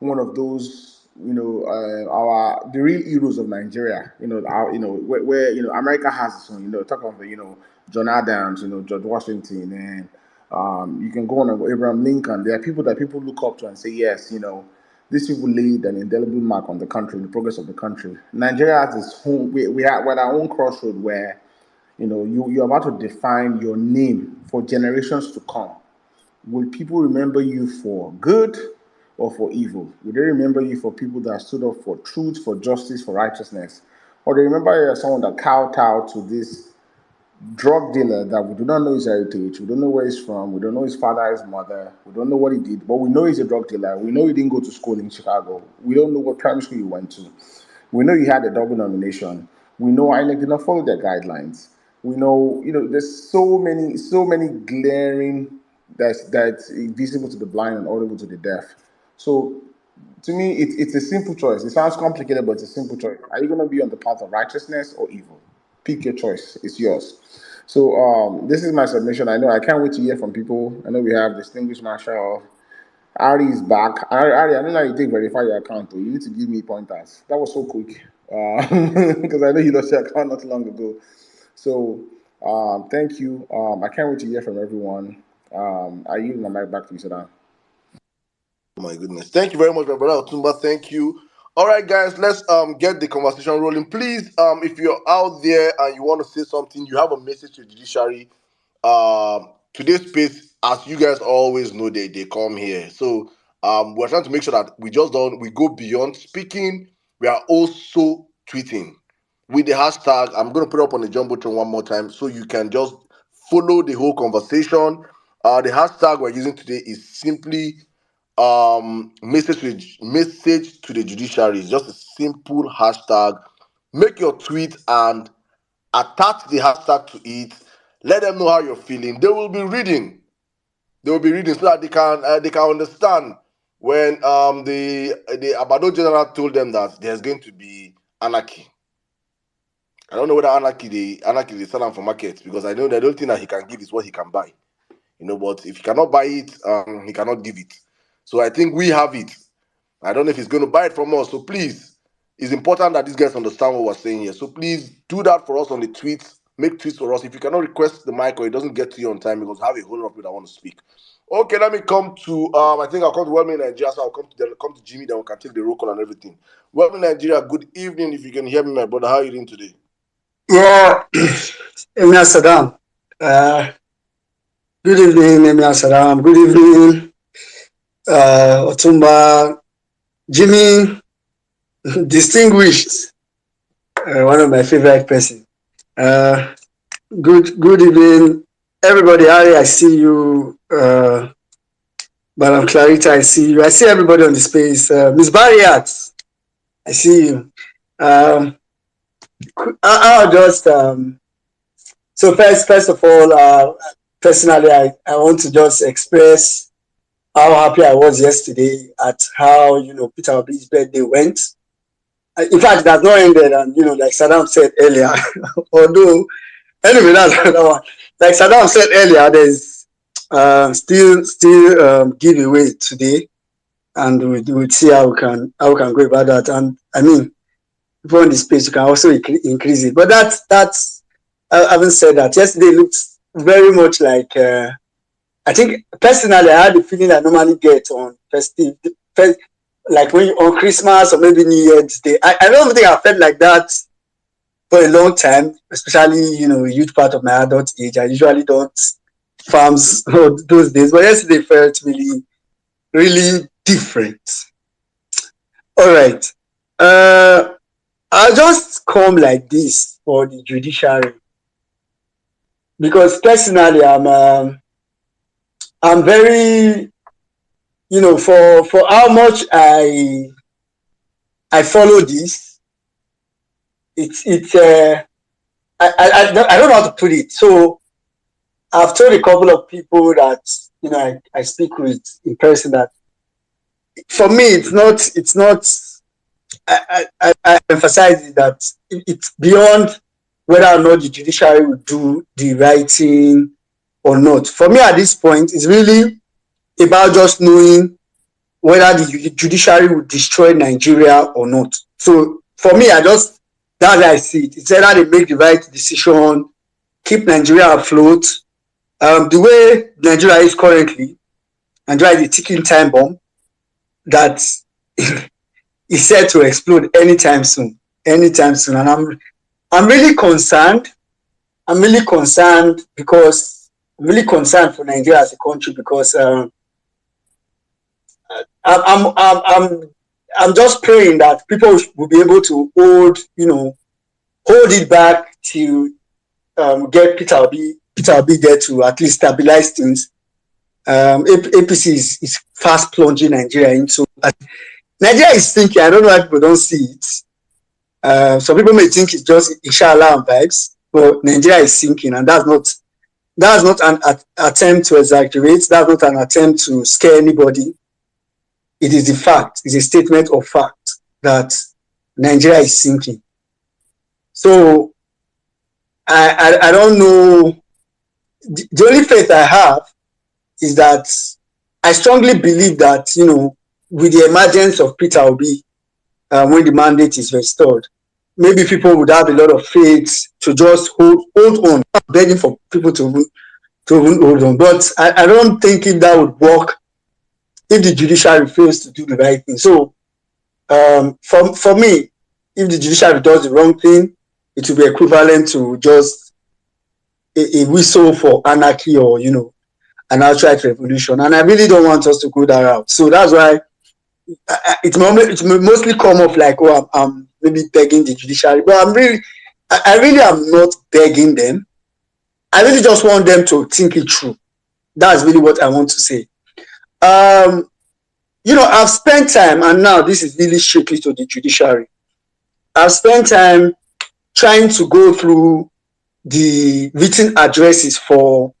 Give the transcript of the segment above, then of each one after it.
one of those, the real heroes of Nigeria. Where America has its own. Talk of John Adams, George Washington, and you can go on Abraham Lincoln. There are people that people look up to and say, yes, these people laid an indelible mark on the country, the progress of the country. Nigeria has its own. We're at our own crossroad where you're about to define your name for generations to come. Will people remember you for good or for evil? Will they remember you for people that stood up for truth, for justice, for righteousness? Or they remember you as someone that kowtowed to this drug dealer that we do not know his heritage, we don't know where he's from, we don't know his father, his mother, we don't know what he did, but we know he's a drug dealer. We know he didn't go to school in Chicago. We don't know what primary school he went to. We know he had a double nomination. We know INEC did not follow their guidelines. We know, there's so many glaring that's visible to the blind and audible to the deaf. So to me, it's a simple choice. It sounds complicated, but it's a simple choice. Are you going to be on the path of righteousness or evil? Pick your choice. It's yours. So this is my submission. I can't wait to hear from people. I know we have distinguished Marshall. Ari is back. Ari, I don't know how you take verify your account, though. You need to give me pointers. That was so quick. Because I know you lost your account not long ago. So thank you. I can't wait to hear from everyone. I yield my mic back to you, Sadan. Oh my goodness. Thank you very much, my brother Otumba. Thank you. All right, guys, let's get the conversation rolling. Please, if you're out there and you want to say something, you have a message to the judiciary. Today's space, as you guys always know, they come here. So we're trying to make sure that we go beyond speaking. We are also tweeting with the hashtag. I'm going to put it up on the Jumbotron one more time so you can just follow the whole conversation. The hashtag we're using today is simply message to the judiciary. It's just a simple hashtag. Make your tweet and attach the hashtag to it. Let them know how you're feeling. They will be reading so that they can understand when the Abado general told them that there's going to be anarchy. I don't know whether anarchy they sell for market, because I know the only thing that he can give is what he can buy. But if he cannot buy it, he cannot give it. So I think we have it. I don't know if he's going to buy it from us. So please, it's important that these guys understand what we're saying here. So please do that for us on the tweets. Make tweets for us. If you cannot request the mic or it doesn't get to you on time, because I have a whole lot of people that want to speak. Okay, let me come to I think I'll come to Wellman Nigeria, so I'll come to Jimmy, then we can take the roll call and everything. Wellman Nigeria, good evening. If you can hear me, my brother, how are you doing today? Yeah, Emir Saddam. Good evening, Emir Saddam. Good evening, Otumba, Jimmy, distinguished, one of my favorite person. Good evening, everybody. Ari, I see you. Madam Clarita, I see you. I see everybody on the space. Miss Barriat, I see you. I'll just so first of all, personally, I want to just express how happy I was yesterday at how Peter Obi's birthday went. In fact, it has not ended, and like Saddam said earlier, although anyway, that's another one. Like Saddam said earlier, there's still giveaway today, and we'll see how we can go about that. And I mean, people on the space, you can also increase it. But that's having said that, yesterday looked very much like I think personally I had the feeling I normally get on festive, like when on Christmas or maybe New Year's Day. I don't think I felt like that for a long time, especially a huge part of my adult age. I usually don't farms those days, but yesterday felt really, really different. All right. I'll just come like this for the judiciary, because personally I'm very, for how much I follow this, I don't know how to put it. So I've told a couple of people that I speak with in person that for me it's not. I emphasize that it's beyond whether or not the judiciary will do the right thing or not. For me, at this point, it's really about just knowing whether the judiciary will destroy Nigeria or not. So for me, that's how I see it. It's either they make the right decision, keep Nigeria afloat. The way Nigeria is currently, Nigeria is a ticking time bomb that is set to explode anytime soon. Anytime soon. And I'm really concerned. I'm really concerned for Nigeria as a country because I'm just praying that people will be able to hold it back to get Peter Obi there to at least stabilize things. APC is fast plunging Nigeria into. Nigeria is thinking. I don't know why people don't see it. Some people may think it's just inshallah and vibes, but Nigeria is sinking, and that's not an attempt to exaggerate. That's not an attempt to scare anybody. It is the fact. It's a statement of fact that Nigeria is sinking. So I don't know. The only faith I have is that I strongly believe that, with the emergence of Peter Obi, when the mandate is restored, maybe people would have a lot of faith to just hold on. I'm begging for people to hold on. But I don't think if that would work if the judiciary fails to do the right thing. So for me, if the judiciary does the wrong thing, it will be equivalent to just a whistle for anarchy or, an outright revolution. And I really don't want us to go that route. So that's why it mostly come off like, I'm maybe begging the judiciary. But I really am not begging them. I really just want them to think it through. That's really what I want to say. I've spent time, and now this is really strictly to the judiciary. I've spent time trying to go through the written addresses for,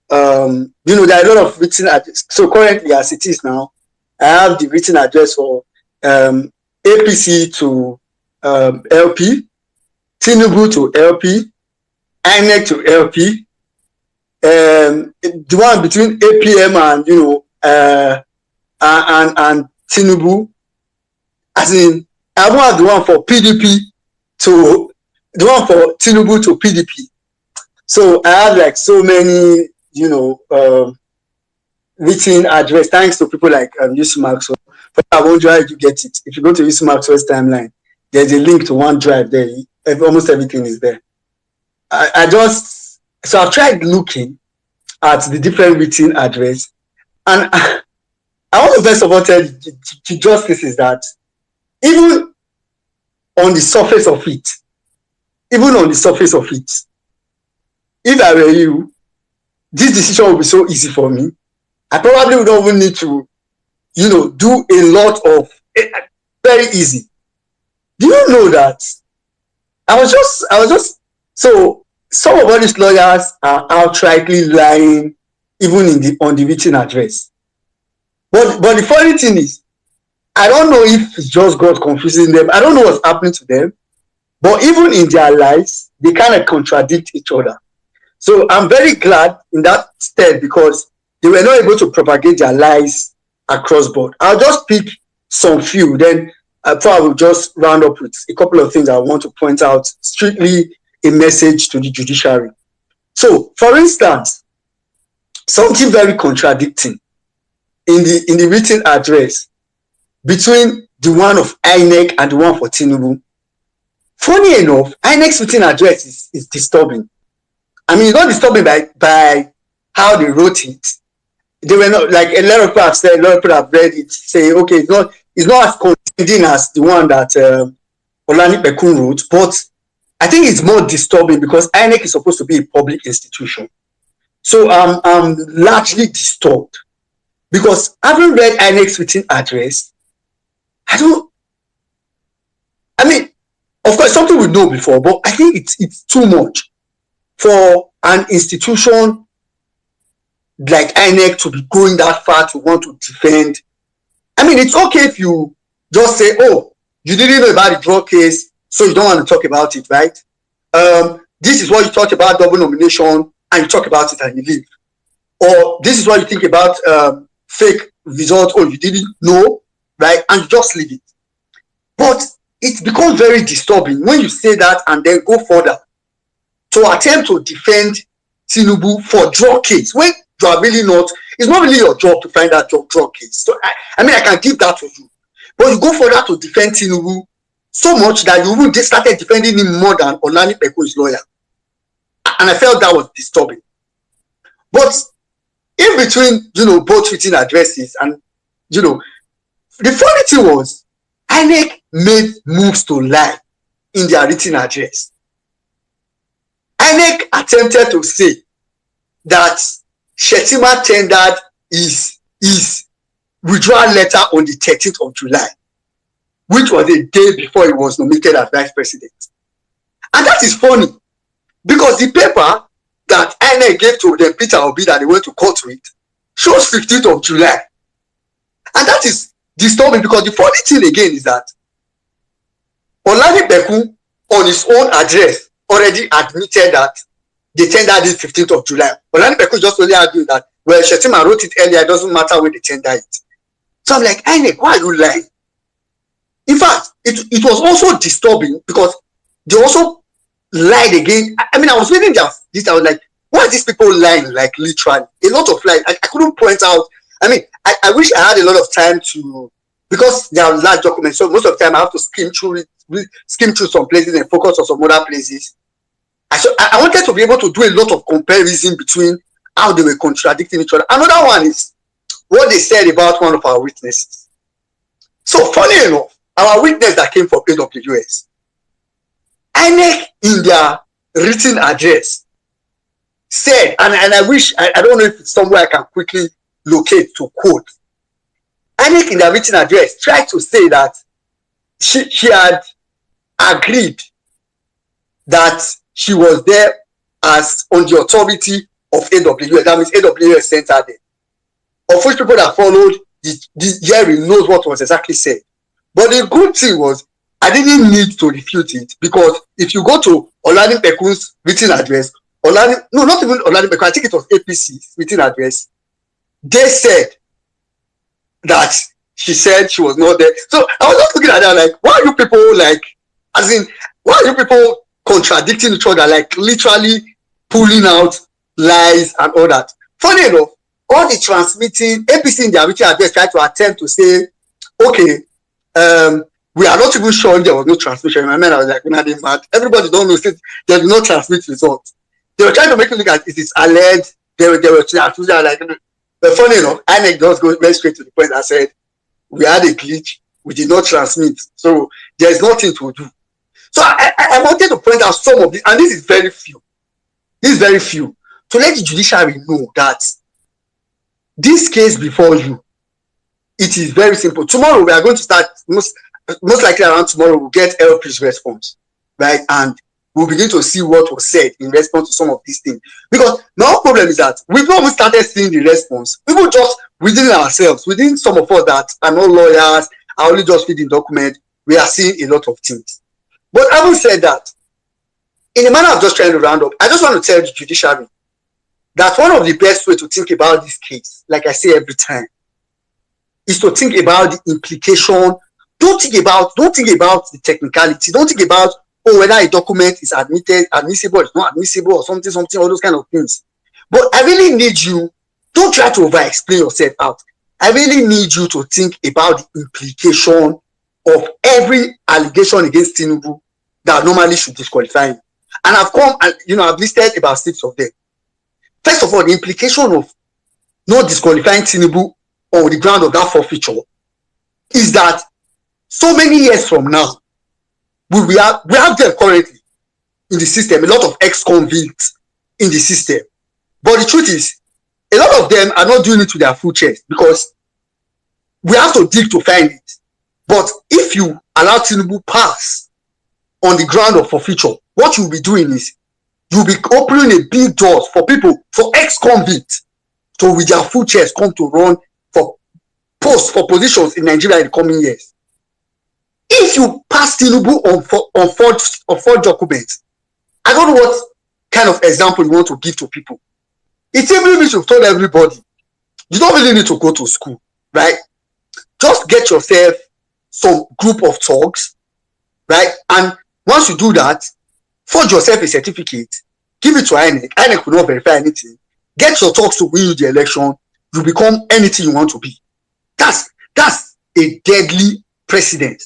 there are a lot of written addresses. So currently, as it is now, I have the written address for APC to LP, Tinubu to LP, INEC to LP, the one between APM and Tinubu. As in, I want the one for PDP to the one for Tinubu to PDP. So I have like so many, written address, thanks to people like Yusuf Maxwell. For that OneDrive, you get it. If you go to Yusuf Maxwell's timeline, there's a link to OneDrive there. Almost everything is there. So I've tried looking at the different written address, and I want to first of all tell the justices that even on the surface of it, if I were you, this decision would be so easy for me. I probably would not even need to, do a lot of very easy. Do you know that I was just so some of all these lawyers are outrightly lying, even on the written address. But the funny thing is, I don't know if it's just God confusing them. I don't know what's happening to them. But even in their lies, they kind of contradict each other. So I'm very glad in that stead because they were not able to propagate their lies across board. I'll just pick some few. Then I will just round up with a couple of things I want to point out, strictly a message to the judiciary. So, for instance, something very contradicting in the written address between the one of INEC and the one for Tinubu. Funny enough, INEC's written address is disturbing. I mean, it's not disturbing by how they wrote it. They were not, like a lot of people have said, a lot of people have read it, say, okay, it's not as contending as the one that Olani Pekun wrote, but I think it's more disturbing because INEC is supposed to be a public institution. So I'm largely disturbed because having read INEC's written address, of course, something we know before, but I think it's too much for an institution like INEC to be going that far to want to defend. I mean, it's okay if you just say, oh, you didn't know about the drug case, so you don't want to talk about it, right? This is what you talk about double nomination, and you talk about it and you leave. Or this is what you think about fake result, or you didn't know, right? And you just leave it. But it becomes very disturbing when you say that and then go further to attempt to defend Tinubu for drug case when you are really not. It's not really your job to find that drug case. So I mean, I can give that to you, but you go further to defend Tinubu so much that you even started defending him more than Olani Peko's lawyer, and I felt that was disturbing. But in between, both written addresses and, the funny thing was, INEC made moves to lie in their written address. INEC attempted to say that Shettima tendered his withdrawal letter on the 13th of July, which was a day before he was nominated as vice president. And that is funny, because the paper that INEC gave to the Peter Obi that they went to court with shows 15th of July. And that is disturbing, because the funny thing again is that Olani Beku on his own address already admitted that they tendered it 15th of July. Olani Beku just only argued that, well, Shettima wrote it earlier, it doesn't matter when they tender it. So I'm like, INEC, why are you lying? In fact, it was also disturbing because they also lied again. I mean, I was reading this, I was like, why are these people lying? Like, literally, a lot of lies. I couldn't point out. I mean, I wish I had a lot of time to, because there are large documents, so most of the time I have to skim through some places and focus on some other places. I wanted to be able to do a lot of comparison between how they were contradicting each other. Another one is what they said about one of our witnesses. So, funny enough, our witness that came from AWS, INEC in their written address said, and I wish, I don't know if it's somewhere I can quickly locate to quote. INEC in their written address tried to say that she had agreed that she was there as on the authority of AWS. That means AWS sent her there. Of which people that followed the hearing knows what was exactly said. But the good thing was, I didn't need to refute it, because if you go to Olani Peku's written address, not even Olani Peku, I think it was APC's written address, they said that she said she was not there. So I was just looking at that like, why are you people like, as in, why are you people contradicting each other, like literally pulling out lies and all that? Funny enough, all the transmitting, APC in their written address tried to attempt to say, okay, we are not even sure there was no transmission. In my mind, I was like, mad. Everybody don't know there was no transmit results. They were trying to make it look like it is alleged. They were like, but funny enough, INEC just goes very straight to the point and said, we had a glitch, we did not transmit, so there is nothing to do. So I wanted to point out some of this, and this is very few. To let the judiciary know that this case before you, it is very simple. Tomorrow we are going to start, most likely around tomorrow, we'll get LP's response, right? And we'll begin to see what was said in response to some of these things. Because my problem is that we've not even started seeing the response. People just within ourselves, within some of us that are not lawyers, are only just reading document, we are seeing a lot of things. But having said that, in the manner of just trying to round up, I just want to tell the judiciary that one of the best way to think about this case, like I say every time, is to think about the implication. Don't think about the technicality. Don't think about, whether a document is admissible, it's not admissible, or something, all those kind of things. But I really need you, don't try to over-explain yourself out. I really need you to think about the implication of every allegation against Tinubu that normally should disqualify him. And I've come and, I've listed about 6 of them. First of all, the implication of not disqualifying Tinubu on the ground of that forfeiture is that so many years from now, we have them currently in the system, a lot of ex-convicts in the system. But the truth is, a lot of them are not doing it to their full chest, because we have to dig to find it. But if you allow Tinubu pass on the ground of forfeiture, what you'll be doing is you'll be opening a big doors for people, for ex-convicts, to with their full chest come to run for posts, for positions in Nigeria in the coming years. If you pass Tinubu on forged documents, I don't know what kind of example you want to give to people. It simply means you've told everybody, you don't really need to go to school. right? Just get yourself some group of thugs, right? And once you do that, forge yourself a certificate, give it to INEC. INEC will not verify anything. Get your thugs to win you the election. You become anything you want to be. That's a deadly precedent.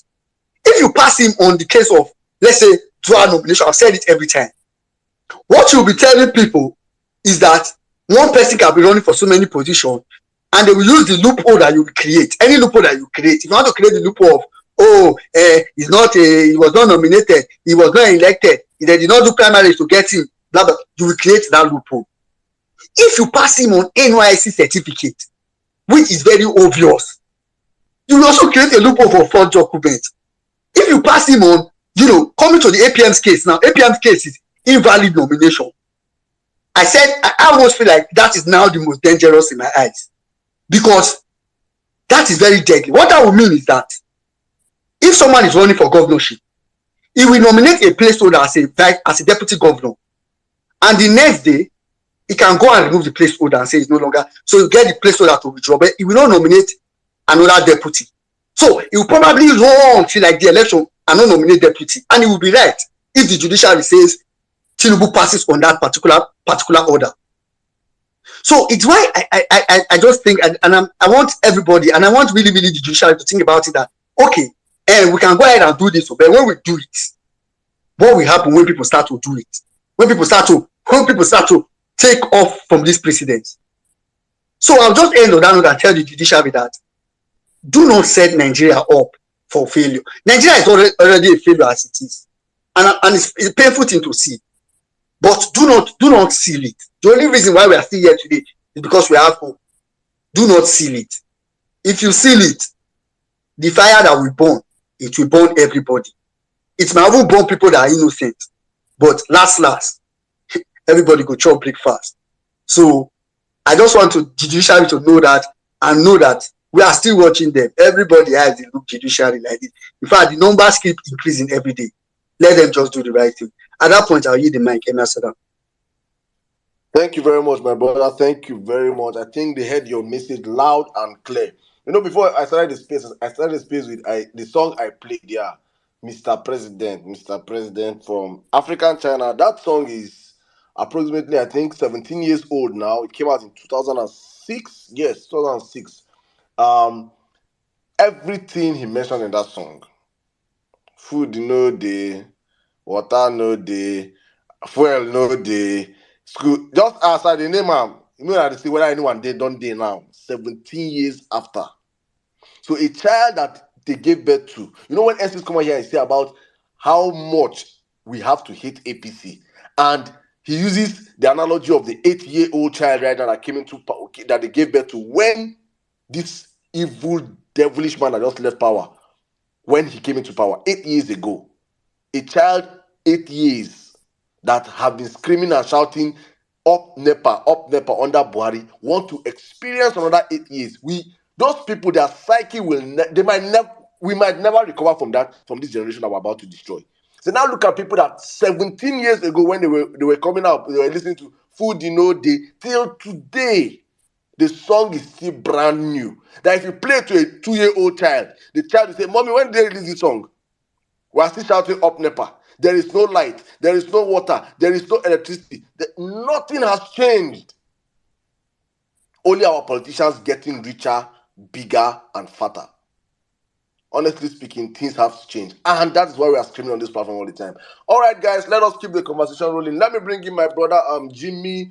If you pass him on the case of, let's say, dual nomination, I've said it every time. What you'll be telling people is that one person can be running for so many positions, and they will use the loophole that you create. Any loophole that you create. If you want to create the loophole of, he was not nominated, he was not elected, they did not do primaries to get him, blah, blah, you will create that loophole. If you pass him on NYSC certificate, which is very obvious, you will also create a loophole for fraud document. If you pass him on, coming to the APM's case now, APM's case is invalid nomination. I said, I almost feel like that is now the most dangerous in my eyes, because that is very deadly. What that would mean is that if someone is running for governorship, he will nominate a placeholder as a deputy governor, and the next day he can go and remove the placeholder and say it's no longer. So you get the placeholder to withdraw, but he will not nominate another deputy. So he will probably run till like the election and not nominate deputy, and he will be right if the judiciary says Tinubu passes on that particular order. So it's why I just think, and I want everybody, and I want really the judiciary to think about it, that okay, we can go ahead and do this, but when we do it, what will happen when people start to do it? When people start to take off from this precedence. So I'll just end on that note and tell the judiciary that do not set Nigeria up for failure. Nigeria is already a failure as it is, and it's a painful thing to see. But do not seal it. The only reason why we are still here today is because we have hope. Do not seal it. If you seal it, the fire that will burn, it will burn everybody. It might even burn people that are innocent. But last, everybody go chop breakfast. So I just want the judiciary to know that, and know that we are still watching them. Everybody has the look judiciary like this. In fact, the numbers keep increasing every day. Let them just do the right thing. At that point, I'll yield the mic. Thank you very much, my brother. Thank you very much. I think they heard your message loud and clear. Before I started the space with the song I played, yeah, Mr. President from African China. That song is approximately, I think, 17 years old now. It came out in 2006. Yes, 2006. Everything he mentioned in that song, food no day, water no day, fuel no day, school, just outside the name am, that they say whether anyone dey don dey now, 17 years after. So a child that they gave birth to, when NCs come out here and say about how much we have to hate APC, and he uses the analogy of the 8-year-old child right now that came into power, that they gave birth to when this evil devilish man that just left power, when he came into power 8 years ago. A child 8 years that have been screaming and shouting up NEPA under Buhari want to experience another 8 years. Those people, their psyche we might never recover from this generation that we're about to destroy. So now look at people that 17 years ago, when they were coming out, they were listening to Food Day, till today, the song is still brand new. That if you play it to a 2-year-old child, the child will say, "Mommy, when did they release this song? We are still shouting up NEPA. There is no light. There is no water. There is no electricity. Nothing has changed. Only our politicians getting richer, bigger, and fatter. Honestly speaking, things have to change. And that is why we are screaming on this platform all the time. All right, guys, let us keep the conversation rolling. Let me bring in my brother, Jimmy.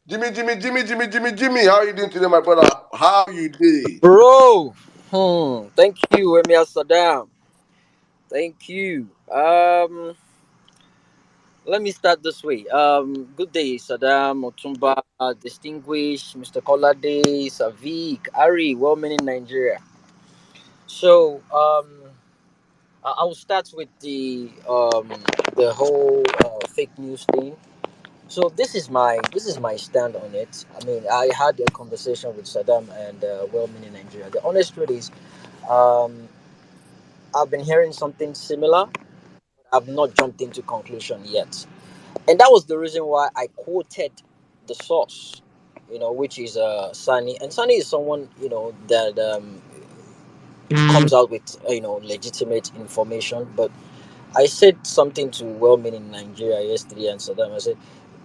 Jimmy. How are you doing today, my brother? How are you doing? Bro, thank you, Emir Saddam. Thank you. Let me start this way. Good day, Saddam, Otumba, distinguished Mr. Kolade, Savik, Ari, well-meaning in Nigeria. So, I'll start with the whole fake news thing. So this is my stand on it. I mean, I had a conversation with Saddam and well-meaning in Nigeria. The honest truth is, um, I've been hearing something similar. I've not jumped into conclusion yet. And that was the reason why I quoted the source. which is Sani. And Sani is someone, that comes out with, legitimate information. But I said something to well-meaning Nigeria yesterday and Saddam. I said,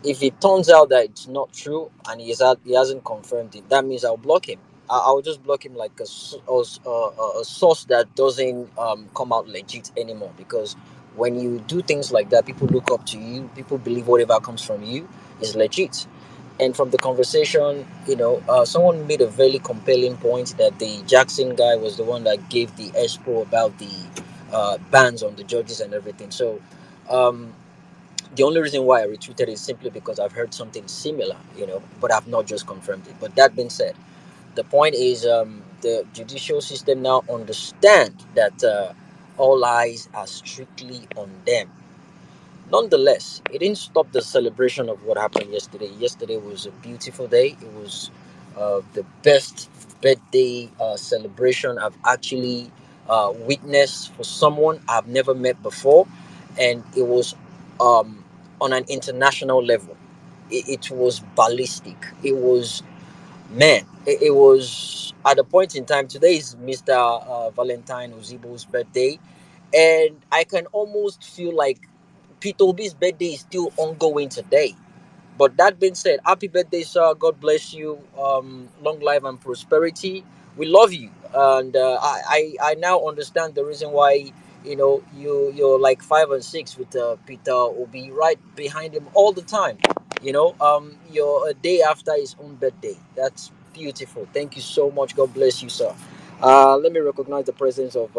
if it turns out that it's not true and he hasn't confirmed it, that means I'll block him. I'll just block him like a source that doesn't come out legit anymore. Because when you do things like that, people look up to you. People believe whatever comes from you is legit. And from the conversation, someone made a very compelling point that the Jackson guy was the one that gave the expo about the bans on the judges and everything. So um, the only reason why I retweeted is simply because I've heard something similar, but I've not just confirmed it. But that being said, the point is, the judicial system now understand that all eyes are strictly on them. Nonetheless, it didn't stop the celebration of what happened yesterday. Yesterday was a beautiful day. It was the best birthday celebration I've actually witnessed for someone I've never met before, and it was on an international level. It was ballistic. It was, man. It was at a point in time. Today is Mr. Valentine Ozibo's birthday, and I can almost feel like Peter Obi's birthday is still ongoing today. But that being said, happy birthday, sir. God bless you. Long life and prosperity. We love you, and I now understand the reason why you're like 5 and 6 with Peter Obi right behind him all the time. You're a day after his own birthday. That's beautiful. Thank you so much. God bless you, sir. Let me recognize the presence of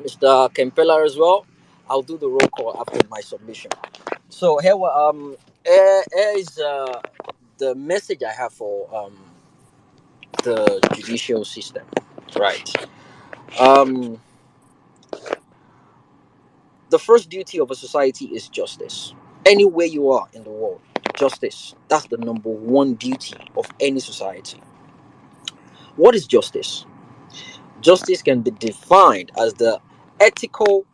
Mr. Kempela as well. I'll do the roll call after my submission. So here is the message I have for the judicial system. Right. Um, the first duty of a society is justice. Anywhere you are in the world, justice. That's the number one duty of any society. What is justice? Justice can be defined as the ethical,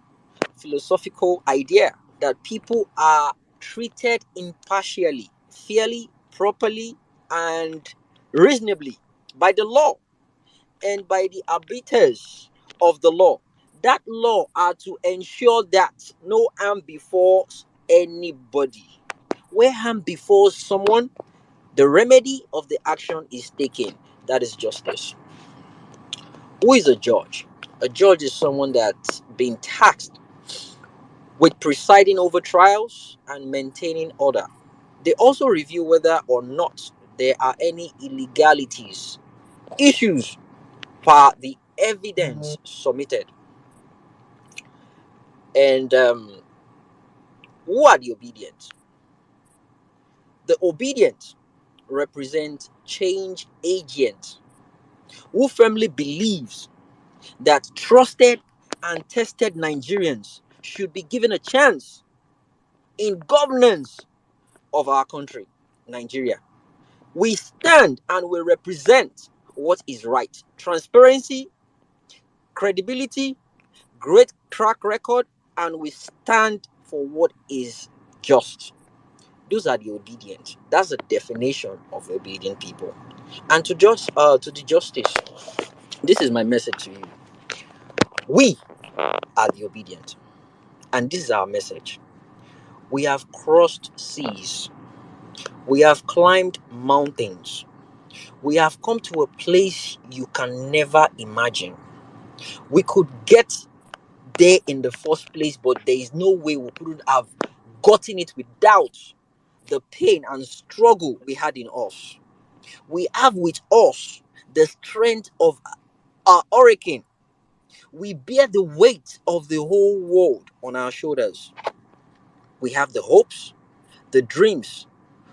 philosophical idea that people are treated impartially, fairly, properly, and reasonably by the law and by the arbiters of the law. That law are to ensure that no harm befalls anybody. Where harm befalls someone, the remedy of the action is taken. That is justice. Who is a judge? A judge is someone that's been tasked with presiding over trials and maintaining order. They also review whether or not there are any illegalities, issues per the evidence submitted. And who are the obedient? The obedient represent change agent who firmly believes that trusted and tested Nigerians should be given a chance in governance of our country, Nigeria. We stand and we represent what is right. Transparency, credibility, great track record, and we stand for what is just. Those are the obedient. That's the definition of obedient people. And to the justice, this is my message to you. We are the obedient, and this is our message. We have crossed seas. We have climbed mountains. We have come to a place you can never imagine. We could get there in the first place, but there is no way we couldn't have gotten it without the pain and struggle we had in us. We have with us the strength of our hurricane. We bear the weight of the whole world on our shoulders. We have the hopes, the dreams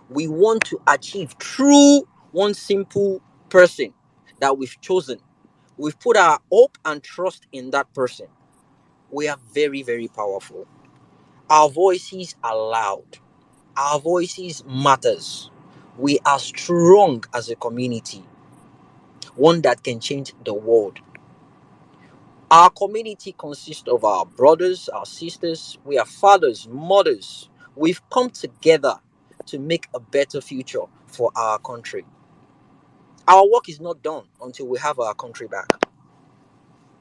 we want to achieve through one simple person that we've chosen. We've put our hope and trust in that person. We are very, very powerful. Our voices are loud. Our voices matters. We are strong as a community, one that can change the world. Our community consists of our brothers, our sisters, we are fathers, mothers. We've come together to make a better future for our country. Our work is not done until we have our country back.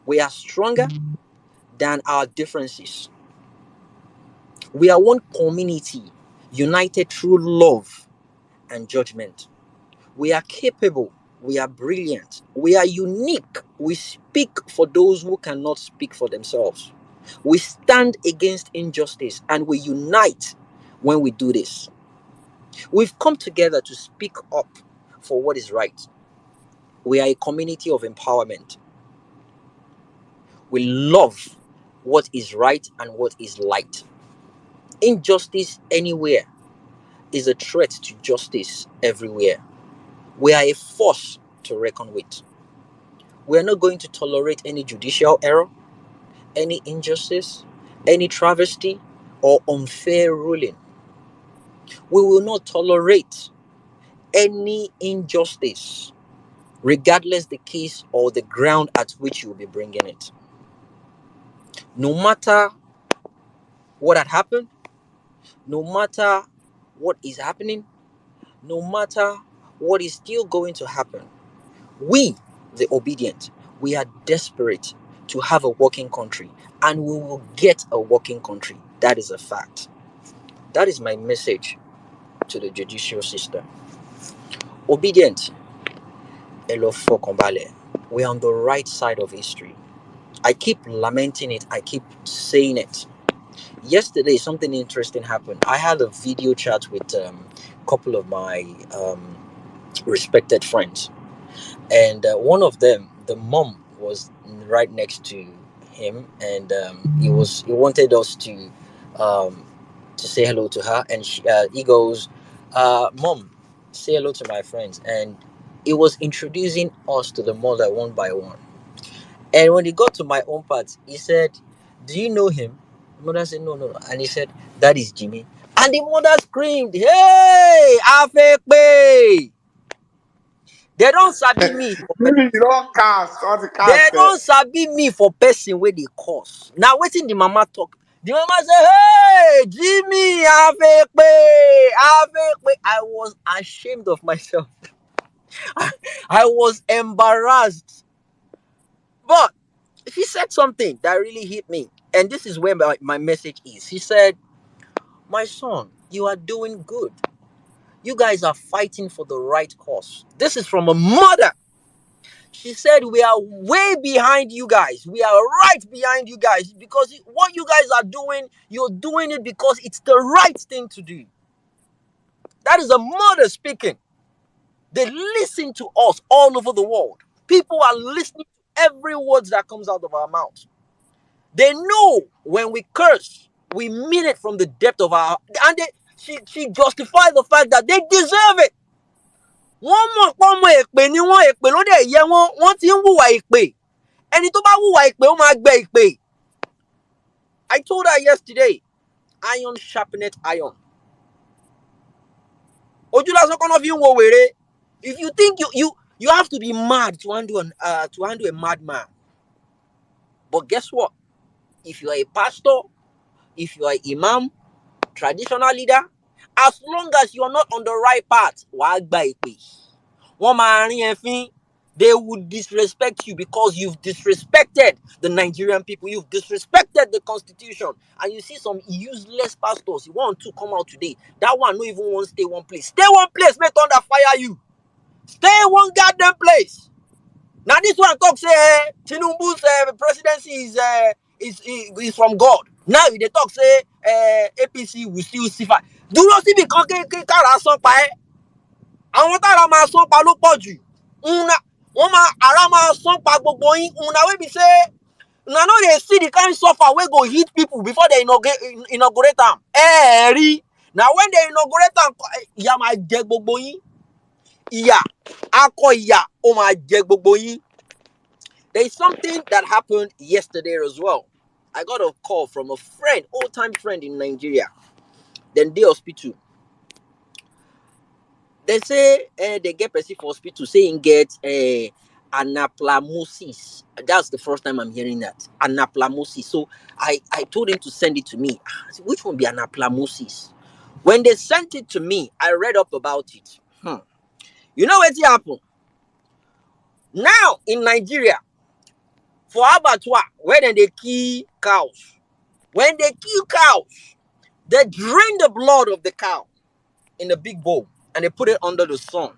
We are stronger than our differences. We are one community, united through love and judgment. We are capable. We are brilliant. We are unique. We speak for those who cannot speak for themselves. We stand against injustice and we unite when we do this. We've come together to speak up for what is right. We are a community of empowerment. We love what is right and what is light. Injustice anywhere is a threat to justice everywhere. We are a force to reckon with. We are not going to tolerate any judicial error, any injustice, any travesty, or unfair ruling. We will not tolerate any injustice, regardless the case or the ground at which you will be bringing it. No matter what had happened, no matter what is happening, no matter what is still going to happen, we, the obedient, we are desperate to have a working country, and we will get a working country. That is a fact. That is my message to the judicial system. Obedient, Elofo Kombale. We're on the right side of history. I keep lamenting it. I keep saying it. Yesterday, something interesting happened. I had a video chat with a couple of my respected friends, and one of them, the mom was right next to him, and he wanted us to say hello to her, and he goes, "Mom, say hello to my friends," and he was introducing us to the mother one by one. And when he got to my own part, he said, "Do you know him?" The mother said, "No, no, no," and he said, "That is Jimmy." And the mother screamed, "Hey, Afepe! They don't sabi me for You don't cast, all the They cast. don't sabi me for person where they cause. Now waiting the mama talk. The mama say, "Hey, Jimmy, Afepe." I was ashamed of myself. I was embarrassed. But she said something that really hit me. And this is where my message is. She said, "My son, you are doing good. You guys are fighting for the right cause." This is from a mother. She said, "We are way behind you guys. We are right behind you guys because what you guys are doing, you're doing it because it's the right thing to do." That is a mother speaking. They listen to us all over the world. People are listening to every word that comes out of our mouths. They know when we curse, we mean it from the depth of our, and she justified the fact that they deserve it. Wọ́n mọ̀ pé ọmọ èpè ni wọ́n, èpè ló dẹ̀ yẹ wọ́n ti ń hùwà èpè. Ẹni tó bá hùwà èpè ó máa gbẹ èpè. I told her yesterday, iron sharpeneth iron. Ojú lásán kọ́ náà fi ń wo wèrè. If you think you have to be mad to handle a madman. But guess what? If you are a pastor, if you are an imam, traditional leader, as long as you are not on the right path, wàá gba èpè. Wọ́n máa rín ẹ fín. They would disrespect you because you've disrespected the Nigerian people. You've disrespected the constitution. And you see some useless pastors. You want to come out today. That one no even want to stay one place. Stay one place, make thunder fire you. Stay one goddamn place. Now this one talk say Tinubu's presidency is from God. Now they talk say APC will still suffer. Do not see me kára sán pa ẹ́. Àwọn tára máa sán pa ló pọ̀ jù. Wọ́n máa ara máa sán pa gbogbo yín. Una wey be say una no dey see the kind suffer wey go hit people before they inaugurate am. Rí. Na when they inaugurate am, ìyà máa jẹ gbogbo yín. Ìyà akọ ìyà ó máa jẹ gbogbo yín. There is something that happened yesterday as well. I got a call from a friend, old-time friend in Nigeria. Then they hospital. They say they get person for hospital saying get anaplasmosis. That's the first time I'm hearing that. Anaplasmosis. So I told him to send it to me. I said, which one be anaplasmosis? When they sent it to me, I read up about it. You know what happened? Now in Nigeria, for abattoir, where then they kill cows. When they kill cows, they drain the blood of the cow in a big bowl and they put it under the sun.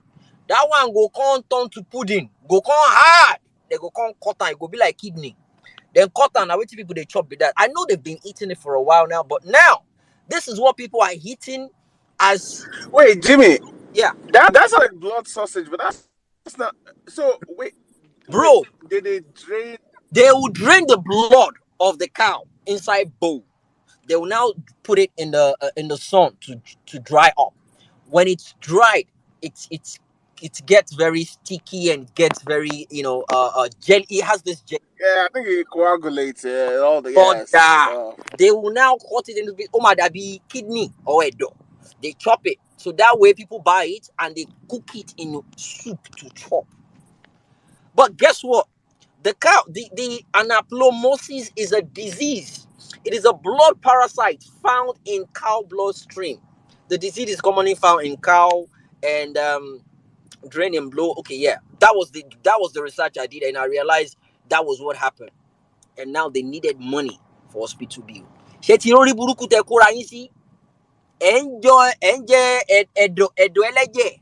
That one go come turn to pudding, go come hard. They go come cut and it go be like kidney. Then cut and now wait till people they chop with that. I know they've been eating it for a while now, but now this is what people are eating as Wait, Jimmy, yeah, that's like blood sausage, but that's not. So wait, bro. did they drain? They will drain the blood of the cow inside bowl. They will now put it in the sun to dry up. When it's dried, it gets very sticky and gets very jelly. It has this jelly. Yeah, I think it coagulates all the But yes. they will now cut it into bit. Oh my, that be kidney or a dog. They chop it so that way people buy it and they cook it in soup to chop. But guess what? The cow, the anaplomosis is a disease. It is a blood parasite found in cow bloodstream. The disease is commonly found in cow and drain and blow. Okay, yeah, that was the research I did, and I realized that was what happened. And now they needed money for hospital bill. Ṣé ti orí burúkú tẹ kóra yín sí? Ẹ ẹ̀dọ̀ ẹlẹ́jẹ̀.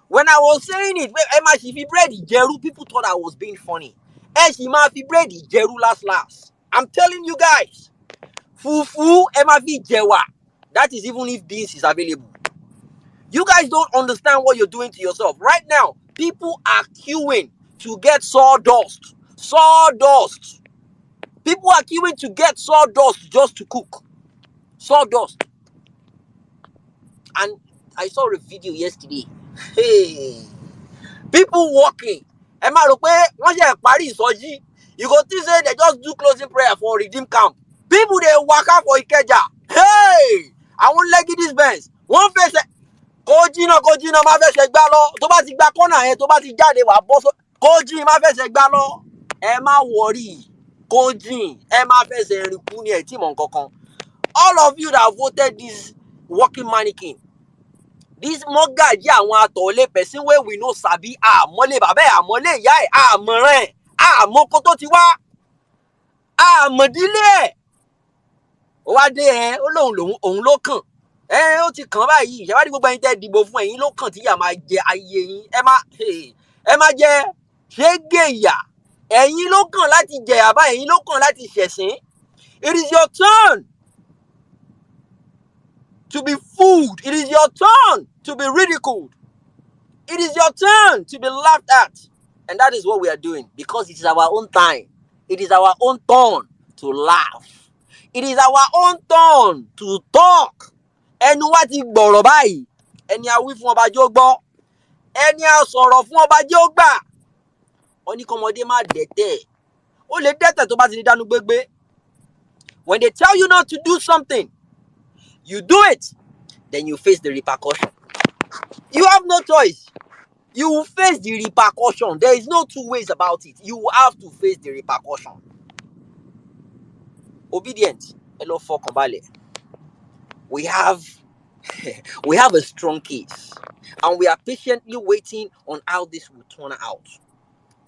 When I was saying it, Emma, she fi bread Jeru, people thought I was being funny. And she ma fi bread Jeru last. I'm telling you guys, fufu Emma fi jewa. That is even if beans is available. You guys don't understand what you're doing to yourself. Right now, people are queuing to get sawdust. Sawdust. People are queuing to get sawdust just to cook. Sawdust. And I saw a video yesterday. Hey. People walking. Ẹ máa rò pé wọ́n ṣe parí ìsọjí. You go think say they just do closing prayer for Redeem Camp. People they waka for Ikeja. Hey! Àwọn Legidis Benz. Wọ́n fẹsẹ̀. Kó jìnnà máa fẹsẹ̀ gbá lọ. Tó bá ti gba kọ́nà yẹn, tó bá ti jáde wà bọ́ sọ. Kó jìn máa fẹsẹ̀ gbá lọ. Ẹ má worry. Kó jìn. Ẹ má fẹsẹ̀ rìn kú ní ẹ̀ tí mọ̀ nǹkankan. All of you that voted this working mannequin. This mogaji àwọn atọ̀lé person wey we no sabi àmọ́lé bàbá ẹ̀ àmọ́lé ìyá ẹ̀ àmọ̀ràn ẹ̀ àmọ́kó tó ti wá àmọ̀dílé ẹ̀ ó wá dé ẹ̀ ó lóun òun ló kàn ẹ̀ ó ti kàn báyìí ìṣẹ́wádìí gbogbo ẹ̀yin tẹ́ dìbò fún ẹ̀yin ló kàn tí ìyà máa jẹ ayé yín ẹ má jẹ ṣégè ìyà ẹ̀yin ló kàn láti jẹ àbá ẹ̀yin ló kàn láti ṣẹ̀sín. It is your turn to be fooled. It is your turn to be ridiculed. It is your turn to be laughed at. And that is what we are doing because it is our own time. It is our own turn to laugh. It is our own turn to talk. Ẹnu wa ti gbọ̀rọ̀ báyìí. Ẹni a wí fún ọba jẹ́ ó gbọ́. Ẹni a sọ̀rọ̀ fún ọba jẹ́ ó gbà. Wọ́n ní kọ́mọdé má dẹ̀tẹ̀. Ó lè dẹ̀tẹ̀ tó bá ti di dánú gbégbé. When they tell you not to do something, you do it, then you face the repercussion. You have no choice. You will face the repercussion. There is no two ways about it. You will have to face the repercussion. Obedient. Hello, Fokombale. We have a strong case. And we are patiently waiting on how this will turn out.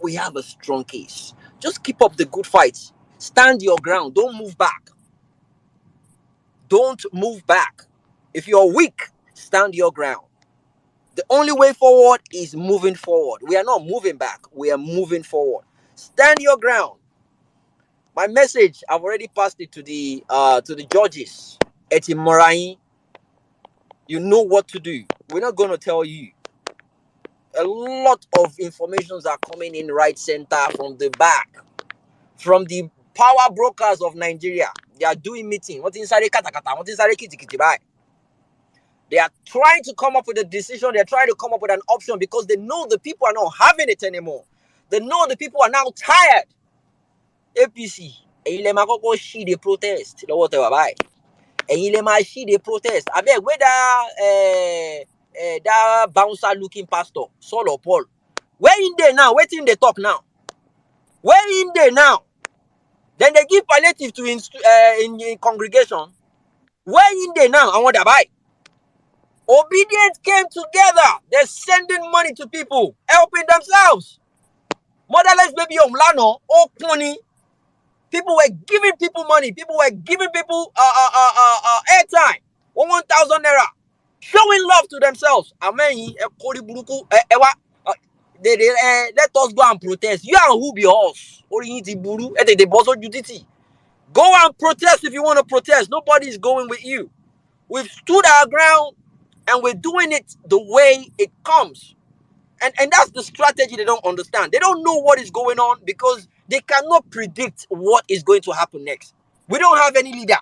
We have a strong case. Just keep up the good fight. Stand your ground. Don't move back. Don't move back. If you're weak, stand your ground. The only way forward is moving forward. We are not moving back. We are moving forward. Stand your ground. My message, I've already passed it to the judges. Eti Morai, you know what to do. We're not going to tell you. A lot of informations are coming in right center from the back. From the power brokers of Nigeria. They are doing meeting. What inside katakata? What inside kiti bye? They are trying to come up with a decision. They're trying to come up with an option because they know the people are not having it anymore. They know the people are now tired. APC, ilema koko shi the protest. Ilema shi the protest. I beg whether that bouncer looking pastor, Saul or Paul. Where in there now? Waiting they talk now. Where in there now? Then they give palliative to in congregation. Where in there now? I want to buy. Obedience came together. They're sending money to people, helping themselves. Motherless baby Omlano, oh money. People were giving people money. People were giving people airtime. 1,000 naira. Showing love to themselves. Amen. Let us go and protest. You and who be us? Go and protest if you want to protest. Nobody is going with you. We've stood our ground and we're doing it the way it comes. And that's the strategy they don't understand. They don't know what is going on because they cannot predict what is going to happen next. We don't have any leader.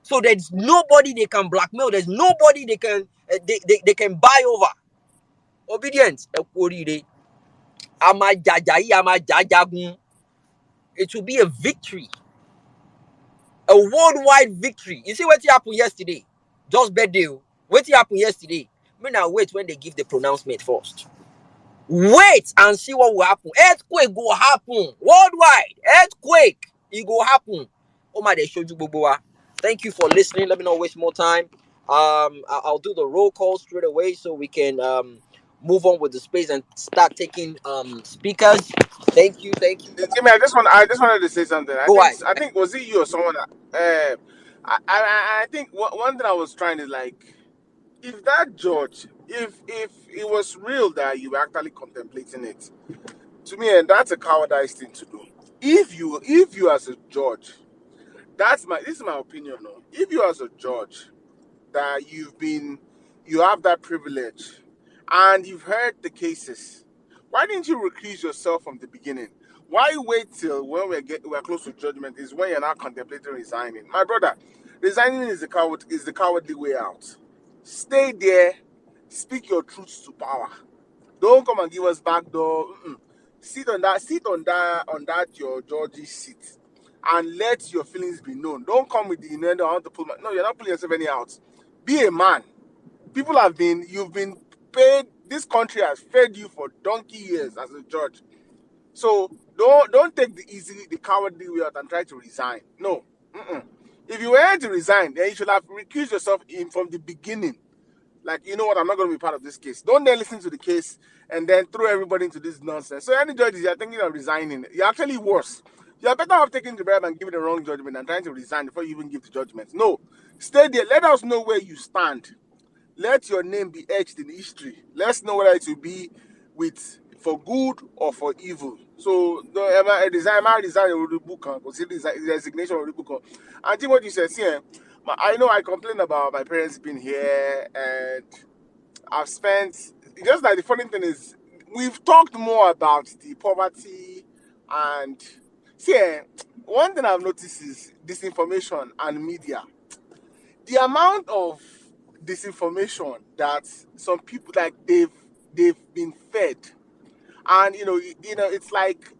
So there's nobody they can blackmail. There's nobody they can they can buy over. Obedience. It will be a victory. A worldwide victory. You see what happened yesterday? Just birthday. What happened yesterday? Me now wait when they give the pronouncement first. Wait and see what will happen. Earthquake go happen worldwide. Earthquake, it go happen. Oh my, they showed you Boboa. Thank you for listening. Let me not waste more time. I'll do the roll call straight away so we can move on with the space and start taking speakers. Thank you. Jimmy, I just wanted to say something. Go ahead. I think was it you or someone that I think one thing I was trying to like, if that judge, if it was real that you were actually contemplating it, to me, and that's a cowardice thing to do. If you as a judge, this is my opinion. No, if you as a judge that you have that privilege, and you've heard the cases, why didn't you recuse yourself from the beginning? Why wait till when we're close to judgment is when you're not contemplating resigning? My brother, resigning is the cowardly way out. Stay there, speak your truths to power. Don't come and give us backdoor. Sit on that your judge's seat, and let your feelings be known. Don't come with the innuendo. I want to pull my. No, you're not pulling yourself any out. Be a man. You've been paid. This country has fed you for donkey years as a judge. So don't take the cowardly way out and try to resign. No. If you were to resign, then you should have recused yourself from the beginning. Like, you know what, I'm not going to be part of this case. Don't then listen to the case and then throw everybody into this nonsense. So any judges, you're thinking of resigning, you're actually worse. You're better off taking the bribe and giving the wrong judgment than trying to resign before you even give the judgment. No. Stay there. Let us know where you stand. Let your name be etched in history. Let's know whether it will be for good or for evil. So I resign the book, resignation of the book. I think what you said, see, I know I complained about my parents being here, and I've spent, just like the funny thing is, we've talked more about the poverty, and see, one thing I've noticed is disinformation and media. The amount of disinformation that some people, like, they've been fed, and it's like,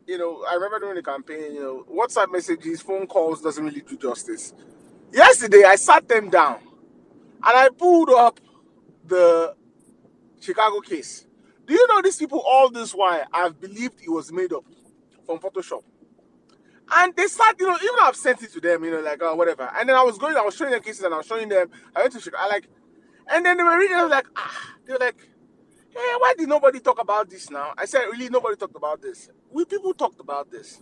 I remember during the campaign, WhatsApp messages, phone calls doesn't really do justice. Yesterday, I sat them down and I pulled up the Chicago case. Do you know these people all this while I've believed it was made up from Photoshop? And they start, even I've sent it to them, like, oh, whatever. And then I was showing them cases, and I was showing them, I went to Chicago, and then they were reading, I was like, they were like, hey, why did nobody talk about this now? I said, really, nobody talked about this. People talked about this.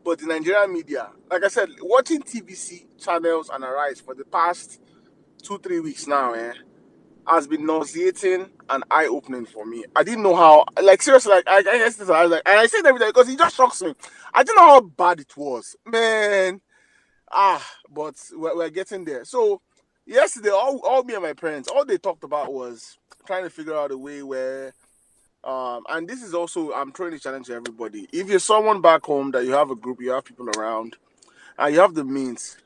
But the Nigerian media, like I said, watching TVC channels and Arise for the past 2-3 weeks now, has been nauseating and eye-opening for me. I didn't know how, like, seriously, like, I was like, and I say it every day because it just shocks me. I didn't know how bad it was, man. But we're getting there. So yesterday, all me and my parents, all they talked about was trying to figure out a way where, and this is also, I'm throwing a challenge to everybody. If you're someone back home that you have a group, you have people around, and you have the means,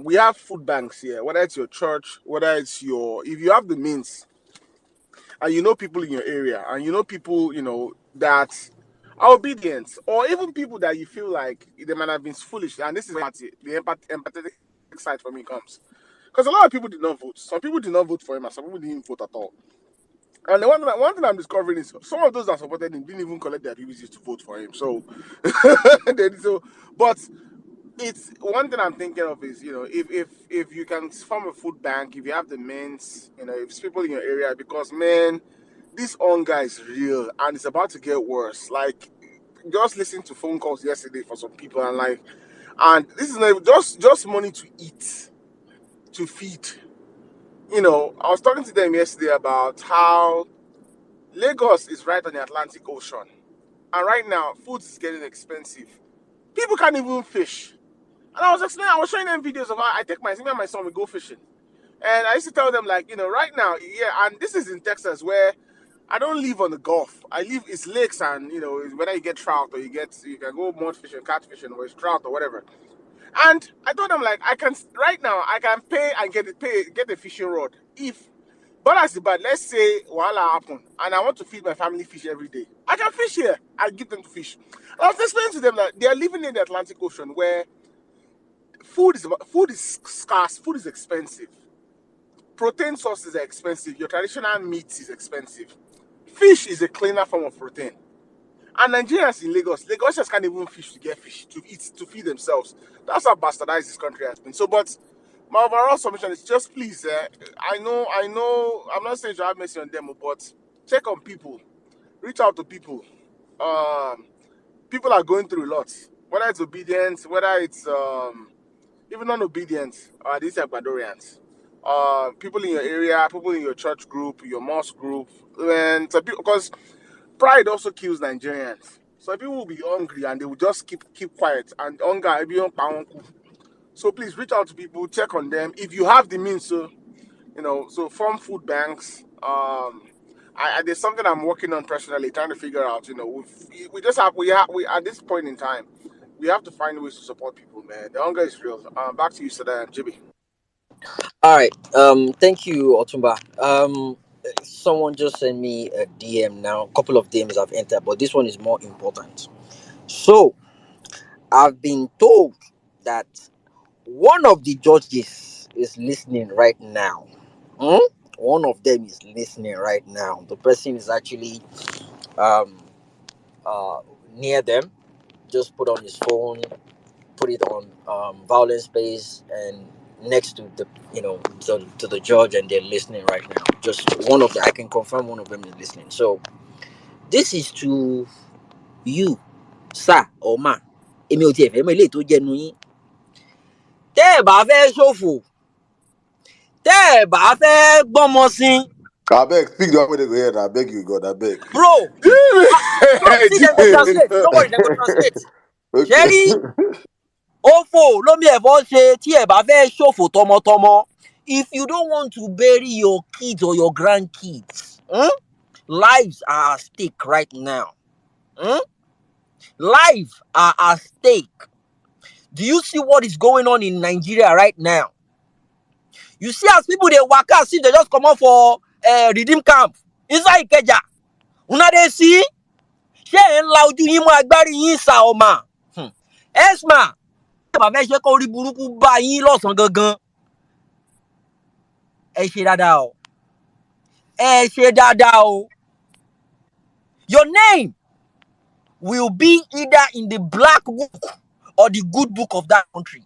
we have food banks here, whether it's your church, if you have the means, and you know people in your area, and you know people, that are obedient, or even people that you feel like they might have been foolish, and this is where the empathetic side for me comes. Because a lot of people did not vote. Some people did not vote for him, and some people didn't vote at all. And the one thing I'm discovering is some of those that supported him didn't even collect their PVCs to vote for him. So, but it's one thing I'm thinking of is, if you can form a food bank, if you have the means, if it's people in your area, because, man, this hunger is real and it's about to get worse. Like, just listened to phone calls yesterday for some people, and this is not just money to eat, to feed. I was talking to them yesterday about how Lagos is right on the Atlantic Ocean, and right now food is getting expensive. People can't even fish. And I was showing them videos of how I take me and my son, we go fishing. And I used to tell them, like, right now, yeah, and this is in Texas where I don't live on the Gulf. It's lakes, and, whether you get trout or you can go mud fishing, catch fishing, or it's trout or whatever. And I told them, like, right now, I can pay and get a fishing rod. But as bad, let's say, Wala happen, and I want to feed my family fish every day. I can fish here. I give them to fish. And I was explaining to them that they are living in the Atlantic Ocean where food is scarce, food is expensive. Protein sources are expensive. Your traditional meat is expensive. Fish is a cleaner form of protein. And Nigerians in Lagosians can't even fish to get fish to eat, to feed themselves. That's how bastardized this country has been. So, but my overall submission is just please, I know, I'm not saying you have mercy on them, but check on people, reach out to people. People are going through a lot, whether it's obedience, whether it's even non-obedient, these are Ecuadorians. People in your area, people in your church group, your mosque group, and because pride also kills Nigerians. So people will be hungry and they will just keep quiet, and hunger. So please reach out to people, check on them if you have the means. So form food banks. There's something I'm working on personally, trying to figure out. We at this point in time, we have to find ways to support people, man. The hunger is real. Back to you, Sada and Jimmy. All right. Thank you, Otumba. Someone just sent me a DM now. A couple of DMs I've entered, but this one is more important. So I've been told that one of the judges is listening right now. Hmm? One of them is listening right now. The person is actually um uh near them. Just put on his phone, put it on violence space, and next to the judge, and they're listening right now. Just one of them, I can confirm one of them is listening. So this is to you, sir or ma. Èmi ò tiẹ̀ fẹ́ mọ eléyìí tó jẹnu yín. Tẹ́ ẹ̀ bá fẹ́ ṣòfò, tẹ́ ẹ̀ bá fẹ́ gbọ́mọ sí. I beg, speak the way they go here. I beg you, God, I beg. Bro, no, see, they go translate. Don't worry, they go translate. Okay. Sherry, òfò lómi ẹ̀fọ́ ṣe tí ẹ̀ bá fẹ́ ṣòfò tọmọtọmọ. If you don't want to bury your kids or your grandkids, lives are at stake right now. Lives are at stake. Do you see what is going on in Nigeria right now? You see as people they waka as if they just come out for redeem camp inside Ikeja. Una dey see? Ṣé ẹ̀ ń la ojú yín mọ́ agbárí yín sà ọmọ? Esma, ẹ bá fẹ́ ṣe kó orí burúkú bá yín lọ́sàn gangan. Ẹ ṣe dáadáa o. Ẹ ṣe dáadáa o. Your name will be either in the black book or the good book of that country.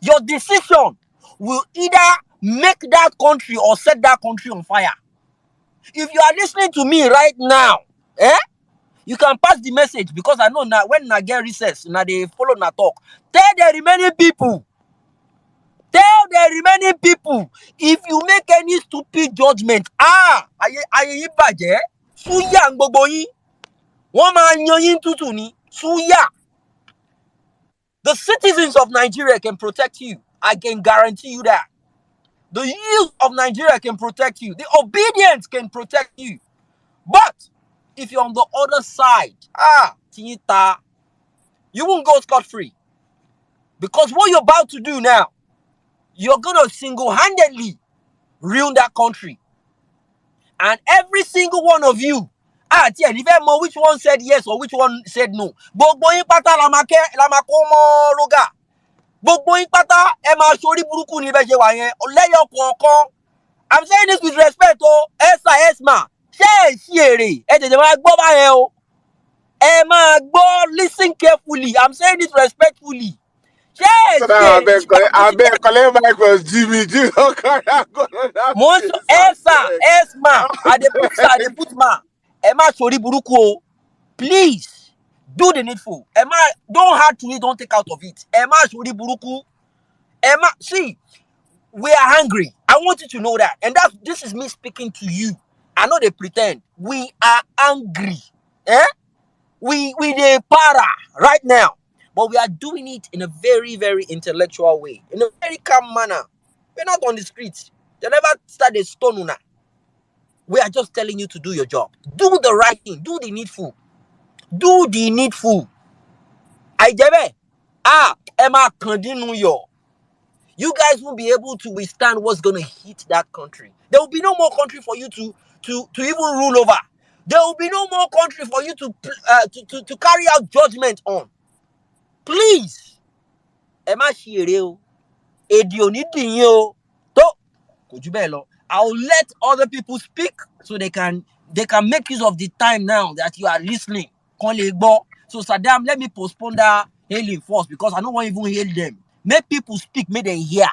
Your decision will either make that country or set that country on fire. If you are listening to me right now, you can pass the message, because I know now when I get recess, now they follow na talk. Tell the remaining people, if you make any stupid judgment, ayé yín bàjẹ́, súyà ń gbogbo yín, wọ́n máa yan yín tútù ní, súyà. The citizens of Nigeria can protect you. I can guarantee you that. The youth of Nigeria can protect you. The obedience can protect you. But if you're on the other side, Tinita, you won't go scot-free. Because what you're about to do now, you're going to single-handedly ruin that country. And every single one of you, which one said yes or which one said no. Gbogbo yín pátá la máa kó mọ́ lógà. Gbogbo yín pátá ẹ máa ṣorí burúkú ní bẹ́ẹ̀ ṣe wà yẹn lẹ́yọ kọ̀ọ̀kan. I'm saying this with respect o, Esma. Ṣé ẹ ṣí èrè? Ẹ tètè máa gbọ́ báyẹn o. Ẹ máa gbọ́, listen carefully. I'm saying this respectfully. Ṣé ẹ ṣí èrè? I beg, collect mic was Jimmy. Mo ń sọ Esma, I dey put ma. Ẹ má ṣorí burúkú o. Please do the needful. Emma, don't hard to it, don't take out of it. Emma Shuri Buruku. Emma, see, we are hungry. I want you to know that. And this is me speaking to you. I know they pretend. We are angry. Eh? We dey para right now. But we are doing it in a very, very intellectual way. In a very calm manner. We're not on the streets. They never started stone una. We are just telling you to do your job. Do the right thing. Do the needful. Do the needful. Aijebe. Emma Kandinu yo. You guys won't be able to withstand what's going to hit that country. There will be no more country for you to even rule over. There will be no more country for you to carry out judgment on. Please. Emma Shireo. Edionitinho. I'll let other people speak so they can make use of the time now that you are listening. So Saddam, let me postpone that hailing first because I don't want to even hail them. Make people speak, make them hear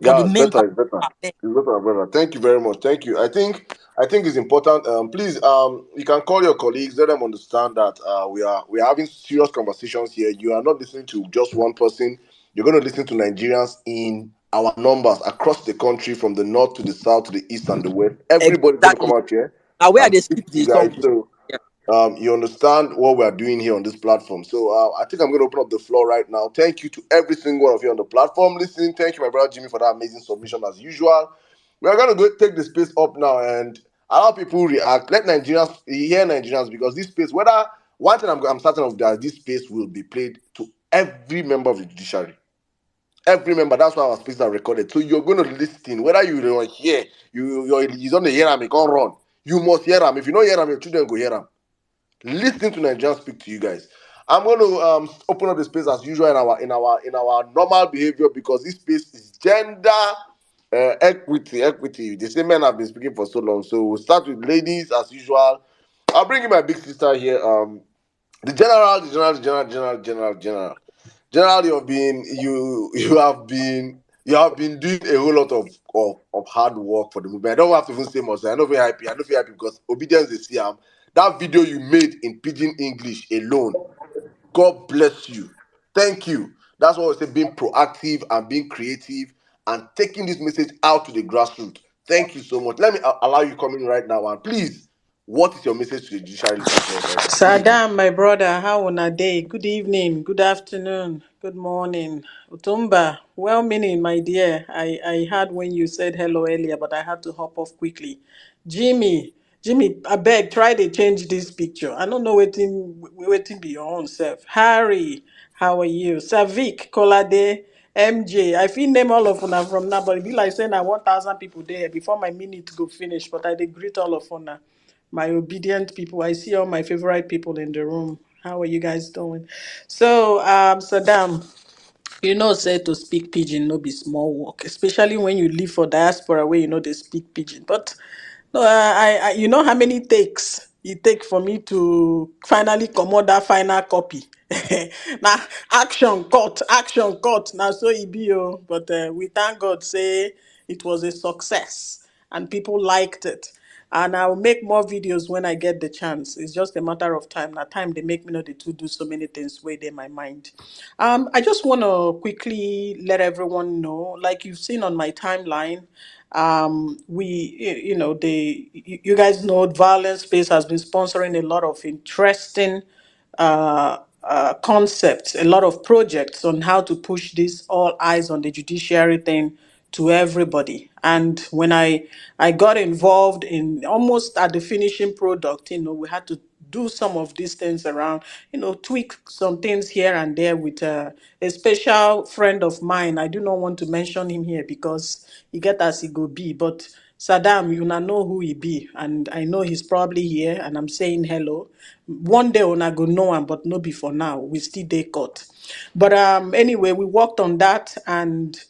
for the Yeah, it's main better. It's better. It's better, brother. Thank you very much. Thank you. I think it's important. Please, you can call your colleagues, let them understand that we are having serious conversations here. You are not listening to just one person. You're going to listen to Nigerians in our numbers across the country, from the north to the south to the east and the west. Everybody's going to come exactly. out here Now where and they speak skip to you the guys. something. So Yeah. you understand what we are doing here on this platform. So I think I'm going to open up the floor right now. Thank you to every single one of you on the platform listening. Thank you, my brother Jimmy, for that amazing submission as usual. We are going to go take the space up now and allow people react. Let Nigerians hear Nigerians, because this space, whether one thing I'm certain of, that this space will be played to every member of the judiciary. Every member. That's why our spaces are recorded. So you're going to listen, whether you don't hear, you don't hear them, you can't run. You must hear them. If you don't hear them, your children go hear them. Listening to Nigerians speak to you guys. I'm going to open up the space as usual in our normal behavior, because this space is gender equity. The same men have been speaking for so long. So we'll start with ladies as usual. I'll bring in my big sister here. The general. General, you have been doing a whole lot of hard work for the movement. I don't have to even say much. I know very happy. I know very happy because obedience is here. That video you made in pidgin English alone, God bless you. Thank you. That's what I say, being proactive and being creative and taking this message out to the grassroots. Thank you so much. Let me allow you come in right now. And please, what is your message to the judiciary listening to us right now? Good evening. Sadam, my brother, how on a day? Good evening, good afternoon, good morning. Utumba, well meaning, my dear. I heard when you said hello earlier, but I had to hop off quickly. Jimmy, I beg, try to change this picture. I don't know waiting be your own self. Harry, how are you? Savik, Kolade, MJ. I feel name all of una from now, but it be like saying I 1,000 people there before my minute go finish, but I did greet all of una, my obedient people. I see all my favorite people in the room. How are you guys doing? So, Saddam, you know, say to speak pidgin no be small work, especially when you live for diaspora where you know they speak pidgin. But no, you know how many takes it take for me to finally come out that final copy. Now action cut. Now so it be oh, but we thank God say it was a success and people liked it. And I'll make more videos when I get the chance. It's just a matter of time. Now, time they make me know the to do so many things way in my mind. I just want to quickly let everyone know, like you've seen on my timeline, you guys know Violence Space has been sponsoring a lot of interesting concepts, a lot of projects on how to push this all eyes on the judiciary thing to everybody. And when I got involved in almost at the finishing product, we had to do some of these things around, tweak some things here and there with a special friend of mine. I do not want to mention him here because he get as he go be, but Saddam, you na know who he be, and I know he's probably here, and I'm saying hello. One day una go know him, but no be for now. We still dey court. But anyway, we worked on that, and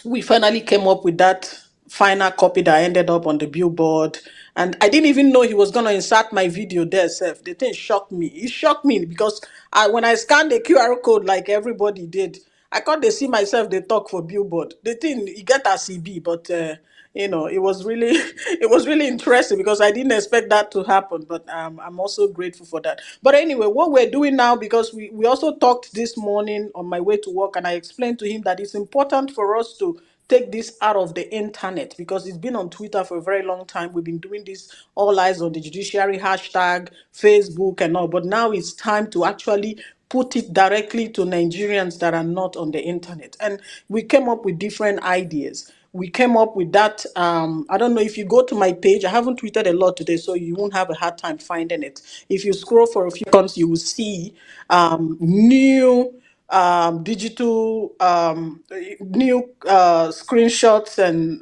we finally came up with that final copy that ended up on the billboard. And I didn't even know he was gonna insert my video there, Seth. The thing shocked me. It shocked me because when I scanned the QR code like everybody did, I can't they see myself they talk for billboard. The thing you get as CB, but It was really it was really interesting because I didn't expect that to happen. But I'm also grateful for that. But anyway, what we're doing now, because we also talked this morning on my way to work, and I explained to him that it's important for us to take this out of the internet because it's been on Twitter for a very long time. We've been doing this all eyes on the judiciary hashtag, Facebook, and all. But now it's time to actually put it directly to Nigerians that are not on the internet. And we came up with different ideas. We came up with that. I don't know if you go to my page. I haven't tweeted a lot today, so you won't have a hard time finding it. If you scroll for a few seconds, you will see new digital new screenshots and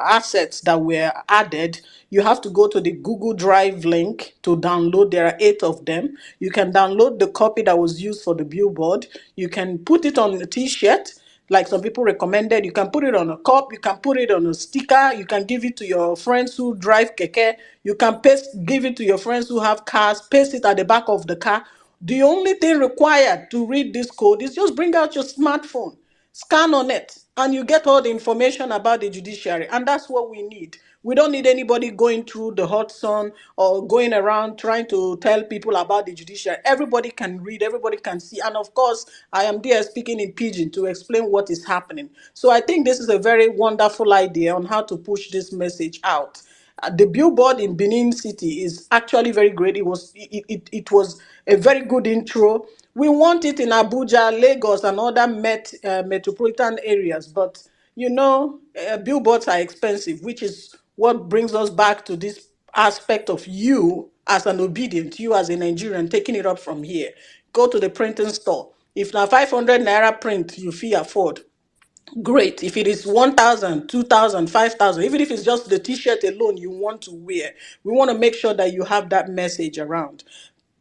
assets that were added. You have to go to the Google Drive link to download. There are 8 of them. You can download the copy that was used for the billboard. You can put it on a t-shirt like some people recommended. You can put it on a cup, you can put it on a sticker, you can give it to your friends who drive keke, you can give it to your friends who have cars, paste it at the back of the car. The only thing required to read this code is just bring out your smartphone, scan on it, and you get all the information about the judiciary. And that's what we need. We don't need anybody going through the hot sun or going around trying to tell people about the judiciary. Everybody can read, everybody can see. And of course, I am there speaking in pidgin to explain what is happening. So I think this is a very wonderful idea on how to push this message out. The billboard in Benin City is actually very great. It was a very good intro. We want it in Abuja, Lagos, and other metropolitan areas, but billboards are expensive, which is what brings us back to this aspect of you as an obedient, you as a Nigerian, taking it up from here. Go to the printing store. If now 500 naira print you fee afford, great. If it is 1,000, 2,000, 5,000, even if it's just the t-shirt alone you want to wear, we want to make sure that you have that message around.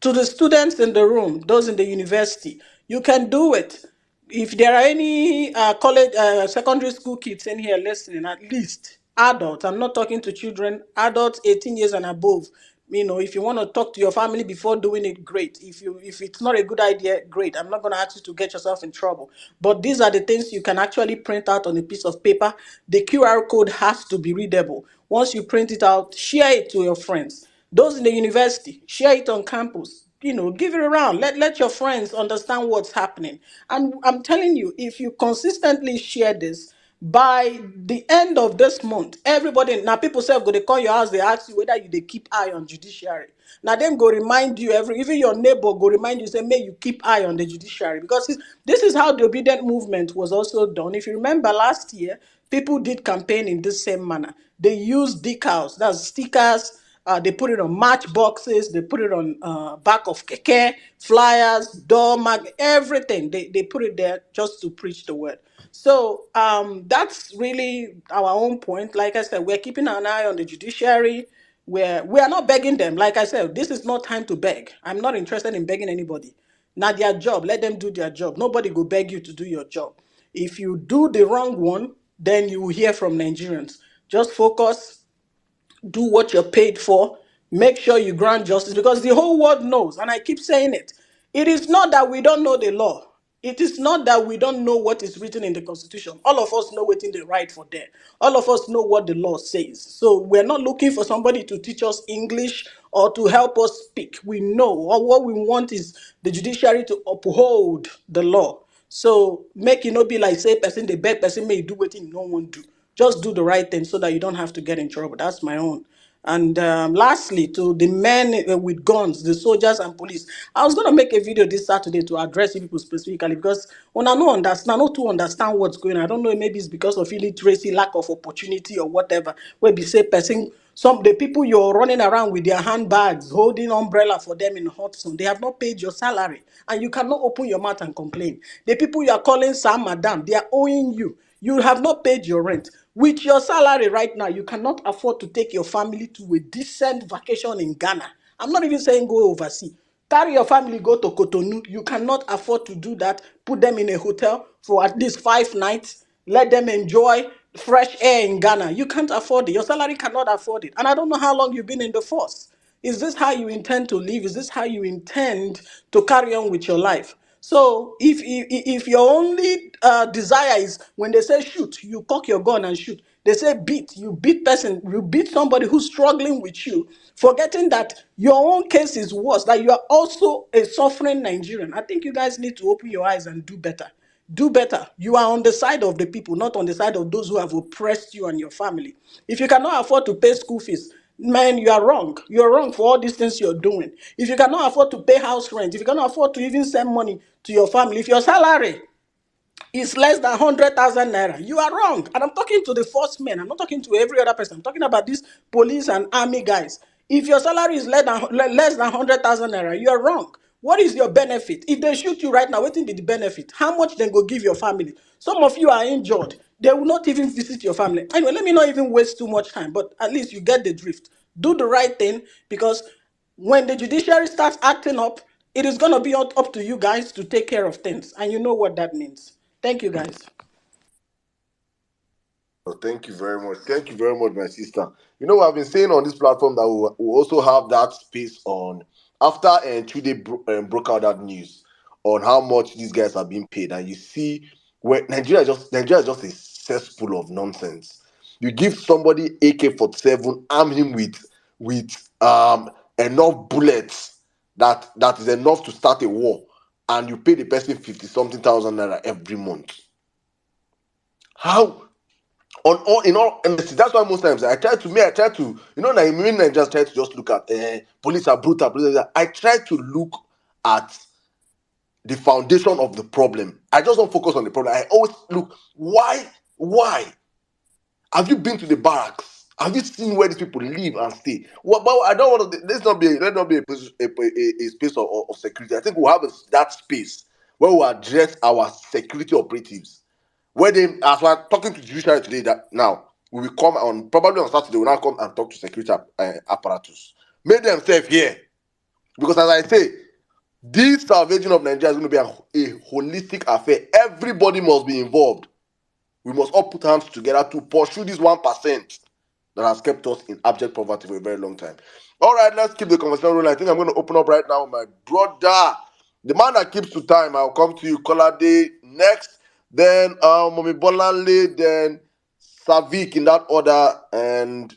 To the students in the room, those in the university, you can do it. If there are any college, secondary school kids in here listening, at least adults, I'm not talking to children, adults 18 years and above. If you want to talk to your family before doing it, great. If it's not a good idea, great. I'm not going to ask you to get yourself in trouble. But these are the things you can actually print out on a piece of paper. The QR code has to be readable. Once you print it out, share it to your friends. Those in the university, share it on campus. Give it around. Let your friends understand what's happening. And I'm telling you, if you consistently share this, by the end of this month, everybody, now people say go they call your house, they ask you whether they keep eye on judiciary. Now them go remind you even your neighbor go remind you, say may you keep eye on the judiciary, because this is how the obedient movement was also done. If you remember last year, people did campaign in this same manner. They used decals, that's stickers. They put it on matchboxes. They put it on back of keke, flyers, door mag, everything. They put it there just to preach the word. So that's really our own point. Like I said, we're keeping an eye on the judiciary. We are not begging them. Like I said, this is not time to beg. I'm not interested in begging anybody. Not their job. Let them do their job. Nobody will beg you to do your job. If you do the wrong one, then you will hear from Nigerians. Just focus, do what you're paid for, make sure you grant justice, because the whole world knows, and I keep saying it. It is not that we don't know the law. It is not that we don't know what is written in the Constitution. All of us know what's in the right for there. All of us know what the law says. So we're not looking for somebody to teach us English or to help us speak. We know, or what we want is the judiciary to uphold the law. So make it not be like say person, the bad person may do what no one do. Just do the right thing so that you don't have to get in trouble. That's my own. And lastly, to the men with guns, the soldiers and police, I was going to make a video this Saturday to address you people specifically, because when I don't understand, I not to understand what's going on. I don't know, maybe it's because of illiteracy, lack of opportunity, or whatever. Where be say person, some the people you're running around with their handbags, holding umbrella for them in hot sun, they have not paid your salary, and you cannot open your mouth and complain. The people you are calling sir, madam, they are owing you. You have not paid your rent. With your salary right now, you cannot afford to take your family to a decent vacation in Ghana. I'm not even saying go overseas. Carry your family, go to Cotonou. You cannot afford to do that. Put them in a hotel for at least 5 nights. Let them enjoy fresh air in Ghana. You can't afford it. Your salary cannot afford it. And I don't know how long you've been in the force. Is this how you intend to live? Is this how you intend to carry on with your life? So if your only desire is when they say shoot, you cock your gun and shoot, They say beat, you beat somebody who's struggling with you, forgetting that your own case is worse, that you are also a suffering Nigerian. I think you guys need to open your eyes and do better. Do better. You are on the side of the people, not on the side of those who have oppressed you and your family. If you cannot afford to pay school fees, man, you are wrong. You're wrong for all these things you're doing. If you cannot afford to pay house rent, if you cannot afford to even send money to your family, if your salary is less than 100,000 naira, you are wrong. And I'm talking to the first men. I'm not talking to every other person. I'm talking about these police and army guys. If your salary is less than 100,000 naira, you are wrong. What is your benefit? If they shoot you right now, what will be the benefit? How much they go give your family? Some of you are injured. They will not even visit your family. Anyway, let me not even waste too much time, but at least you get the drift. Do the right thing, because when the judiciary starts acting up, it is going to be up to you guys to take care of things. And you know what that means. Thank you, guys. Oh, thank you very much. Thank you very much, my sister. You know, I've been saying on this platform that we'll also have that space on after Chude broke out that news on how much these guys are being paid, and you see where Nigeria is just a cesspool of nonsense. You give somebody AK-47, arm him with enough bullets that is enough to start a war, and you pay the person 50 something thousand naira every month. How? In all honesty, that's why most times I try to, like I just try to just look at police are brutal, I try to look at the foundation of the problem. I just don't focus on the problem. I always look, why have you been to the barracks? Have you seen where these people live and stay? Well, but I don't want to. Let not be a space of security. I think we'll have that space where we address our security operatives. Where they, as we're talking to judiciary today, that now we will come on, probably on Saturday, we'll now come and talk to security apparatus. Make themselves here. Because as I say, this salvaging of Nigeria is going to be a holistic affair. Everybody must be involved. We must all put hands together to pursue this 1% that has kept us in abject poverty for a very long time. All right, let's keep the conversation rolling. I think I'm going to open up right now with my brother, the man that keeps to time. I'll come to you, Kolade, next. Then Mommy Bolanle, then Savik in that order. And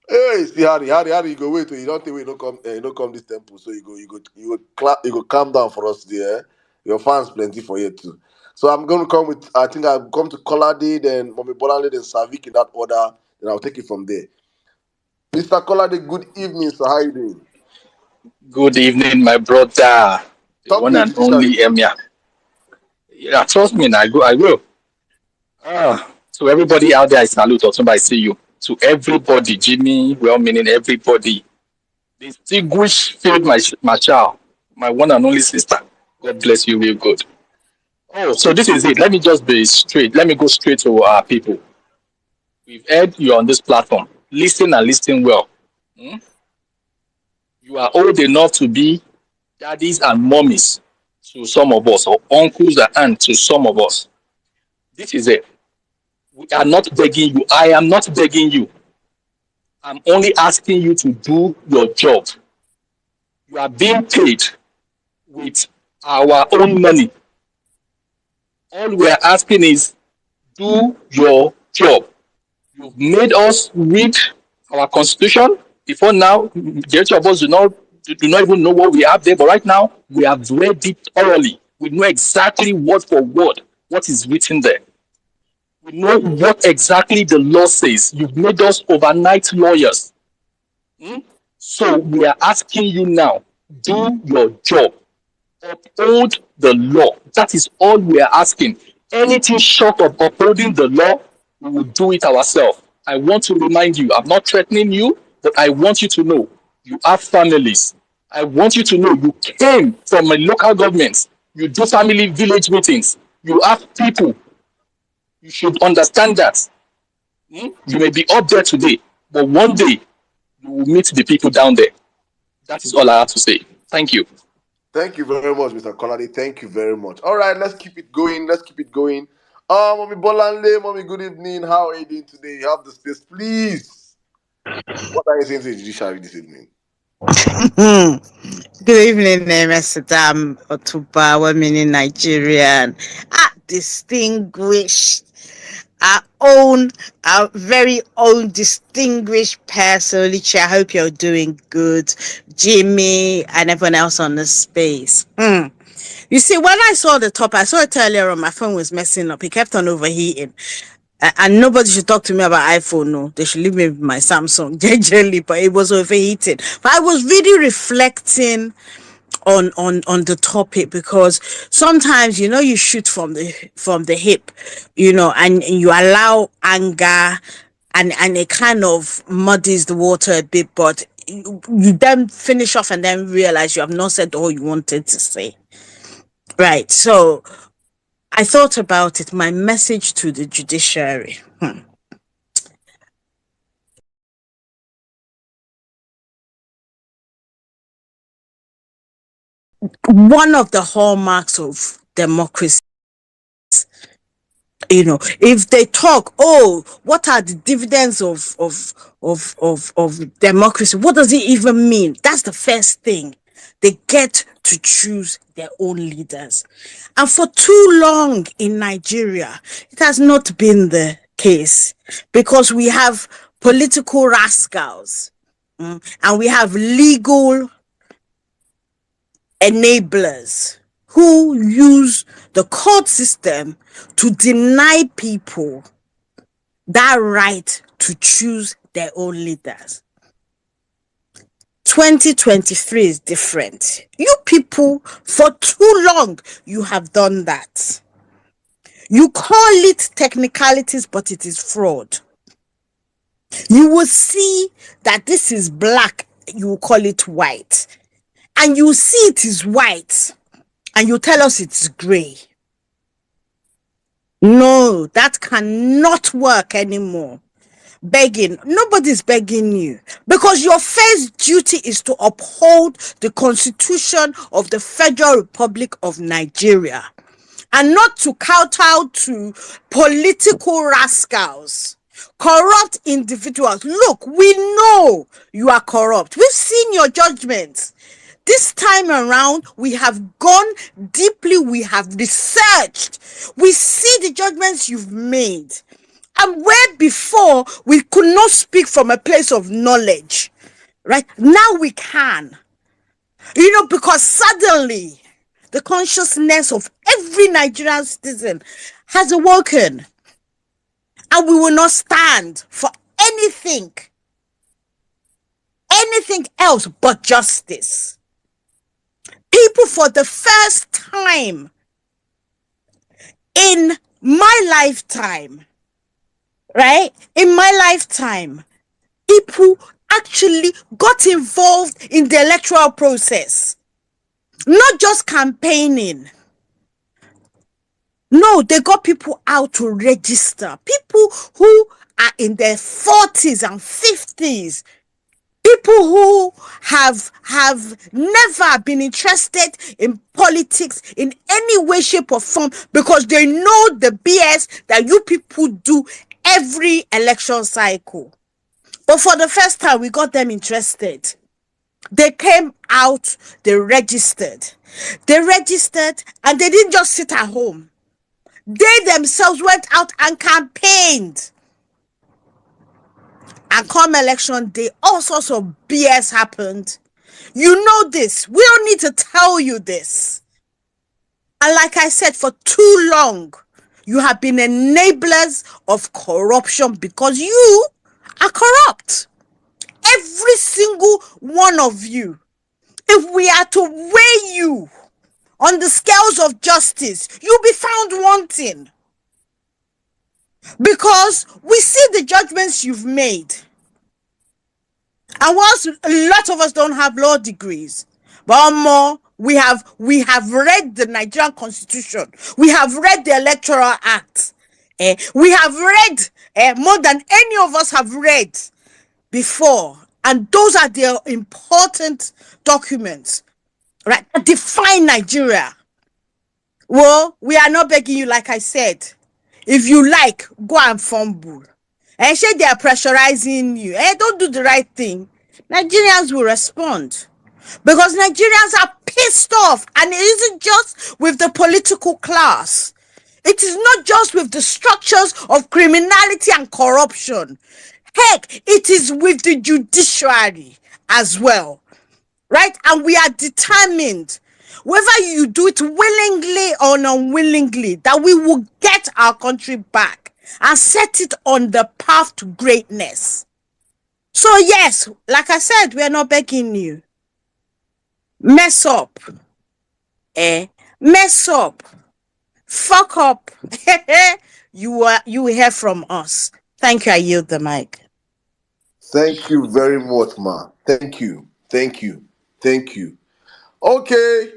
hey, see Harry, you go wait. You don't think we don't come, you don't come this temple. So you go calm down for us there. Your fans plenty for you too. So I'm going to come with, I think I'll come to Kolade, then Mommy Bolanle, then Savik in that order. Then I'll take it from there. Mr. Kolade, good evening, sir. How you doing? Good evening, my brother, the Talk one to the and judiciary. only Emir. Yeah, trust me, I will. To everybody out there, I salute Otumba, I see you. To everybody, Jimmy, well meaning everybody. Distinguished Field Marshal, my one and only sister. God bless you, real good. Oh, so this is it. Let me just be straight. Let me go straight to our people. We've heard you on this platform. Listen and listen well. Hmm? You are old enough to be daddies and mommies to some of us, or uncles and aunts to some of us. This is it. We are not begging you. I am not begging you. I'm only asking you to do your job. You are being paid with our own money. All we are asking is do your job. You've made us read our constitution. Before now, the majority of us do not even know what we have there. But right now, we have read it thoroughly. We know exactly word for word what is written there. We know what exactly the law says. You've made us overnight lawyers. Hmm? So we are asking you now, do your job. Uphold the law. That is all we are asking. Anything short of upholding the law, we will do it ourselves. I want to remind you, I'm not threatening you, but I want you to know you have families. I want you to know you came from a local government. You do family village meetings. You have people. You should understand that. You may be up there today, but one day you will meet the people down there. That is all I have to say. Thank you. Thank you very much, Mr. Kolade. Thank you very much. All right, let's keep it going. Let's keep it going. Mommy Bolanle, Mommy, good evening. How are you doing today? You have the space, please. What are you saying to the judiciary this evening? Good evening, Mr. Dam Otuba, women in Nigerian. Distinguished our own, our very own distinguished person, Lichi. I hope you're doing good. Jimmy and everyone else on the space. You see, when I saw the top, I saw it earlier on, my phone was messing up. It kept on overheating. And nobody should talk to me about iPhone. No, they should leave me with my Samsung generally, but it was overheating. But I was really reflecting on the topic, because sometimes, you shoot from the hip, and you allow anger, and it kind of muddies the water a bit, but you then finish off and then realize you have not said all you wanted to say. Right. So I thought about it. My message to the judiciary. One of the hallmarks of democracy, if they talk, oh, what are the dividends of democracy? What does it even mean? That's the first thing. They get to choose their own leaders. And for too long in Nigeria, it has not been the case, because we have political rascals, and we have legal enablers who use the court system to deny people that right to choose their own leaders. 2023 is different. You people, for too long, you have done that. You call it technicalities, but it is fraud. You will see that this is black, you will call it white. And you see it is white, and you tell us it's gray. No, that cannot work anymore. Begging, nobody's begging you, because your first duty is to uphold the Constitution of the Federal Republic of Nigeria, and not to kowtow to political rascals, corrupt individuals. Look, we know you are corrupt. We've seen your judgments. This time around, we have gone deeply, we have researched, we see the judgments you've made. And where before we could not speak from a place of knowledge, right? Now we can. Because suddenly the consciousness of every Nigerian citizen has awoken. And we will not stand for anything else but justice. People, for the first time in my lifetime, right? In my lifetime, people actually got involved in the electoral process. Not just campaigning. No, they got people out to register. People who are in their 40s and 50s. People who have never been interested in politics in any way, shape, or form, because they know the BS that you people do every election cycle. But for the first time, we got them interested. They came out, they registered. And they didn't just sit at home. They themselves went out and campaigned. And come election day, all sorts of BS happened. You know this. We don't need to tell you this. And like I said, for too long, you have been enablers of corruption, because you are corrupt. Every single one of you. If we are to weigh you on the scales of justice, you'll be found wanting. Because we see the judgments you've made. And whilst a lot of us don't have law degrees, but more, we have read the Nigerian Constitution. We have read the Electoral Act. We have read more than any of us have read before. And those are the important documents, right, that define Nigeria. Well, we are not begging you, like I said. If you like, go and fumble. And say they are pressurizing you. Don't do the right thing. Nigerians will respond. Because Nigerians are pissed off. And it isn't just with the political class. It is not just with the structures of criminality and corruption. Heck, it is with the judiciary as well, right? And we are determined, whether you do it willingly or unwillingly, that we will get our country back and set it on the path to greatness. So yes, like I said, we are not begging you. Mess up. Mess up. Fuck up. You will hear from us. Thank you. I yield the mic. Thank you very much, ma. Thank you. Thank you. Thank you. Okay.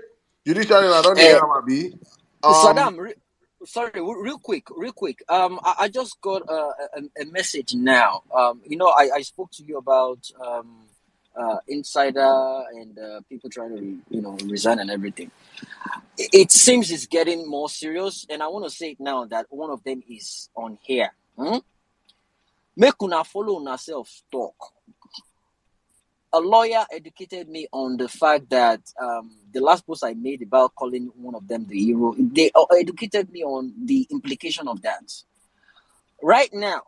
Judiciary, I don't hear Abi. Saddam, sorry, real quick. I just got a message now. I spoke to you about insider and people trying to resign and everything. It seems it's getting more serious, and I want to say it now that one of them is on here. Make una follow una self talk. A lawyer educated me on the fact that the last post I made about calling one of them the hero, they educated me on the implication of that. Right now,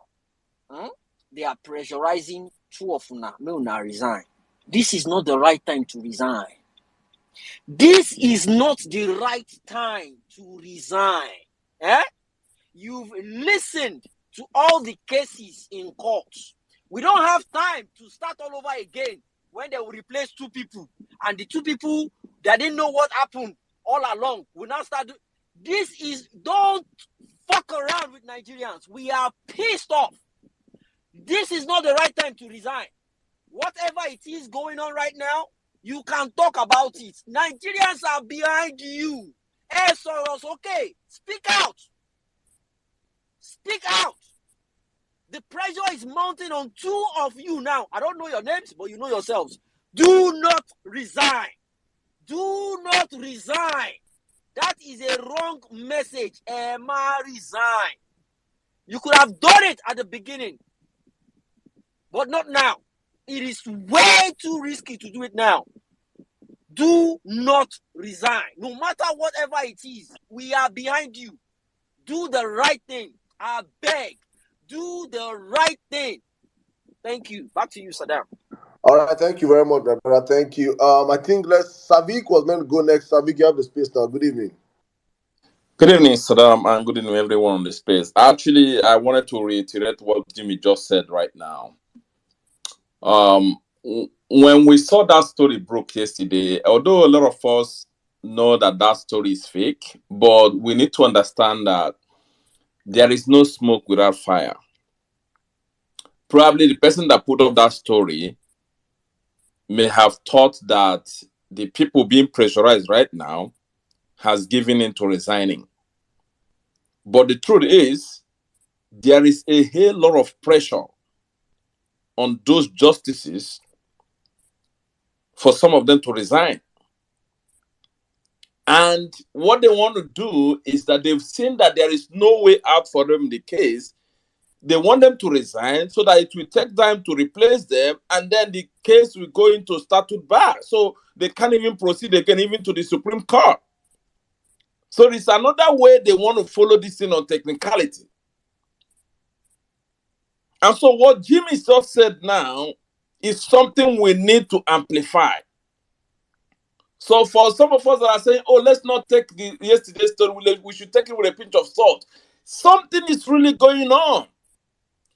they are pressurizing two of una, may una resign. This is not the right time to resign. This is not the right time to resign. You've listened to all the cases in court. We don't have time to start all over again when they will replace two people. And the two people that didn't know what happened all along will now start. Don't fuck around with Nigerians. We are pissed off. This is not the right time to resign. Whatever it is going on right now, you can talk about it. Nigerians are behind you. Hey, Soros, okay, speak out. Speak out. The pressure is mounting on two of you now. I don't know your names, but you know yourselves. Do not resign. Do not resign. That is a wrong message. Emma, resign. You could have done it at the beginning, but not now. It is way too risky to do it now. Do not resign. No matter whatever it is, we are behind you. Do the right thing. I beg. Do the right thing. Thank you. Back to you, Saddam. All right, thank you very much, my brother. Thank you. I think Savik was meant to go next. Savik, you have the space now. Good evening. Good evening, Saddam, and good evening, everyone on the space. Actually, I wanted to reiterate what Jimmy just said right now. When we saw that story broke yesterday, although a lot of us know that that story is fake, but we need to understand that there is no smoke without fire. Probably the person that put up that story may have thought that the people being pressurized right now has given in to resigning. But the truth is, there is a whole lot of pressure on those justices for some of them to resign. And what they want to do is that they've seen that there is no way out for them in the case. They want them to resign so that it will take time to replace them, and then the case will go into statute bar. So they can't even proceed again, even to the Supreme Court. So it's another way they want to follow this thing on technicality. And so what Jimmy just said now is something we need to amplify. So for some of us that are saying, oh, let's not take yesterday's story, we should take it with a pinch of salt. Something is really going on.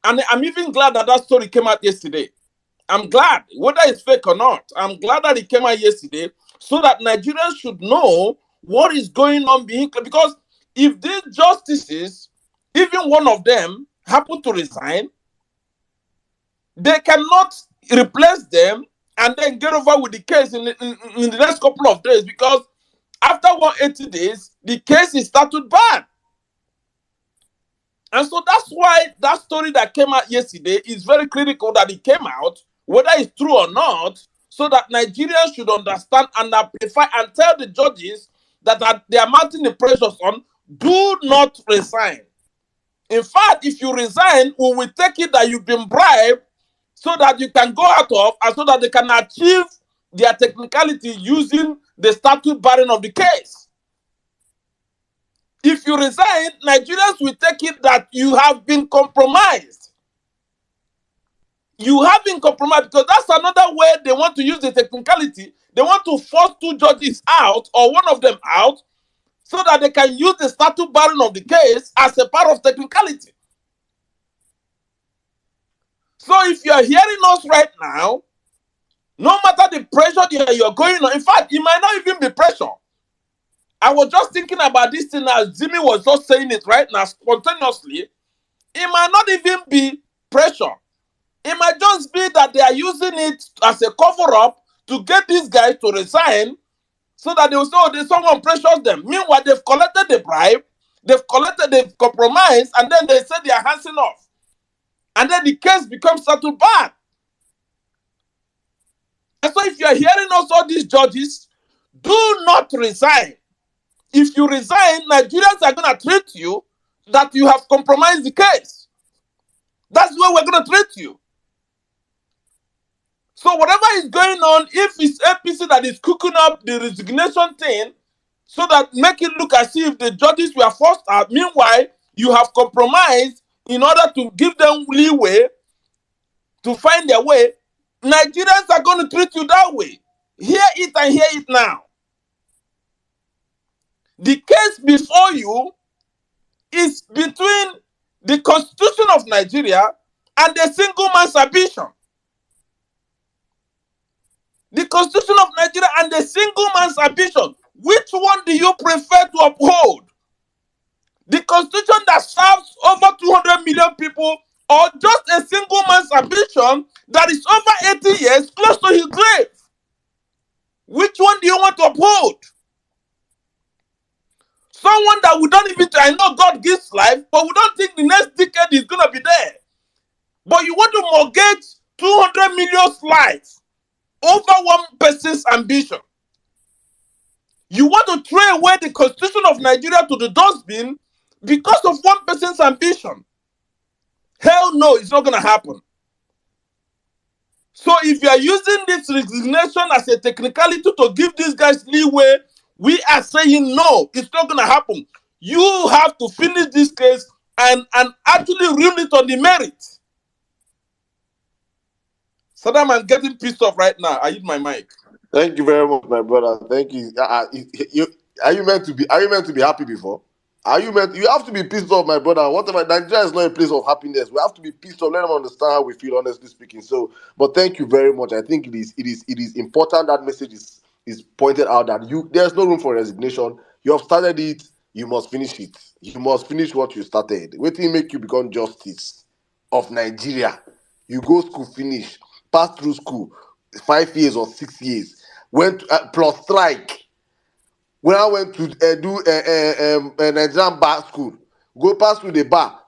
And I'm even glad that that story came out yesterday. I'm glad, whether it's fake or not, I'm glad that it came out yesterday so that Nigerians should know what is going on behind. Because if these justices, even one of them, happen to resign, they cannot replace them and then get over with the case in the next couple of days, because after 180 days, the case is started bad. And so that's why that story that came out yesterday is very critical that it came out, whether it's true or not, so that Nigerians should understand and amplify and tell the judges that they are mounting the pressures on, do not resign. In fact, if you resign, we will take it that you've been bribed so that you can go out of, and so that they can achieve their technicality using the statute barring of the case. If you resign, Nigerians will take it that you have been compromised. You have been compromised, because that's another way they want to use the technicality. They want to force 2 judges out, or one of them out, so that they can use the statute barring of the case as a part of technicality. So if you are hearing us right now, no matter the pressure you're going on, in fact, it might not even be pressure. I was just thinking about this thing as Jimmy was just saying it right now, spontaneously. It might not even be pressure. It might just be that they are using it as a cover-up to get these guys to resign, so that they will say, oh, someone pressures them. Meanwhile, they've collected the bribe, they've compromised, and then they say they are handing off. And then the case becomes settled bad. And so if you are hearing us, all these judges, do not resign. If you resign, Nigerians are going to treat you that you have compromised the case. That's where we're going to treat you. So whatever is going on, if it's APC that is cooking up the resignation thing, so that make it look as if the judges were forced out, meanwhile, you have compromised in order to give them leeway to find their way, Nigerians are going to treat you that way. Hear it and hear it now. The case before you is between the Constitution of Nigeria and the single man's ambition. The Constitution of Nigeria and the single man's ambition. Which one do you prefer to uphold? The Constitution that serves over 200 million people, or just a single man's ambition that is over 80 years close to his grave? Which one do you want to uphold? Someone that we don't even, I know God gives life, but we don't think the next decade is going to be there. But you want to mortgage 200 million's life over one person's ambition. You want to throw away the Constitution of Nigeria to the dustbin because of one person's ambition. Hell no, it's not going to happen. So if you are using this resignation as a technicality to give these guys leeway, we are saying no, it's not going to happen. You have to finish this case and actually rule it on the merit. Saddam, I'm getting pissed off right now. I hit my mic. Thank you very much, my brother. Thank you. Are you meant to be happy before? You have to be pissed off, my brother. Whatever, Nigeria is not a place of happiness. We have to be pissed off. Let them understand how we feel, honestly speaking. So, but thank you very much. I think it is important that message is pointed out that there's no room for resignation. You have started it, you must finish it. You must finish what you started. Wait till make you become justice of Nigeria. You go school, finish, pass through school, 5 years or 6 years, went plus strike. When I went to do an exam bar school, go pass through the bar.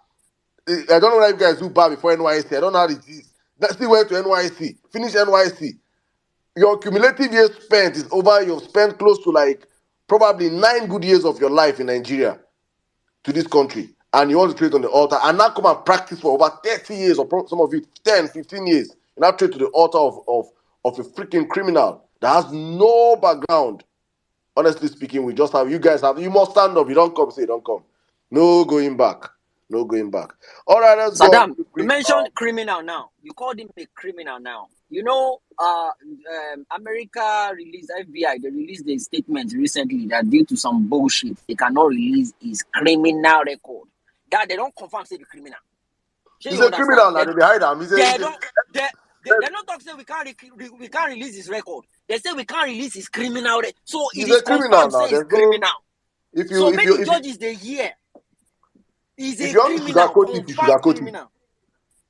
I don't know how you guys do bar before NYC. I don't know how it is. Still went to NYC, finish NYC. Your cumulative years spent is over. You've spent close to like probably 9 good years of your life in Nigeria to this country. And you want to trade on the altar and now come and practice for over 30 years or some of it 10, 15 years. You now trade to the altar of a freaking criminal that has no background. Honestly speaking, you must stand up. You don't come, say don't come. No going back. No going back. All right, let's go. Saddam, you mentioned criminal now. You called him a criminal now. You know, America released, FBI, they released a statement recently that due to some bullshit, they cannot release his criminal record. That they don't confirm say the criminal. He's a criminal now. They hide him. They're not talking we can't release his record. They say we can't release his criminal record. So he's it is a criminal now. He's criminal. If judges they hear. He's a criminal. Criminal.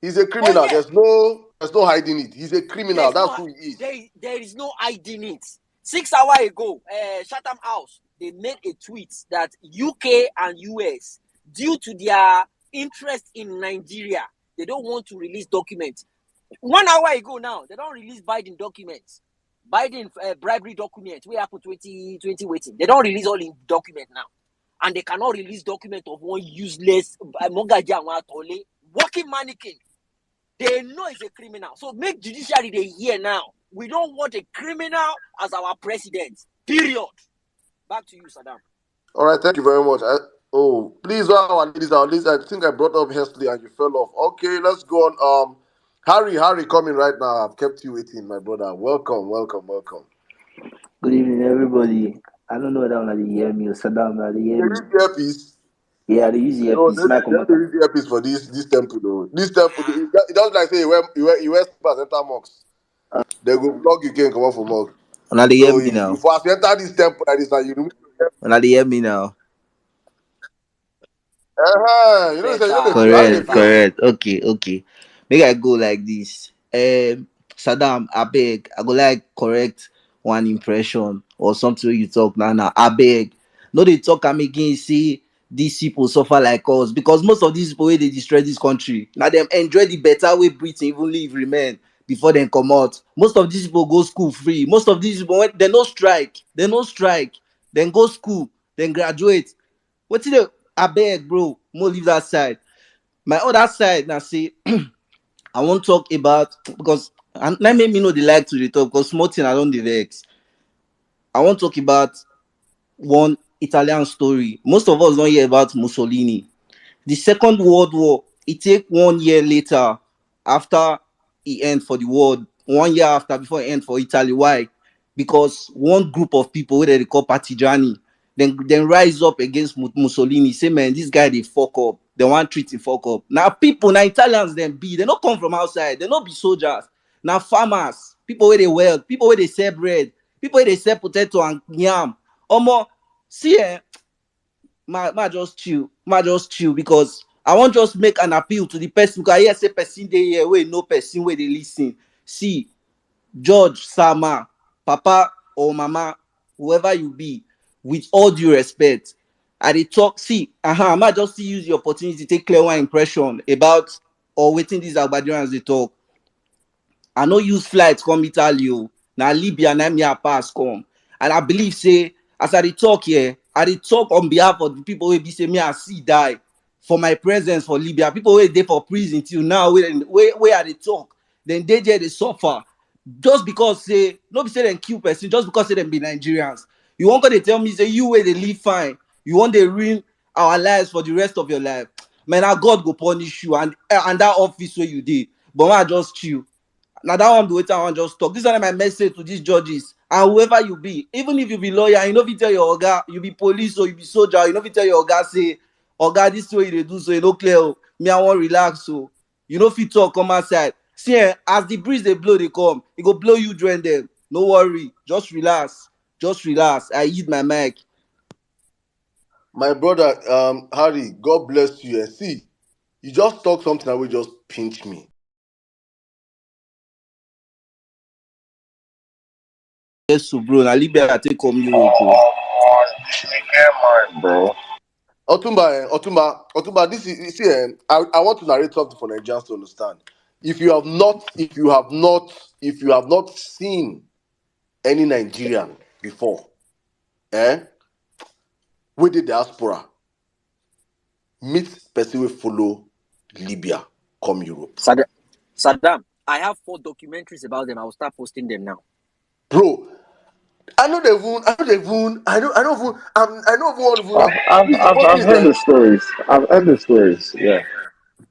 He's a criminal. There's no hiding it. He's a criminal. That's who he is. There is no hiding it. 6 hours ago, Chatham House, they made a tweet that UK and US, due to their interest in Nigeria, they don't want to release documents. 1 hour ago now, they don't release Biden documents. Biden bribery documents. We have for 2020 waiting. They don't release all in document now. And they cannot release document of one useless working mannequin. They know it's a criminal. So make judiciary they hear now. We don't want a criminal as our president. Period. Back to you, Saddam. All right, thank you very much. Oh, please, our ladies. I think I brought up Hesley and you fell off. Okay, let's go on. Harry, coming right now. I've kept you waiting, my brother. Welcome, welcome, welcome. Good evening, everybody. I don't know whether they hear me or Saddam, they They hear me. use earpiece. Yeah, they use No, earpiece. My they come have to use earpiece for this temple though. This temple, it doesn't like say you wear slippers enter mosques. They go vlog you can come out for mosque. Now they hear So me if now. you enter this temple like this and you remove your Now they hear me now. you know, say you know they Better, feel how they Correct, feel. better. correct. Okay. Make I go like this. Saddam, I beg. I go like correct one impression or something you talk now. I beg. No, they talk am again. See these people suffer like us because most of these people wey dey destroy this country. Now them enjoy the better way Britain even live remain before them come out. Most of these people go school free. Most of these people they no strike. They no strike. Then go school. Then graduate. Wetin dey abeg bro, mo leave that side. My other side na say I wan talk about because and na make me no dey like to dey talk because small thing I don dey vex. I wan talk about one Italian story. Most of us don hear about Mussolini. The Second World War, it take 1 year later after e end for the world, 1 year after before e end for Italy. Why? Because one group of people wey dem dey call Partigiani, then rise up against Mussolini, say man, this guy dey fuck up. They wan treat him fuck up. Now people, na Italians dem be, they no come from outside, they no be soldiers. Na farmers, people wey dey weld, people wey dey sell bread, people wey dey sell potato and yam. Omo, see ma just chill because I wan just make an appeal to the person because I hear say person dey here wey no person wey dey lis ten. See, George, Sama, Papa or Mama, whoever you be, with all due respect, I dey talk. See, I might just still use the opportunity to take clear one impression about or wetin these Agbadirians dey talk. I no use flight come Italy o. Na Libya na me I pass come. And I believe say as I dey talk here, I dey talk on behalf of the people wey be say me I see die for my presence for Libya. People wey dey for prison till now wey I dey talk. Then they there dey suffer. Just because say no be say dem kill person, just because say dem be Nigerians. You wan go dey tell me say you wey dey live fine, you wan dey ruin our lives for the rest of your life. Man, na God go punish you and that office where you dey. But I just chill. Now that one be wetin I wan just talk. This one na my message to these judges and whoever you be. Even if you be lawyer, you no fit tell your oga, you be police or you be soldier, you no fit tell your oga say, oga, this way you dey do so e no clear o. Me I wan relax o. You no fit talk come outside. See as the breeze dey blow dey come, e go blow you join them. No worry, just relax. Just relax. I yield my mic. My brother, Harry, God bless you. See, you just talk something that will just pinch me. Yes, so bro. Na Libya take come Europe o. Bro. Otumba, this is you see, I want to narrate something for Nigerians to understand. If you have not seen any Nigerian before, with the diaspora, meet person will follow Libya, come Europe. Saddam, I have 4 documentaries about them. I will start posting them now. Bro, I know they won't. I don't even. I've heard the stories. I've heard the stories. Yeah.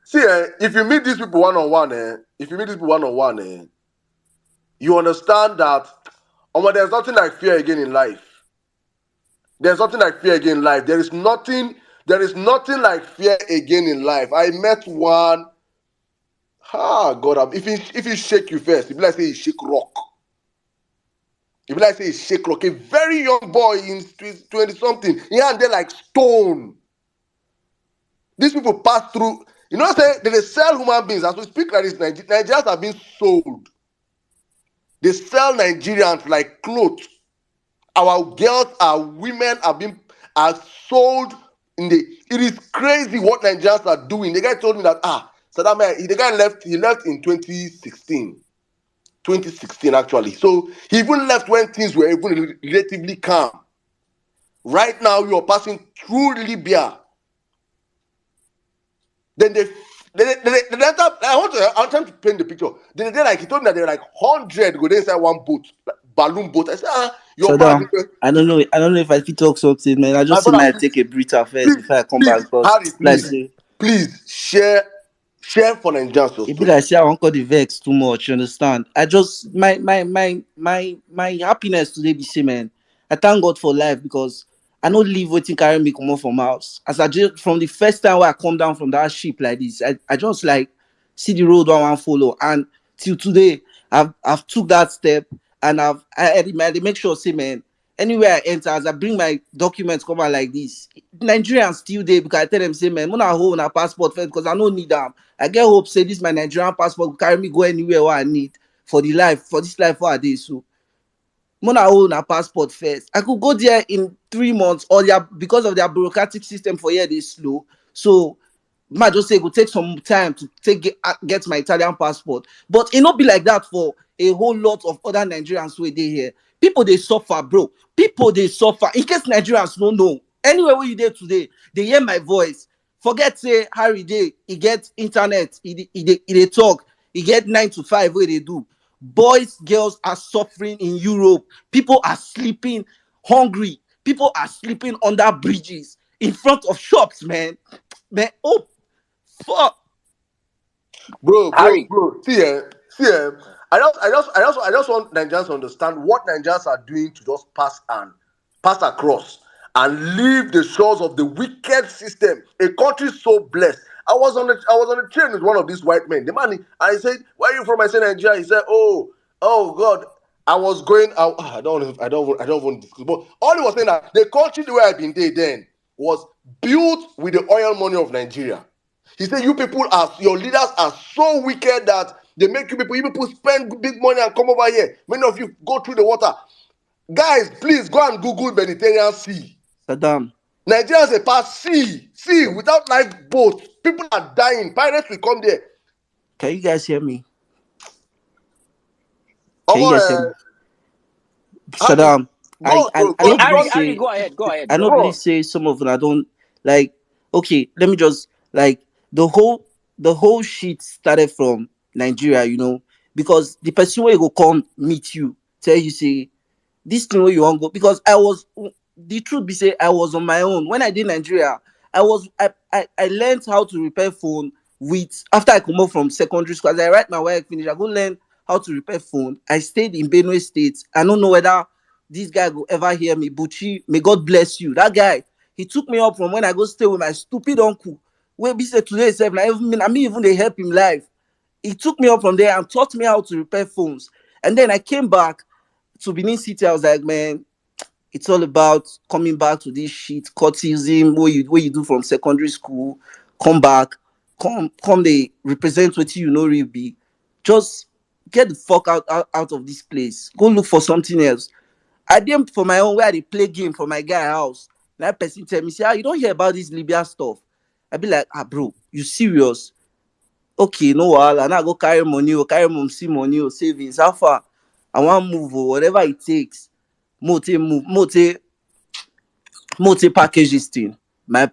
See, if you meet these people one on one, you understand that there's nothing like fear again in life. There's nothing like fear again in life. There is nothing like fear again in life. I met one. God, if he shake you first, if like say he shake rock. If like say he shake rock, a very young boy in 20 something, here and there like stone. These people pass through. You know, say they sell human beings. As we speak like this, Nigerians are being sold. They sell Nigerians like clothes. Our girls, our women are sold in the. It is crazy what Nigerians are doing. The guy told me that Saddam, the guy left. He left in 2016. 2016 actually. So he even left when things were even relatively calm. Right now, you are passing through Libya. Then they enter. I'm trying to paint the picture. They like he told me that they were like 100 go inside one boat, balloon boat. I said, you're mad. Saddam, I don't know if I fit talk something, man. I My just say brother, may I please, take a breather first please, before I come back please, because Harry, like please, say please share for Nigerians your it be story. like say I won't call the vex too much, you understand? I just my happiness today be say, man. I thank God for life because I don't leave waiting carry me come out from house. As I just from the first time where I come down from that ship like this, I just like see the road one follow. And till today, I've took that step and I make sure say, man, anywhere I enter, as I bring my documents come out like this, Nigerians still there because I tell them say, man, I'm not hold a passport first because I don't need them. I get hope say this my Nigerian passport will carry me go anywhere where I need for this life where I did. So Mona own a passport first. I could go there in 3 months, or because of their bureaucratic system for here they slow. So might just say it will take some time to get my Italian passport. But it not be like that for a whole lot of other Nigerians who are there here. People they suffer, bro. People they suffer. In case Nigerians don't know, anywhere where you there today, they hear my voice. Forget say Harry Day, he get internet, he talk, he get 9 to 5 where they do. Boys, girls are suffering in Europe. People are sleeping hungry. People are sleeping under bridges in front of shops, man. Man, oh fuck. Bro. Harry, See, I just want Nigerians to understand what Nigerians are doing to just pass across and leave the shores of the wicked system. A country so blessed. I was on a train with one of these white men. The man, I said, "Where are you from?" I said, "Nigeria." He said, "Oh God." I was going out. I don't want to discuss. But all he was saying that the country where I've been there then was built with the oil money of Nigeria. He said, your leaders are so wicked that they make you people spend big money and come over here. Many of you go through the water. Guys, please go and Google Mediterranean Sea. Saddam, Nigeria is a past sea without lifeboats. People are dying. Pirates will come there. can you guys hear me? Can you Omo, guys hear me? Harry, Saddam, I don't believe Harry, say go ahead, I go don't ahead. believe say some of them I don't like. Okay, let me just like the whole shit started from Nigeria, because the person where go come meet you tell you say this thing where you want go because the truth be say I was on my own when I did Nigeria. I learned how to repair phone with after I come out from secondary school. As I write my work finish, I go learn how to repair phone. I stayed in Benue State. I don't know whether this guy will ever hear me. Buchi, may God bless you. That guy, he took me up from when I go stay with my stupid uncle. Where be say today itself, I mean even they help him live. He took me up from there and taught me how to repair phones. And then I came back to Benin City. I was like, man, it's all about coming back to this shit, courtism, what you do from secondary school, come back, come they represent what you know real be. Just get the fuck out of this place. Go look for something else. I did for my own where they play game for my guy house. That person tell me, say, you don't hear about this Libya stuff. I be like, bro, you serious? Okay, no wahala. Now I go carry money or carry see money or savings. How far? I want move or whatever it takes. Mote package this thing. My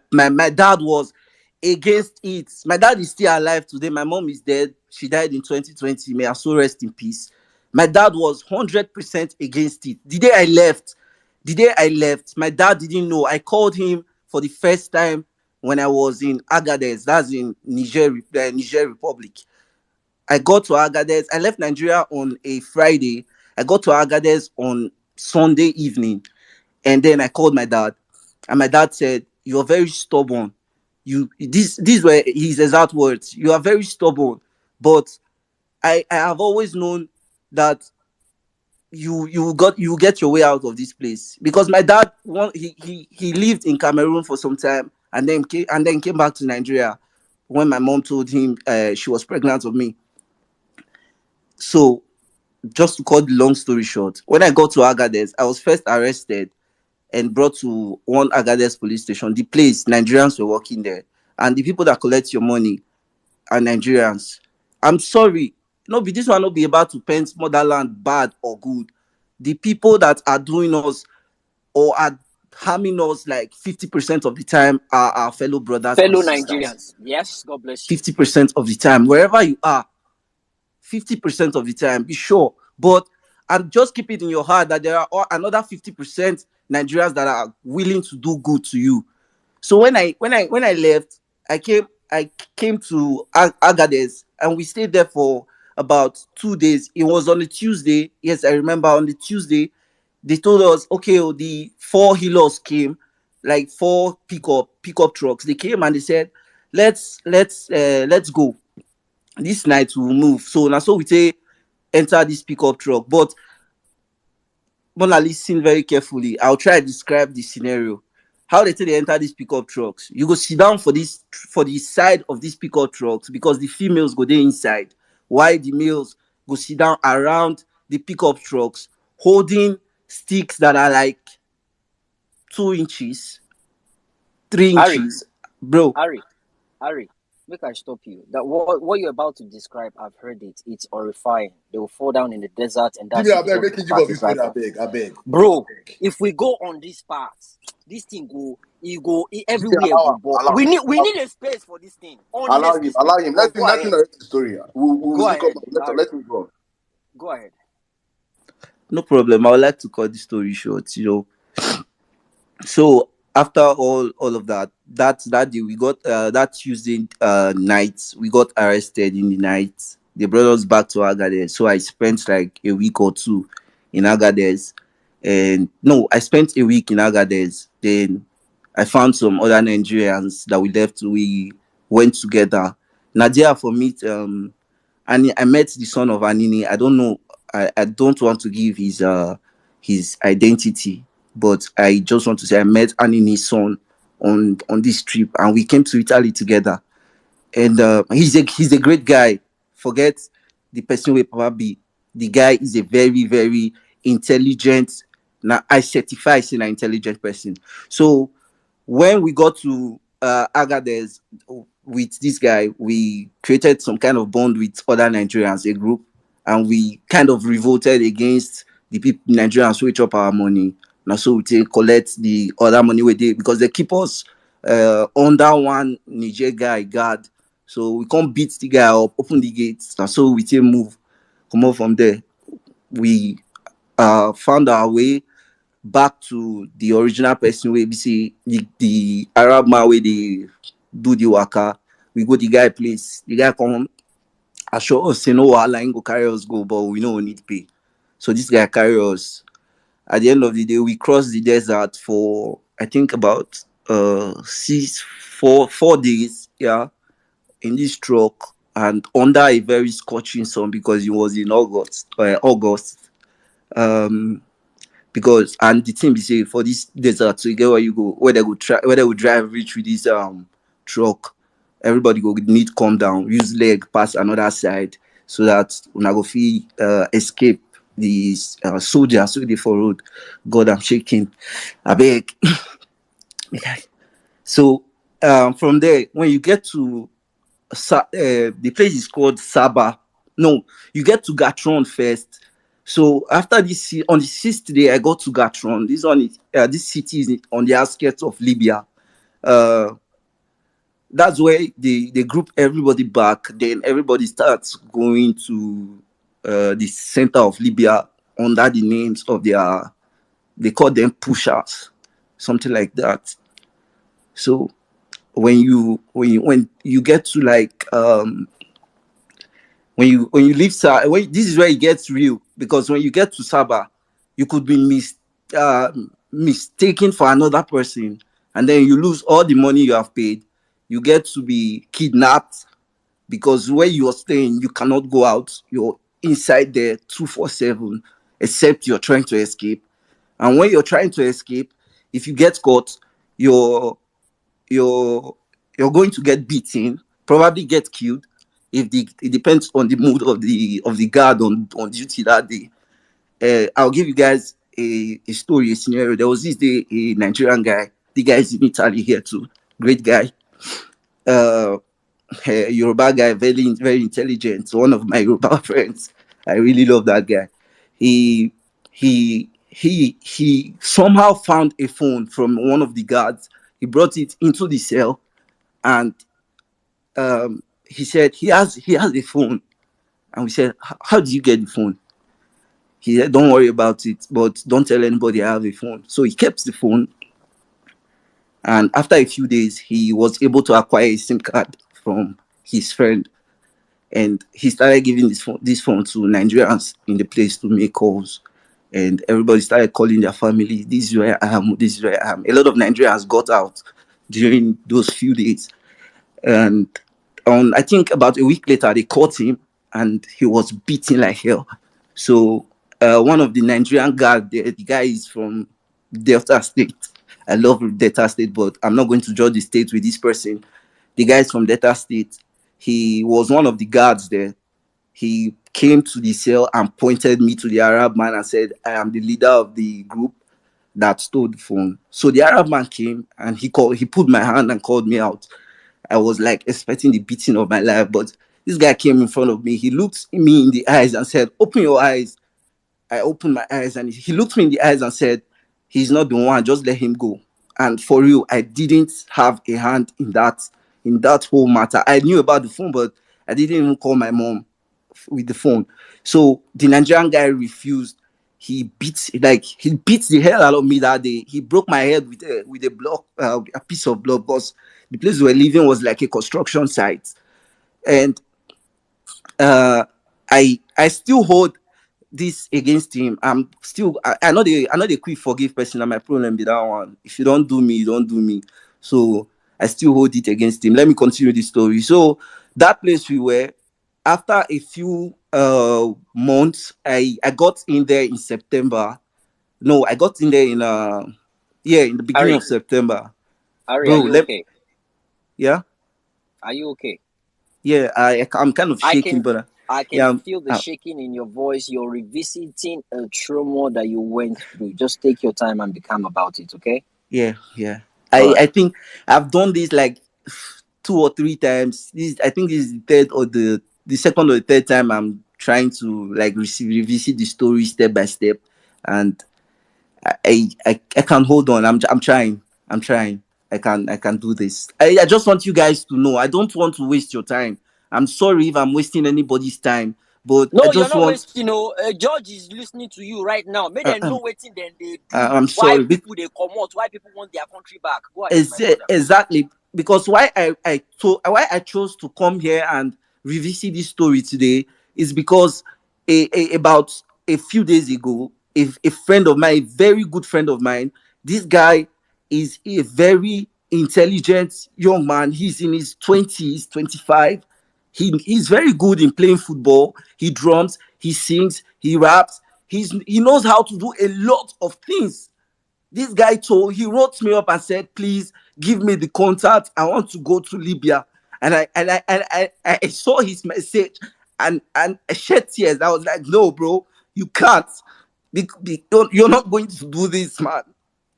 dad was against it. My dad is still alive today. My mom is dead. She died in 2020. May her soul rest in peace. My dad was 100% against it. The day I left, my dad didn't know. I called him for the first time when I was in Agadez. That's in Niger Republic. I got to Agadez. I left Nigeria on a Friday. I got to Agadez on Sunday evening. And then I called my dad. And my dad said, "You're very stubborn. These were his exact words. You are very stubborn. But I have always known that you get your way out of this place." Because my dad he lived in Cameroon for some time and then came back to Nigeria when my mom told him she was pregnant of me. So just to cut the long story short, when I got to Agadez, I was first arrested and brought to one Agadez police station. The place, Nigerians were working there. And the people that collect your money are Nigerians. I'm sorry. No, be this one not be about to paint motherland bad or good. The people that are doing us or are harming us like 50% of the time are our fellow brothers and Fellow sisters. Nigerians. Yes, God bless you. 50% of the time, wherever you are, 50% of the time, be sure. But and just keep it in your heart that there are another 50% Nigerians that are willing to do good to you. So when I left, I came to Agadez, and we stayed there for about 2 days. It was on a Tuesday. Yes, I remember on the Tuesday, they told us, okay, oh, the four healers came, like four pickup trucks. They came and they said, let's go. This night we'll move. So now so we say enter this pickup truck. But Mona, listen very carefully. I'll try to describe the scenario. How they say they enter these pickup trucks. You go sit down for the side of these pickup trucks because the females go there inside, while the males go sit down around the pickup trucks, holding sticks that are like 2 inches, three Harry, inches, bro. Harry, Harry, make I stop you. That what you're about to describe, I've heard it. It's horrifying. They will fall down in the desert, and Jimmy, that's I it beg, because make they you give pass us the this story. driver. I beg. Bro, if we go on this path, this thing Jimmy, everywhere go. But we need a space for this thing. Honestly allow speaking, him. but Let him narrate the story. We'll go still come ahead, back. Harry. Let him go. Go ahead. No problem. I would like to cut the story short. So after all of that day we got that Tuesday night we got arrested in the night. They brought us back to Agadez. So I spent like a week or two in Agadez. And no, I spent a week in Agadez. Then I found some other Nigerians that we left. We went together. Nadia for meet and I met the son of Anini. I don't know. I don't want to give his identity, but I just want to say I met Anini's son on this trip, and we came to Italy together. And he's a great guy. Forget the person with Papa B. The guy is a very very intelligent. Now I certify he's an intelligent person. So when we got to Agadez with this guy, we created some kind of bond with other Nigerians, a group, and we kind of revolted against the people Nigerians who chop our money. Now, so we take collect the other money we did because they keep us under one Niger guy guard. So we can't beat the guy up, open the gates. Now, so we take move, come on from there. We found our way back to the original person where we see the Arab man where they do the waka. We go the guy place. The guy come assure us say no wahala him go carry us go, but we know we need pay. So this guy carry us. At the end of the day, we crossed the desert for I think about 4 days, yeah, in this truck and under a very scorching sun because it was in August. Um because and the thing be say for this desert, so you get where you go, where they go try, where they will drive reach with this truck, everybody go need calm down, use leg pass another side so that una go fit escape these soldiers wey dey for road. God, I'm shaking. Abeg. So from there, when you get to the place is called Saba. No, you get to Gatron first. So after this, on the 6th day, I got to Gatron. This city is on the outskirts of Libya. Uh, that's where they group everybody back. Then everybody starts going to the center of Libya under the names of they call them pushers, something like that. So when you get to like when you leave this is where it gets real because when you get to Saba, you could be uh, mistaken for another person, and then you lose all the money you have paid. You get to be kidnapped because where you are staying, you cannot go out. You're inside there 247, except you're trying to escape. And when you're trying to escape, if you get caught, you're you're you're going to get beaten, probably get killed. If the It depends on the mood of the guard on duty that day. I'll give you guys a story, a scenario. There was this day a Nigerian guy. The guy is in Italy here too. Great guy. Uh, Yoruba guy, very very intelligent. One of my Yoruba friends. I really love that guy. He he somehow found a phone from one of the guards. He brought it into the cell, and he said he has a phone. And we said, how did you get the phone? He said, "Don't worry about it, but don't tell anybody I have a phone." So he kept the phone, and after a few days, he was able to acquire a SIM card from his friend, and he started giving this phone to Nigerians in the place to make calls. And everybody started calling their family. This is where I am. This is where I am. A lot of Nigerians got out during those few days, and on I think about a week later, they caught him, and he was beaten like hell. So one of the Nigerian guard, the guy is from Delta State. I love Delta State, but I'm not going to judge the state with this person. The guy is from Delta State. He was one of the guards there. He came to the cell and pointed me to the Arab man and said, "I am the leader of the group that stole the phone." So the Arab man came and he put my hand and called me out. I was like expecting the beating of my life, but this guy came in front of me. He looked me in the eyes and said, "Open your eyes." I opened my eyes and he looked me in the eyes and said, "He's not the one, just let him go." And for real, I didn't have a hand in that whole matter. I knew about the phone, but I didn't even call my mom with the phone. So the Nigerian guy refused. He beat the hell out of me that day. He broke my head with a block, a piece of block, because the place we were living was like a construction site. And uh, I still hold this against him. I know the quick forgive person, and my problem be that one. If you don't do me, you don't do me. So I still hold it against him. Let me continue the story. So that place we were, after a few months, I got in there in September. No, I got in there in the beginning of Ari, September. Ari, are Bro, you okay? yeah, Are you okay? yeah, I'm kind of I shaking, can but I can yeah, feel the shaking in your voice. You're revisiting a trauma that you went through. Just take your time and be calm about it, okay? yeah, yeah. All I right. think I've done this like 2 or 3 times. I think this is the third or the second or the third time I'm trying to like revisit the story step by step, and I can hold on. I'm trying. I'm trying. I can do this. I just want you guys to know. I don't want to waste your time. I'm sorry if I'm wasting anybody's time, but I No, you're just not want. wasting. George is listening to you right now. Make Uh, them know um, waiting. Then they do. I'm Why sorry. people they come out? Why people want their country back? Go ahead, my brother. Exactly, because why I chose to come here and revisit this story today is because about a few days ago, if a friend of mine, a very good friend of mine, this guy is a very intelligent young man. He's in his 20s, 25. He's very good in playing football. He drums, he sings, he raps. He knows how to do a lot of things. This guy he wrote me up and said, "Please give me the contact. I want to go to Libya." And I saw his message, and I shed tears. I was like, "No, bro, you can't. You're not going to do this, man.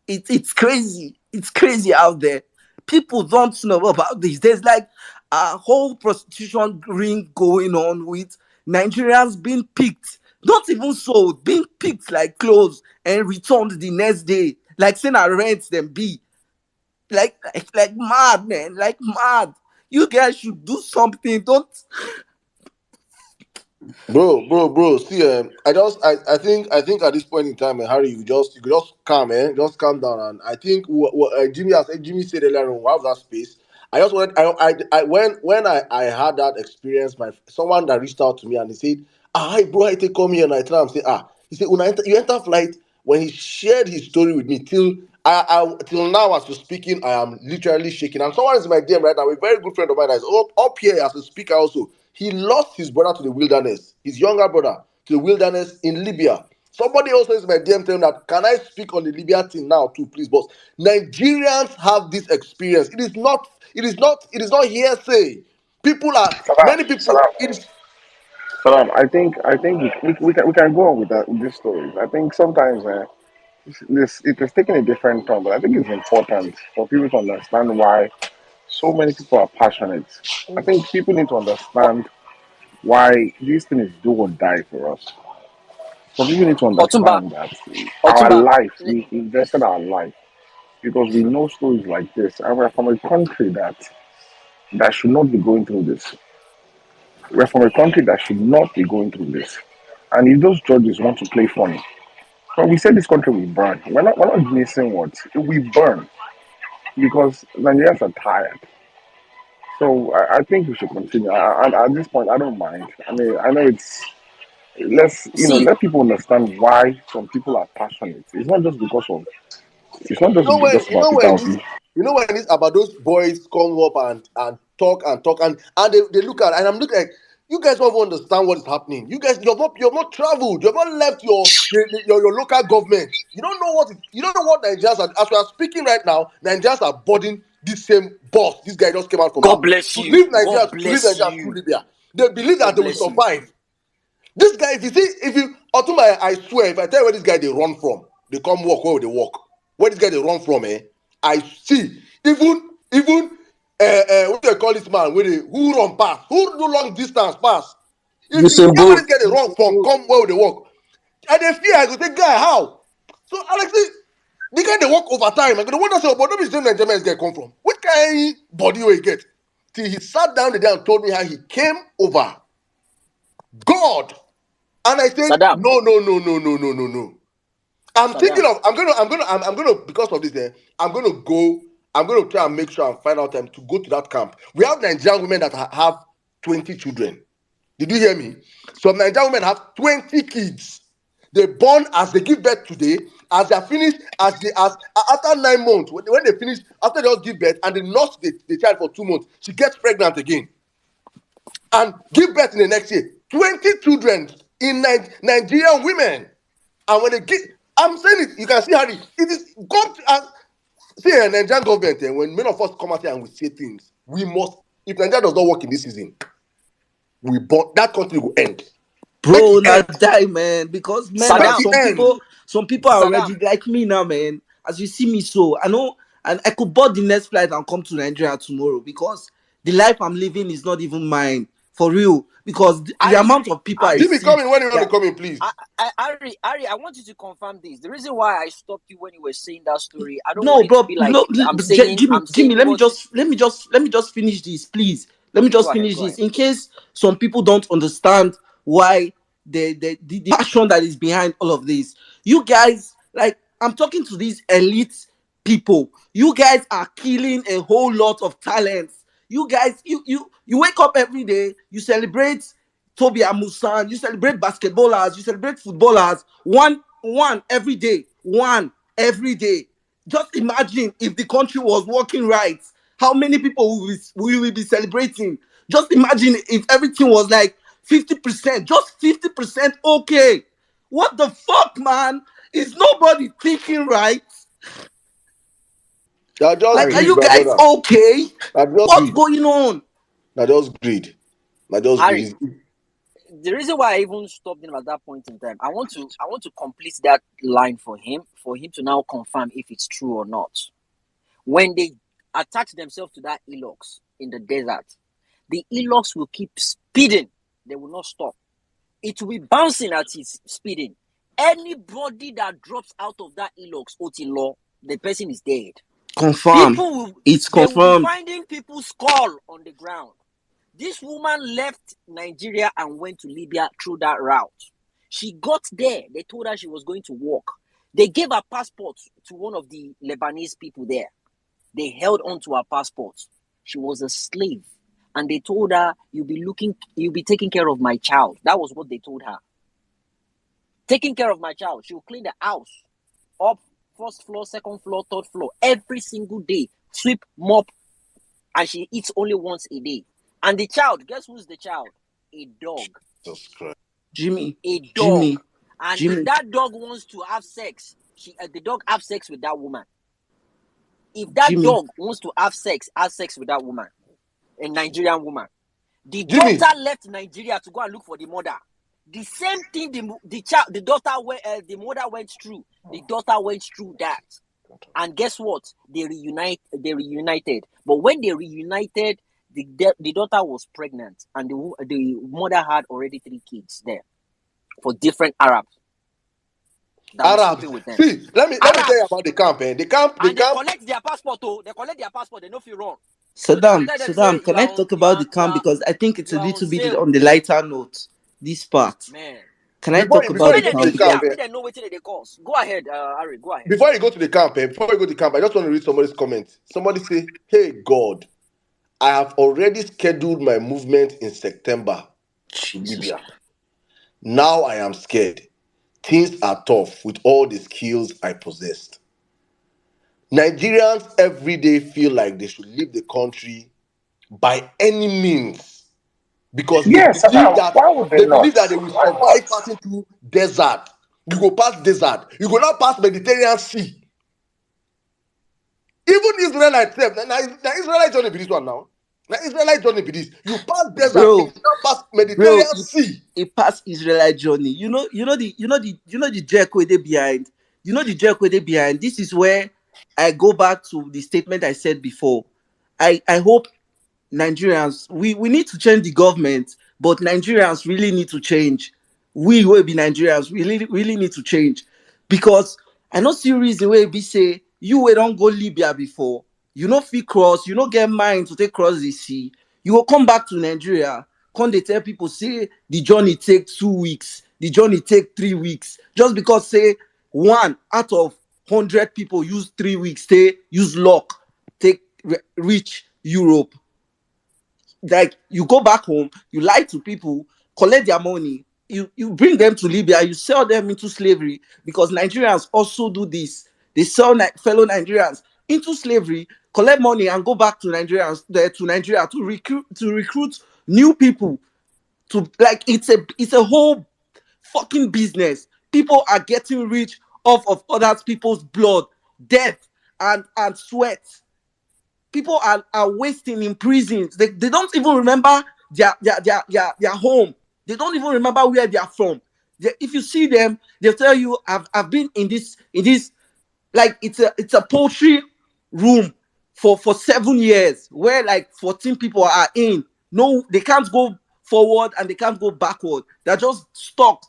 It's crazy. It's crazy out there. People don't know about this. There's like a whole prostitution ring going on with Nigerians being picked, not even sold, being picked like clothes and returned the next day, like saying I rent them be like mad, man, like mad. You guys should do something. Don't. Bro. See, I think at this point in time, Harry, you just calm, just calm down. And I think what Jimmy said earlier on, we have that space. I just wanted, I when I had that experience, someone that reached out to me and he said, hi bro, I take come here, and I tell him, say, he said, when you enter flight, when he shared his story with me, till now as we're speaking, I am literally shaking. And someone is in my DM right now, a very good friend of mine that is up here as a speaker also. He lost his brother to the wilderness, his younger brother to the wilderness in Libya. Somebody also is in my DM telling that, can I speak on the Libya thing now too, please, boss? Nigerians have this experience. It is not hearsay. Salam, Many people, salam, it is. salam. I think we can go on with that with this story. I think sometimes this it is taking a different turn, but I think it's important for people to understand why so many people are passionate. I think people need to understand why this thing is do or die for us. So people need to Otumba, understand that our Otumba. life, we invested our life because we know stories like this, and we're from a country that should not be going through this. We're from a country that should not be going through this. And if those judges want to play funny, but we said this country will burn. We're not missing what we burn because Nigerians are tired. So I think we should continue. At this point, I don't mind. I mean, I know it's let's See, let people understand why some people are passionate. It's not just because of. It's not You know just when just about Peter Obi. it's about those boys come up and talk and they look at and I'm looking like you guys don't even understand what is happening. You guys you've not traveled, you've not left your local government. You don't know you don't know what Nigerians are as we are speaking right now, Nigerians are boarding this same bus. This guy just came out from God out bless to you. leave God Nigeria bless through you. Libya. They believe that God they will bless you. survive. This guy, if you Otuma, I swear, if I tell you where this guy they run from, they come walk where they walk. Where this guy they run from, I see. Even what they call this man, who run pass, who do long distance pass. If you Usain get where Bolt. this guy they run from, come where they walk. And they fear, I go say, guy, how? So Alex, the guy they walk over time. I go, what does say, but don't be saying Nigerian this guy come from? What kind of body will he get? Till he sat down there and told me how he came over. God. And I said, Saddam. no, no, no, no, no, no, no, no. I'm thinking Saddam. of, I'm gonna, because of this, I'm gonna try and make sure and find out time to go to that camp. We have Nigerian women that have 20 children. Did you hear me? Some Nigerian women have 20 kids. They born as they give birth today, as they are finished, as after 9 months, when they finish, after they all give birth, and they nurse the child for 2 months, she gets pregnant again and give birth in the next year. 20 children in Nigerian women. And when they get, I'm saying it, you can see how it is. God, see, a Nigerian government, when many of us come out here and we say things, we must, if Nigeria does not work in this season, that country will end. Make Bro, it not end. die, man. Because man, Make Saddam. it end. some people are Saddam. already like me now, man. As you see me, so I know, and I could board the next flight and come to Nigeria tomorrow because the life I'm living is not even mine for real. Because the Ari, amount of people I Ari, Jimmy, see, come in when you want to that come in, please. Ari, I want you to confirm this. The reason why I stopped you when you were saying that story, I don't want no, it to bro, be like no, I'm Jimmy, saying what. let me just finish this, please. Let me Go just ahead, finish go this ahead. in case some people don't understand why the passion that is behind all of this. You guys, like, I'm talking to these elite people. You guys are killing a whole lot of talents. You guys, you wake up every day, you celebrate Toby Amusan, you celebrate basketballers, you celebrate footballers, one every day, one every day. Just imagine if the country was working right, how many people we will be celebrating. Just imagine if everything was like 50%, just 50% okay. What the fuck, man? Is nobody thinking right? Now just Like, are Ari, greed, you my guys brother. okay? Now just What's greed. going on? Now just greed. Now just Ari. greed. The reason why I even stopped him at that point in time, I want to complete that line for him to now confirm if it's true or not. When they attach themselves to that elox in the desert, the elox will keep speeding. They will not stop. It will be bouncing at its speeding. Anybody that drops out of that elox, Otilo, the person is dead. Confirm. It's They will be confirmed. finding people's skull on the ground. This woman left Nigeria and went to Libya through that route. She got there. They told her she was going to walk. They gave her passport to one of the Lebanese people there. They held on to her passport. She was a slave. And they told her, you'll be taking care of my child. That was what they told her. Taking care of my child. She'll clean the house. Up, first floor, second floor, third floor. Every single day. Sweep, mop. And she eats only once a day. And the child, guess who's the child? A dog. Jesus Christ. Jimmy, A dog. Jimmy, And if Jimmy, that dog wants to have sex, the dog have sex with that woman. If that Jimmy, dog wants to have sex with that woman, a Nigerian woman. The Jimmy, daughter left Nigeria to go and look for the mother. The same thing the mother went through. The daughter went through that. And guess what? They reunited. But when they reunited, the daughter was pregnant, and the mother had already 3 kids there for different Arabs that was Arabs. sleeping with them. See, let me tell you Arabs. about the camp. The And they camp. collect their passport. Oh, they collect their passport. They no feel wrong. So Saddam, tell them say Saddam, can I talk about the camp because I think it's a you are on little bit sale, on the lighter note. This part. man. Can I Before talk you So about before the you make go them to dey the camp? hear, camp, Because eh, make them know wetin they cause. Go ahead, Ari, go ahead. before you go to the camp, I just want to read somebody's comment. Somebody say, "Hey God, I have already scheduled my movement in September to Jesus. Libya. Now I am scared. Things are tough with all the skills I possessed. Nigerians every day feel like they should leave the country by any means because Yes, why would they they not? believe that they will Why survive not? passing through desert. You go past desert, you go now pass Mediterranean Sea. Even Israelite self, now Israelite journey be this one now. Now Israelite journey be this. You pass desert, you Bro, now pass bro, Mediterranean Sea. a past Israelite journey. You know the jerk where they behind. You know the jerk where they behind. This is where I go back to the statement I said before. I hope Nigerians, we need to change the government, but Nigerians really need to change. We will be Nigerians, we really need to change. Because I no see reason where be say you will don't go Libya before. You no fit cross, you no get mind to take cross the sea. You will come back to Nigeria. Come they tell people say the journey take 2 weeks, the journey take 3 weeks. Just because say one out of 100 people use 3 weeks, they use luck, take reach Europe. Like you go back home, you lie to people, collect their money, you bring them to Libya, you sell them into slavery because Nigerians also do this. They sell fellow Nigerians into slavery, collect money, and go back to Nigerians there to Nigeria to recruit new people. To like it's a whole fucking business. People are getting rich off of other people's blood, death, and sweat. People are wasting in prisons. They don't even remember their home. They don't even remember where they are from. If you see them, they'll tell you, I've been in this like it's a poultry room for 7 years where like 14 people are in. No, they can't go forward and they can't go backward. They're just stuck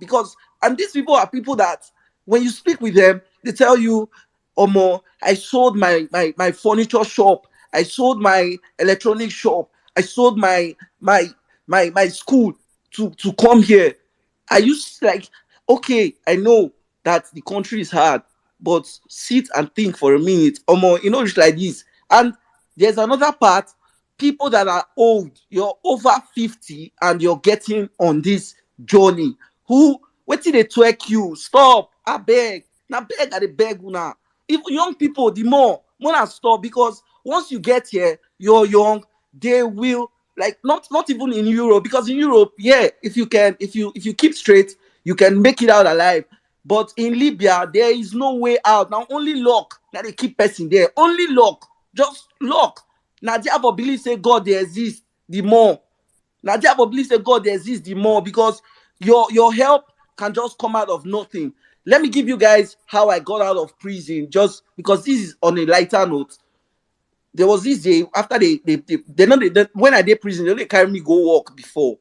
because, and these people are people that when you speak with them, they tell you, Omo, I sold my furniture shop, I sold my electronic shop, I sold my school to come here. I used like, okay, I know that the country is hard, but sit and think for a minute. Omo, it's like this. And there's another part, people that are old, you're over 50 and you're getting on this journey. Who wetin dey twerk you? Stop, abeg. Na beg I dey beg una. Even young people, the more na stop, because once you get here, you're young, they will, like, not even in Europe, because in Europe, yeah, if you keep straight, you can make it out alive. But in Libya, there is no way out. Now only luck that they keep person there. Only luck, just luck. Now they have a belief say God they exist the more. Now they have a belief say God they exist the more, because your help can just come out of nothing. Let me give you guys how I got out of prison, just because this is on a lighter note. There was this day after they know when I did prison, they only carry me go walk before.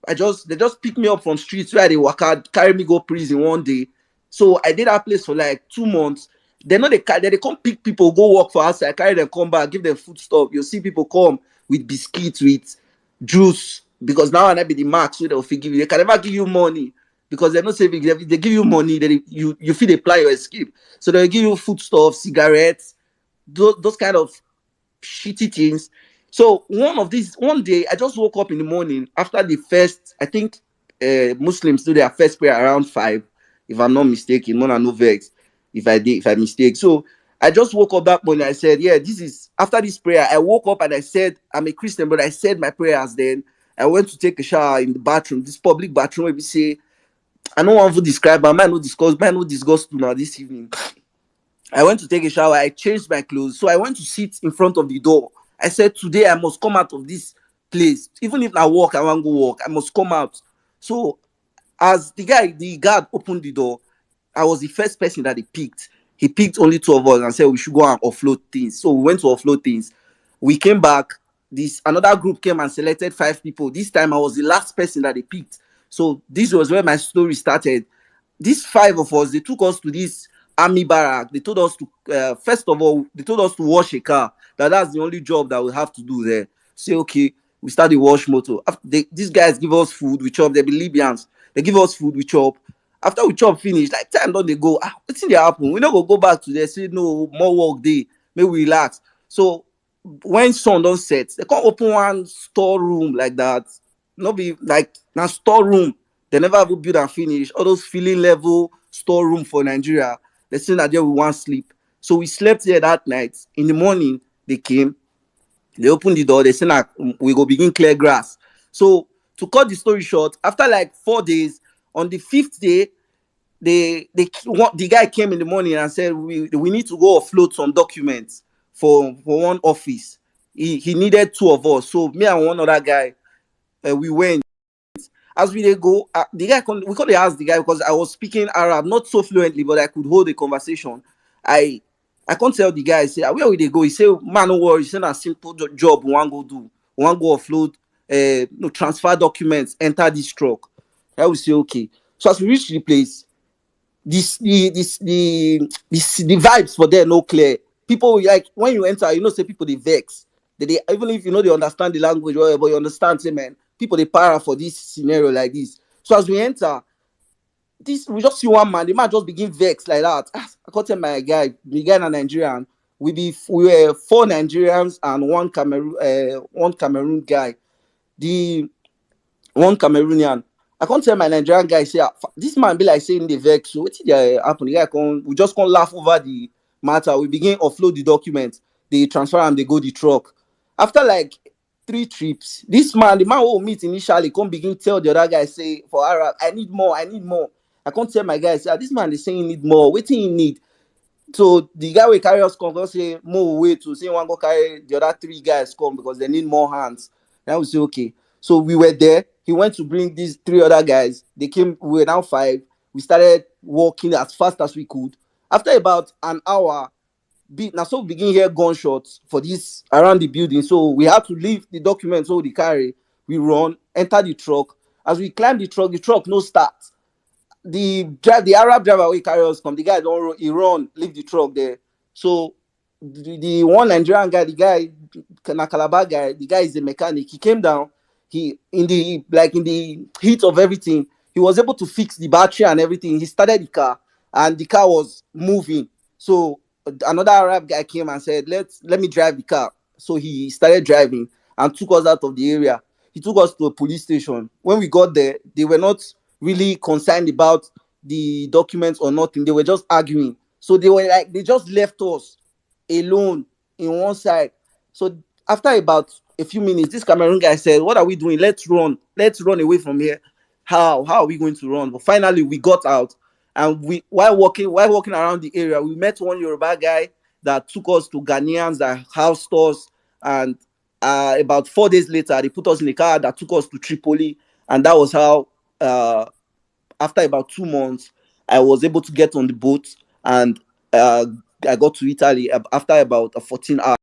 They just pick me up from streets where they work out, carry me go prison one day. So I did that place for like 2 months. They know they come pick people, go walk for outside, carry them, come back, give them food stuff. You'll see people come with biscuits, with juice, because now and I be the max, so they'll forgive you. They can never give you money because they're not saving. They give you money, then you feel they plan your escape. So they'll give you food stuff, cigarettes, those kind of shitty things. So one day, I just woke up in the morning after the first, I think Muslims do their first prayer around 5, if I'm not mistaken. More than no vex if I mistake. So I just woke up that morning. I said, yeah, this is after this prayer. I woke up and I said, I'm a Christian, but I said my prayers. Then I went to take a shower in the bathroom, this public bathroom where we say, I don't want to describe, but I might not discuss to now this evening. I went to take a shower. I changed my clothes. So I went to sit in front of the door. I said, today I must come out of this place. Even if I walk, I want to go walk. I must come out. So as the guard opened the door, I was the first person that he picked. He picked only two of us and said we should go and offload things. So we went to offload things. We came back. This another group came and selected 5 people. This time I was the last person that they picked. So this was where my story started. These 5 of us, they took us to this army barrack. They told us to first of all, they told us to wash a car. That's the only job that we have to do there. Say okay, we start the wash motor. After these guys give us food, we chop. They be Libyans. They give us food, we chop. After we chop finish, like time don't they go, wetin dey happen? We no go back to there, say no more work day, make we relax. So when sun don set, they come open one storeroom like that. No be like na storeroom. They never even build and finish. All those filling level storeroom for Nigeria. They say that there we want sleep. So we slept there that night. In the morning, they came, they opened the door, they said nah, we go begin clear grass. So to cut the story short, after like 4 days, on the fifth day, the guy came in the morning and said we need to go offload some documents for one office. He needed two of us, so me and one other guy, we went. As we dey go, the guy we could ask the guy because I was speaking Arab not so fluently, but I could hold a conversation. I i can't tell the guy, say where we dey go. He say man, no worry, he say na simple job we wan go do. We wan go offload, no, transfer documents, enter this truck. I will say okay. So as we reach the place, the vibes for there no clear. People, like when you enter, say people they vex. They even if they understand the language, whatever, you understand, say man, people they para for this scenario like this. So as we enter, this we just see one man, the man just begin vex like that. I can't tell my guy, the guy in Nigerian. We were four Nigerians and one Cameroon guy. The one Cameroonian. I can't tell my Nigerian guy, say this man be like saying the vex. So what did happen? The guy we just can't laugh over the matter. We begin offload the documents. They transfer and they go the truck. After like three trips, the man who meet initially come begin tell the other guy, say for Arab, I need more, I need more. I can't tell my guy, say this man is saying he need more. What do he need? So the guy will carry us come, go say more way to say one go carry the other three guys come because they need more hands. Then we say okay. So we were there. He went to bring these three other guys. They came, we were now five. We started walking as fast as we could. After about an hour, now so we begin hear gunshots for this around the building. So we had to leave the documents so they carry. We run, enter the truck. As we climb the truck no start. The Arab driver wey carry us come, the guy don he run leave the truck there. So the one Nigerian guy, the guy na Calabar guy, the guy is a mechanic. He came down. He in the heat of everything, he was able to fix the battery and everything. He started the car, and the car was moving. So another Arab guy came and said, let me drive the car. So he started driving and took us out of the area. He took us to a police station. When we got there, they were not really concerned about the documents or nothing. They were just arguing. So they just left us alone in one side. So after about a few minutes, this Cameroon guy said, what are we doing? Let's run. Let's run away from here. How are we going to run? But finally we got out, and we while walking around the area, we met one Yoruba guy that took us to Ghanaians that house stores. And about 4 days later, they put us in a car that took us to Tripoli. And that was how, uh, after about 2 months, I was able to get on the boat, and I got to Italy after about 14 hours.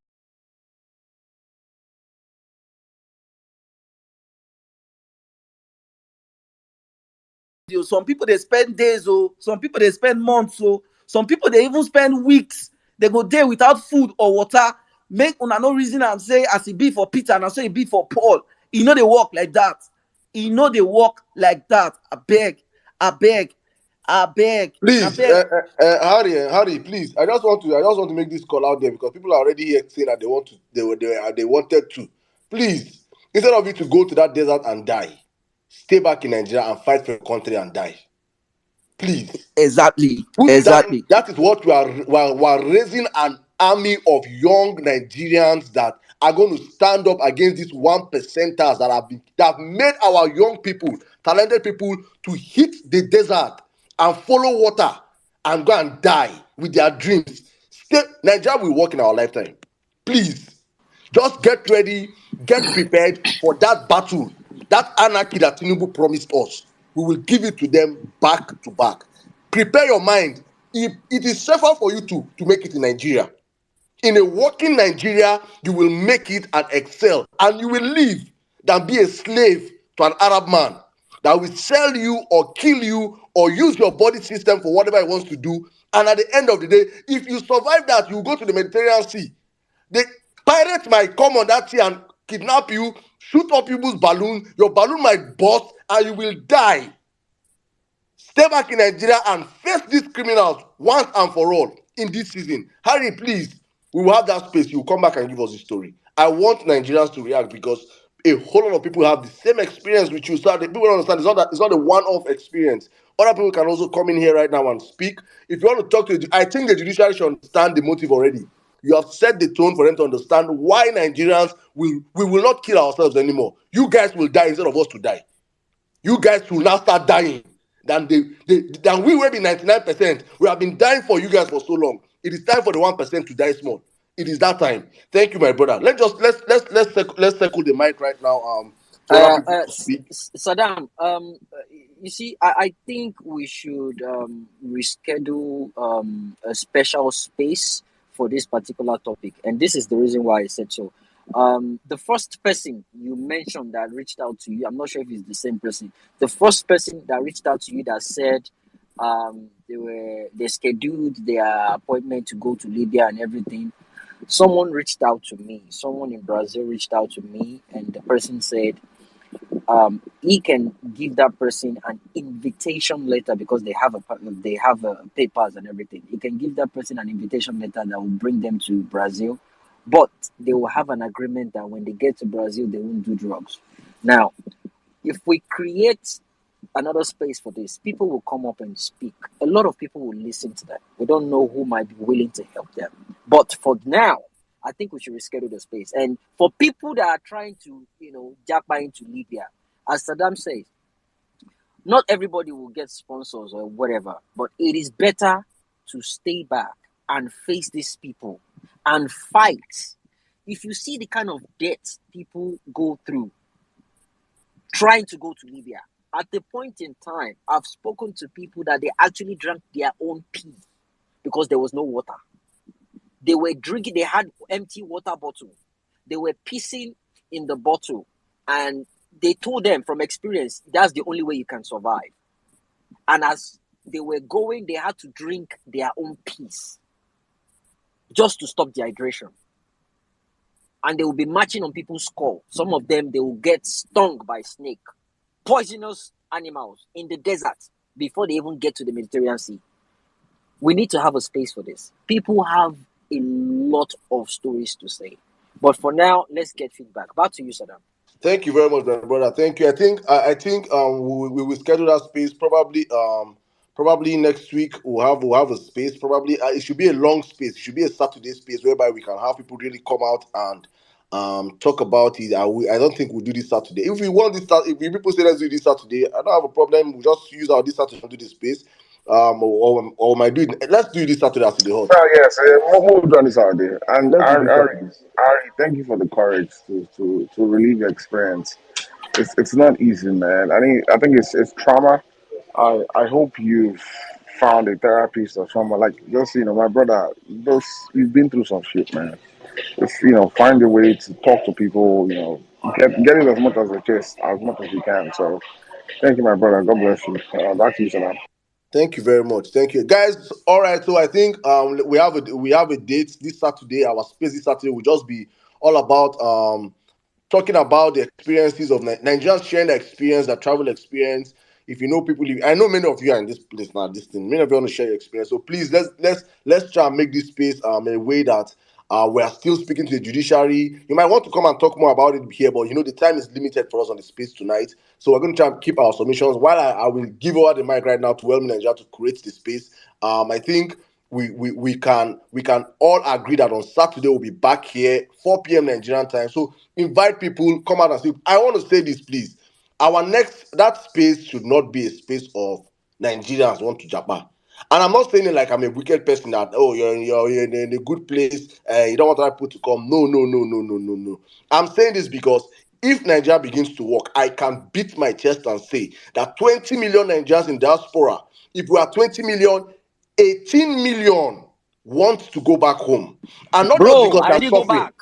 Some people they spend days, some people they spend months, some people they even spend weeks. They go there without food or water. Make una no reason and say as it be for Peter and say it be for Paul. They walk like that. They walk like that. I beg, I beg, I beg, I Please, beg. Harry, please. I just want to make this call out there because people are already here saying that they wanted to. Please, instead of you to go to that desert and die, stay back in Nigeria and fight for your country and die. Please. Exactly, Put down. exactly. That is what we are raising an army of young Nigerians that are going to stand up against these one percenters that have made our young people, talented people, to hit the desert and follow water and go and die with their dreams. Nigeria will work in our lifetime. Please. Just get ready, get prepared for that battle, that anarchy that Tinubu promised us. We will give it to them back to back. Prepare your mind. If it is safer for you to make it in Nigeria. In a working Nigeria, you will make it and excel, and you will live than be a slave to an Arab man that will sell you or kill you or use your body system for whatever he wants to do. And at the end of the day, if you survive that, you go to the Mediterranean Sea. The pirates might come on that sea and kidnap you, shoot up people's balloon. Your balloon might burst and you will die. Stay back in Nigeria and face these criminals once and for all in this season. Harry, please, we will have that space. You will come back and give us the story. I want Nigerians to react because a whole lot of people have the same experience with you. So that people don't understand it's not a one-off experience. Other people can also come in here right now and speak. If you want to talk to I think the judiciary should understand the motive already. You have set the tone for them to understand why Nigerians we will not kill ourselves anymore. You guys will die instead of us to die. You guys will now start dying than we will be 99%. We have been dying for you guys for so long. It is time for the 1% to die small. It is that time. Thank you, my brother. Let's circle the mic right now. To other people to speak. Saddam, you see, I think we should reschedule a special space for this particular topic, and this is the reason why I said so. The first person you mentioned that reached out to you, I'm not sure if it's the same person. The first person that reached out to you that said they scheduled their appointment to go to Libya and everything. Someone reached out to me. Someone in Brazil reached out to me, and the person said he can give that person an invitation letter because they have papers and everything. He can give that person an invitation letter that will bring them to Brazil, but they will have an agreement that when they get to Brazil, they won't do drugs. Now, if we create another space for this, people will come up and speak. A lot of people will listen to that. We don't know who might be willing to help them. But for now, I think we should reschedule the space. And for people that are trying to, jump into Libya, as Saddam says, not everybody will get sponsors or whatever, but it is better to stay back and face these people and fight. If you see the kind of death people go through trying to go to Libya, at the point in time, I've spoken to people that they actually drank their own pee because there was no water. They were drinking, they had empty water bottle. They were pissing in the bottle. And they told them from experience, that's the only way you can survive. And as they were going, they had to drink their own piss just to stop dehydration. And they will be marching on people's skull. Some of them, they will get stung by snake. Poisonous animals in the desert before they even get to the Mediterranean Sea. We need to have a space for this. People have a lot of stories to say. But for now, let's get feedback. Back to you, Saddam. Thank you very much, my brother. Thank you. I think we will schedule that space probably next week. We'll have a space. Probably it should be a long space. It should be a Saturday space whereby we can have people really come out and talk about it. I don't think we'll do this Saturday. If we want this, if people say let's do this Saturday, I don't have a problem. We'll just use our this Saturday to do the space. Or might do it. Let's do this Saturday as the host. Well, yes, we'll do this out there. And Let's do this Ari, Saturday. thank you for the courage to relieve your experience. It's not easy, man. I think it's trauma. I hope you've found a therapist or someone like just my brother. You've been through some shit, man. Just find a way to talk to people. Get it as much as as much as you can. So thank you, my brother. God bless you. Back to you, Salam. Thank you very much. Thank you, guys. All right, so I think we have a date this Saturday. Our space this Saturday will just be all about talking about the experiences of Nigerians sharing their experience, their travel experience. If you know people, I know many of you are in this place now. This thing, many of you want to share your experience. So please, let's try and make this space in a way that we are still speaking to the judiciary. You might want to come and talk more about it here, but the time is limited for us on the space tonight. So we're going to try and keep our submissions. While I will give over the mic right now to Wellman Nigeria to create the space. I think we can all agree that on Saturday we'll be back here 4 p.m. Nigerian time. So invite people, come out and see. I want to say this, please. That space should not be a space of Nigerians want to Japan. And I'm not saying it like I'm a wicked person that you're in a good place, you don't want other people to come. No. I'm saying this because if Nigeria begins to work, I can beat my chest and say that 20 million Nigerians in diaspora, if we are 20 million, 18 million want to go back home. And not just Bro, because I they're already go suffering. back.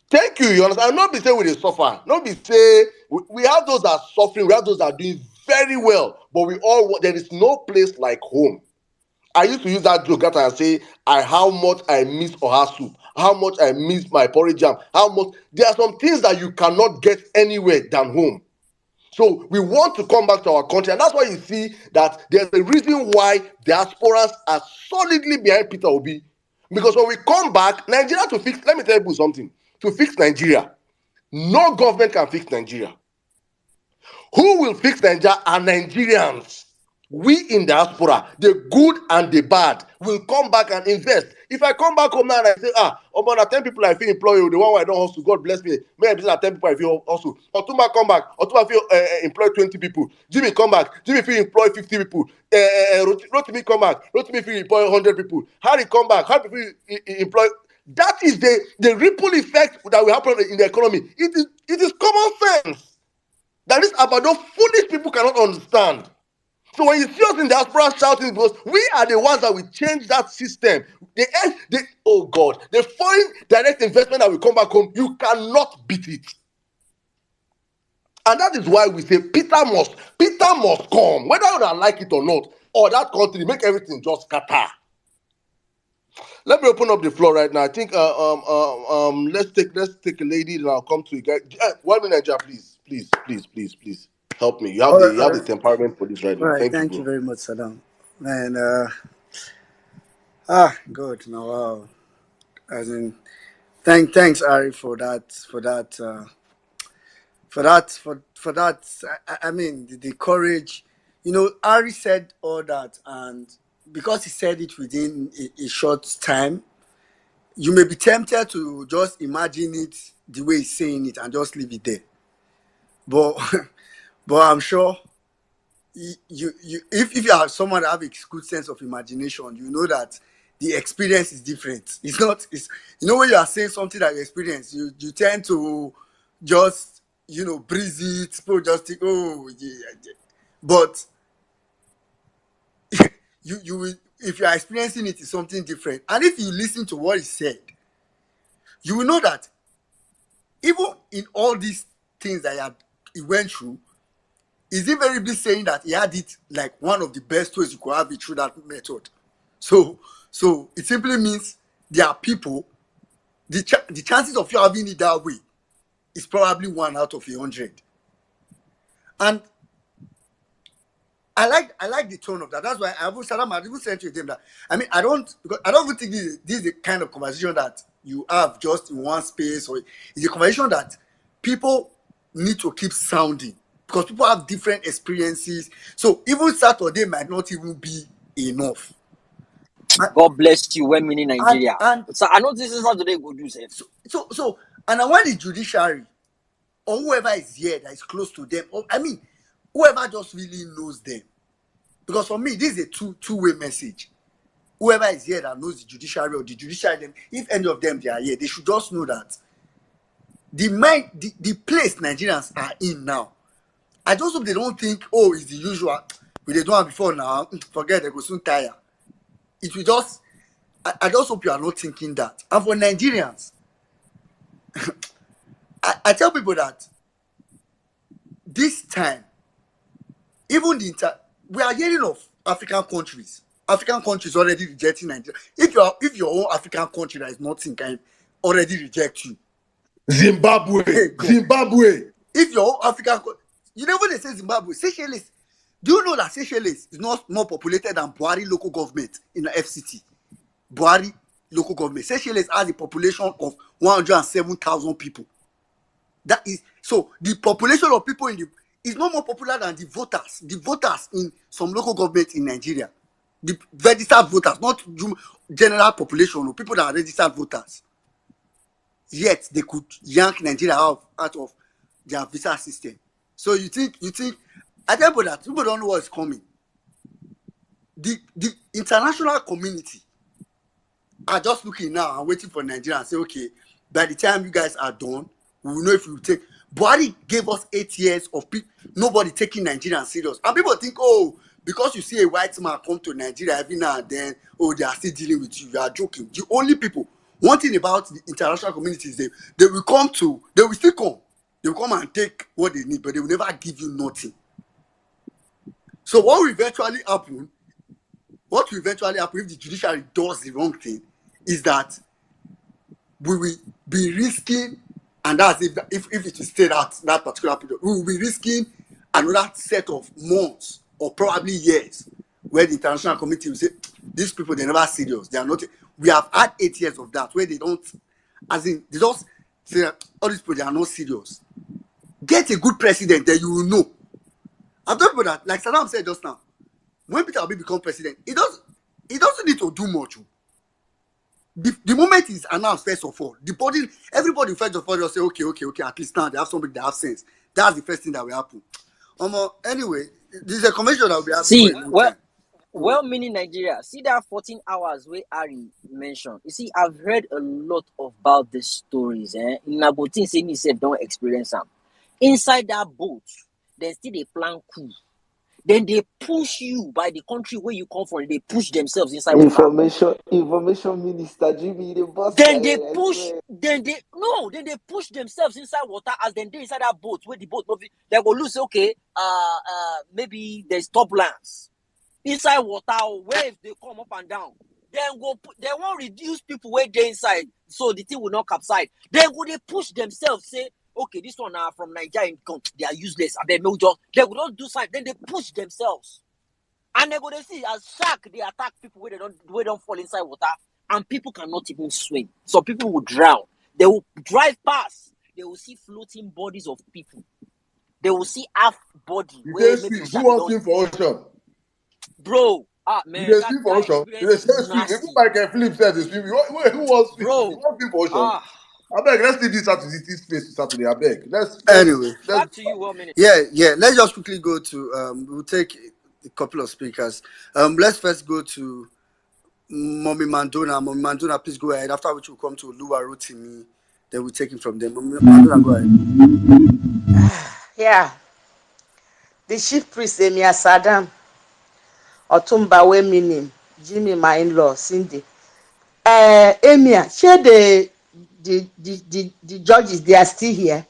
Thank you, you understand? Not be saying we dey suffer. Not be say we have those that are suffering, we have those that are doing very well, but there is no place like home. I used to use that joke that I say, how much I miss Oha soup, how much I miss my porridge jam, how much there are some things that you cannot get anywhere than home. So we want to come back to our country, and that's why you see that there's a reason why diasporans are solidly behind Peter Obi. Because when we come back, Nigeria to fix, let me tell you something. To fix Nigeria, no government can fix Nigeria. Who will fix Nigeria are Nigerians. We in diaspora, the good and the bad, will come back and invest. If I come back home now and I say, about 10 people I feel employ you, the one where I don't hustle, God bless me. Maybe 10 people I feel hustle. Otumba come back, Otumba feel employ 20 people. Jimmy come back, Jimmy feel employ 50 people. Rotimi come back, Rotimi feel employ 100 people. Harry come back, Harry feel employ. That is the ripple effect that will happen in the economy. It is common sense. That is about those foolish people cannot understand. So when you see us in diaspora shouting, because we are the ones that will change that system. Oh God, the foreign direct investment that will come back home, you cannot beat it. And that is why we say Peter must come, whether you don't like it or not, or that country make everything just scatter. Let me open up the floor right now. I think let's take a lady and I'll come to you guys. 1 minute, Nigeria, please. Help me. You have the temperament for this right All now. right, Thank you, thank you bro. very much, Saddam. And good. No, wow. As in, thanks, Ari, for that. I mean, the courage. Ari said all that, and because he said it within a short time, you may be tempted to just imagine it the way he's saying it and just leave it there. But but I'm sure if you are someone that have a good sense of imagination, you know that the experience is different. It's not. It's when you are saying something that you experience, you tend to just breeze it. People just think, oh yeah. But you will, if you are experiencing it, is something different. And if you listen to what he said, you will know that even in all these things that he went through, is invariably saying that he had it like one of the best ways you could have it through that method. So it simply means there are people, the chances of you having it that way is probably 1 out of 100. And I like the tone of that. That's why I even sent you them that. I mean, I don't even think this is the kind of conversation that you have just in one space, or it's a conversation that people need to keep sounding because people have different experiences. So even Saturday might not even be enough. God bless you when meaning And Nigeria. and So I know this is how today go do sef. so and I want the judiciary or whoever is here that is close to them, or I mean whoever just really knows them. Because for me, this is a two-way message. Whoever is here that knows the judiciary or the judiciary, them, if any of them they are here, they should just know that the place Nigerians are in now. I just hope they don't think, oh, it's the usual. We they done before now. Forget they go soon tire. It will just. I just hope you are not thinking that. And for Nigerians, I tell people that this time, even we are hearing of African countries already rejecting Nigeria. If your own African country that is nothing can already reject you, Zimbabwe. If your own African, you know when they say Zimbabwe, Seychelles. Do you know that Seychelles is not more populated than Buhari local government in the FCT? Buhari local government. Seychelles has a population of 107,000 people. That is so the population of people is not more popular than the voters. The voters in some local government in Nigeria, the registered voters, not general population or people that are registered voters. Yet they could yank Nigeria out of their visa system. So you think I tell people that people don't know what's coming. The international community are just looking now and waiting for Nigeria and say, okay, by the time you guys are done, we will know if we will take. Buhari gave us 8 years of nobody taking Nigerians serious. And people think, oh, because you see a white man come to Nigeria every now and then, oh, they are still dealing with you. You are joking. The only people, one thing about the international community is they will still come. They will come and take what they need, but they will never give you nothing. So what will eventually happen if the judiciary does the wrong thing is that we will be risking, and that's if it is stayed at that particular period, we will be risking another set of months or probably years where the international community will say, these people, they're never serious. They are not. We have had 8 years of that where they don't, as in, they just say, all these people, they are not serious. Get a good president, then you will know. I've told people that, like Saddam said just now, when Peter Obi become president, he doesn't need to do much. The moment he's announced, first of all, everybody first of all just say, okay, at least now they have somebody that have sense. That's the first thing that will happen. Anyway, this is a convention that will be happening See, for a long time. well-meaning Nigeria. See that 14 hours where Ari mentioned. You see, I've heard a lot about these stories. In Nabotin, say me self don't experience them. Inside that boat, there's still a plan coup. Then they push you by the country where you come from. They push themselves inside water. Information minister Jimmy, the boss. Then they push themselves inside water as then they inside that boat where the boat they go lose. Okay, maybe there's turbulence inside water. Waves they come up and down. Then they won't reduce people where they inside, so the thing will not capsize. Then they push themselves, say, okay, this one are from Nigeria, they are useless. They will not do something. Then they push themselves, and they go to see as shark they attack people where they don't fall inside water, and people cannot even swim. So people will drown. They will drive past. They will see floating bodies of people. They will see half body. You say swim. Who wants swim for ocean? Bro, man, you swim for ocean. You say swim. Even Michael Phillips said they swim. Who wants swim? Bro, you want swim for ocean? I beg, let's leave this space to Saturday. I beg. Anyway, back to you 1 minute. Yeah. Let's just quickly go to we'll take a couple of speakers. Let's first go to Mommy Mandona. Mommy Mandona, please go ahead. After which we'll come to Lua Rotimi. Then we'll take it from them. Mommy Mandona, go ahead. Yeah. The chief priest, Emir Saddam, Otumba, we meaning Jimmy, my in-law, Cindy. Emir, share the judges, they are still here.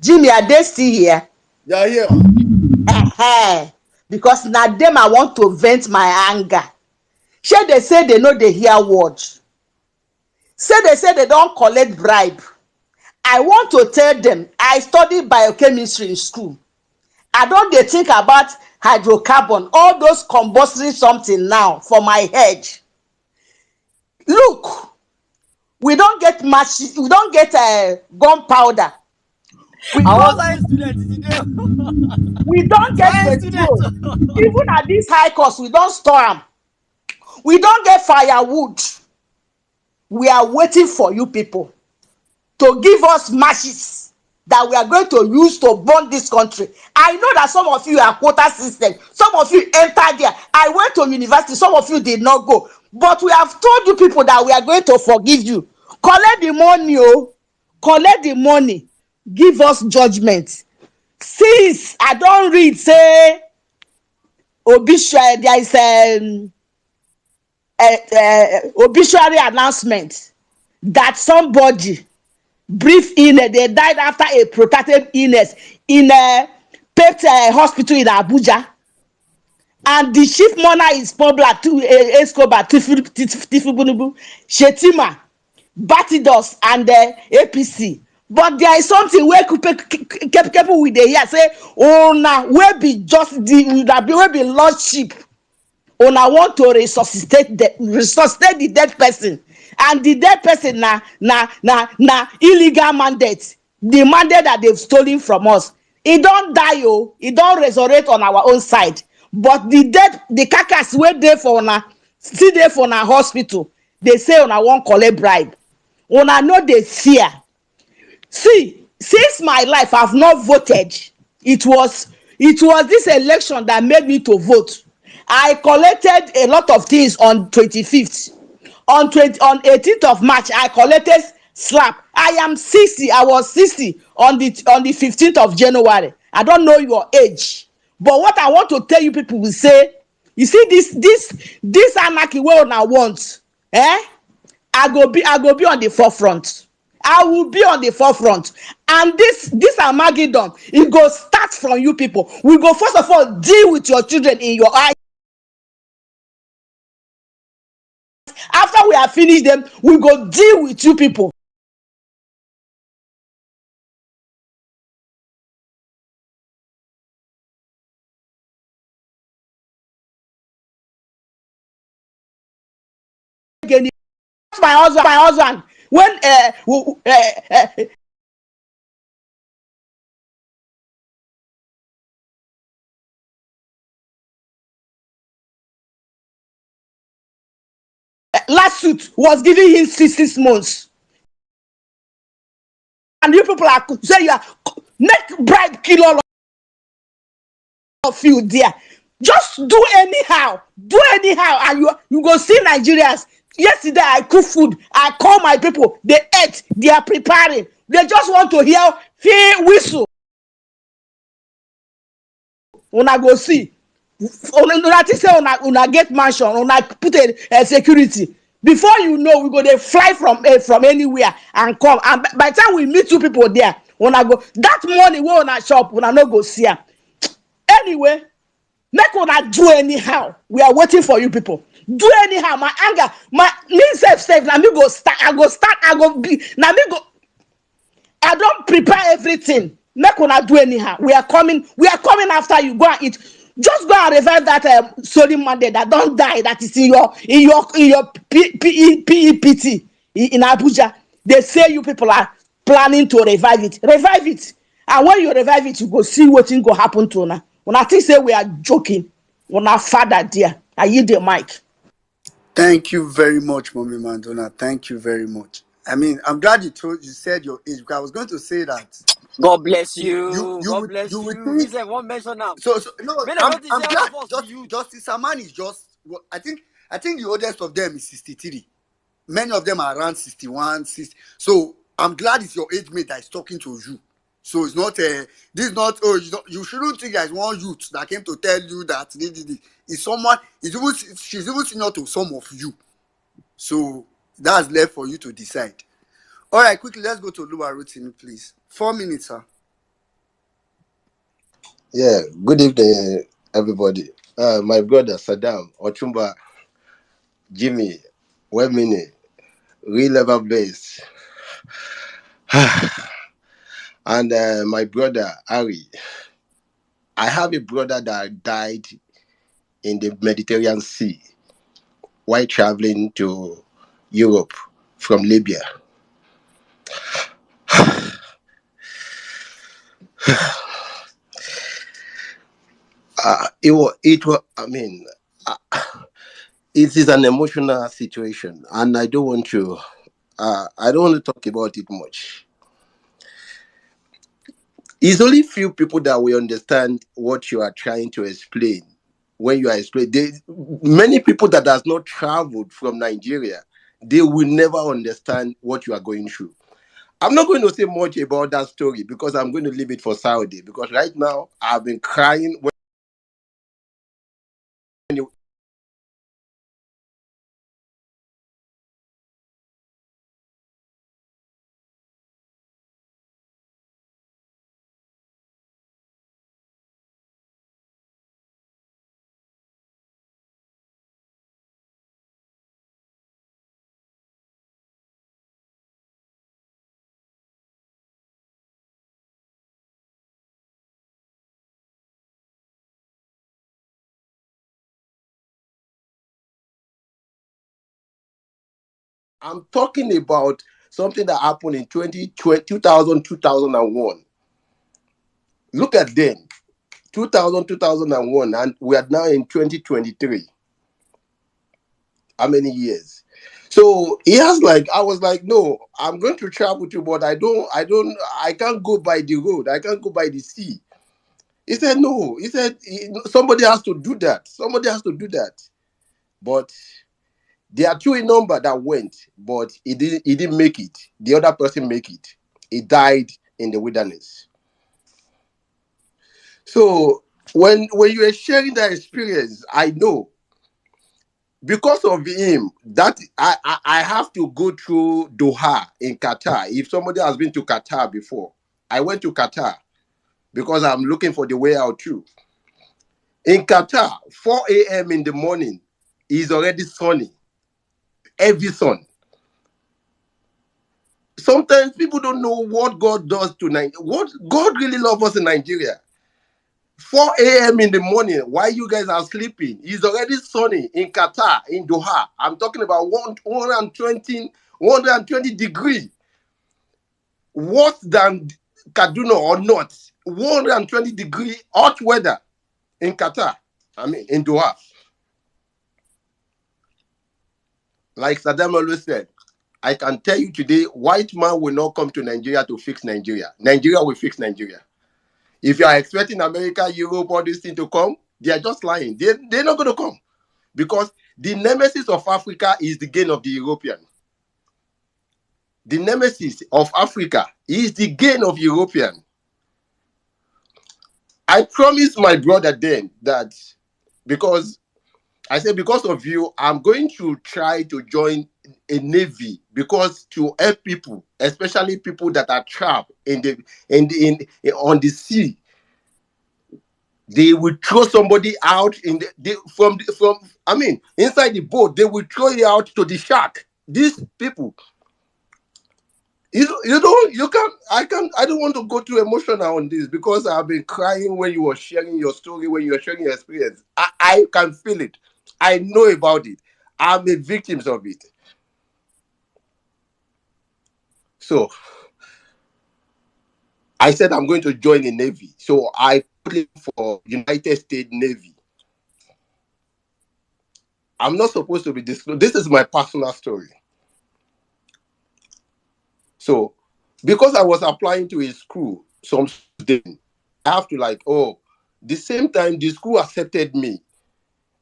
Jimmy, are they still here? Yeah, yeah. Because now them I want to vent my anger. Share they say they know they hear word. They say they don't collect bribe. I want to tell them I studied biochemistry in school. I don't they think about hydrocarbon, all those combusting something now for my head. Look, we don't get matches, we don't get gunpowder. We don't get petrol. Even at this high cost, we don't store them. We don't get firewood. We are waiting for you people to give us matches that we are going to use to burn this country. I know that some of you are quota system. Some of you entered there. I went to university. Some of you did not go. But we have told you people that we are going to forgive you. Collect the money, collect the money. Give us judgment. Since I don't read, say, obituary, there is obituary announcement that somebody brief illness, they died after a protracted illness in a pet hospital in Abuja, and the chief mourner is popular to Escobar, Tifubunubu, Shetima, Batidos, and APC. But there is something where people with the hear say, oh, now where be just the where be lordship. Una want to resuscitate the dead person, and the dead person na illegal mandate, the mandate that they've stolen from us. He don't die, he don't resurrect on our own side, but the carcass wey dey for una still dey for una hospital. They say una wan collect bribe. Una no dey fear. See, since my life I've not voted. It was this election that made me to vote. I collected a lot of things on 25th. On 18th of March, I collected slap. I am 60. I was 60 on the 15th of January. I don't know your age, but what I want to tell you people will say, you see this anarchy wey una want, I go be on the forefront. I will be on the forefront, and this Armageddon, it go start from you people. We go first of all deal with your children in your eyes. After we have finished them, we go deal with you people. my husband when last suit was giving him 6 months, and you people are say you are make bribe kill all of you there. Just do anyhow, and you go see Nigerians. Yesterday I cook food, I call my people, they ate, they are preparing, they just want to hear whistle. Una go see, una think say una get mansion, una put a security. Before you know, we go dey fly from anywhere and come, and by the time we meet 2 people there, una go that money wey una chop, una no go see am. Anyway, make una do anyhow. We are waiting for you people. Do anyhow. My anger, my me self na me go start. I go be na me go. I don't prepare everything. Make una do anyhow. We are coming after you. Go and eat. Just go and revive that Soli Monday that don't die. That is in your PEPT in Abuja. They say you people are planning to revive it. Revive it. And when you revive it, you go see what thing go happen to una. When I think say we are joking, una father dear. I yield the mic. Thank you very much, Mommy Mandona. Thank you very much. I mean, I'm glad you said your age, because I was going to say that God bless you you. you God would bless you would you. Me think say one mention now. so no. Me they I'm don't I'm say all glad. of us be Just youth. Justice Saman is just. Well, I think the oldest of them is 63. Many of them are around 61, 60. So I'm glad it's your age mate that is talking to you. So it's not this is not you shouldn't think there's one youth that came to tell you that it's someone. She's even senior to some of you. So that's left for you to decide. All right, quickly, let's go to Lua Rotimi, please. 4 minutes, sir. Yeah, good evening, everybody. My brother Saddam, Ochumba, Jimmy, Wemini, Real Level Base, and my brother Ari. I have a brother that died in the Mediterranean Sea while traveling to Europe from Libya. I mean, it is an emotional situation, and I don't want to talk about it much. It's only few people that will understand what you are trying to explain when you are explaining. Many people that has not traveled from Nigeria, they will never understand what you are going through. I'm not going to say much about that story because I'm going to leave it for Saudi, because right now I've been crying when you, I'm talking about something that happened in 2001. Look at then, 2001, and we are now in 2023. How many years? So I was like, no, I'm going to travel to, but I can't go by the road. I can't go by the sea. He said, no. He said, somebody has to do that. Somebody has to do that. But there are two in number that went, but he didn't make it. The other person make it. He died in the wilderness. So when you are sharing that experience, I know because of him that I have to go through Doha in Qatar. If somebody has been to Qatar before, I went to Qatar because I'm looking for the way out too. In Qatar, 4 a.m. in the morning is already sunny, heavy sun. Sometimes people don't know what God does to Nigeria. What God really loves us in Nigeria. 4 a.m. in the morning while you guys are sleeping. It's already sunny in Qatar, in Doha. I'm talking about 120 degree. Worse than Kaduna or not. 120 degree hot weather in Qatar. I mean, in Doha. Like Saddam always said, I can tell you today, white man will not come to Nigeria to fix Nigeria. Nigeria will fix Nigeria. If you are expecting America, Europe, all these things to come, they are just lying. They're not going to come. Because the nemesis of Africa is the gain of the European. The nemesis of Africa is the gain of European. I promised my brother then that because I said, because of you, I'm going to try to join a navy because to help people, especially people that are trapped on the sea. They will throw somebody out from inside the boat. They will throw you out to the shark. These people, I don't want to go too emotional on this because I've been crying when you were sharing your story, when you were sharing your experience. I can feel it. I know about it. I'm a victim of it. So I said I'm going to join the Navy. So I put for United States Navy. I'm not supposed to be disclosed. This is my personal story. So because I was applying to a school, some students, I have to the same time the school accepted me.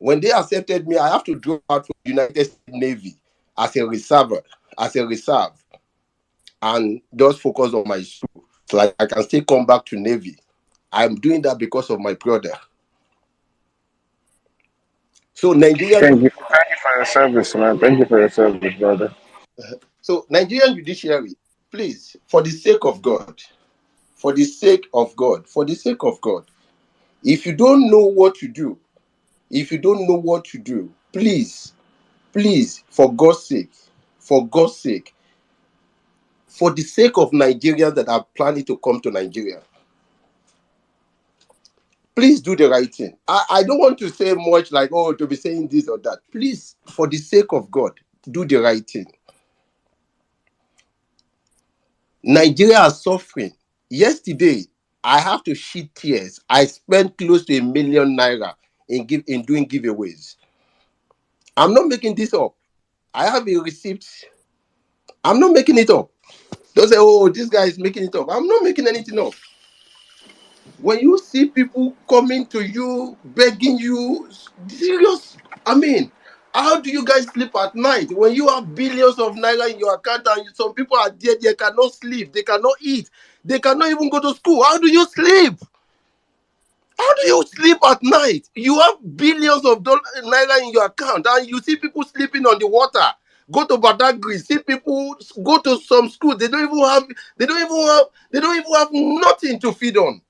When they accepted me, I have to drop out from the United States Navy as a reserve, and just focus on my school. So I can still come back to Navy. I'm doing that because of my brother. So Thank you for your service, man. Thank you for your service, brother. Nigerian judiciary, please, for the sake of God, if you don't know what to do, please, for God's sake, for the sake of Nigerians that are planning to come to Nigeria, please do the right thing. I don't want to say much to be saying this or that. Please, for the sake of God, do the right thing. Nigeria is suffering. Yesterday, I have to shed tears. I spent close to ₦1 million in doing giveaways. I'm not making this up. I have a receipt. I'm not making it up. Don't say, oh, this guy is making it up. I'm not making anything up. When you see people coming to you, begging you, serious, how do you guys sleep at night when you have billions of naira in your account and some people are there, they cannot sleep, they cannot eat, they cannot even go to school? How do you sleep? How do you sleep at night? You have billions of naira in your account and you see people sleeping on the water. Go to Badagry, see people go to some schools. They don't even have nothing to feed on.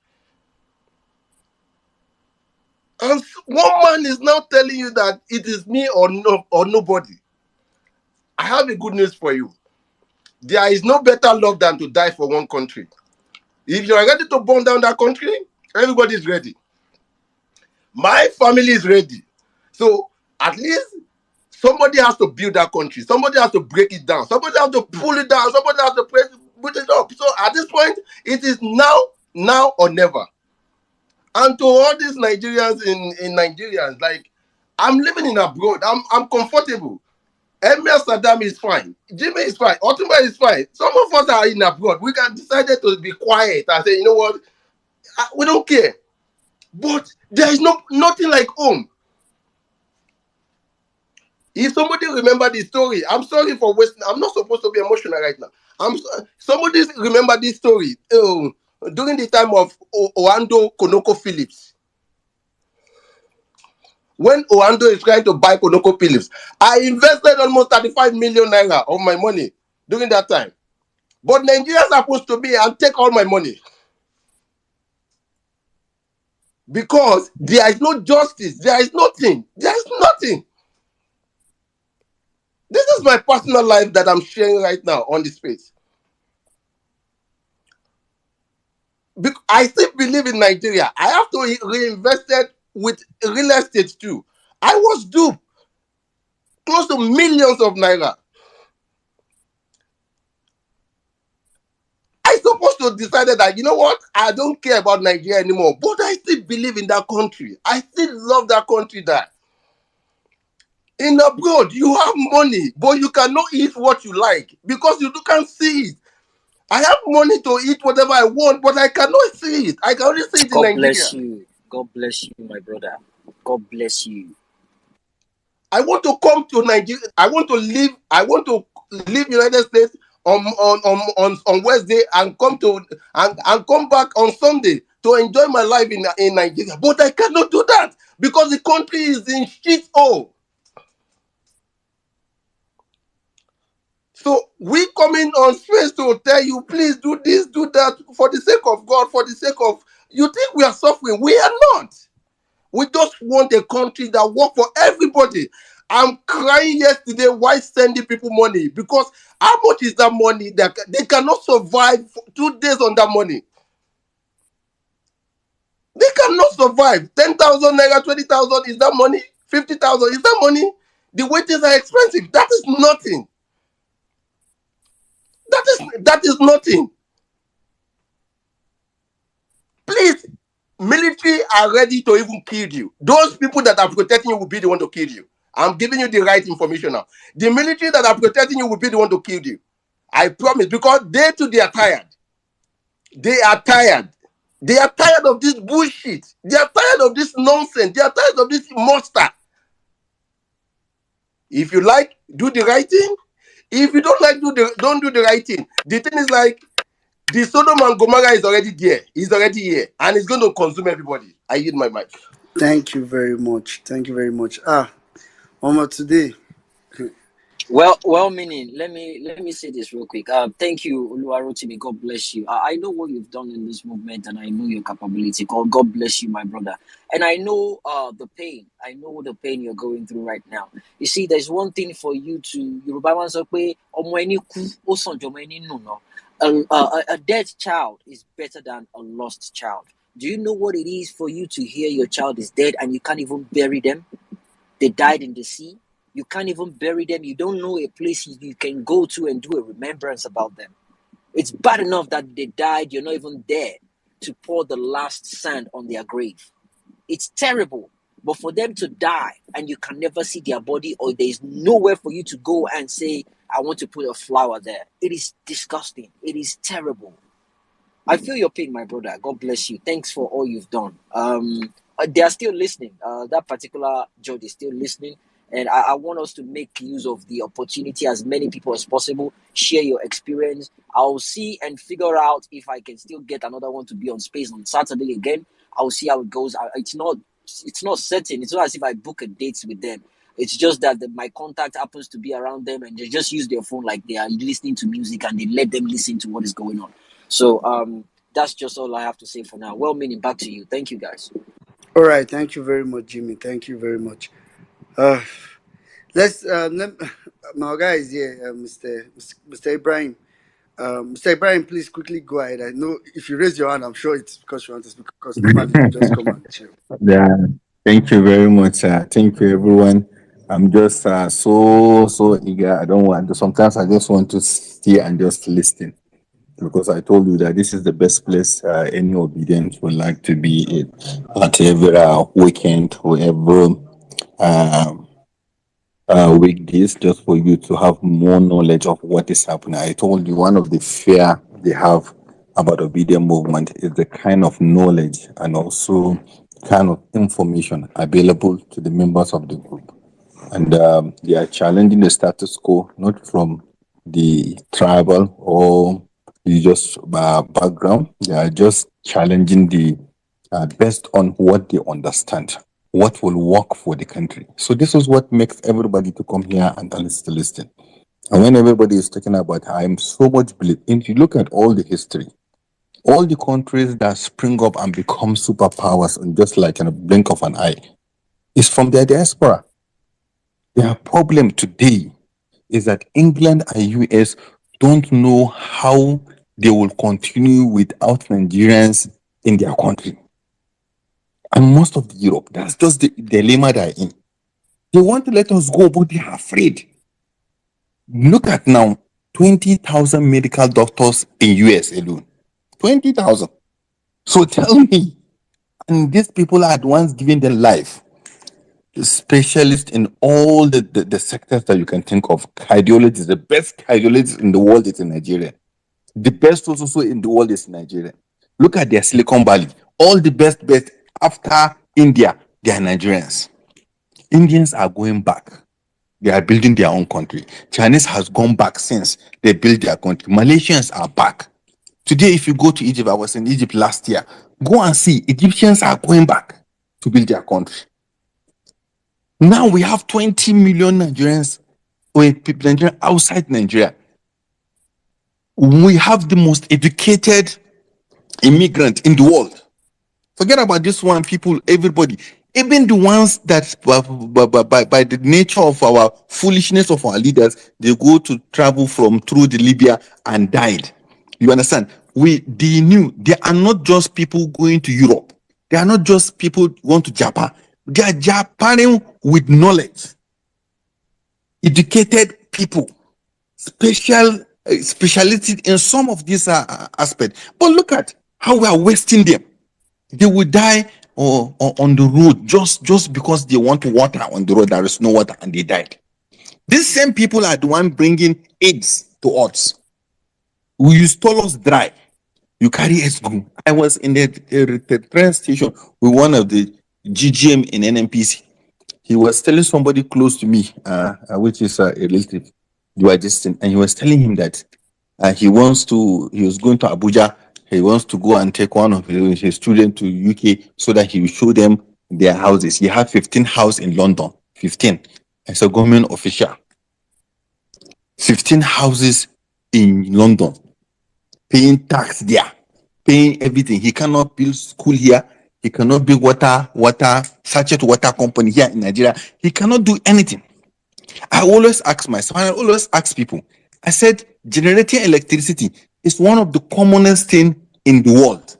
And one man is now telling you that it is me or nobody. I have a good news for you. There is no better love than to die for one country. If you are ready to burn down that country, everybody is ready. My family is ready. So at least somebody has to build that country. Somebody has to break it down. Somebody has to pull it down. Somebody has to put it up. So at this point, it is now or never. And to all these Nigerians in Nigerians, I'm living in abroad. I'm comfortable. Emir Saddam is fine. Jimmy is fine. Otumba is fine. Some of us are in abroad. We can decide to be quiet and say, you know what? We don't care. But there is nothing like home. If somebody remember the story, I'm sorry for wasting. I'm not supposed to be emotional right now. Somebody remember this story. During the time of Oando Konoko Phillips. When Oando is trying to buy Konoko Phillips, I invested almost 35 million naira of my money during that time. But Nigerians are supposed to be and take all my money. Because there is no justice. There is nothing. There is nothing. This is my personal life that I'm sharing right now on this space. I still believe in Nigeria. I have to reinvest it with real estate too. I was duped close to millions of naira. I supposed to decided that, you know what, I don't care about Nigeria anymore, but I still believe in that country. I still love that country. That in abroad you have money, but you cannot eat what you like because you can't see it. I have money to eat whatever I want, but I cannot see it. I can only see it in God bless Nigeria. you. God bless you, my brother. God bless you. I want to come to Nigeria. I want to live. I want to leave United States on Wednesday and and come back on Sunday to enjoy my life in Nigeria. But I cannot do that because the country is in shit hole. So we coming on space to tell you, please do this, do that, for the sake of God, for the sake of. You think we are suffering? We are not. We just want a country that work for everybody. I'm crying yesterday why sending people money because how much is that money that they cannot survive for 2 days on that money? They cannot survive. 10,000 naira, 20,000 is that money? 50,000 is that money? The wages are expensive. That is nothing. That is nothing. Please, military are ready to even kill you. Those people that are protecting you will be the one to kill you. I'm giving you the right information now. The military that are protecting you will be the one to kill you. I promise, because they are tired. They are tired. They are tired of this bullshit. They are tired of this nonsense. They are tired of this monster. If you like, do the right thing. If you don't like, don't do the right thing. The thing is like the Sodom and Gomorrah is already there. It's already here, and it's going to consume everybody. I yield my mic. Thank you very much. Thank you very much. Omar, today. Well, meaning. Let me say this real quick. Thank you, Oluwarotimi. God bless you. I know what you've done in this movement, and I know your capability. God bless you, my brother. And I know the pain. I know the pain you're going through right now. You see, there's one thing for you to. Yoruba man sọ pé, "Ọmọ ẹni kú, ó sàn ju ọmọ ẹni nù lọ." A dead child is better than a lost child. Do you know what it is for you to hear your child is dead and you can't even bury them? They died in the sea. You can't even bury them. You don't know a place you can go to and do a remembrance about them. It's bad enough that they died. You're not even there to pour the last sand on their grave. It's terrible. But for them to die and you can never see their body, or there's nowhere for you to go and say, I want to put a flower there. It is disgusting. It is terrible. I feel your pain, my brother. God bless you. Thanks for all you've done. They are still listening. That particular judge is still listening. And I want us to make use of the opportunity, as many people as possible. Share your experience. I'll see and figure out if I can still get another one to be on space on Saturday again. I'll see how it goes. It's not certain. It's not as if I book a date with them. It's just that my contact happens to be around them, and they just use their phone like they are listening to music, and they let them listen to what is going on. So that's just all I have to say for now. Well meaning, back to you. Thank you, guys. All right. Thank you very much, Jimmy. Thank you very much. Uh, my guy is here, Mr. Ibrahim. Mr. Ibrahim, please quickly go ahead. I know if you raise your hand, I'm sure it's because you want to speak. Because normally you just come and chill. Yeah, thank you very much. Thank you, everyone. I'm just so eager. I don't want to. Sometimes I just want to stay and just listen because I told you that this is the best place any obedient would like to be in at every weekend or every um, weekdays, just for you to have more knowledge of what is happening. I told you one of the fear they have about obedient movement is the kind of knowledge and also kind of information available to the members of the group. And they are challenging the status quo, not from the tribal or religious background. They are just challenging the based on what they understand, what will work for the country. So this is what makes everybody to come here and listen. And when everybody is talking about, I'm so much believe. If you look at all the history, all the countries that spring up and become superpowers in just like in a blink of an eye, is from their diaspora. Their problem today is that England and US don't know how they will continue without Nigerians in their country. And most of Europe, that's just the dilemma they're in. They want to let us go, but they are afraid. Look at now, 20,000 medical doctors in US alone. 20,000. So tell me, and these people are the ones giving their life. Specialists in all the sectors that you can think of. Cardiologists, the best cardiologists in the world is in Nigeria. The best also in the world is in Nigeria. Look at their Silicon Valley. All the best after India, they are Nigerians. Indians are going back. They are building their own country. Chinese has gone back since they built their country. Malaysians are back. Today, if you go to Egypt, I was in Egypt last year. Go and see, Egyptians are going back to build their country. Now we have 20 million Nigerians or people Nigeria outside Nigeria. We have the most educated immigrant in the world. Forget about this one, people, everybody. Even the ones that by the nature of our foolishness of our leaders, they go to travel through the Libya and died. You understand? They knew they are not just people going to Europe. They are not just people going to Japan. They are Japaning with knowledge, educated people, speciality in some of these aspects. But look at how we are wasting them. They will die on the road just because they want water on the road. There is no water and they died. These same people are the one bringing AIDS to us. You stole us dry. You carry AIDS go. I was in the train station with one of the GGM in NMPC. He was telling somebody close to me, which is a relative, you are distant, and he was telling him that he was going to Abuja. He wants to go and take one of his children to UK so that he will show them their houses. He had 15 houses in London, 15, as a government official. 15 houses in London, paying tax there, paying everything. He cannot build school here. He cannot build sachet water company here in Nigeria. He cannot do anything. I always ask myself, and I always ask people, I said, generating electricity is one of the commonest things in the world.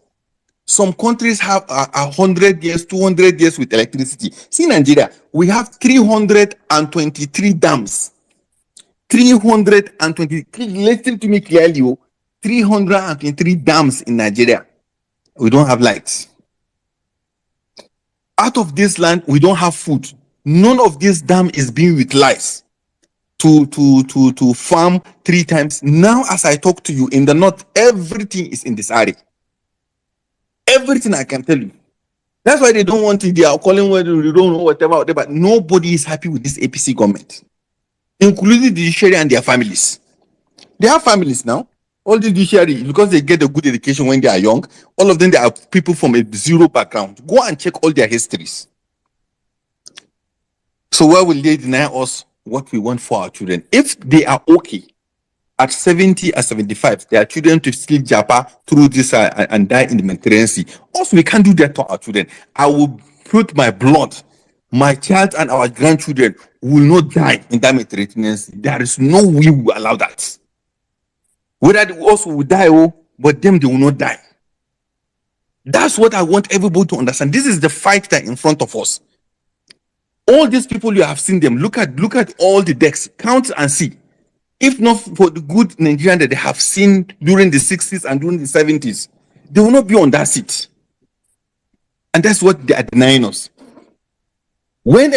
Some countries have 100 years, 200 years with electricity. See Nigeria, we have 323 dams. 323, listen to me clearly, 323 dams in Nigeria. We don't have lights. Out of this land, we don't have food. None of this dam is being utilized to farm 3 times. Now, as I talk to you, in the north, everything is in this area. Everything I can tell you. That's why they don't want it. They are calling whether you don't know whatever. But nobody is happy with this APC government, including the judiciary and their families. They have families now. All the judiciary, because they get a good education when they are young, all of them, they are people from a zero background. Go and check all their histories. So why will they deny us what we want for our children? If they are okay at 70 or 75, their children to sleep Japa through this and die in the Mediterranean Sea. Also, we can't do that to our children. I will put my blood, my child and our grandchildren will not die in that Mediterranean Sea. There is no way we will allow that. Whether they also will die, but them, they will not die. That's what I want everybody to understand. This is the fight that in front of us. All these people, you have seen them. Look at all the decks. Count and see. If not for the good Nigerian that they have seen during the 60s and during the 70s, they will not be on that seat. And that's what they are denying us. When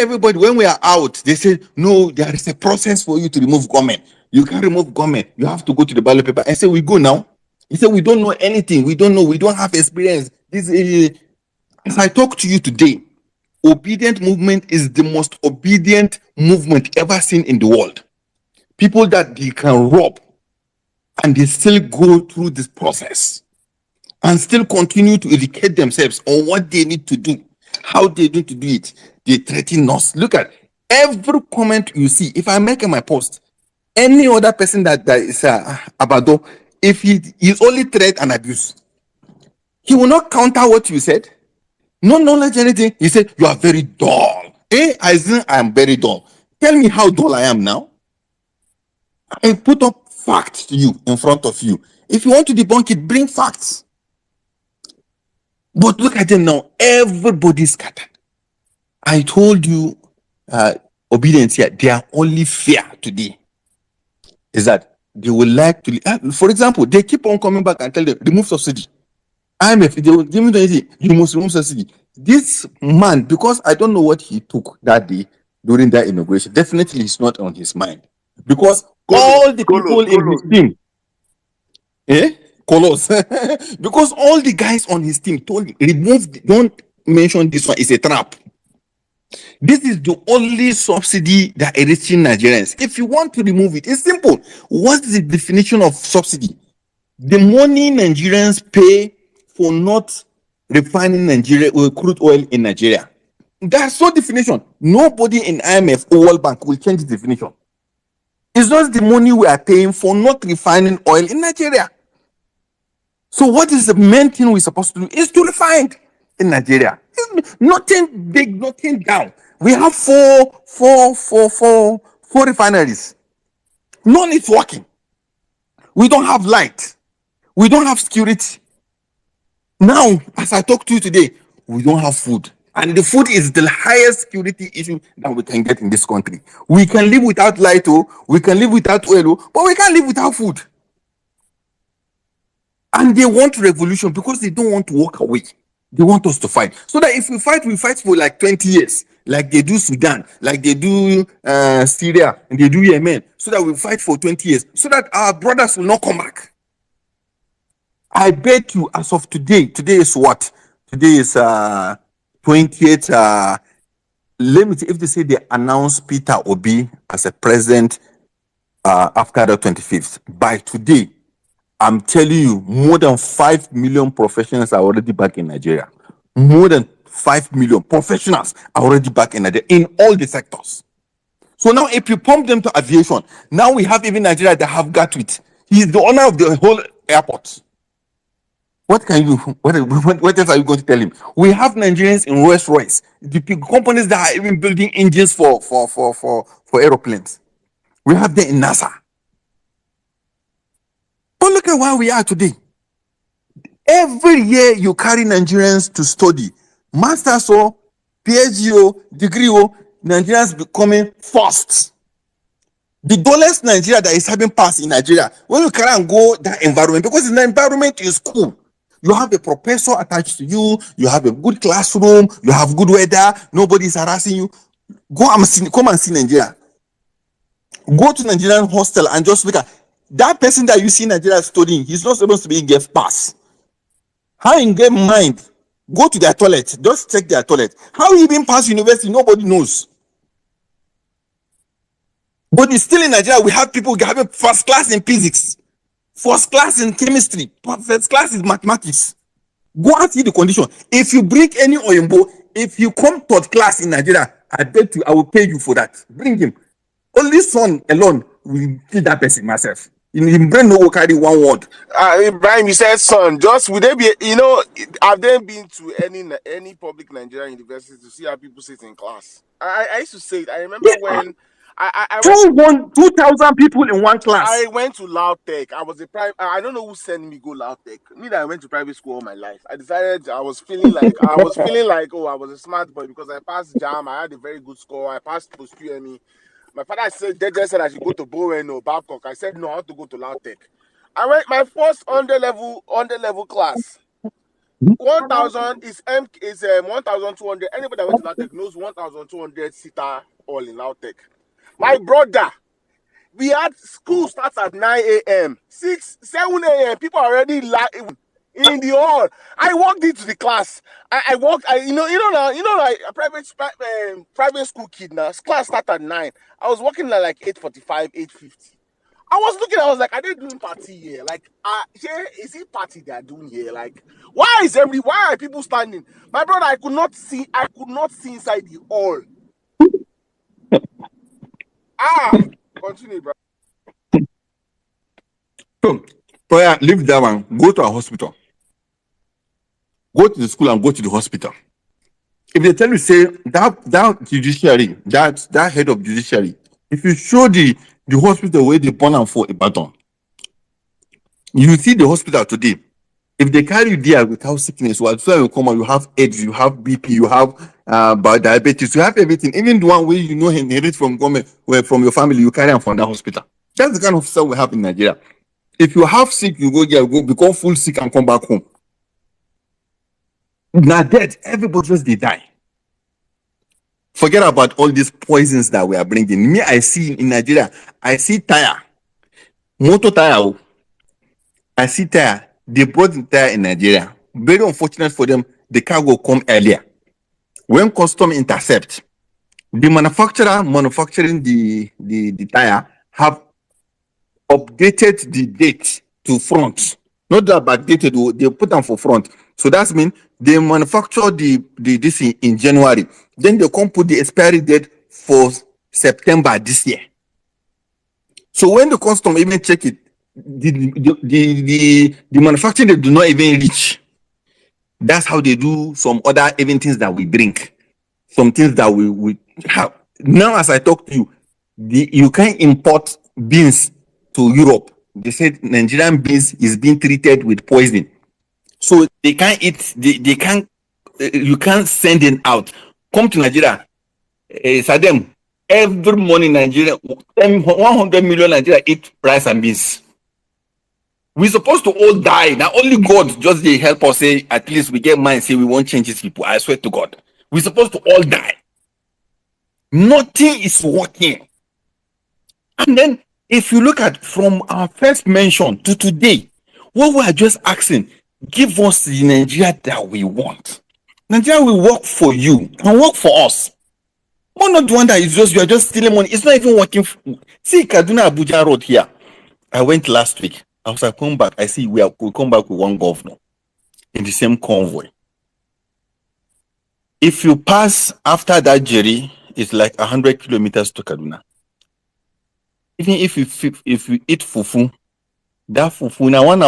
we are out, they say, no, there is a process for you to remove government. You can't remove government. You have to go to the ballot paper. I say, we go now. He said, we don't know anything. We don't know. We don't have experience. As I talk to you today, obedient movement is the most obedient movement ever seen in the world. People that they can rob and they still go through this process and still continue to educate themselves on what they need to do, how they need to do it. They threaten us. Look at every comment you see. If I make my post, any other person that is Abado, if he is only threat and abuse, he will not counter what you said. No knowledge, anything. He said, you are very dull. I think I am very dull. Tell me how dull I am now. I put up facts to you in front of you. If you want to debunk it, bring facts. But look at them now. Everybody's scattered. I told you, obedience here, they are only fair today. Is that they would like to, for example, they keep on coming back and tell them, remove subsidy. IMF, they will give me the easy, you must remove subsidy. This man, because I don't know what he took that day during that inauguration, definitely it's not on his mind. Because all the people in his team, Colos, because all the guys on his team told him, remove, don't mention this one, it's a trap. This is the only subsidy that is reaching Nigerians. If you want to remove it, it's simple. What's the definition of subsidy? The money Nigerians pay for not refining Nigeria crude oil in Nigeria. That's so definition. Nobody in IMF or World Bank will change the definition. It's just the money we are paying for not refining oil in Nigeria. So what is the main thing we're supposed to do is to refine in Nigeria. Nothing big, nothing down. We have four refineries. None is working. We don't have light. We don't have security. Now, as I talk to you today, we don't have food. And the food is the highest security issue that we can get in this country. We can live without light, we can live without oil, but we can't live without food. And they want revolution because they don't want to walk away. They want us to fight. So that if we fight for like 20 years, like they do Sudan, like they do Syria, and they do Yemen, so that we fight for 20 years, so that our brothers will not come back. I bet you, as of today is what? Today is 28th. Let me see, if they say they announce Peter Obi as a president after the 25th, by today, I'm telling you, more than 5 million professionals are already back in Nigeria. More than 5 million professionals are already back in Nigeria in all the sectors. So now, if you pump them to aviation, now we have even Nigeria that have Gatwick. He's the owner of the whole airport. What can you? What else are you going to tell him? We have Nigerians in Rolls Royce, the companies that are even building engines for aeroplanes. We have them in NASA. But look at where we are today. Every year you carry Nigerians to study, masters or PhD degree Nigerians becoming first. The dullest Nigeria that is having passed in Nigeria, when you carry and go that environment, because the environment is cool. You have a professor attached to you, you have a good classroom, you have good weather, nobody is harassing you. Come and see Nigeria. Go to Nigerian hostel and just look at that person that you see in Nigeria studying, he's not supposed to be in get pass. How in get mind? Go to their toilet, just check their toilet. How he even pass university, nobody knows. But it's still in Nigeria, we have people having first class in physics, first class in chemistry, first class in mathematics. Go and see the condition. If you bring any Oyembo, if you come third class in Nigeria, I bet you I will pay you for that. Bring him. Only son alone will kill that person myself. In brain no will carry one word. Ibrahim, you said son. Just would they be? Have they been to any public Nigerian university to see how people sit in class? I used to say it. I remember when I went. 2,000 people in one class. I went to Lautech. I was a private. I don't know who sent me go Lautech. Me that I went to private school all my life. I decided I was feeling like oh, I was a smart boy because I passed JAM. I had a very good score. I passed post QME. My father said they just said I should go to Bowen or Babcock. I said no, I want to go to Lautech. I went my first under level class. 1,000 is 1,200. Anybody that went to Lautech knows 1,200 seater all in Lautech. My brother, we had school starts at 9 a.m. 7 a.m. People are already in the hall. I walked into the class. I walked. Like a private school kid now. Class starts at 9. I was walking at like 8:45, 8:50. I was looking. I was like, are they doing party here? Like, here is it party they are doing here? Like, why are people standing? My brother, I could not see inside the hall. Continue, bro. So yeah, leave that one. Go to a hospital. Go to the school and go to the hospital. If they tell you, say that judiciary, that head of judiciary, if you show the hospital where they born and for a baton, You see the hospital today. If they carry you there without sickness, well, so you come out, you have AIDS, you have BP, you have diabetes, you have everything. Even the one where you know inherit from government, where from your family, you carry them from that hospital. That's the kind of stuff we have in Nigeria. If you have sick, you go there, go become full sick and come back home. Now dead, everybody just they die. Forget about all these poisons that we are bringing. Me, I see in Nigeria, I see tire, motor tire. I see tire. They brought the tire in Nigeria. Very unfortunate for them. The cargo come earlier. When custom intercept, the manufacturer manufacturing the tire have updated the date to front. Not that backdated, they put them for front. So that's mean they manufacture the this in January. Then they come put the expiry date for September this year. So when the custom even check it, the manufacturing they do not even reach. That's how they do some other even things that we drink, some things that we have. Now, as I talk to you, you can import beans to Europe. They said Nigerian beans is being treated with poison, so they can't eat. They can't. You can't send it out. Come to Nigeria, Sadem. Every morning, Nigeria, 100 million Nigeria eat rice and beans. We're supposed to all die. Now only God just they help us say at least we get mind say we won't change these people. I swear to God. We're supposed to all die. Nothing is working. And then if you look at from our first mention to today, what we are just asking, give us the Nigeria that we want. Nigeria will work for you and work for us. We're not the one that is just you are just stealing money. It's not even working. See Kaduna Abuja road here. I went last week. As I come back, I see we come back with one governor in the same convoy. If you pass after that Jerry, it's like 100 kilometers to Kaduna. Even if you eat fufu, that fufu now 1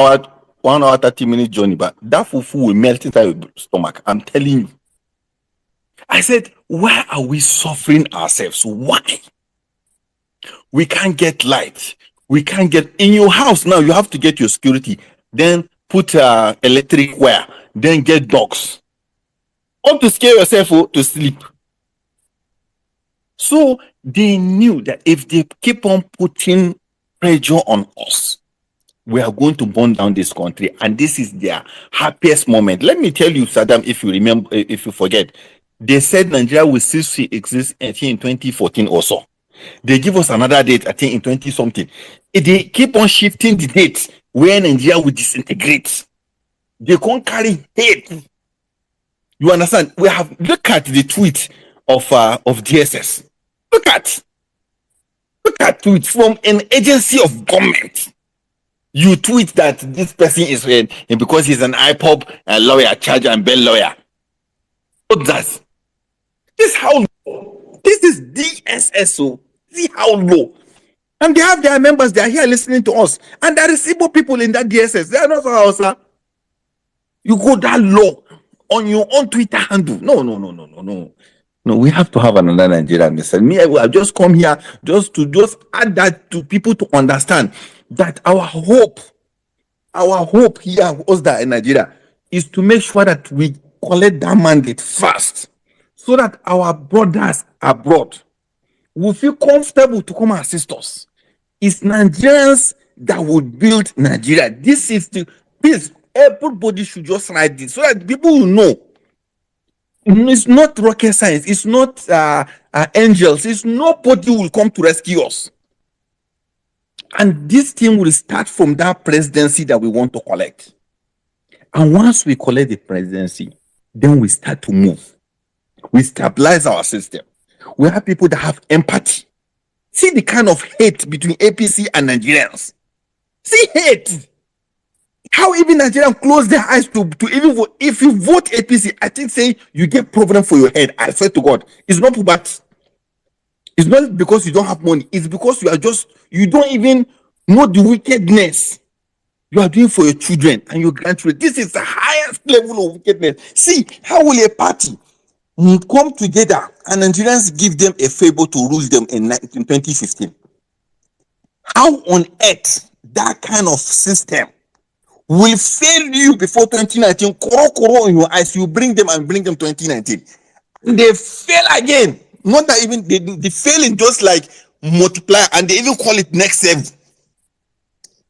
hour 30 minutes journey, but that fufu will melt inside your stomach. I'm telling you. I said, why are we suffering ourselves? Why? We can't get light. We can't get in your house now. You have to get your security, then put electric wire, then get dogs. Or to scare yourself to sleep. So they knew that if they keep on putting pressure on us, we are going to burn down this country, and this is their happiest moment. Let me tell you, Saddam, if you remember, if you forget, they said Nigeria will cease to exist in 2014 or so. They give us another date, I think in 20 something. They keep on shifting the date where Nigeria will disintegrate. They can't carry hate. You understand? We have look at the tweet of DSS. Look at tweets from an agency of government. You tweet that this person is because he's an IPOB lawyer, charge and bail lawyer. What does this how low? This is DSSO. See how low. And they have their members, they are here listening to us. And there is Igbo people in that DSS. They are not Hausa. You go that low on your own Twitter handle. No. No, we have to have another Nigeria, Mr. Me, I will just come here just add that to people to understand that our hope here was that in Nigeria is to make sure that we collect that mandate fast so that our brothers abroad will feel comfortable to come and assist us. It's Nigerians that would build Nigeria. This is please, everybody should just write this so that people will know. It's not rocket science. It's not angels. It's nobody will come to rescue us. And this thing will start from that presidency that we want to collect. And once we collect the presidency, then we start to move. We stabilize our system. We have people that have empathy. See the kind of hate between APC and Nigerians. See hate. How even Nigerians close their eyes to even vote. If you vote APC, I think say you get problem for your head. I swear to God. It's not bad. It's not because you don't have money. It's because you don't even know the wickedness you are doing for your children and your grandchildren. This is the highest level of wickedness. See, how will a party come together and Nigerians give them a favor to rule them in 2015? How on earth that kind of system will fail you before 2019. Koro in your eyes, you bring them 2019. They fail again. Not that even they fail in just like multiply, and they even call it next level.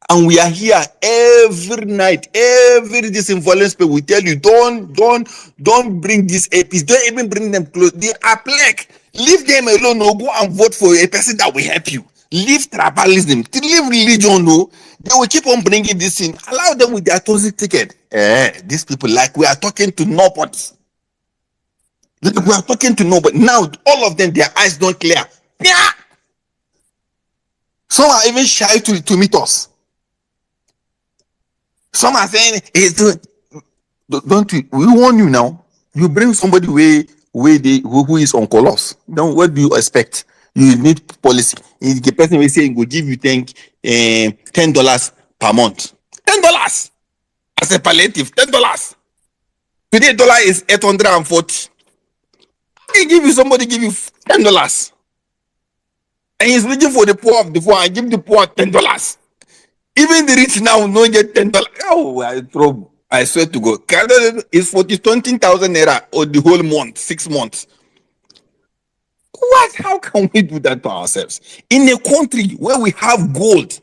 And we are here every night, every disinformation people we tell you, don't bring these APs, don't even bring them close. They are plague. Leave them alone, no, go and vote for a person that will help you. Leave tribalism, leave religion, no. They will keep on bringing this in. Allow them with their toxic ticket. These people, like we are talking to nobody. Like we are talking to nobody. Now, all of them, their eyes don't clear. Yeah. Some are even shy to meet us. Some are saying, don't we warn you now? You bring somebody who is on colors. Then what do you expect? You need policy. If the person will say, go give you $10 per month. $10 as a palliative. $10. Today dollar is 840. Somebody give you $10. And he's looking for the poor of the poor and give the poor $10. Even the rich now no get $10. Oh, I swear to God, Canada is 20,000 naira or the whole month, 6 months. What? How can we do that to ourselves? In a country where we have gold,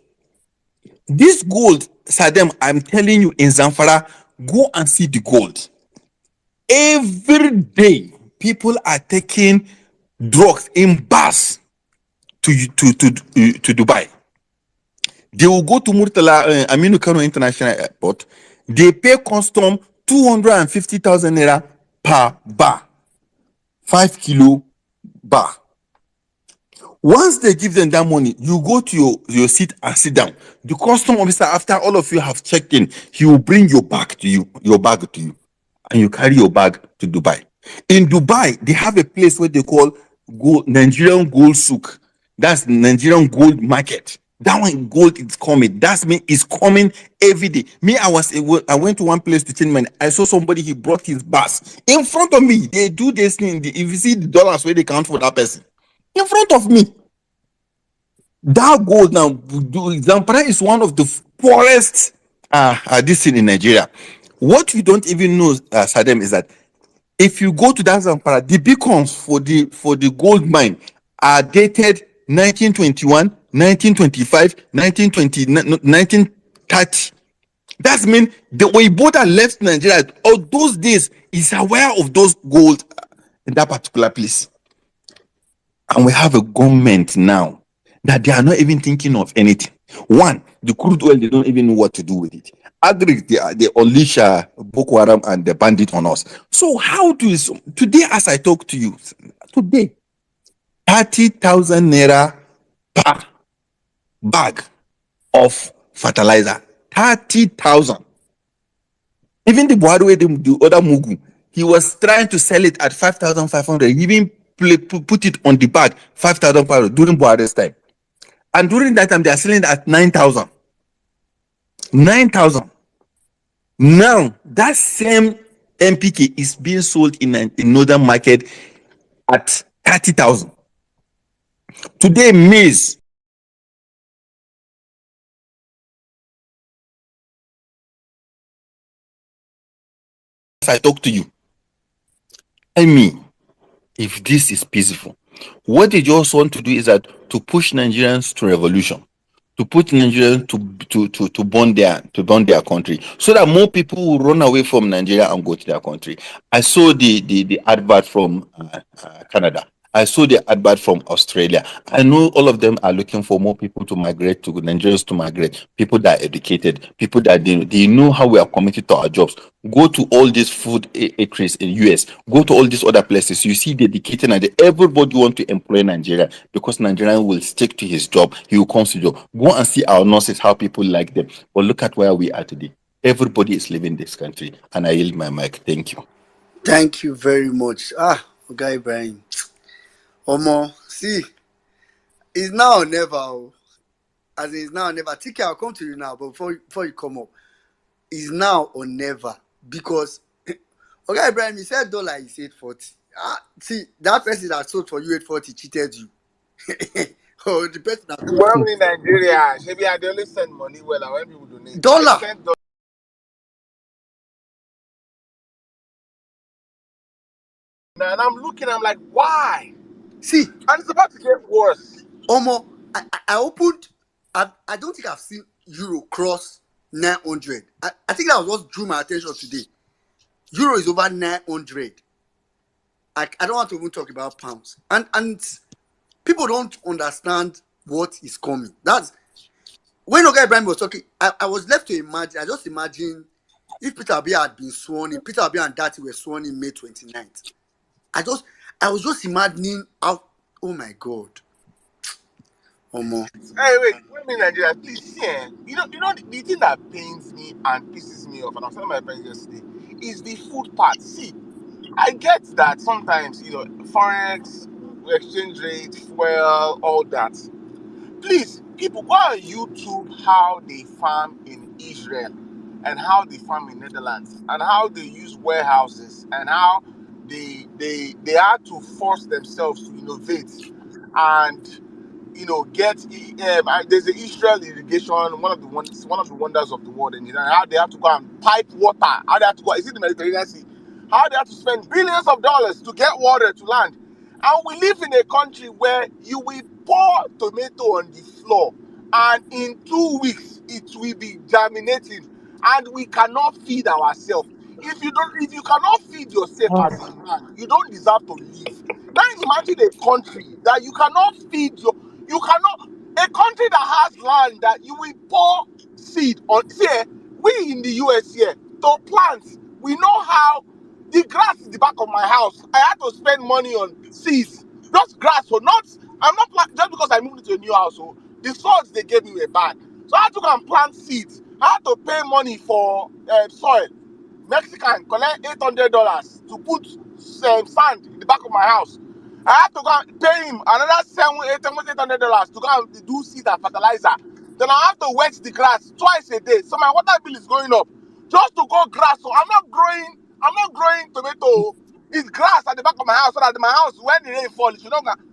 this gold, Sadem, I'm telling you, in Zamfara, go and see the gold. Every day, people are taking drugs in bus to Dubai. They will go to Murtala Aminu Kano International Airport. They pay custom 250,000 naira per bar, 5 kilo bar. Once they give them that money, you go to your seat and sit down. The custom officer, after all of you have checked in, he will bring your bag to you, and you carry your bag to Dubai. In Dubai, they have a place where they call Nigerian Gold Souk. That's Nigerian Gold Market. That one gold is coming. That's me. It's coming every day. I went to one place to change money. I saw somebody. He brought his bus in front of me. They do this thing. If you see the dollars where they count for that person, in front of me. That gold now. Zamfara is one of the poorest this thing in Nigeria. What you don't even know, Sadem, is that if you go to that Zamfara, the beacons for the gold mine are dated 1921, 1925, 1920, 1930. That means the Oyibo that left Nigeria all those days is aware of those gold in that particular place. And we have a government now that they are not even thinking of anything. One, the crude oil, they don't even know what to do with it. Agri, they unleash Boko Haram and the bandit on us. So how do you, today as I talk to you, today, 30,000 naira per bag of fertilizer. 30,000. Even the Buhari, the other Mugu, he was trying to sell it at 5,500. He even put it on the bag, 5,500 during Buhari's time. And during that time, they are selling it at 9,000. 9,000. Now, that same MPK is being sold in northern market at 30,000. Today, maize. As I talk to you, I mean, if this is peaceful, what they just want to do is that to push Nigerians to revolution, to put Nigerians to burn their country, so that more people will run away from Nigeria and go to their country. I saw the advert from Canada. I saw the advert from Australia. I know all of them are looking for more people to migrate, to Nigerians to migrate, people that are educated, people that they know how we are committed to our jobs. Go to all these food acres in US, go to all these other places. You see dedicated and everybody want to employ Nigeria because Nigerian will stick to his job. He will come to job. Go and see our nurses, how people like them. But look at where we are today. Everybody is leaving this country. And I yield my mic. Thank you. Thank you very much. Oga Ibrahim. Omo, see, it's now or never. As in, it's now or never. TK, I'll come to you now, but before you come up, it's now or never. Because, Oga Ibrahim, you said dollar is 840. See, that person that sold for you 840 cheated you. Oh, the person that Well, in Nigeria, maybe I only send money when people donate. I dollar. send now, and I'm looking, I'm like, why? See, And it's about to get worse. Omo, I opened. I don't think I've seen euro cross 900. I think that was what drew my attention today. Euro is over 900. I don't want to even talk about pounds. And people don't understand what is coming. That's when Oga Ibrahim was talking. I was left to imagine. I just imagine if Peter Obi had been sworn in, Peter Obi and Dati were sworn in May 29th. I was just imagining how. Oh my God, Omo. Hey, wait a Nigeria, please, see, the thing that pains me and pisses me off, and I was telling my friends yesterday, is the food part. See, I get that sometimes, forex, exchange rate, fuel, all that. Please, people, go on YouTube how they farm in Israel and how they farm in Netherlands and how they use warehouses and how they had to force themselves to innovate and get there's the Israel irrigation, one of the wonders of the world, and how they have to go and pipe water, how they have to go, is it the Mediterranean Sea, how they have to spend billions of dollars to get water to land. And we live in a country where you will pour tomato on the floor and in 2 weeks it will be germinating, and we cannot feed ourselves. If you cannot feed yourself as a man, you don't deserve to live. Now imagine a country that you cannot feed you cannot, a country that has land that you will pour seed on. See, we in the US here, to plant, we know how the grass in the back of my house, I had to spend money on seeds. Just grass, so not, I'm not just because I moved into a new house, so the soils they gave me were bad. So I had to go and plant seeds. I had to pay money for soil. Mexican collect $800 to put sand in the back of my house. I had to go and pay him another $800 to go and do seed and fertilizer. Then I have to wet the grass twice a day. So my water bill is going up. Just to go grass. So I'm not growing tomato. It's grass at the back of my house so that my house, when the rain falls, it should not go. And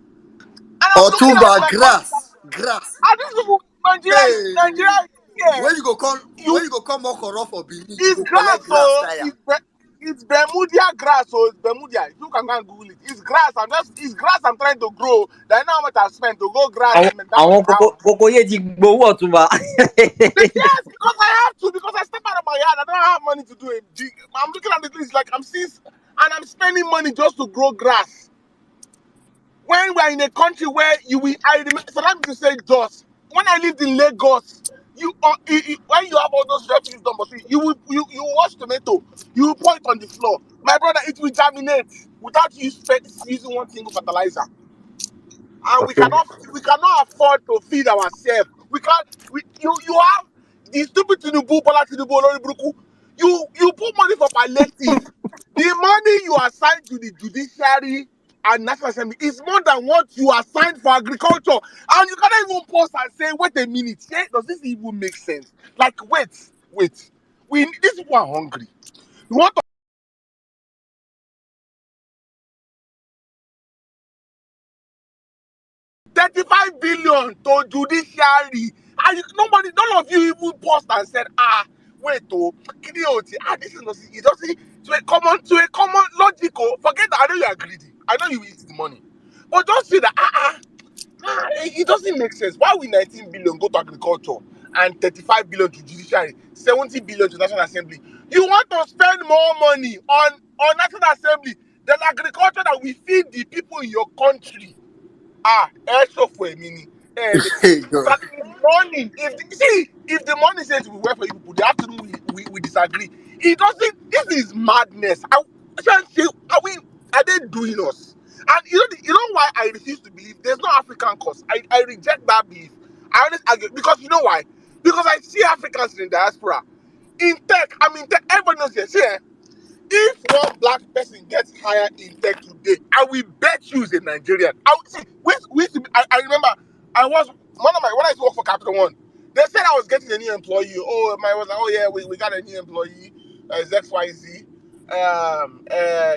I'm looking at Otumba my country. grass. And this people, Nigeria, Hey, yeah, when you, you go come Okoro for Benin, you it's go grass, collect grass so tire. it's Bermudia grass, so it's Bermudia. You can go and Google it. It's grass. It's grass I'm trying to grow. That I know how much I've spent to go grass in the back of àwọn my house. kòkòyè ti gbowó ọ̀túnba. Yes, because I have to, because I step out of my yard. I don't have money to do it. I'm looking at the list like I'm seeing, and I'm spending money just to grow grass. When we're in a country where I remember, so let me just say Jos. When I lived in Lagos, when you have all those refuse dumps, you wash tomato, you pour it on the floor. My brother, it will germinate without you using one single fertilizer. And we Okay. cannot afford to feed ourselves. We can't. You have the stupid Tinubu, Bola Tinubu, Olori Buruku. You put money for palliative. The money you assign to the judiciary and national assembly is more than what you assign for agriculture, and you cannot even pause and say, "Wait a minute, does this even make sense?" Like, wait. These people are hungry. You want 35 billion to judiciary, and none of you even paused and said, wait, idiot, this is not, it doesn't, to a common logical, forget that. I know you are greedy, I know you eat the money, but just say that, it doesn't make sense. Why will 19 billion go to agriculture and 35 billion to judiciary, 70 billion to national assembly? You want to spend more money on national assembly than agriculture that will feed the people in your country. Extra for a mini. Hey, God. But in the morning, if the morning says we work for you people, the afternoon we disagree. It doesn't. This is madness. I can't say, are they doing us? And you know why I refuse to believe there's no African cause. I reject that belief. I always argue because you know why? Because I see Africans in the diaspora. In tech, everybody knows this. See, if one black person gets hired in tech today, I will bet you is a Nigerian. I remember when I used to work for Capital One, they said I was getting a new employee. I was like, oh yeah, we got a new employee. It's XYZ.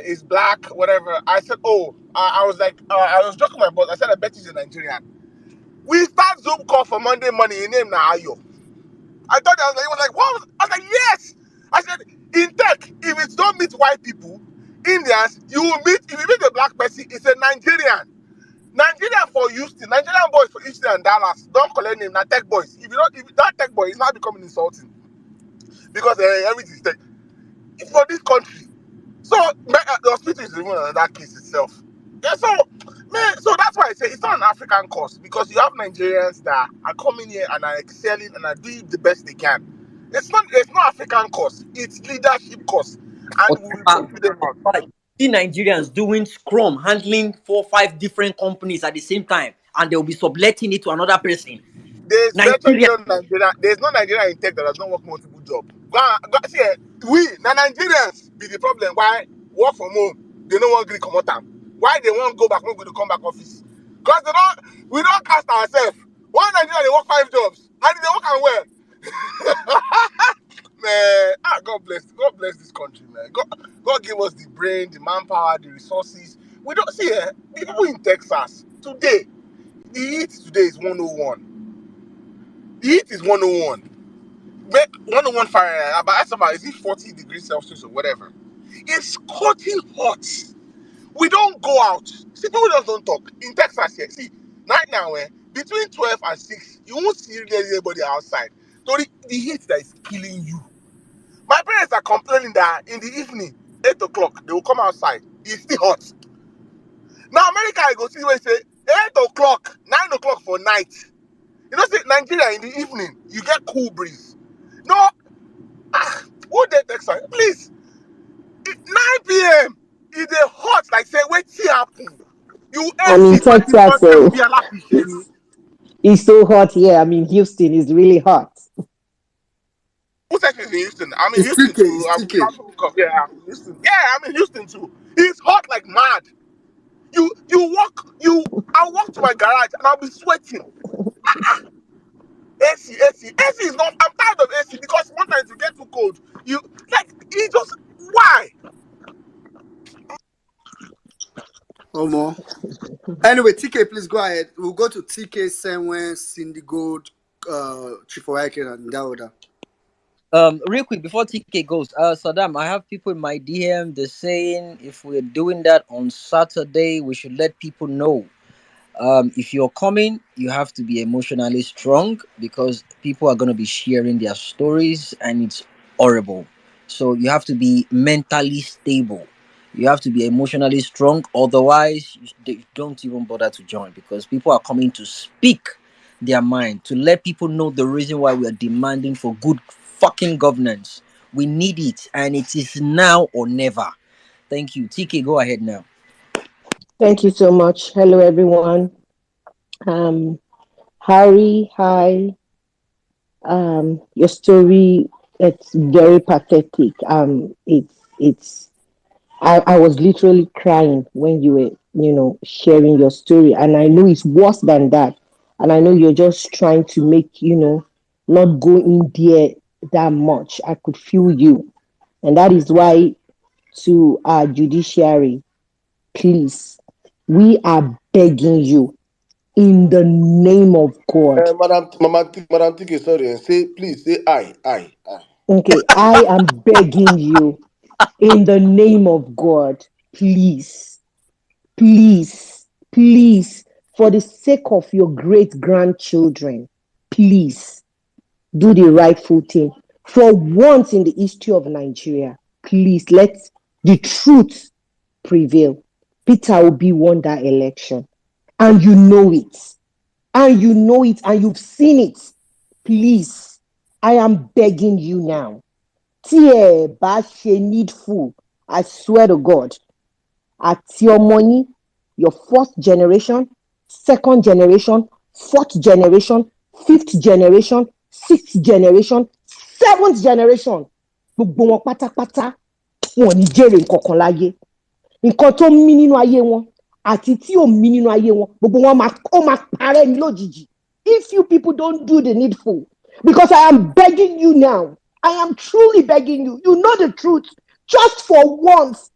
Is black, whatever. I said, I was like, I was joking with my boss. I said, I bet he's a Nigerian. We start Zoom call for Monday morning. His name now Ayo. I thought he was like, what? I was like, yes. I said, in tech, if it's don't meet white people, Indians, you will meet, if you meet a black person, it's a Nigerian. Nigerian for Houston, Nigerian boys for Houston and Dallas. Don't collect name, not tech boys. If you don't, if that tech boy is not becoming insulting because everything is tech. It's for this country. So the hospital is even another case itself. Yeah, so man, so that's why I say it's not an African cause because you have Nigerians that are coming here and are excelling and are doing the best they can. It's not African cause, it's leadership cause. And we will talk to them out. But see Nigerians doing scrum, handling 4 5 different companies at the same time, and they'll be subletting it to another person. There's virtually Nigeria, no Nigerian. There's no Nigerian in tech that does not work multiple jobs. See, we Nigerians be the problem. Why work from home? They don't want to come out. Why they won't go back? Not going to come back office? Because they don't. We don't cast ourselves. Why Nigeria they work 5 jobs and they work and well? Man, God bless this country, man. God give us the brain, the manpower, the resources. We don't see the people in Texas today. The heat today is 101. The heat is 101. 101 Fahrenheit. But about is it 40 degrees Celsius or whatever? It's scorching hot. We don't go out. See, people just don't talk. In Texas here, see, right now, between 12 and 6, you won't see really anybody outside. So the heat that is killing you. My parents are complaining that in the evening, 8 o'clock, they will come outside. It's still hot. Now, America, I go see where they say 8 o'clock, 9 o'clock for night. You know, see, Nigeria in the evening, you get cool breeze. No, who they Texas? Please, 9 p.m. It's a hot, like say, wait, see happen. You I'm in AC, Texas, so be a lot of shit. it's so hot here. I mean, Houston is really hot. Who's actually in Houston? I'm in It's Houston TK. too. It's I'm TK. yeah, I'm in Houston. Yeah, I'm in Houston too. It's hot like mad. I walk to my garage and I'll be sweating. AC is not. I'm tired of AC because sometimes you get too cold. You like it just why? Omo. Anyway, TK, please go ahead. We'll go to TK, Senwen, Cindy Gold, Chifoake, and Dauda. Real quick before TK goes, Saddam, I have people in my DM. They're saying if we're doing that on Saturday, we should let people know. If you're coming, you have to be emotionally strong because people are going to be sharing their stories and it's horrible. So you have to be mentally stable. You have to be emotionally strong. Otherwise, they don't even bother to join because people are coming to speak their mind, to let people know the reason why we are demanding for good fucking governance. We need it and it is now or never. Thank you. TK, go ahead now. Thank you so much. Hello, everyone. Um, Harry, hi. Your story, it's very pathetic. It's. I was literally crying when you were, sharing your story, and I know it's worse than that. And I know you're just trying to make, not go in there that much. I could feel you, and that is why to our judiciary, please, we are begging you in the name of God. Madam TK, sorry, say please say I. Okay, I am begging you in the name of God, please, please, please, for the sake of your great grandchildren, please do the rightful thing. For once in the history of Nigeria, please let the truth prevail. Peter Obi won that election, and you know it. And you know it, and you've seen it. Please, I am begging you now. Tí bá ṣe needful, I swear to God, at your money, your first generation, second generation, fourth generation, fifth generation, sixth generation, seventh generation, gbogbo wọn pátápátá wọn ò ní jèrè nǹkan kan láyé. Nǹkan tó ń mí nínú ayé wọn àti tí ò mí nínú ayé wọn gbogbo wọn máa parẹ́ ní lójijì. If you people don't do the needful, because I am begging you now, I am truly begging you. You know the truth. Just for once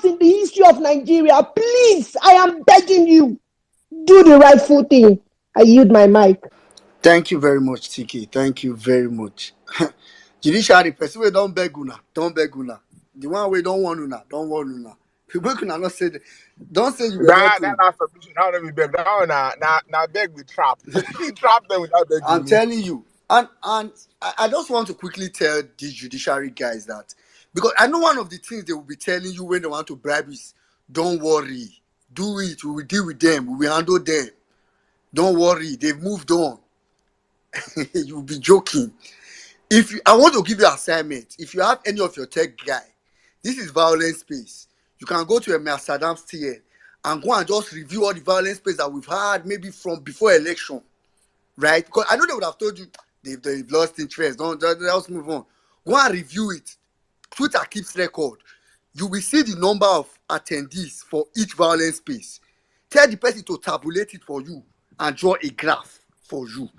in the history of Nigeria, please, I am begging you, do the rightful thing. I yield my mic. Thank you very much, TK. Thank you very much. Judiciary, person we don't beg una. Don't beg una. The one we don't want una, don't want una. People can not say that. Don't say you were not That told. last submission, how do we beg? Now beg we trap. We trap them without I'm begging me. telling you. And I just want to quickly tell these judiciary guys that, because I know one of the things they will be telling you when they want to bribe is, don't worry, do it, we will deal with them, we will handle them. Don't worry, they've moved on. You'll be joking. If you, I want to give you an assignment. If you have any of your tech guy, this is violence space. You can go to a Saddam's TL and go and just review all the violence space that we've had, maybe from before election, right? Because I know they would have told you they've lost interest. Don't just move on. Go and review it. Twitter keeps record. You will see the number of attendees for each violence space. Tell the person to tabulate it for you and draw a graph for you.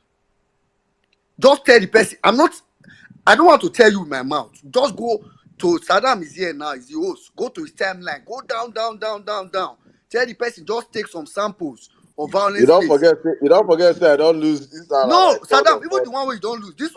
Just tell the person. I don't want to tell you in my mouth. Just go to Saddam is here now, is the host. Go to his timeline. Go down, down, down, down, down. Tell the person, just take some samples of You violence don't space. forget. You don't forget. Say I don't lose. This are No, like third Saddam, or even fourth. the one where you don't lose. This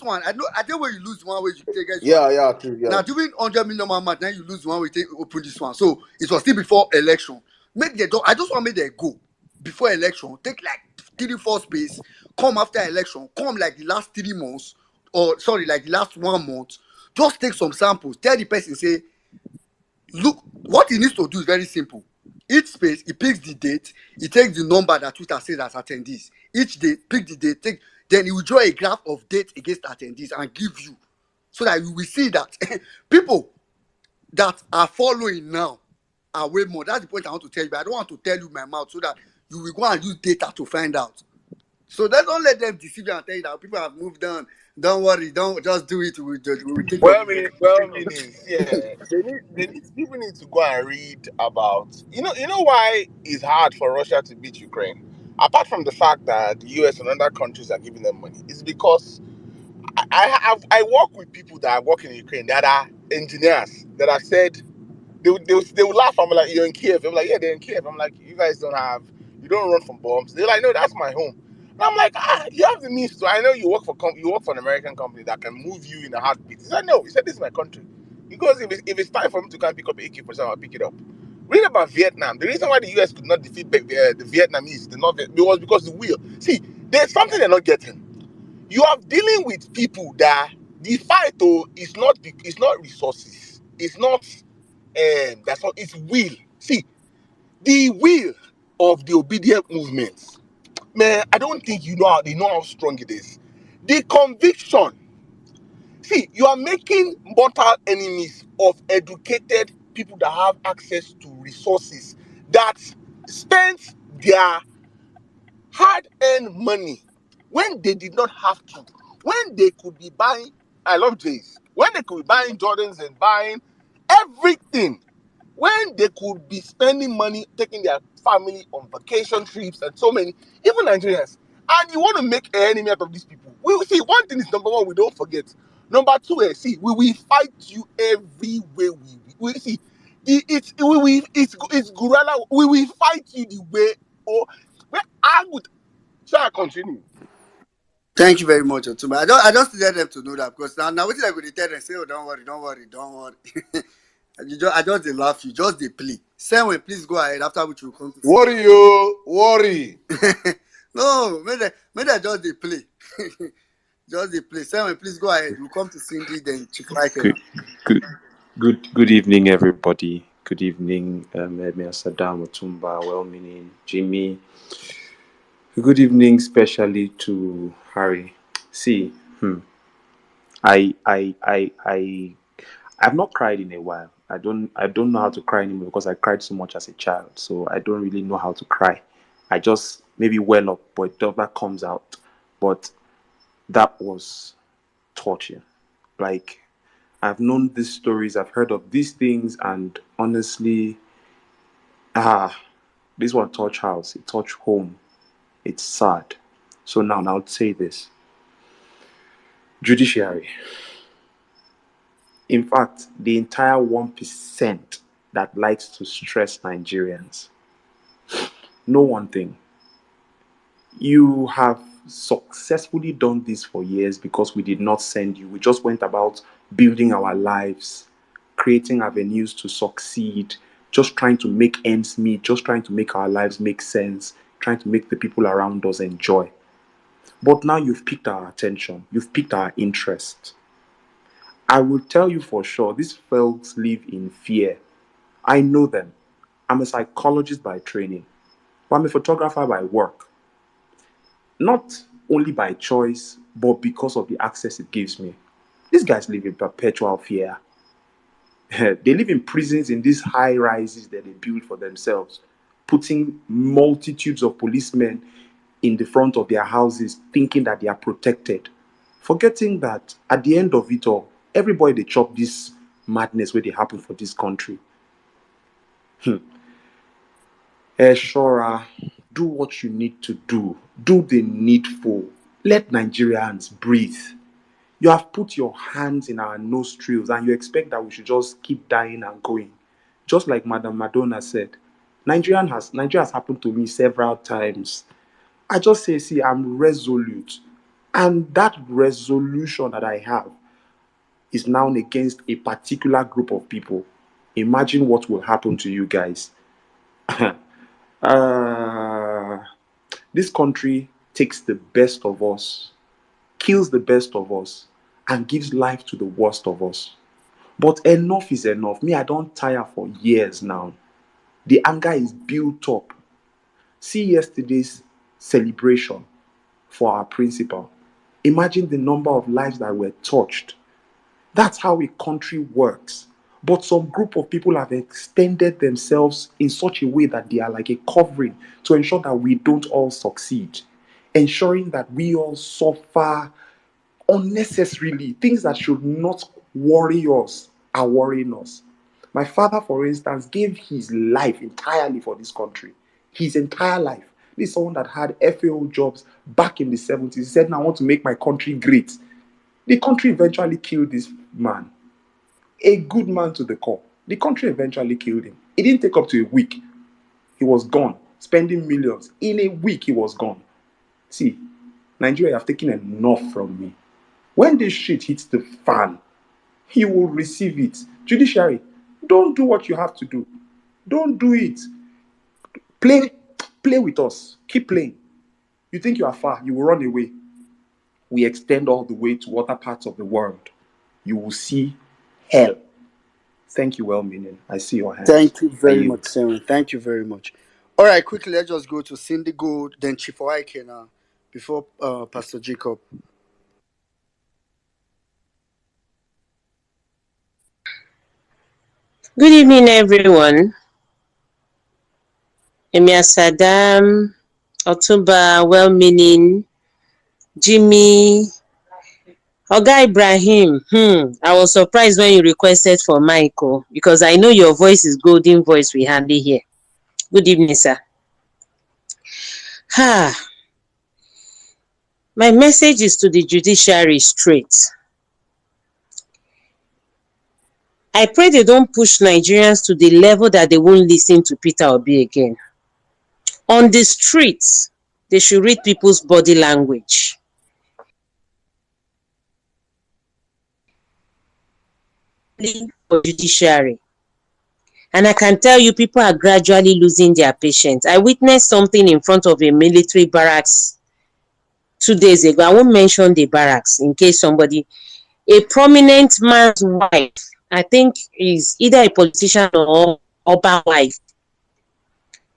one, I think where you lose the one where you take this one. Yeah, yeah, true. Yeah. Now during 100 million match, then you lose the one where you take open this one. So it was still before election. Make the I just want to make them go before election. Take like 3-4 space. Come after election. Come like the last 3 months, or sorry, like the last 1 month. Just take some samples. Tell the person, say, look, what he needs to do is very simple. Each space, he picks the date, he takes the number that Twitter says as attendees. Each day, pick the date, then he will draw a graph of date against attendees and give you, so that you will see that people that are following now are way more. That's the point I want to tell you, but I don't want to tell you my mouth so that you will go and use data to find out. So don't let them deceive you and tell you that people have moved on. Don't worry, don't just do it. We will take care of Well, meaning, yeah, people need to go and read about. You know why it's hard for Russia to beat Ukraine. Apart from the fact that the US and other countries are giving them money, it's because I work with people that are working in Ukraine that are engineers that have said they will laugh. I'm like, you're in Kiev. I'm like, yeah, they're in Kiev. I'm like, you don't run from bombs. They're like, no, that's my home. And I'm like, you have the means to. I know you work for an American company that can move you in a heartbeat. He said, no. He said, this is my country. Because if it's time for me to come pick up AK-47, I'll pick it up. Read about Vietnam. The reason why the US could not defeat the Vietnamese, was because the will. See, there's something they're not getting. You are dealing with people that the fight is not resources. It's not that's not, it's will. See, the will of the obedient movement, man, I don't think they know how strong it is. The conviction. See, you are making mortal enemies of educated people that have access to resources, that spend their hard-earned money when they did not have to, when they could be buying, I love Jays, when they could be buying Jordans and buying everything, when they could be spending money taking their family on vacation trips and so many, even Nigerians. And you want to make an enemy out of these people. We see, one thing is, number one, we don't forget. Number two, see, we will fight you every way we see. It's gorilla. We will fight you the way. Or I would. Shall I continue? Thank you very much, Otuma. I just let them to know that, because now what I go to tell them, say, oh, don't worry, don't worry, don't worry. I just they laugh you, just they play. Samuel, please go ahead, after which we'll come to see. Worry you, worry. No, maybe just they play. Just they play. Samuel, please go ahead. We'll come to Cindy, then Chief Michael. Good, good, good evening, everybody. Good evening, Emir Saddam Otumba, well-meaning Jimmy. Good evening, especially to Harry. See, I've not cried in a while. I don't know how to cry anymore because I cried so much as a child. So I don't really know how to cry. I just maybe well up, but it never comes out. But that was torture. Like, I've known these stories, I've heard of these things, and honestly, this one touch house, it touch home. It's sad. So now I'll say this. Judiciary. In fact, the entire 1% that likes to stress Nigerians. Know one thing. You have successfully done this for years because we did not send you. We just went about building our lives, creating avenues to succeed, just trying to make ends meet, just trying to make our lives make sense, trying to make the people around us enjoy. But now you've piqued our attention, you've piqued our interest. I will tell you for sure, these folks live in fear. I know them. I'm a psychologist by training, but I'm a photographer by work. Not only by choice, but because of the access it gives me. These guys live in perpetual fear. They live in prisons in these high rises that they build for themselves, putting multitudes of policemen in the front of their houses, thinking that they are protected, forgetting that at the end of it all, everybody they chop this madness where they happen for this country. Shora, do what you need to do. Do the needful. Let Nigerians breathe. You have put your hands in our nostrils and you expect that we should just keep dying and going. Just like Madam Madonna said, Nigeria has happened to me several times. I just say, see, I'm resolute. And that resolution that I have is now against a particular group of people. Imagine what will happen to you guys. uh, this country takes the best of us, kills the best of us, and gives life to the worst of us. But enough is enough. Me, I don't tire for years now. The anger is built up. See yesterday's celebration for our principal. Imagine the number of lives that were touched. That's how a country works. But some group of people have extended themselves in such a way that they are like a covering to ensure that we don't all succeed, ensuring that we all suffer unnecessarily. Things that should not worry us are worrying us. My father, for instance, gave his life entirely for this country. His entire life. This is someone that had FAO jobs back in the 70s. He said, now I want to make my country great. The country eventually killed this man. A good man to the core. The country eventually killed him. It didn't take up to a week. He was gone, spending millions. In a week, he was gone. See, Nigeria have taken enough from me. When this shit hits the fan, he will receive it. Judiciary, don't do what you have to do. Don't do it. Play with us. Keep playing. You think you are far, you will run away. We extend all the way to other parts of the world. You will see hell. Thank you, well meaning. I see your hands. Thank you I very much, yield. Simon. Thank you very much. All right, quickly, let's just go to Cindy Gold, then Chief Oike now, before Pastor Jacob. Good evening, everyone. Emia Saddam, Otumba, well-meaning, Jimmy, Oga Ibrahim. I was surprised when you requested for Michael because I know your voice is golden voice we hardly hear. Good evening, sir. My message is to the judiciary straight. I pray they don't push Nigerians to the level that they won't listen to Peter Obi again. On the streets, they should read people's body language. For judiciary. And I can tell you, people are gradually losing their patience. I witnessed something in front of a military barracks 2 days ago. I won't mention the barracks in case somebody, a prominent man's wife, I think is either a politician or Oba wife.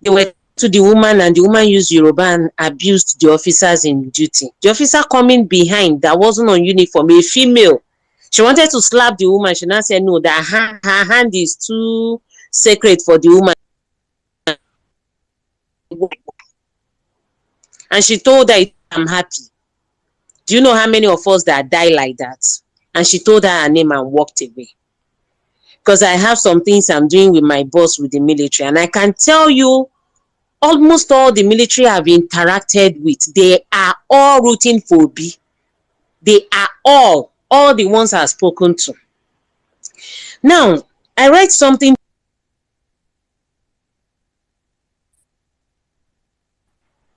They were to the woman and the woman used Yoruba and abused the officers in duty. The officer coming behind that wasn't on uniform, a female. She wanted to slap the woman. She now said no, that her hand is too sacred for the woman. And she told her, I'm happy. Do you know how many of us that die like that? And she told her name and walked away. Because I have some things I'm doing with my boss with the military. And I can tell you, almost all the military I've interacted with, they are all rooting for Obi. They are all the ones I've spoken to. Now, I read something.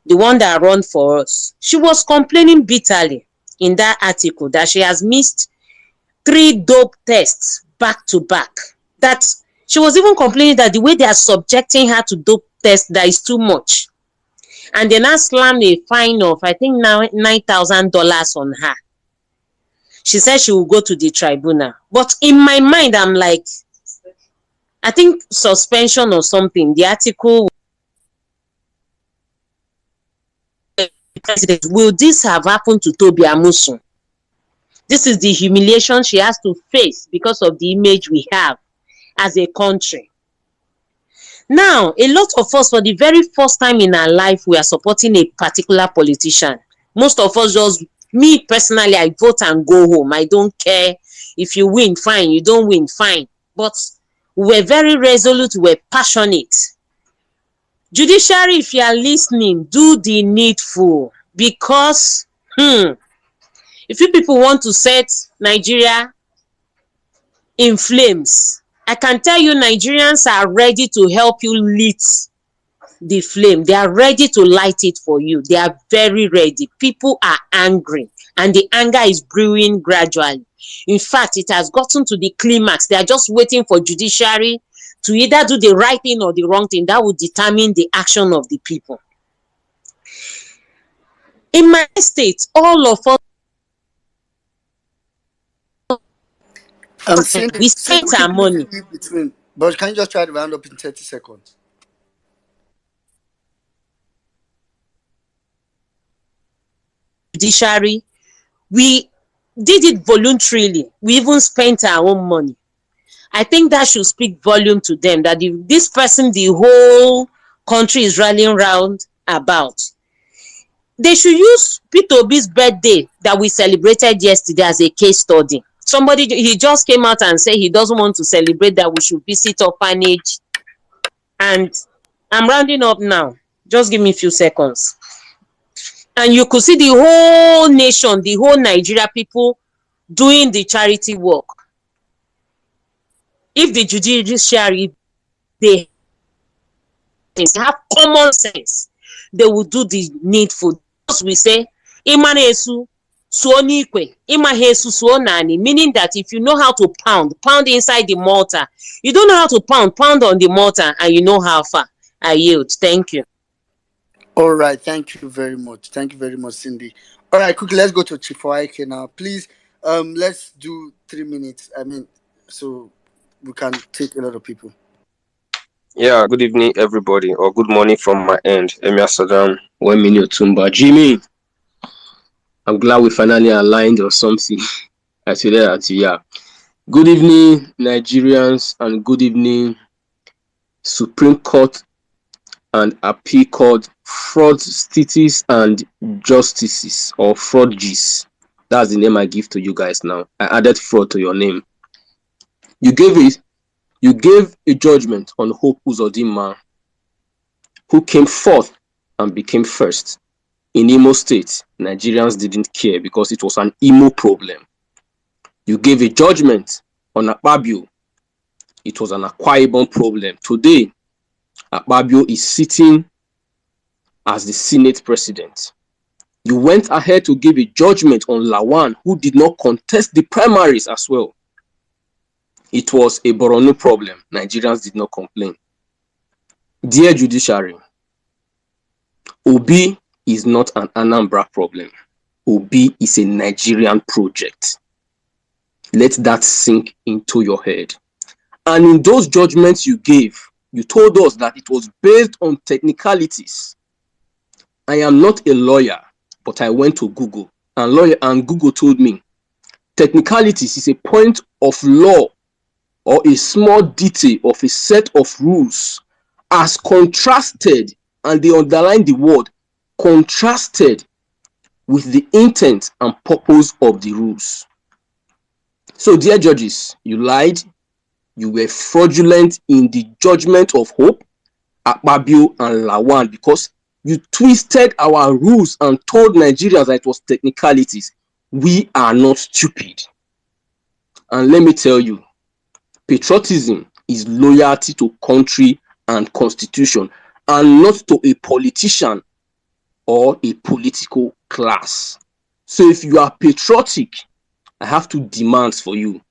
The one that run for us, she was complaining bitterly in that article that she has missed 3 dope tests back to back. That she was even complaining that the way they are subjecting her to dope test, that is too much. And they now slammed a fine of, I think, now $9,000 on her. She said she will go to the tribunal. But in my mind, I'm like, I think suspension or something. The article, president, will this have happened to Toby Amusun? This is the humiliation she has to face because of the image we have as a country. Now, a lot of us, for the very first time in our life, we are supporting a particular politician. Most of us just, me personally, I vote and go home. I don't care if you win, fine. You don't win, fine. But we were very resolute, we were passionate. Judiciary, if you are listening, do the needful, because if you people want to set Nigeria in flames, I can tell you Nigerians are ready to help you lit the flame. They are ready to light it for you. They are very ready. People are angry, and the anger is brewing gradually. In fact, it has gotten to the climax. They are just waiting for judiciary to either do the right thing or the wrong thing. That will determine the action of the people. In my state, all of us, Cindy, we Cindy, spent we our keep losing money. you between. But can you just try to round up in 30 seconds? Judiciary, we did it voluntarily. We even spent our own money. I think that should speak volume to them, that this person the whole country is rallying round about. They should use Peter Obi's birthday that we celebrated yesterday as a case study. Somebody, he just came out and said he doesn't want to celebrate, that we should visit orphanage. And I'm rounding up now. Just give me a few seconds. And you could see the whole nation, the whole Nigeria people doing the charity work. If the judiciary, they have common sense, they will do the needful. Just we say, Imana Esu, suo n'ikwe, Imaha Esu, suo n'ani, meaning that if you know how to pound inside the mortar. You don't know how to pound on the mortar, and you know how far. I yield. Thank you. All right, thank you very much. Thank you very much, Cindy. All right, quickly, let's go to Chifuaike now. Please, let's do 3 minutes. I mean, so we can take a lot of people. Yeah, good evening, everybody, or good morning from my end. Emia Saddam, 1 minute Tumba. Jimmy, I'm glad we finally aligned or something. I say that, yeah. Good evening, Nigerians, and good evening, Supreme Court and Appeal Court fraudstitists and justices, or fraudgies. That's the name I give to you guys now. I added fraud to your name. You gave a judgment on Hope Uzodinma, who came forth and became first. In Imo State, Nigerians didn't care because it was an Imo problem. You gave a judgment on Akpabio. It was an Akwa Ibom problem. Today, Akpabio is sitting as the Senate president. You went ahead to give a judgment on Lawan, who did not contest the primaries as well. It was a Borno problem. Nigerians did not complain. Dear Judiciary, Obi is not an Anambra problem. Obi is a Nigerian project. Let that sink into your head. And in those judgments you gave, you told us that it was based on technicalities. I am not a lawyer, but I went to Google, and Google told me technicalities is a point of law or a small detail of a set of rules as contrasted, and they underline the word contrasted, with the intent and purpose of the rules. So, dear judges, you lied, you were fraudulent in the judgment of Hope, Akpabio, and Lawan, because you twisted our rules and told Nigerians that it was technicalities. We are not stupid. And let me tell you, patriotism is loyalty to country and constitution, and not to a politician or a political class. So if you are patriotic, I have two demands for you.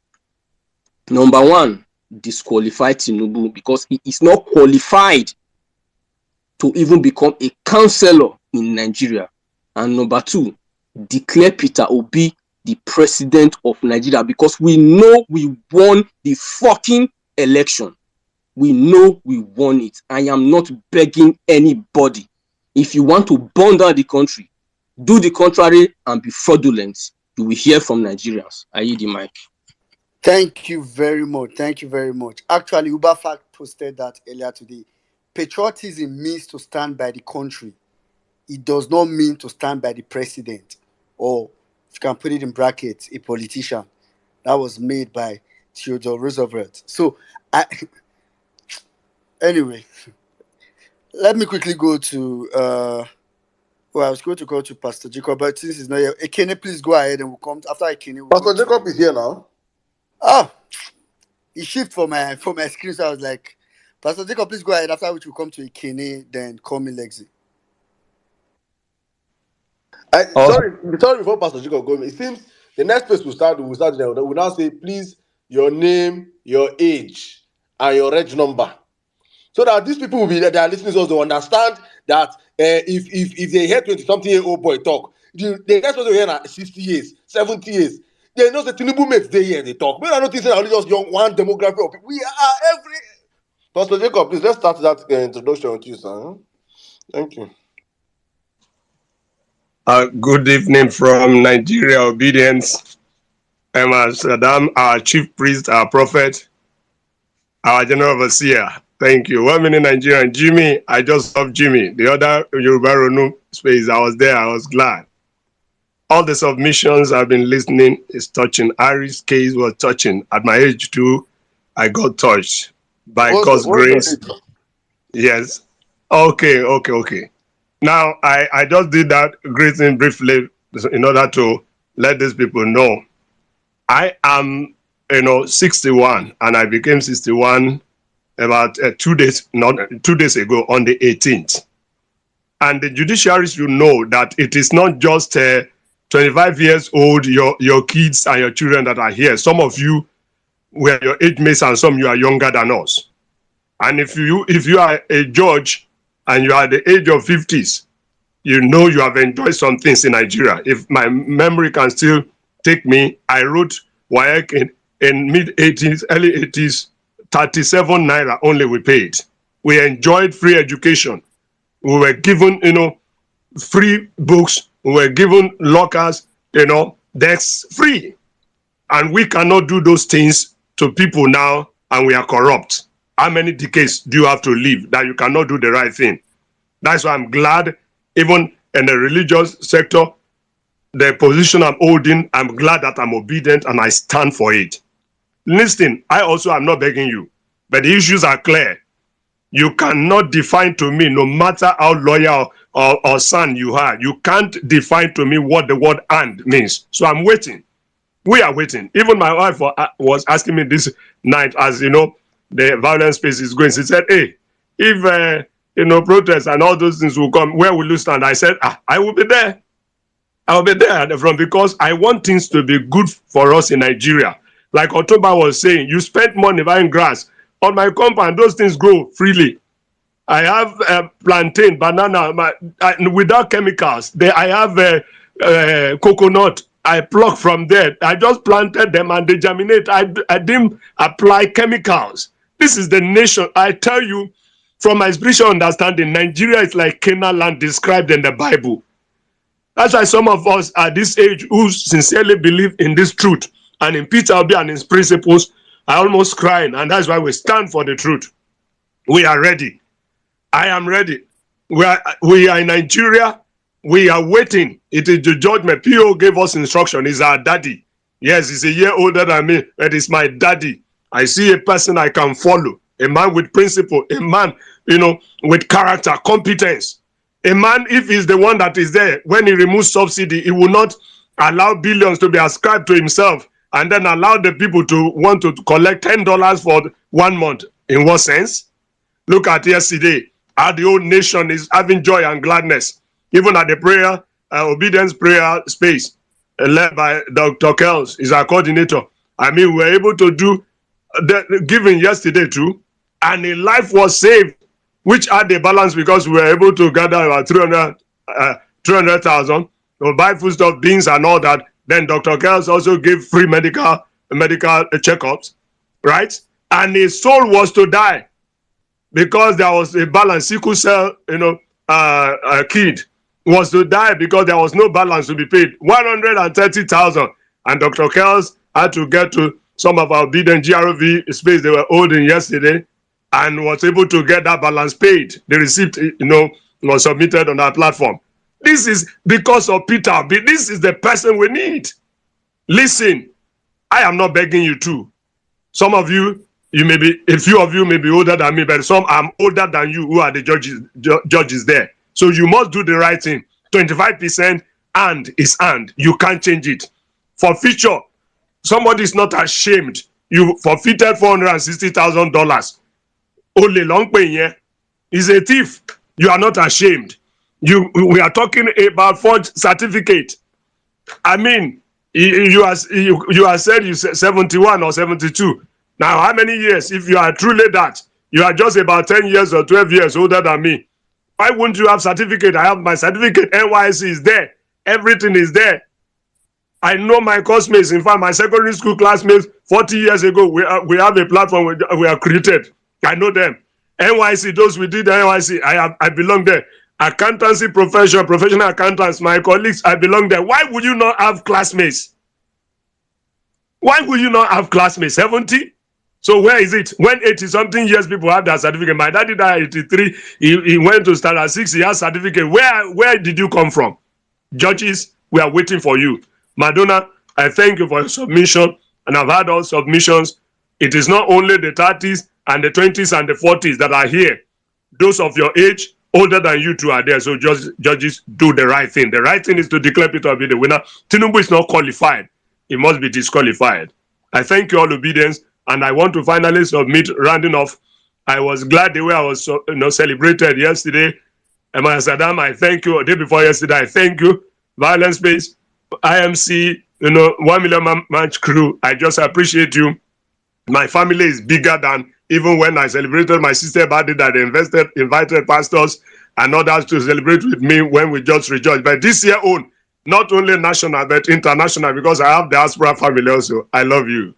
Number one, disqualify Tinubu because he is not qualified to even become a councillor in Nigeria. And number two, declare Peter Obi the president of Nigeria because we know we won the fucking election. We know we won it. I am not begging anybody. If you want to burn down the country, do the contrary and be fraudulent. You will hear from Nigerians. I yield the mic. Thank you very much. Thank you very much. Actually, Uberfact posted that earlier today. Patriotism means to stand by the country. It does not mean to stand by the president, or if you can put it in brackets, a politician. That was made by Theodore Roosevelt. So, anyway, let me quickly go to. I was going to go to Pastor Jacob, but since he's not here, Ekene, please go ahead, and we'll come after Ekene. We'll Pastor go to Jacob is here now. Oh, he shift for my screen, so I was like, Pastor Jacob, please go ahead. After which we'll come to Ekene, then call me Lexi. Sorry, before Pastor Jacob goes, it seems the next place we'll start there. We'll now say, please, your name, your age, and your reg number. So that these people will be that are listening to us, they understand that if they hear 20-something-year-old boy talk, the next person will hear 60 years, 70 years. They know the Tinubu mates they hear they talk. We are not saying only just young one demographic of people. We are every. Pastor Jacob, please let's start that introduction with you, sir. Thank you. Good evening from Nigeria Obedience. I'm Saddam, our chief priest, our prophet, our general overseer. Thank you. 1 minute Nigerian. Jimmy, I just love Jimmy. The other Yoruba Ronu space, I was there, I was glad. All the submissions I've been listening is touching. Ari's case was touching. At my age too, I got touched by God's grace. Yes. Okay. Now, I just did that greeting briefly in order to let these people know. I am, 61, and I became 61 about 2 days ago on the 18th. And the judiciary should know that it is not just 25 years old, your kids and your children that are here. Some of you were your age mates and some you are younger than us. And if you are a judge and you are at the age of 50s, you know you have enjoyed some things in Nigeria. If my memory can still take me, I wrote WAEC in mid-80s, early 80s, 37 naira only we paid. We enjoyed free education. We were given, free books. We were given lockers, that's free. And we cannot do those things to people now, and we are corrupt. How many decades do you have to live that you cannot do the right thing? That's why I'm glad, even in the religious sector, the position I'm holding, I'm glad that I'm obedient and I stand for it. Listen, I also am not begging you, but the issues are clear. You cannot define to me, no matter how loyal or son you are, you can't define to me what the word "and" means. So I'm waiting. We are waiting. Even my wife was asking me this night, as the violence space is going. She said, hey, if protests and all those things will come, where will you stand? I said, I will be there. I will be there at the front because I want things to be good for us in Nigeria. Like Otoba was saying, you spend money buying grass. On my compound, those things grow freely. I have plantain, banana, without chemicals. I have coconut. I pluck from there. I just planted them and they germinate. I didn't apply chemicals. This is the nation. I tell you, from my spiritual understanding, Nigeria is like Canaan land described in the Bible. That's why some of us at this age who sincerely believe in this truth and in Peter Obi and his principles are almost crying. And that's why we stand for the truth. We are ready. I am ready. We are in Nigeria. We are waiting. It is the judgment. PO gave us instruction. He's our daddy. Yes, he's a year older than me, but he's my daddy. I see a person I can follow. A man with principle. A man, with character, competence. A man, if he's the one that is there, when he removes subsidy, he will not allow billions to be ascribed to himself and then allow the people to want to collect $10 for 1 month. In what sense? Look at yesterday, how the whole nation is having joy and gladness. Even at the prayer, obedience prayer space, led by Dr. Kells, is our coordinator. I mean, we're able to do given yesterday too, and a life was saved, which had a balance because we were able to gather about 300,000 to buy foodstuff, beans, and all that. Then Dr. Kels also gave free medical checkups, right? And his soul was to die because there was a balance. Sickle cell, kid was to die because there was no balance to be paid. 130,000, and Dr. Kels had to get to some of our bid and GRV space they were holding yesterday, and was able to get that balance paid. The receipt, was submitted on our platform. This is because of Peter. This is the person we need. Listen, I am not begging you to. Some of you, a few of you may be older than me, but some I'm older than you who are the judges there. So you must do the right thing. 25% and is and. You can't change it. For future, somebody is not ashamed. You forfeited $460,000. Ole long pay is a thief. You are not ashamed. We are talking about forged certificate. I mean, you are said you 71 or 72. Now, how many years? If you are truly that, you are just about 10 years or 12 years older than me. Why wouldn't you have certificate? I have my certificate. NYC is there. Everything is there. I know my classmates. In fact, my secondary school classmates 40 years ago, we have a platform we have created. I know them. NYC, those we did NYC, I belong there. Accountancy professional accountants, my colleagues, I belong there. Why would you not have classmates? Why would you not have classmates? 70? So where is it? When 80-something years people have that certificate. My daddy died at 83. He went to standard 6. He has certificate. Where did you come from? Judges, we are waiting for you. Madonna, I thank you for your submission, and I've had all submissions. It is not only the 30s and the 20s and the 40s that are here. Those of your age, older than you two are there. So judges, do the right thing. The right thing is to declare Peter Obi the winner. Tinubu is not qualified. He must be disqualified. I thank you all obedience, and I want to finally submit, rounding off. I was glad the way I was celebrated yesterday. Emma Saddam, I thank you. The day before yesterday, I thank you. Violence Space, IMC, 1 million match crew. I just appreciate you. My family is bigger than even when I celebrated my sister birthday that they invited pastors and others to celebrate with me when we just rejoiced. But this year own, not only national, but international, because I have diaspora family also. I love you.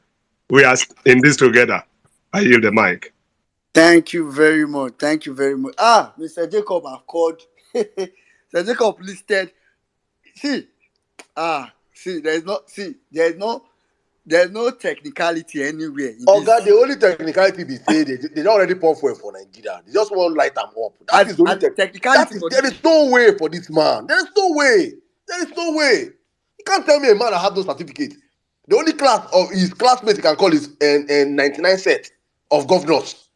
We are in this together. I yield the mic. Thank you very much. Thank you very much. Mr. Jacob, I've called. Mr. Jacob listed. There's no technicality anywhere in Oh God, this. the only technicality be say they don't already pour fuel for Nigeria. They just want to light them up. That is the only technicality. There is no way for this man. There is no way. There is no way. You can't tell me a man that has no certificate. The only class of his classmates he can call is 99 set of governors.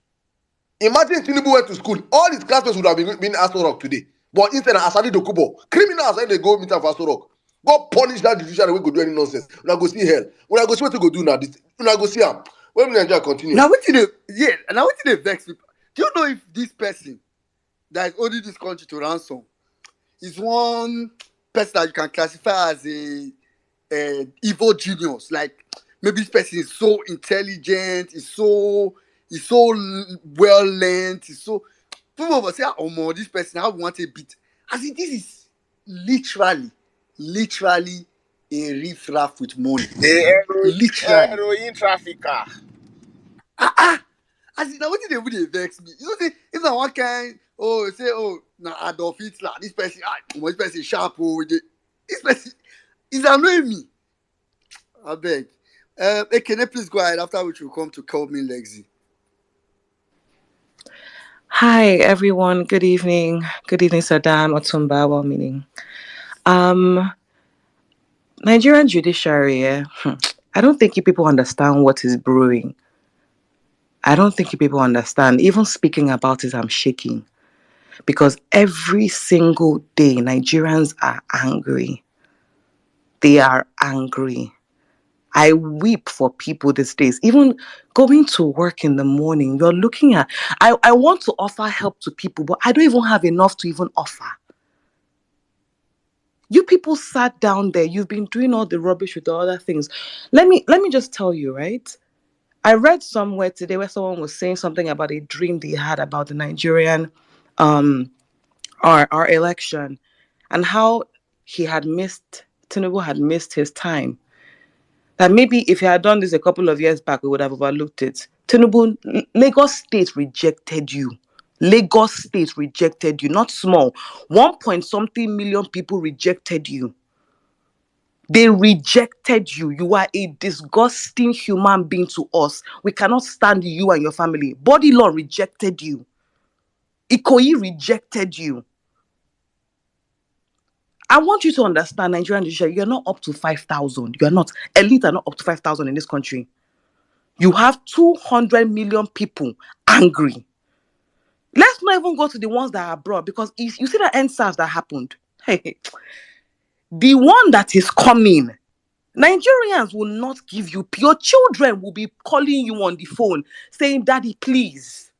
Imagine Tinubu went to school. All his classmates would have been Aso Rock today. But instead, Asadi Dokubo, criminals, when they go meet him for Aso Rock. God punish that judiciary when go do any nonsense. When I go see hell. When I go see what to go do now. When I go see him. When Nigeria continue. Now what they vex people? Do you know if this person that is holding this country to ransom is one person that you can classify as a evil genius? Like maybe this person is so intelligent, is so well learned, is so people will say, oh more this person, how we want a bit. As in this is literally a riff-raff with money. Literally. Heroin trafficker. As in, now what did they vex me? You know, say if na one kind, na Adolf Hitler, this person is sharp, this person is annoying me. I beg. Hey, can I please go ahead, after which we'll come to call me Lexi. Hi, everyone. Good evening. Good evening, Saddam, Otumba, well meaning. Nigerian judiciary, I don't think you people understand what is brewing. I don't think you people understand. Even speaking about it, I'm shaking. Because every single day, Nigerians are angry. They are angry. I weep for people these days. Even going to work in the morning, you're looking at... I want to offer help to people, but I don't even have enough to even offer. You people sat down there. You've been doing all the rubbish with the other things. Let me just tell you, right? I read somewhere today where someone was saying something about a dream they had about the Nigerian um our election, and how Tinubu had missed his time. That maybe if he had done this a couple of years back, we would have overlooked it. Tinubu, Lagos State rejected you. Lagos State rejected you, not small. 1 point something million people rejected you. They rejected you. You are a disgusting human being to us. We cannot stand you and your family. Body law rejected you. Ikoyi rejected you. I want you to understand, Nigerian judiciary, you're not up to 5,000. You're not. Elite are not up to 5,000 in this country. You have 200 million people angry. Let's not even go to the ones that are abroad, because if you see the NSAS that happened, hey, the one that is coming, Nigerians will not give you. Your children will be calling you on the phone saying, Daddy, please.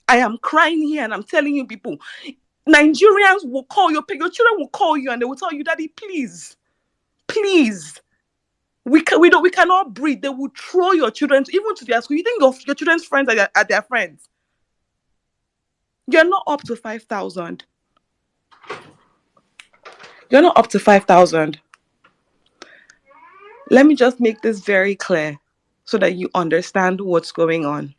I am crying here and I'm telling you, people, Nigerians will call your children will call you and they will tell you, Daddy, please, please. We cannot breathe. They will throw your children even to their school. You think your children's friends are their friends? You're not up to 5,000. You're not up to 5,000. Let me just make this very clear so that you understand what's going on.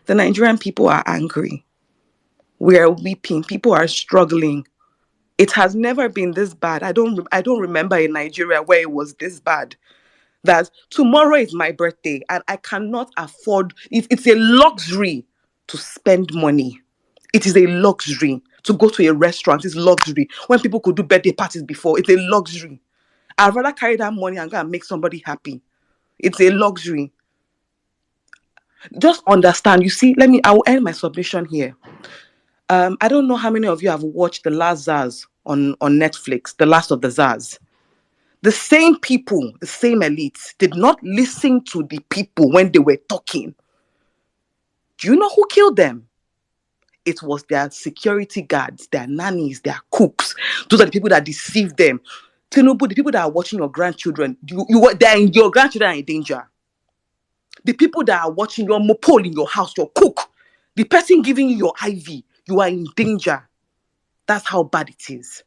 The Nigerian people are angry. We are weeping. People are struggling. It has never been this bad. I don't remember in Nigeria where it was this bad. That tomorrow is my birthday and I cannot afford it. It's a luxury to spend money. It is a luxury to go to a restaurant. It's luxury. When people could do birthday parties before, it's a luxury. I'd rather carry that money and go and make somebody happy. It's a luxury. Just understand. You see, I will end my submission here. I don't know how many of you have watched the last Zaz on Netflix, The Last of the Zaz. The same people, the same elites, did not listen to the people when they were talking. Do you know who killed them? It was their security guards, their nannies, their cooks. Those are the people that deceived them. Tinubu, the people that are watching your grandchildren, your grandchildren are in danger. The people that are watching your mopole in your house, your cook, the person giving you your IV, you are in danger. That's how bad it is.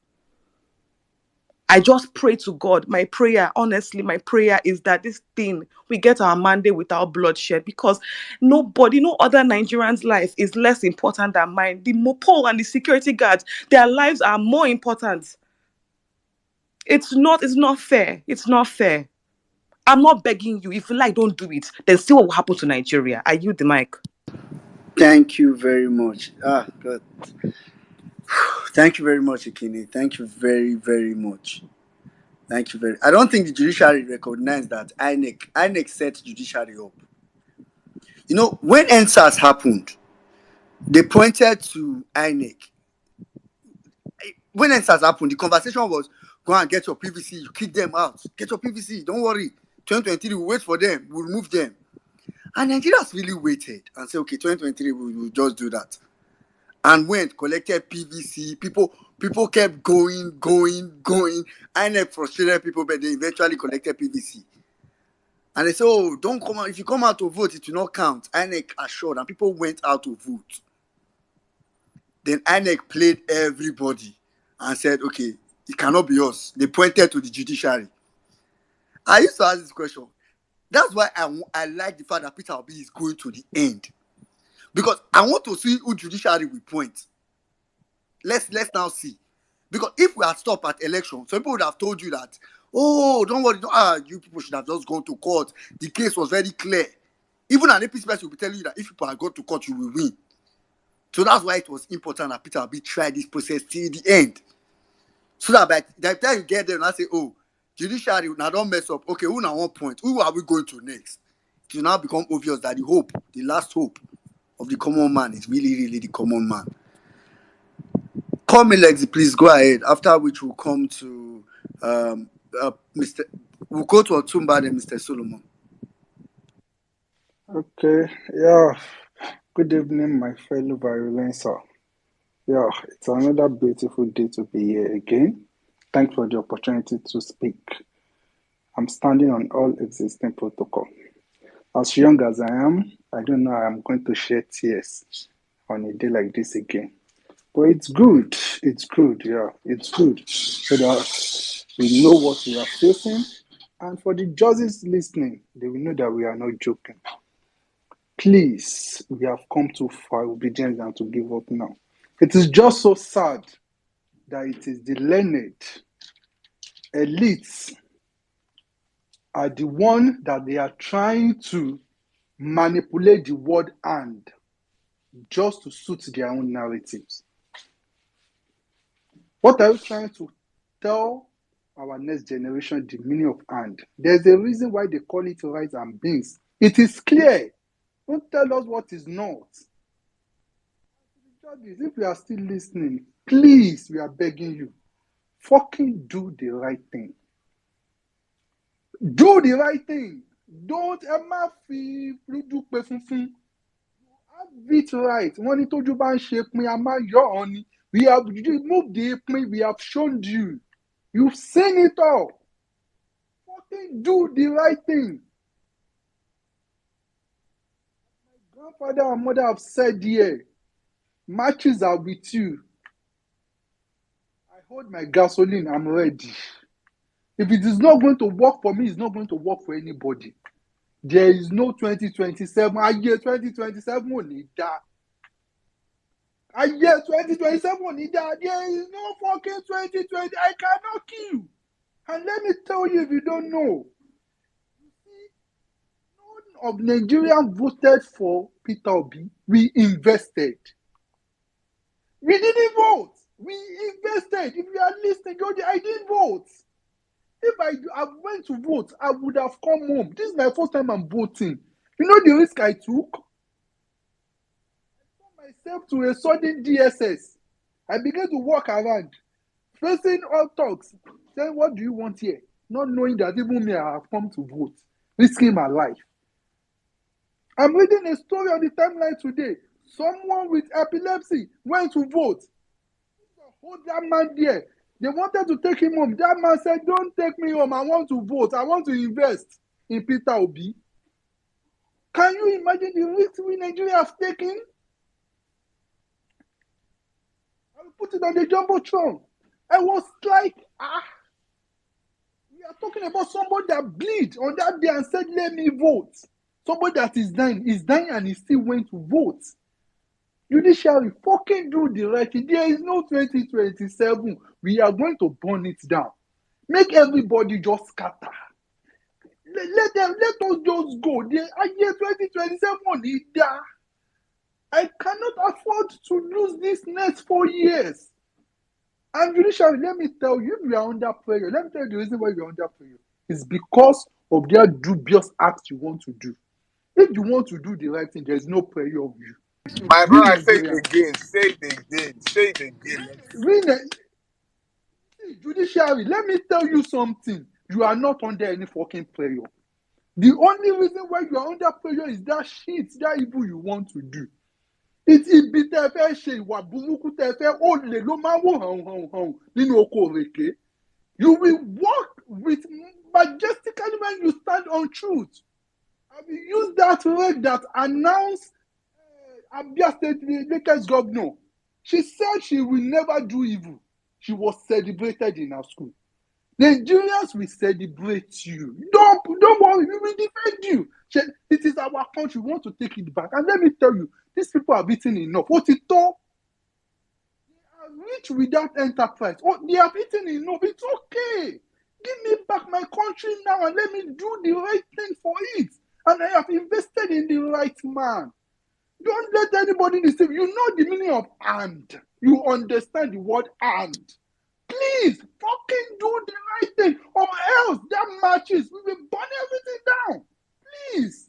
I just pray to God. My prayer, honestly, my prayer is that this thing, we get our mandate without bloodshed, because no other Nigerian's life is less important than mine. The Mopol and the security guards, their lives are more important. It's not fair. It's not fair. I'm not begging you. If you like, don't do it. Then see what will happen to Nigeria. I yield the mic. Thank you very much. God. Thank you very much, Ikini. Thank you very, very much. Thank you very. I don't think the judiciary recognized that INEC set judiciary up. You know, when NSAS happened, they pointed to INEC. When NSAS happened, the conversation was, go and get your PVC, you kick them out. Get your PVC, don't worry. 2023, we'll wait for them, we'll remove them. And Nigerians really waited and said, okay, 2023, we'll just do that. And went, collected PVC. People kept going. INEC frustrated people, but they eventually collected PVC. And they said, oh, don't come out. If you come out to vote, it will not count. INEC assured, and people went out to vote. Then INEC played everybody and said, okay, it cannot be us. They pointed to the judiciary. I used to ask this question. That's why I like the fact that Peter Obi is going to the end. Because I want to see who judiciary will point. Let's now see. Because if we had stopped at election, some people would have told you that, oh, don't worry, you people should have just gone to court. The case was very clear. Even an APC person will be telling you that if people had gone to court, you will win. So that's why it was important that Peter Obi try this process till the end. So that by the time you get there and I say, oh, judiciary, now don't mess up. Okay, who now 1 point? Who are we going to next? It will now become obvious that the last hope of the common man is really, really the common man. Call me Lexi, please go ahead. After which we'll come to we'll go to Otumba and Mr. Solomon. Okay, yeah. Good evening, my fellow violencer. Yeah, it's another beautiful day to be here again. Thanks for the opportunity to speak. I'm standing on all existing protocol. As young as I am, I don't know I'm going to shed tears on a day like this again. But it's good. It's good. Yeah, it's good. So that we know what we are facing. And for the judges listening, they will know that we are not joking. Please, we have come too far obedience than to give up now. It is just so sad that it is the learned elites are the one that they are trying to manipulate the word and just to suit their own narratives. What are you trying to tell our next generation the meaning of and? There's a reason why they call it rice and beans. It is clear. Don't tell us what is not. If you are still listening, please, we are begging you, fucking do the right thing. Do the right thing. Don't ever feel do pe funfun. Have it right. Wọ́n ní tójú bá ń ṣe pin, a máa yọ ọ́ ni. We have removed the pin. We have shown you. You've seen it all. Fucking do the right thing. My grandfather and mother have said here, matches are with you. I hold my gasoline. I'm ready. If it is not going to work for me, it's not going to work for anybody. There is no 2027. Ayé 2027 ò ní dá. Ayé 2027 ò ní dá. There is no fucking 2020. I cannot kill you. And let me tell you if you don't know, none of Nigerians voted for Peter Obi. We invested. We didn't vote. We invested. If you are listening, I didn't vote. If I went to vote, I would have come home. This is my first time I'm voting. You know the risk I took? I found myself to a sudden DSS. I began to walk around, facing all talks, saying, what do you want here? Not knowing that even me, I have come to vote, risking my life. I'm reading a story on the timeline today. Someone with epilepsy went to vote. Hold that man there. They wanted to take him home. That man said, don't take me home. I want to vote. I want to invest in Peter Obi. Can you imagine the risk we Nigeria have taken? I will put it on the Jumbotron. I was like, we are talking about somebody that bleed on that day and said, let me vote. Somebody that is dying and he still went to vote. Judiciary, fucking do the right thing. There is no 2027. We are going to burn it down. Make everybody just scatter. Let us just go. Year 2027 I cannot afford to lose this next 4 years. And Judiciary, let me tell you, if you are under prayer, let me tell you the reason why you are under prayer. It's because of their dubious acts you want to do. If you want to do the right thing, there is no prayer of you. My brother, say it again. Say it again. Say it again. Judiciary, let me tell you something. You are not under any fucking prayer. The only reason why you are under prayer is that shit, that evil you want to do. It's ibi tẹ́ fẹ́ ṣe ìwà burúkú tẹ́ fẹ́ olè ló máa wò hàn nínú oko òrèké. You will walk with majestically when you stand on truth. I will use that word that announced Abia State latest governor. She said she will never do evil. She was celebrated in her school. Nigerians will celebrate you. Don't worry, we will defend you. It is our country. We want to take it back. And let me tell you, these people have eaten enough. What it all? They are rich without enterprise. Oh, they have eaten enough. It's okay. Give me back my country now and let me do the right thing for it. And I have invested in the right man. Don't let anybody deceive you. You know the meaning of and. You understand the word and. Please, fucking do the right thing, or else that matches. We will burn everything down. Please.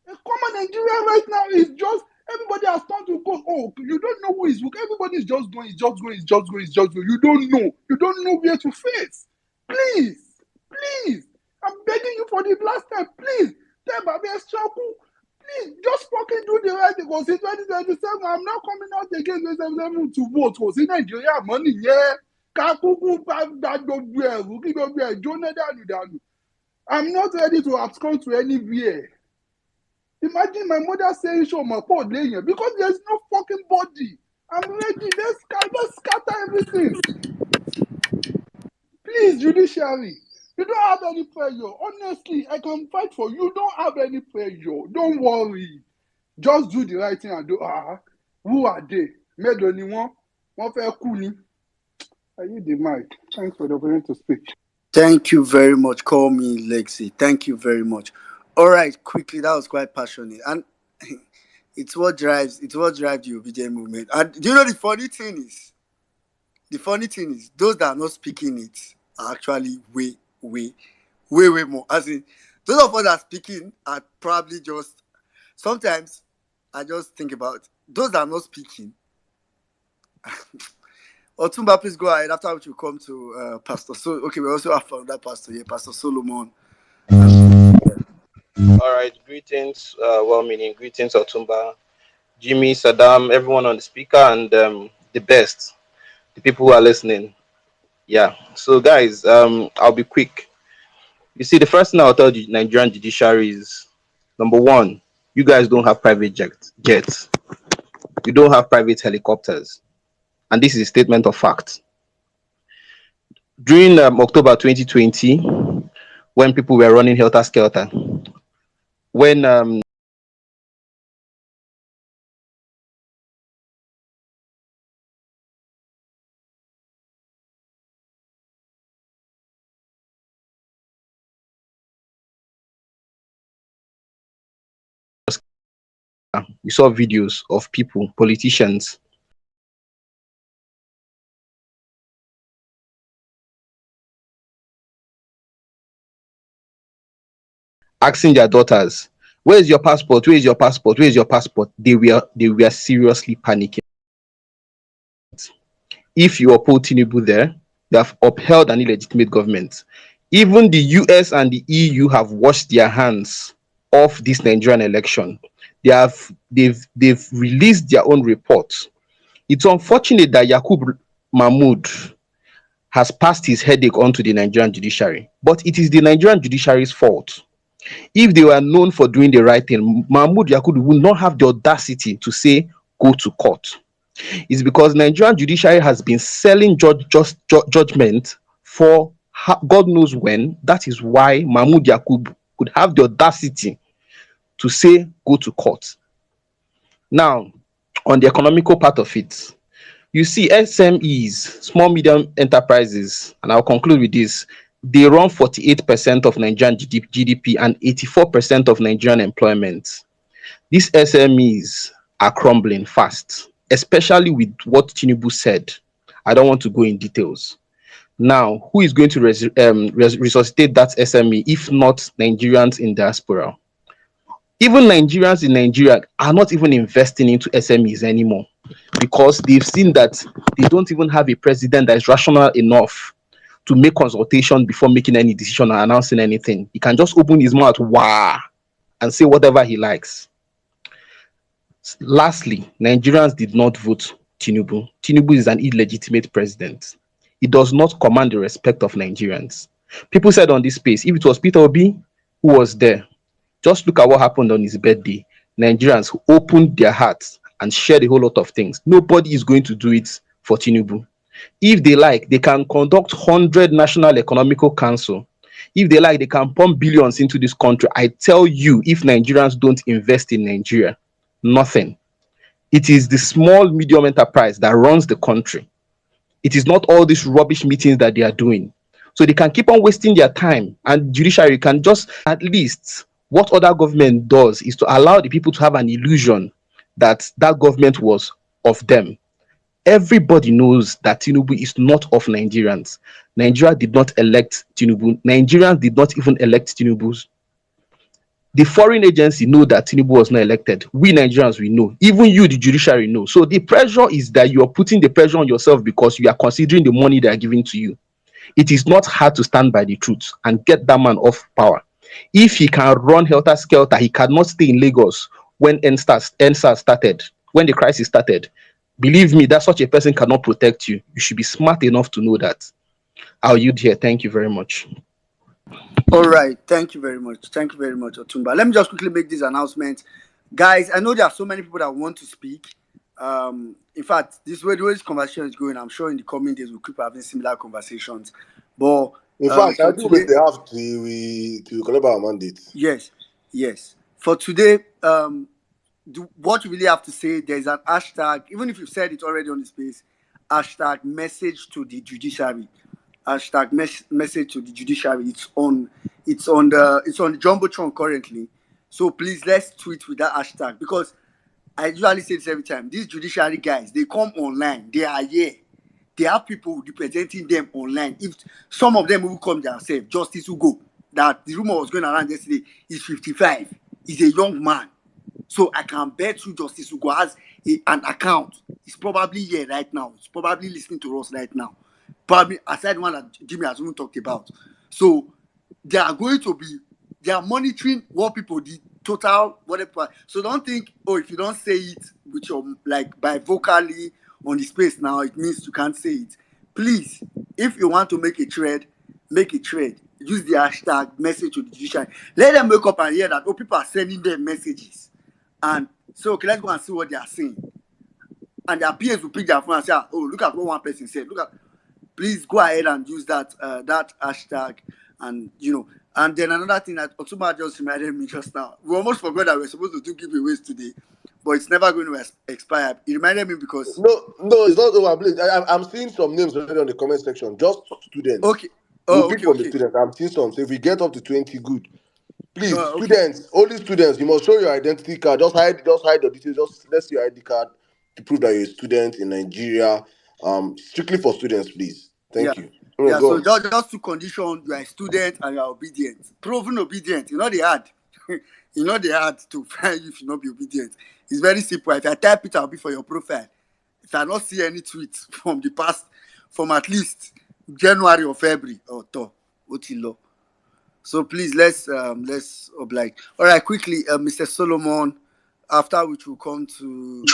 A common Nigeria right now is just, everybody has turned to go, oh, you don't know who is who. Everybody is just going, it's just going. You don't know. You don't know where to face. Please. I'm begging you for the last time. Please. Please, just fucking do the right thing. Because in 2027, I'm not coming out again to vote. Because in Nigeria, money, yeah. I'm not ready to abscond to anywhere. Imagine my mother saying, show my poor day because there's no fucking body. I'm ready. Let's scatter everything. Please, judiciary. You don't have any pressure. Honestly, I can fight for you. You don't have any pressure. Don't worry. Just do the right thing and do. Who are they? Mélòó ni wọ́n? Wọ́n fẹ́ kú ni. I use the mic. Thanks for the opportunity to speak. Thank you very much. Call me Lexi. Thank you very much. All right, quickly. That was quite passionate, and it's what drives the obedient movement. And do you know the funny thing is? The funny thing is, those that are not speaking it are actually way more. As in, those of us that are speaking are probably just. Sometimes I just think about those that are not speaking. Otumba, please go ahead. After which we come to Pastor. So, okay, we also have another pastor here, Pastor Solomon. All right, greetings, well-meaning greetings, Otumba, Jimmy, Saddam, everyone on the speaker, and the best, the people who are listening. Yeah. So, guys, I'll be quick. You see, the first thing I'll tell the Nigerian judiciary is, number one, you guys don't have private jets. You don't have private helicopters. And this is a statement of fact. During October 2020, when people were running helter-skelter, when we saw videos of people, politicians, asking their daughters, where is your passport? Where is your passport? Where is your passport? They were seriously panicking. If you uphold Tinubu there, you have upheld an illegitimate government. Even the US and the EU have washed their hands off this Nigerian election. They've released their own reports. It's unfortunate that Yakub Mahmood has passed his headache onto the Nigerian judiciary, but it is the Nigerian judiciary's fault. If they were known for doing the right thing, Mahmoud Yakubu would not have the audacity to say, go to court. It's because Nigerian judiciary has been selling judgment for God knows when. That is why Mahmoud Yakub could have the audacity to say, go to court. Now, on the economical part of it, you see SMEs, small medium enterprises, and I'll conclude with this, they run 48% of Nigerian GDP and 84% of Nigerian employment. These SMEs are crumbling fast, especially with what Tinubu said. I don't want to go in details. Now, who is going to resuscitate that SME if not Nigerians in diaspora? Even Nigerians in Nigeria are not even investing into SMEs anymore because they've seen that they don't even have a president that is rational enough to make consultation before making any decision or announcing anything. He can just open his mouth, and say whatever he likes. Lastly, Nigerians did not vote Tinubu. Tinubu is an illegitimate president. He does not command the respect of Nigerians. People said on this space, if it was Peter Obi who was there, just look at what happened on his birthday. Nigerians opened their hearts and shared a whole lot of things. Nobody is going to do it for Tinubu. If they like, they can conduct 100 National Economical Council. If they like, they can pump billions into this country. I tell you, if Nigerians don't invest in Nigeria, nothing. It is the small, medium enterprise that runs the country. It is not all these rubbish meetings that they are doing. So they can keep on wasting their time, and judiciary can just, at least, what other government does is to allow the people to have an illusion that that government was of them. Everybody knows that Tinubu is not of Nigerians. Nigeria did not elect Tinubu. Nigerians did not even elect Tinubu. The foreign agency know that Tinubu was not elected. We Nigerians, we know. Even you, the judiciary, know. So the pressure is that you are putting the pressure on yourself because you are considering the money they are giving to you. It is not hard to stand by the truth and get that man off power. If he can run helter-skelter, he cannot stay in Lagos when NSAS started, when the crisis started. Believe me, that such a person cannot protect you. You should be smart enough to know that. I'll yield here. Thank you very much. All right, thank you very much. Thank you very much, Otumba. Let me just quickly make this announcement. Guys, I know there are so many people that want to speak. In fact, this way the way this conversation is going, I'm sure in the coming days we'll keep having similar conversations. But In fact, I for do make today, the have to collect our mandate. yes, yes. For today, what you really have to say, there's an hashtag, even if you've said it already on the space, hashtag message to the judiciary. Hashtag message to the judiciary. It's on the Jumbotron currently. So please let's tweet with that hashtag, because I usually say this every time. These judiciary guys, they come online, they are here. They have people representing them online. If some of them will come themselves, Justice Ugo, that the rumor was going around yesterday, is 55. He's a young man. So I can bet you Justice Ugo has an account. He's probably here right now. He's probably listening to us right now. Probably aside one that Jimmy has even talked about. So they are going to be, they are monitoring what people did, total whatever. So don't think, oh, if you don't say it with your, like, by vocally on the space now, it means you can't say it. Please, if you want to make a trade, make a trade. Use the hashtag message to the judiciary. Let them wake up and hear that, oh, people are sending them messages. And so, okay, let's go and see what they are saying. And their peers will pick their phone and say, oh, look at what one person said. Look at, please go ahead and use that that hashtag. And and then another thing that Otuma just reminded me just now, we almost forgot that we're supposed to do giveaways today, but it's never going to expire. It reminded me because No, it's not over. Please, I'm seeing some names already on the comment section. Just students. okay, We'll oh pick okay, from the okay, students. I'm seeing some. So if we get up to 20, good. Please, okay, students, only students, you must show your identity card. Just hide your details. Just let's see your ID card to prove that you're a student in Nigeria. Strictly for students, please. yeah, Thank you. yeah. Go So on. just to condition, you are a student and you are obedient, proven obedient. They hard. They hard to find you if you not be obedient. It's very simple. If I type it, I'll be for your profile. If I not see any tweets from the past, from at least January or February or Otilo. So please let's oblige. All right, quickly, Mr. Solomon. After which we'll come to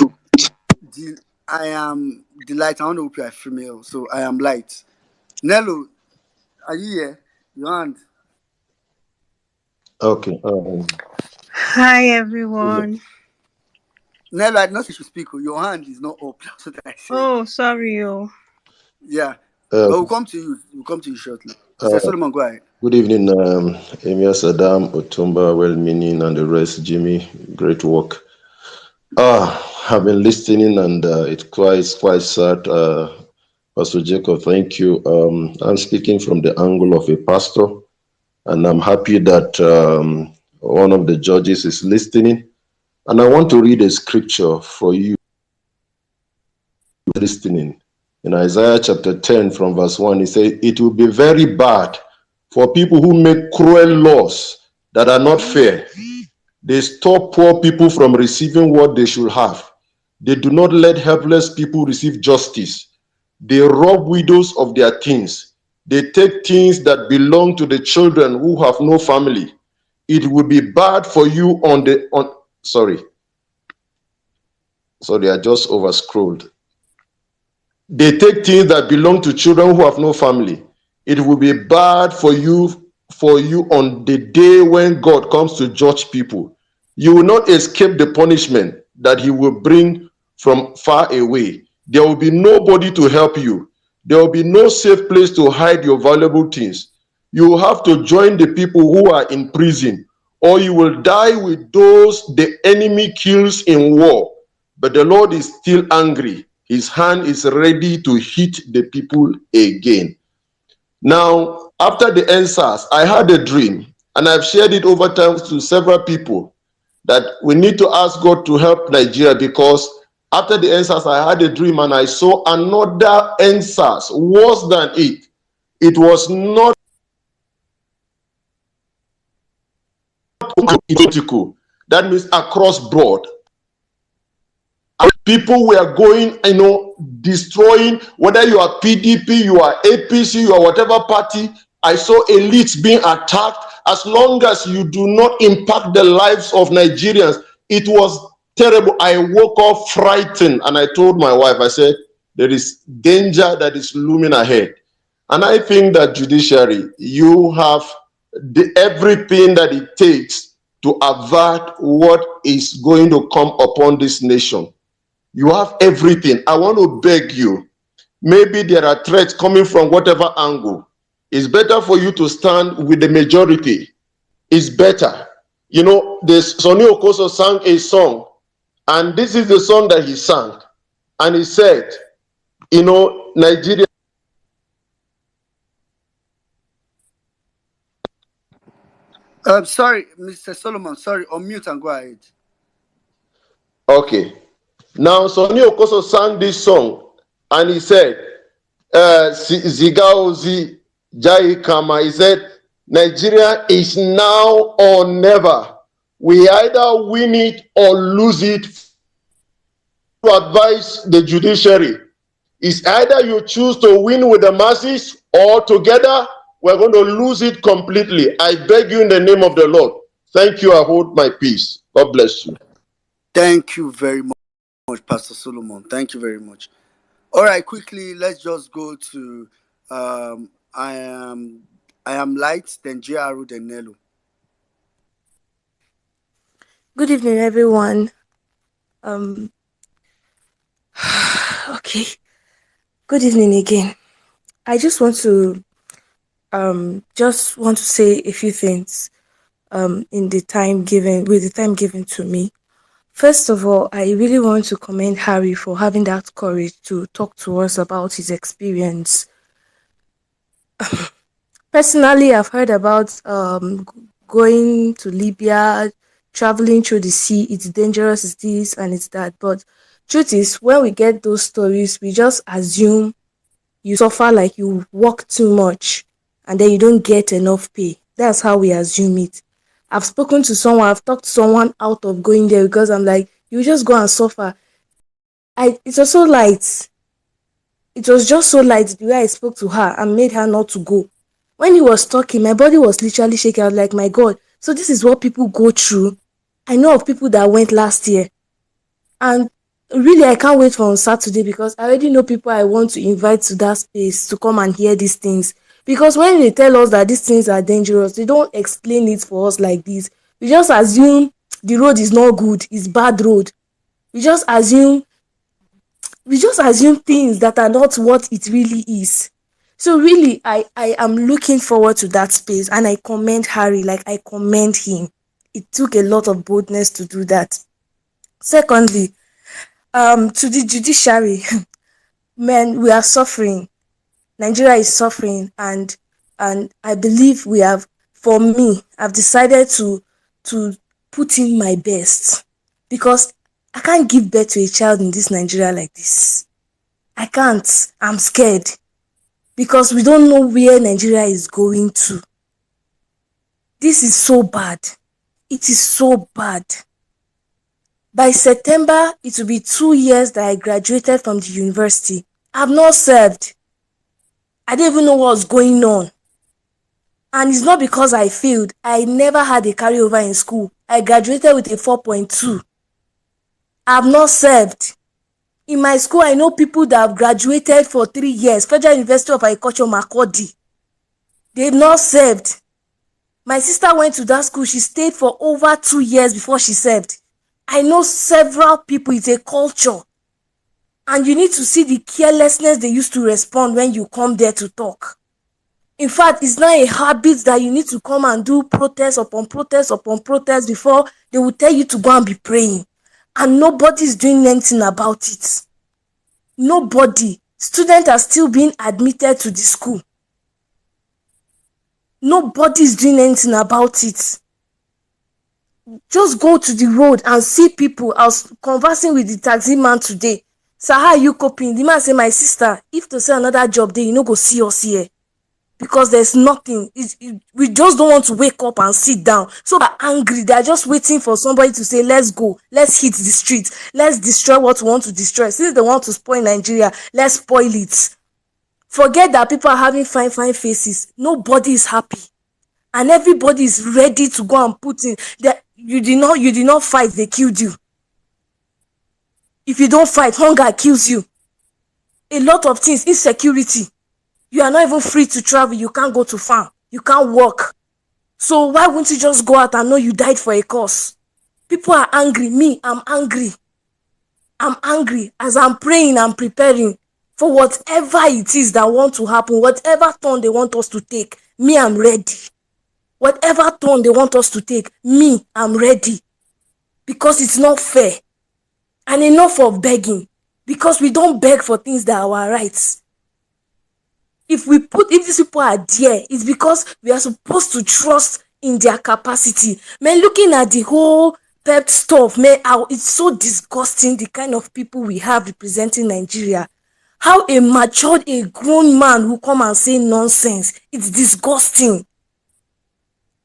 the. I am the light. I want to hope you are female, so I am light. Nello, are you here? Your hand. Okay. Hi everyone. Nello, I did not say you should speak. Your hand is not up. That's what I said. Oh, sorry, oh. Yeah, uh, but we'll come to you. We'll come to you shortly. Mr. uh, Solomon, go ahead. Good evening, Emir Saddam, Otumba, well-meaning, and the rest. Jimmy, great work. I've been listening, and it's quite sad. Pastor Jacob, thank you. I'm speaking from the angle of a pastor, and I'm happy that one of the judges is listening. And I want to read a scripture for you listening. In Isaiah chapter 10 from verse 1, he says, it will be very bad for people who make cruel laws that are not fair. They stop poor people from receiving what they should have. They do not let helpless people receive justice. They rob widows of their things. They take things that belong to the children who have no family. It will be bad for you sorry, I just over scrolled. They take things that belong to children who have no family. It will be bad for you on the day when God comes to judge people. You will not escape the punishment that he will bring from far away. There will be nobody to help you. There will be no safe place to hide your valuable things. You will have to join the people who are in prison, or you will die with those the enemy kills in war. But the Lord is still angry. His hand is ready to hit the people again. Now, after the answers, I had a dream, and I've shared it over time to several people, that we need to ask God to help Nigeria, because after the answers, I had a dream and I saw another answers worse than it. It was not political. That means across board. People were going, destroying, whether you are PDP, you are APC, you are whatever party. I saw elites being attacked. As long as you do not impact the lives of Nigerians, it was terrible. I woke up frightened and I told my wife, I said, there is danger that is looming ahead. And I think that judiciary, you have everything that it takes to avert what is going to come upon this nation. You have everything. I want to beg you. Maybe there are threats coming from whatever angle. It's better for you to stand with the majority. It's better. You know, Sonny Okoso sang a song, and this is the song that he sang. And he said, you know, Nigeria. Sorry, Mr. Solomon. Sorry, unmute and go ahead. Okay. Now, Sonny Okoso sang this song, and he said, Zigaozi Jai Kama, he said, Nigeria is now or never. We either win it or lose it. To advise the judiciary, it's either you choose to win with the masses or together we're going to lose it completely. I beg you in the name of the Lord. Thank you. I hold my peace. God bless you. Thank you very much, Pastor Solomon. Thank you very much. All right, quickly, let's just go to I am Light, then JRU, then Nelu. Good evening, everyone. Okay. Good evening again. I just want to say a few things in the time given to me. First of all, I really want to commend Harry for having that courage to talk to us about his experience. Personally, I've heard about going to Libya, traveling through the sea. It's dangerous, it's this and it's that. But truth is, when we get those stories, we just assume you suffer like you work too much and then you don't get enough pay. That's how we assume it. I've talked to someone out of going there because I'm like, you just go and suffer. It was so light. It was just so light the way I spoke to her and made her not to go. When he was talking, my body was literally shaking. I was like, my God, so this is what people go through. I know of people that went last year. And really, I can't wait for on Saturday because I already know people I want to invite to that space to come and hear these things. Because when they tell us that these things are dangerous, they don't explain it for us like this. We just assume the road is not good, it's bad road. We just assume things that are not what it really is. So really, I am looking forward to that space, and I commend Harry, like I commend him. It took a lot of boldness to do that. Secondly, to the judiciary, man, we are suffering. Nigeria is suffering, and I believe for me, I've decided to put in my best because I can't give birth to a child in this Nigeria like this. I can't. I'm scared because we don't know where Nigeria is going to. This is so bad. It is so bad. By September, it will be 2 years that I graduated from the university. I've not served. I didn't even know what was going on. And it's not because I failed. I never had a carryover in school. I graduated with a 4.2. I've not served. In my school, I know people that have graduated for 3 years. Federal University of Agriculture, Makurdi. They've not served. My sister went to that school. She stayed for over 2 years before she served. I know several people. It's a culture. And you need to see the carelessness they used to respond when you come there to talk. In fact, it's not a habit that you need to come and do protest upon protest upon protest before they will tell you to go and be praying. And nobody's doing anything about it. Nobody. Students are still being admitted to the school. Nobody's doing anything about it. Just go to the road and see people. I was conversing with the taxi man today. So how are you coping? The man said, my sister, if to say another job there, you no go see us here. Because there's nothing. We just don't want to wake up and sit down. So they're angry. They're just waiting for somebody to say, let's go. Let's hit the streets. Let's destroy what we want to destroy. Since they want to spoil Nigeria, let's spoil it. Forget that people are having fine faces. Nobody is happy. And everybody is ready to go and put in. You did not fight, they killed you. If you don't fight, hunger kills you. A lot of things, insecurity. You are not even free to travel. You can't go to farm. You can't work. So why won't you just go out and know you died for a cause? People are angry. Me, I'm angry. I'm angry as I'm praying and preparing for whatever it is that want to happen, whatever turn they want us to take. Me, I'm ready. Whatever turn they want us to take, me, I'm ready. Because it's not fair. And enough of begging. Because we don't beg for things that are our rights. If these people are there, it's because we are supposed to trust in their capacity. Man, looking at the whole pep stuff, man, it's so disgusting the kind of people we have representing Nigeria. How a matured, a grown man will come and say nonsense. It's disgusting.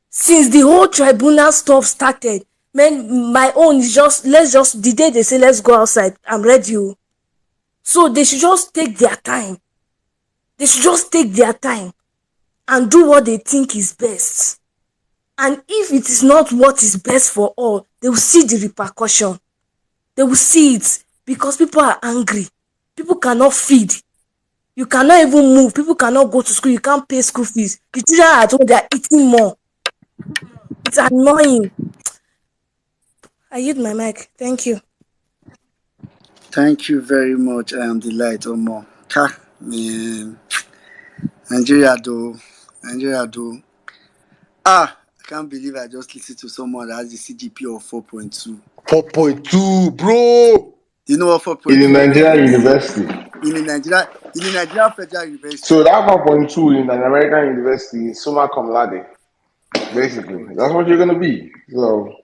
Since the whole tribunal stuff started, man, my own is the day they say let's go outside, I'm ready. So they should just take their time. They should just take their time and do what they think is best. And if it is not what is best for all, they will see the repercussion. They will see it because people are angry. People cannot feed. You cannot even move. People cannot go to school. You can't pay school fees. The children are at home, they are eating more. It's annoying. I yield my mic. Thank you. Thank you very much. I am Delight Omo. Man. Nigeria do. I can't believe I just listened to someone that has the CGP of 4.2. 4.2, bro. You know what In 4.2 the Nigerian represents? university. In the Nigeria Federal University. So that 4.2 in an American university is summa cum laude. Oh my Basically, God. that's what you're gonna be. So,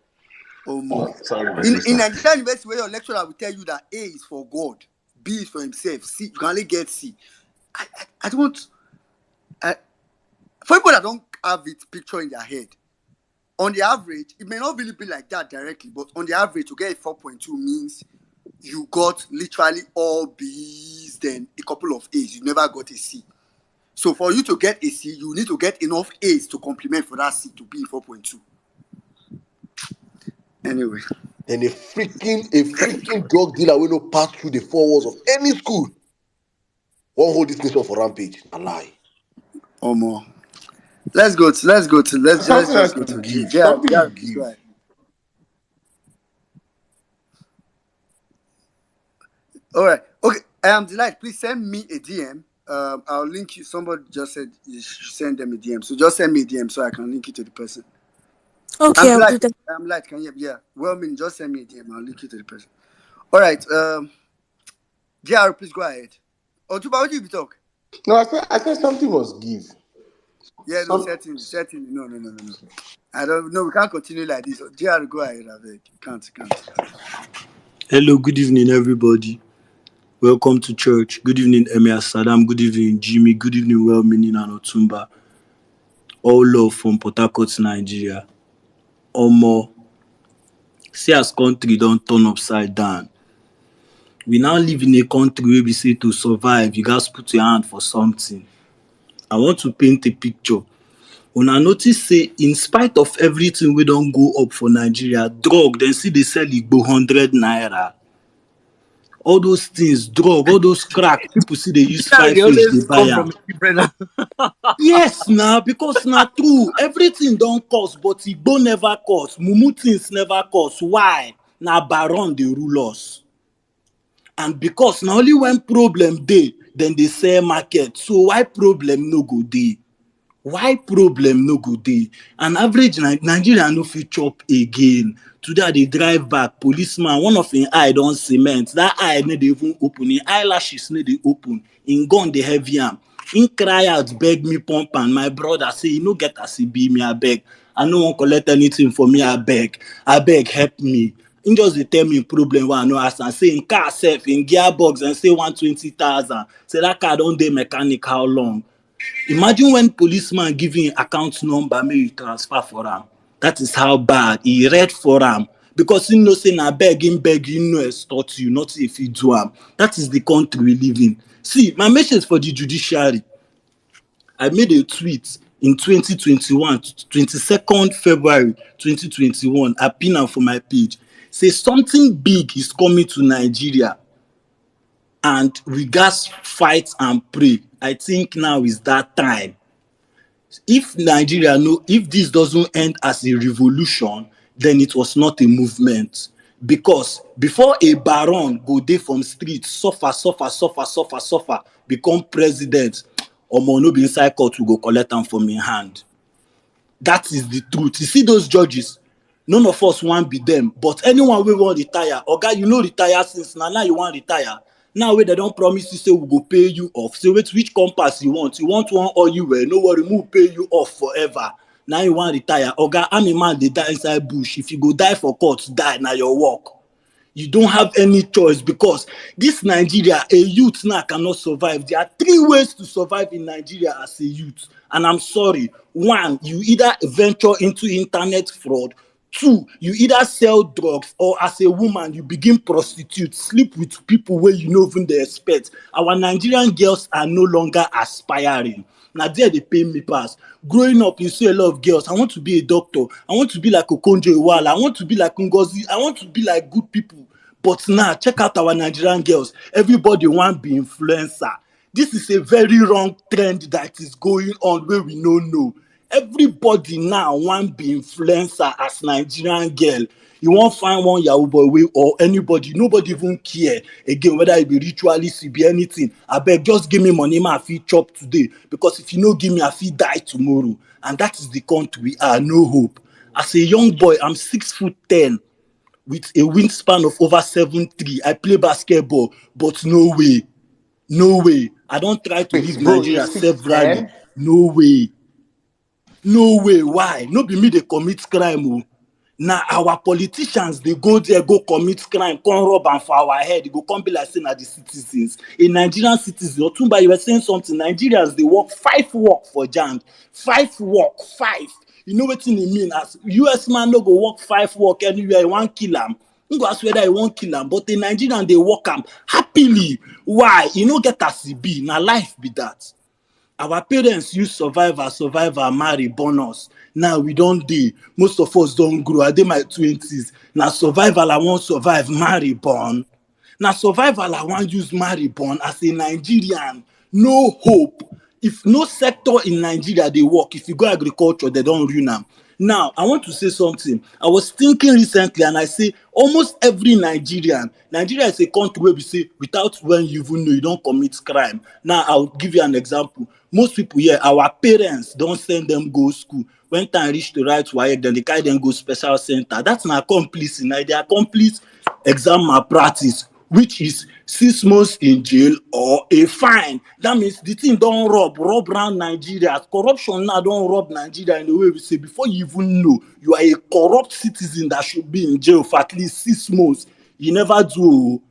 Almost. sorry, my In sister. Nigeria University, where your lecturer will tell you that A is for God, B is for himself, C, you can only get C. I don't want. For people that don't have it picture in their head, on the average, it may not really be like that directly, but on the average, to get a 4.2 means you got literally all B's, then a couple of A's. You never got a C. So for you to get a C, you need to get enough A's to complement for that C to be 4.2. Anyway. And a freaking drug dealer will not pass through the four walls of any school. Won't hold this nation for rampage. A lie. Omo. Let's Something just else go you to give. Something JR, you please go give. ahead. All right. Okay. I am Delight. Please send me a DM. I'll link you. Somebody just said you should send them a DM. So just send me a DM so I can link you to the person. I'm Okay, I'll do Delight. that. I'm Light. Can you? Yeah. Well, I mean, just send me a DM. I'll link you to the person. All right. JR, please go ahead. Otuba, what did you talk? No, I said something must give. Yeah, no, certainly. No. I don't know. We can't continue like this. JR, go ahead. I beg. Can't. Hello, good evening, everybody. Welcome to church. Good evening, Emir Saddam. Good evening, Jimmy. Good evening, well-meaning and Otumba. All love from Port Harcourt, Nigeria. Omo, see as country don't turn upside down. We now live in a country where we say to survive, you guys put your hand for something. I want to paint a picture. When I notice, say, in spite of everything we don't go up for Nigeria, drug, then see they sell Igbo 100 naira. All those things, drug, all those crack, people see they use Yeah, five they face, they always buy come am. from a different. Yes, now, because now true, everything don't cost, but Igbo never cost. Mumu things never cost. Why? Now Baron they rule us. And because now only when problem dey, then they sell market. So why problem no go dey? Why problem no go dey? An average Nigeria no fit chop again. Today I dey drive back, policeman, one of him eye don cement. That eye no dey even open, him eyelashes no dey open, him gun dey heavy am. Him cry out, beg me pump am. My brother say he no get as e be me, abeg. I no wan collect anything for me, abeg help me. Him just dey tell me him problem wey I no ask am. Say him car sef, him gearbox dem say 120,000. Say that car don dey mechanic how long? Imagine when policeman give you account number, may you transfer for am. That is how bad he read for am. Because he know say na beg, he no extort you, not if you do am. That is the country we live in. See, my message for the judiciary. I made a tweet in 2021, 22nd February 2021. I pin am for my page. Say something big is coming to Nigeria. And we gats fight and pray. I think now is that time. If Nigeria no, if this doesn't end as a revolution, then it was not a movement. Because before a baron go dey from street, suffer, become president, omo no be inside court we go collect am from im hand. That is the truth. You see those judges, none of us want be them, but anyone wey wan retire, oga you no retire since now you wan retire. Now wey they don promise you say we go pay you off, say wait which compass you want one oil well, no worry, we will pay you off forever. Now you wan retire, oga army man dey die inside bush, if you go die for court, die na your work. You don't have any choice, because this Nigeria, a youth now cannot survive. There are three ways to survive in Nigeria as a youth. And I'm sorry. One, you either venture into internet fraud. Two, you either sell drugs, or as a woman, you begin prostitute, sleep with people where you no even dey expect. Our Nigerian girls are no longer aspiring. Now there they pay me pass. Growing up, you see a lot of girls. I want to be a doctor. I want to be like Okonjo Iweala. I want to be like Ngozi. I want to be like good people. But now, check out our Nigerian girls. Everybody want be influencer. This is a very wrong trend that is going on where we no know. Everybody now want be influencer as Nigerian girl. You won't find one Yahoo boy or anybody. Nobody even care again whether it be ritualist, it be anything. I beg, just give me money, man. I feel chop today, because if you no give me, I feel die tomorrow. And that is the country we are. No hope. As a young boy, I'm 6'10" with a wingspan of over 7'3". I play basketball, but no way. No way. I don't try to Wait, leave bro, you're Nigeria severally. 6'10"? No way. No way. Why? No be me they commit crime. Oh. Now our politicians they go there, go commit crime, come rob and for our head. They go come be like saying the citizens. A Nigerian citizen, Otumba, you were saying something. Nigerians they work for jam. 5 work, 5. You know what it mean? As US man no go work 5 work anywhere, you want kill him. You go ask whether you want kill him, but the Nigerian they work am happily. Why? You know get as it be. Now life be that. Our parents use survivor, marry, born us. Now we don't dey. Most of us don't grow. I dey my 20s. Now survival I want survive, marry, born. Now survival I want use marry, born as a Nigerian. No hope. If no sector in Nigeria they work, if you go agriculture, they don't ruin am. Now, I want to say something. I was thinking recently and I say almost every Nigeria is a country where we say without when you even know you don't commit crime. Now, I'll give you an example. Most people here, our parents don't send them go school. When time reach to write WAEC, then they carry them go special center. That's an accomplice. Now, they accomplice exam malpractice, which is 6 months in jail or a fine. That means the thing don't rob around Nigeria. Corruption now don't rob Nigeria in the way we say before you even know you are a corrupt citizen that should be in jail for at least 6 months. You never do.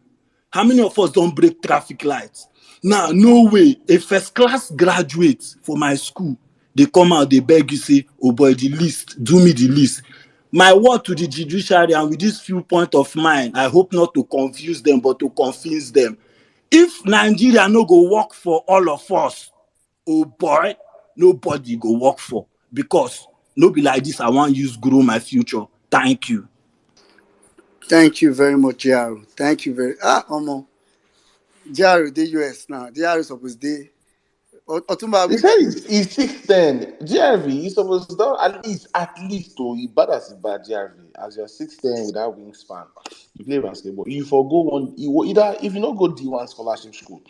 How many of us don't break traffic lights? Now, no way. A first class graduate for my school, they come out, they beg you, say, oh boy, the list, do me the list. My word to the judiciary, and with this few point of mine, I hope not to confuse them, but to convince them. If Nigeria no go work for all of us, oh boy, nobody go work for. Because no be like this, I want use grow my future. Thank you. Thank you very much, Jaro. Thank you very Omo. Jaro, the US now. Jaro supposed dey. Otumba, He said he's 6'10". GRV, he's supposed to at least though, he bad as a bad GRV. As you're 6'10" with that wingspan, you play basketball. You forgo one, you will either if you not go D1 scholarship school,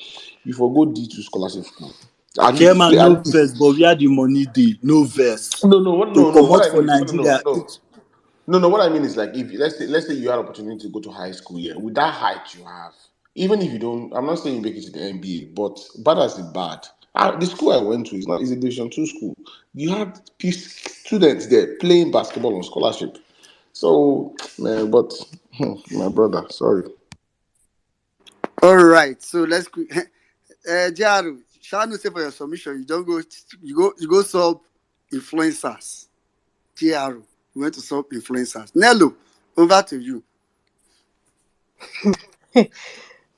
you forgo D2 scholarship school. At least play Chairman, no at verse, least. but where the money dey, no verse. No, To no, no. come What out I for mean is Nigeria. no. What I mean is like if let's say you had opportunity to go to high school, yeah, with that height you have, even if you don't, I'm not saying you make it to the NBA, but bad as it bad. The school I went to is a Division 2 school. You had students there playing basketball on scholarship. So, man, but my brother, sorry. All right, so let's Jaro, shall I say for your submission, you don't go you go solve influencers. Jaro, you went to solve influencers. Nello, over to you.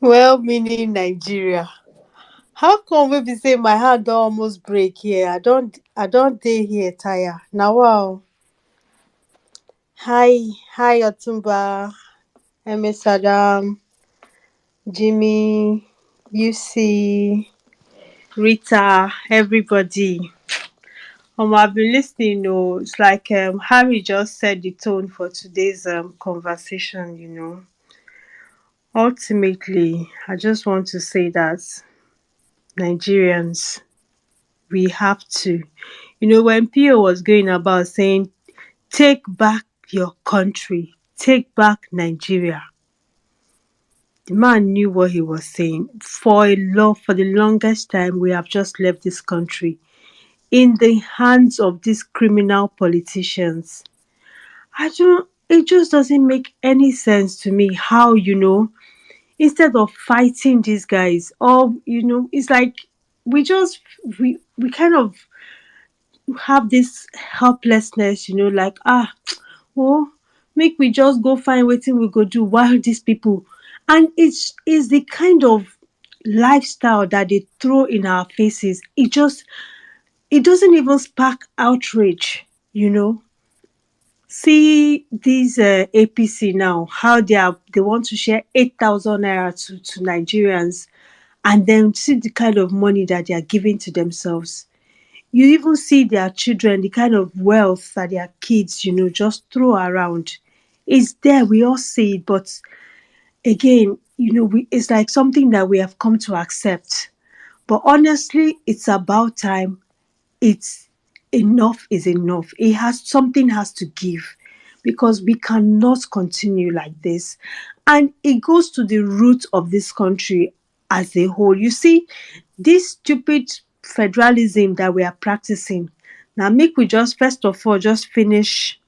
Well, meaning Nigeria. How come we be say my heart don almost break here? I don't dey here tire. Now wow. Hi Otumba, MS Adam, Jimmy, UC, Rita, everybody. I've been listening. It's like Harry just set the tone for today's conversation. Ultimately, I just want to say that Nigerians, we have to. When Pio was going about saying, "Take back your country, take back Nigeria," the man knew what he was saying. For the longest time, we have just left this country in the hands of these criminal politicians. It just doesn't make any sense to me how, instead of fighting these guys, or, it's like we just, we kind of have this helplessness, like, oh, make we just go find wetin we go do while these people. And it's the kind of lifestyle that they throw in our faces. It doesn't even spark outrage. See these APC now, how they want to share 8,000 naira to Nigerians, and then see the kind of money that they are giving to themselves. You even see their children, the kind of wealth that their kids, just throw around. It's there, we all see it, but again, it's like something that we have come to accept. But honestly, it's about time. It's enough is enough. Something has to give, because we cannot continue like this. And it goes to the root of this country as a whole. You see, this stupid federalism that we are practicing. Now, make we just first of all just finish,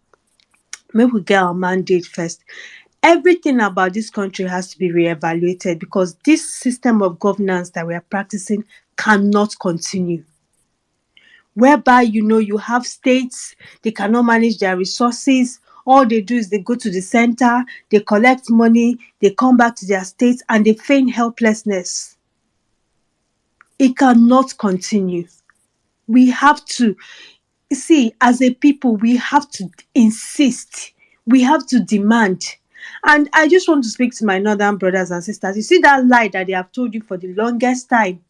make we get our mandate first. Everything about this country has to be reevaluated, because this system of governance that we are practicing cannot continue, whereby you have states, they cannot manage their resources. All they do is they go to the center, they collect money, they come back to their states, and they feign helplessness. It cannot continue. We have to see, as a people, we have to insist, we have to demand. And I just want to speak to my northern brothers and sisters. You see that lie that they have told you for the longest time,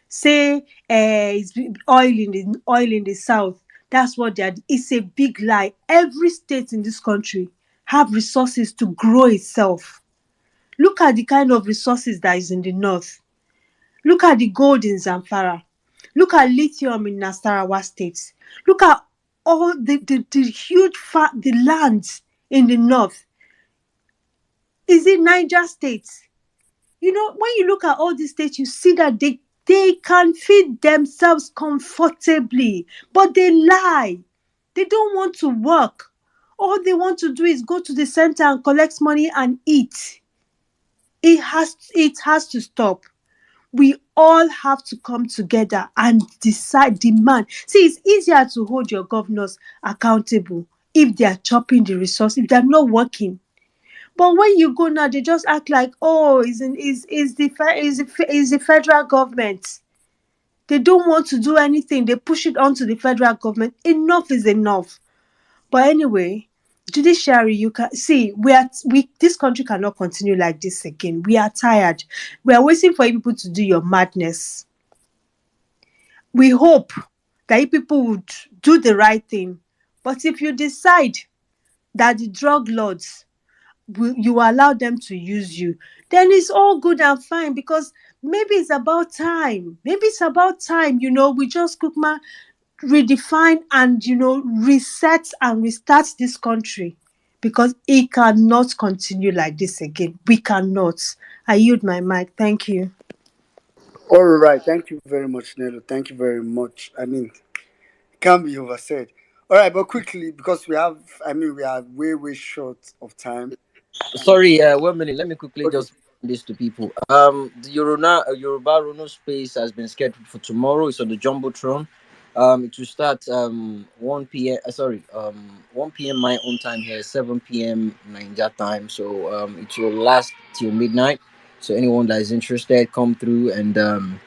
say it's oil in the south. That's what they are. It's a big lie. Every state in this country have resources to grow itself. Look at the kind of resources that is in the north. Look at the gold in Zamfara. Look at lithium in Nasarawa state. Look at all the huge the lands in the north. Is it Niger state? When you look at all these states, you see that they can feed themselves comfortably, but they lie. They don't want to work. All they want to do is go to the center and collect money and eat. It has to stop. We all have to come together and demand. See, it's easier to hold your governors accountable if they are chopping the resource, if they're not working. But when you go now, they just act like, oh, is the federal government. They don't want to do anything. They push it onto the federal government. Enough is enough. But anyway, judiciary, you can see, this country cannot continue like this again. We are tired. We are waiting for you people to do your madness. We hope that you people would do the right thing. But if you decide that the drug lords, you allow them to use you, then it's all good and fine, because maybe it's about time. We just redefine and reset and restart this country, because it cannot continue like this again. We cannot. I yield my mic. Thank you. All right, thank you very much, Nelo. Thank you very much. I mean, it can't be oversaid. All right, but quickly, because we are way, way short of time. And Sorry, 1 minute. Let me quickly okay, just this to people. The Yoruba Rono space has been scheduled for tomorrow. It's on the jumbotron. It will start 1 p.m. Sorry, 1 p.m. my own time here, 7 p.m. Niger time. So it will last till midnight. So anyone that is interested, come through, and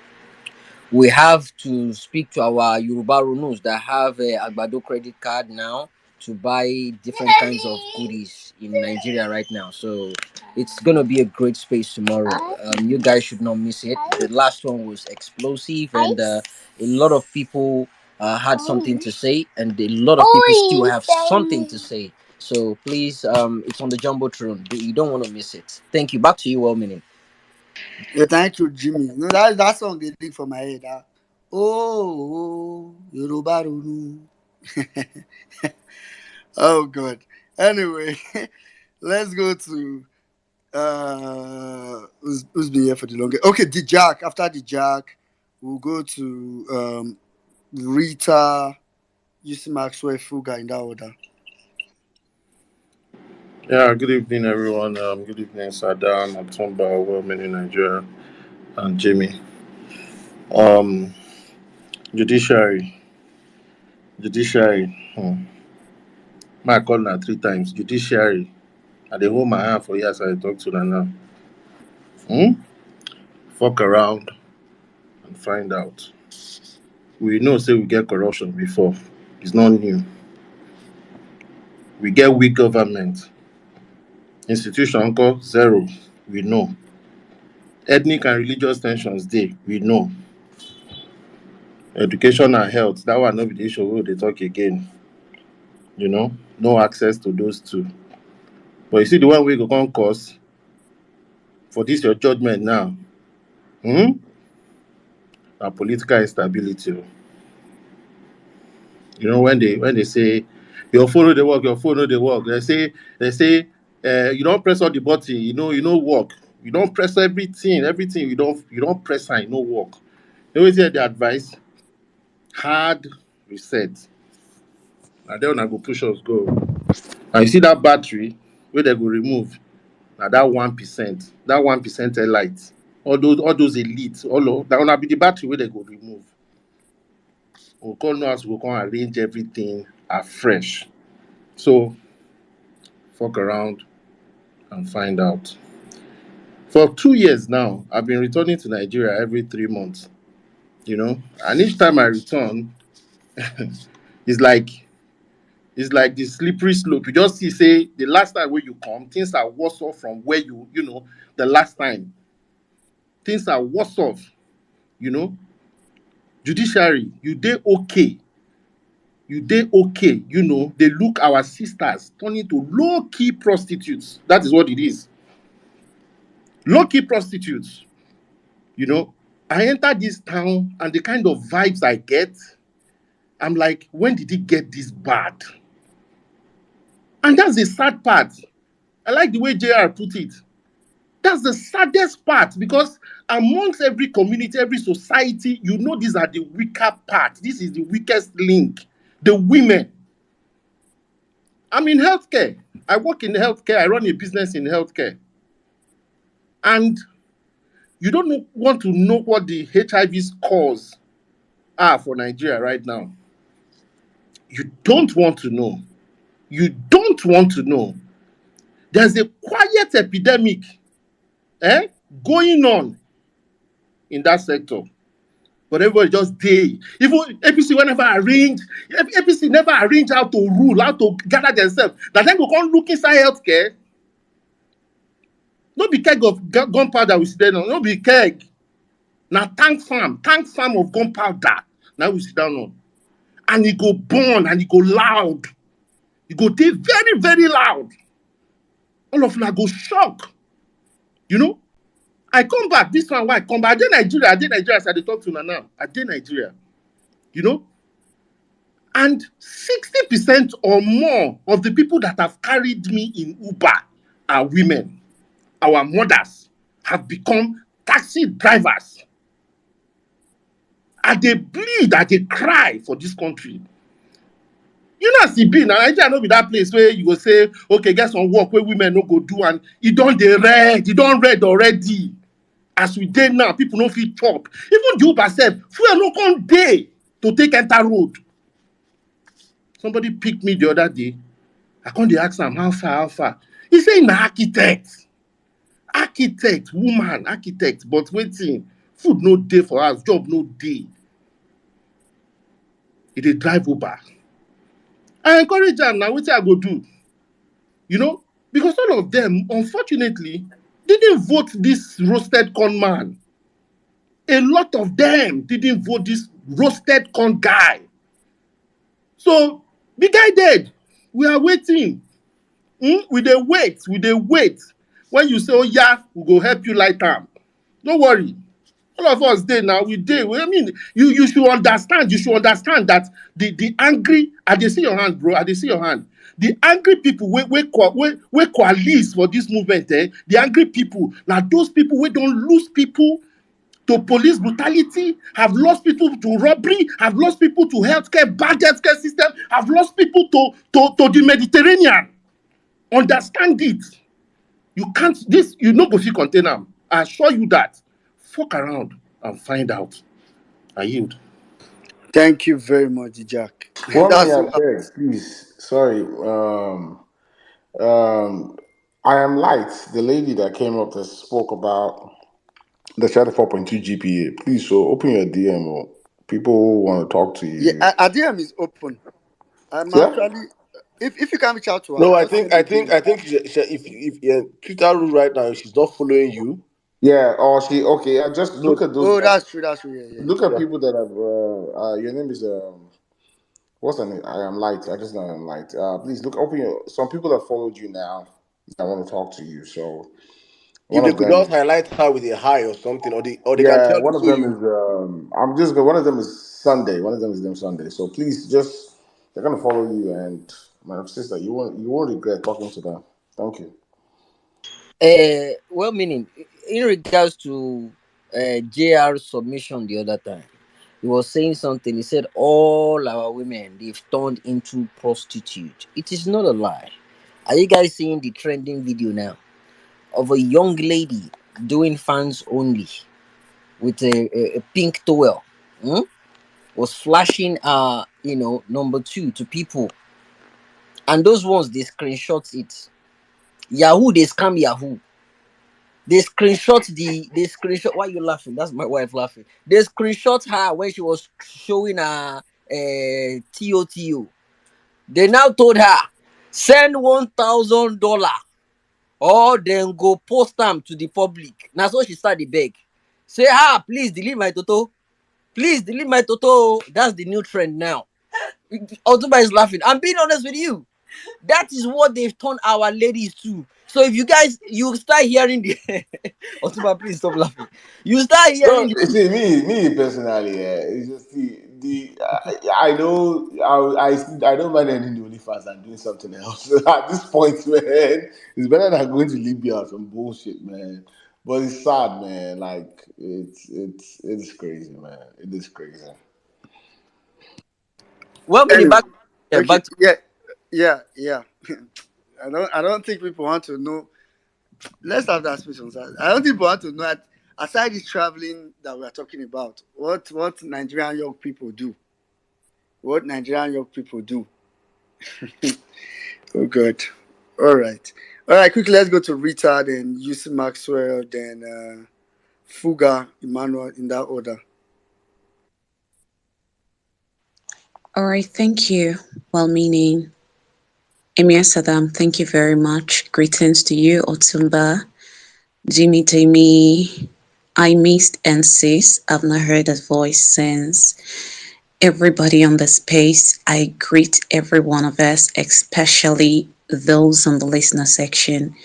we have to speak to our Yoruba Runus that have a Agbado credit card now to buy different kinds of goodies in Nigeria right now. So it's gonna be a great space tomorrow. You guys should not miss it. The last one was explosive, and a lot of people had something to say, and a lot of people still have something to say. So please, it's on the jumbotron. You don't want to miss it. Thank you. Back to you, well meaning. Yeah, thank you, Jimmy. No, that song they did for my head. Oh, Yoruba Runu. Oh God. Anyway, let's go to who's been here for the longest. Okay, the Jack. After the Jack, we'll go to Rita, UC Maxwell, Fuga in that order. Yeah, good evening, everyone. Good evening, Saddam, Atumba, Wellman in Nigeria, and Jimmy. Um, Judiciary, Judiciary. My call now 3 times. Judiciary. I dey hold my hand for years. I talk to them now. Fuck around and find out. We know, say we get corruption before. It's not new. We get weak government. Institution uncle zero. We know. Ethnic and religious tensions dey. We know. Education and health. That one no be the issue. We dey talk again. No access to those two. But you see the one we go come cause for this your judgment now. Na political instability. When they say your phone no dey work, your phone no dey work. They say you don't press all the button, you know work. You don't press everything, you don't press and you no work. You always hear the advice, hard reset. And then I go push us go. And you see that battery where they go remove. Now that 1%, that 1% light, all those elites, all of that will be the battery where they go remove. We'll call know as we'll come arrange everything afresh. So fuck around and find out. For 2 years now, I've been returning to Nigeria every 3 months, and each time I return, it's like the slippery slope. You just see, say the last time where you come, things are worse off from where the last time. Things are worse off, Judiciary, you dey okay. They look our sisters turning to low-key prostitutes. That is what it is. Low-key prostitutes. I enter this town and the kind of vibes I get, I'm like, when did it get this bad? And that's the sad part. I like the way JR put it. That's the saddest part, because amongst every community, every society, these are the weaker part. This is the weakest link. The women. I'm in healthcare. I work in healthcare. I run a business in healthcare. And you don't want to know what the HIV's cause are for Nigeria right now. You don't want to know. You don't want to know. There's a quiet epidemic going on in that sector. But everybody just dey. Even APC APC never arrange how to rule, how to gather themselves. That then go come look inside healthcare. No be keg of gunpowder we sit down on. No be keg. Now tank farm of gunpowder. Now we sit down on. And it go burn and it go loud. It go dey very, very loud. All of them go shock. I come back. This one, why I come back? I did Nigeria as I talk to now. I did Nigeria. And 60% or more of the people that have carried me in Uber are women. Our mothers have become taxi drivers. And they bleed, and they cry for this country. As e be, now Nigeria no be that place where you go say, okay, get some work where women no go do, and it don't red already. As we dey now, people no fit chop. Even the Uber sef, fuel no come dey to take enter road. Somebody picked me the other day. I come dey ask am how far. He say na architect, woman, architect, but wetin? Food no dey for house, job no dey. He dey drive Uber. I encourage am, na wetin I go do? Because all of them, unfortunately, didn't vote this roasted corn man. A lot of them didn't vote this roasted corn guy. So the guy dead. We are waiting. We dey wait. We dey wait. When you say, "Oh yeah, we go help you light am," don't worry. All of us dey now. We dey. I mean, you should understand. You should understand that the angry. I dey see your hand, bro. I dey see your hand. The angry people we coalesce for this movement. The angry people. Now those people we don't lose people to police brutality, have lost people to robbery, have lost people to healthcare, bad healthcare system, have lost people to the Mediterranean. Understand it. You can't, this, you know, go fit contain them. I assure you that. Fuck around and find out. I yield. Thank you very much, Jack. One minute, That's I so. beg, please. Sorry. Um, I am light. The lady that came up that spoke about the 4.2 GPA. Please, so open your DM. Or people who want to talk to Yeah, you. our DM is open. I'm Yeah. actually, if you can reach out to her, No, I just think send I a think DM. I think if yeah, Twitter rule right now, she's not following you. Yeah. Or she. Okay. I just So look at those. Oh, that's true. That's true. Yeah, yeah, Look at yeah. people that have. Your name is. What's her name? I am light. I just know I am light. Please look. Open your. Some people that followed you now. I want to talk to you. So If one they of could them just is. highlight her with a high or something, or they can Yeah, tell you one of so them you. is. I'm just. One of them is Sunday. One of them is them Sunday. So please, just they're gonna follow you, and my sister, you won't regret talking to them. Thank you. Well, meaning in regards to JR submission the other time, he was saying something. He said all our women they've turned into prostitute. It is not a lie. Are you guys seeing the trending video now of a young lady doing fans only with a pink towel? Hmm? Was flashing number two to people, and those ones they screenshot it. Yahoo they scam Yahoo. They screenshot. Why you laughing? That's my wife laughing. They screenshot her when she was showing her TOTO. They now told her send $1,000 or then go post them to the public. Now so she start the beg. Say please delete my toto. Please delete my toto. That's the new trend now. Otuba is laughing. I'm being honest with you. That is what they've turned our ladies to. So if you guys you start hearing the Otuba, please stop laughing. You start No, hearing you the see, me personally, it's just the I know I don't mind ending the OnlyFans and doing something else. At this point, man, it's better than going to Libya or some bullshit, man. But it's sad, man. Like it's crazy, man. It is crazy. well meaning Anyway, back yeah, okay, back to yeah, yeah, yeah. I don't think people want to know. Let's have that space on that. I don't think people want to know that aside this traveling that we are talking about, what Nigerian young people do. What Nigerian young people do. Oh God. All right. All right, quickly let's go to Rita, then UC Maxwell, then Fuga, Emmanuel in that order. All right, thank you. Well meaning. Emir Saddam, thank you very much. Greetings to you, Otumba, Jimmy Jamie. I missed and sis. I've not heard his voice since. Everybody on the space, I greet every one of us, especially those on the listener section.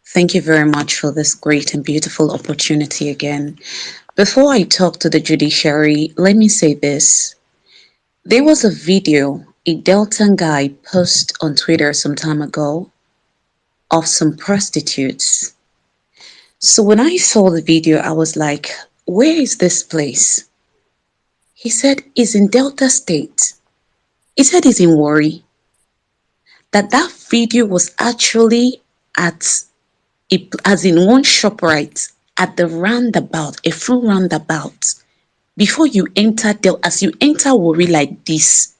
Thank you very much for this great and beautiful opportunity again. Before I talk to the judiciary, let me say this. There was a video a Delta guy posted on Twitter some time ago of some prostitutes. So when I saw the video, I was like, where is this place? He said it's in Delta State. He said it's in Warri. That video was actually at as in one shop right at the roundabout, a full roundabout. Before you enter as you enter Warri like this,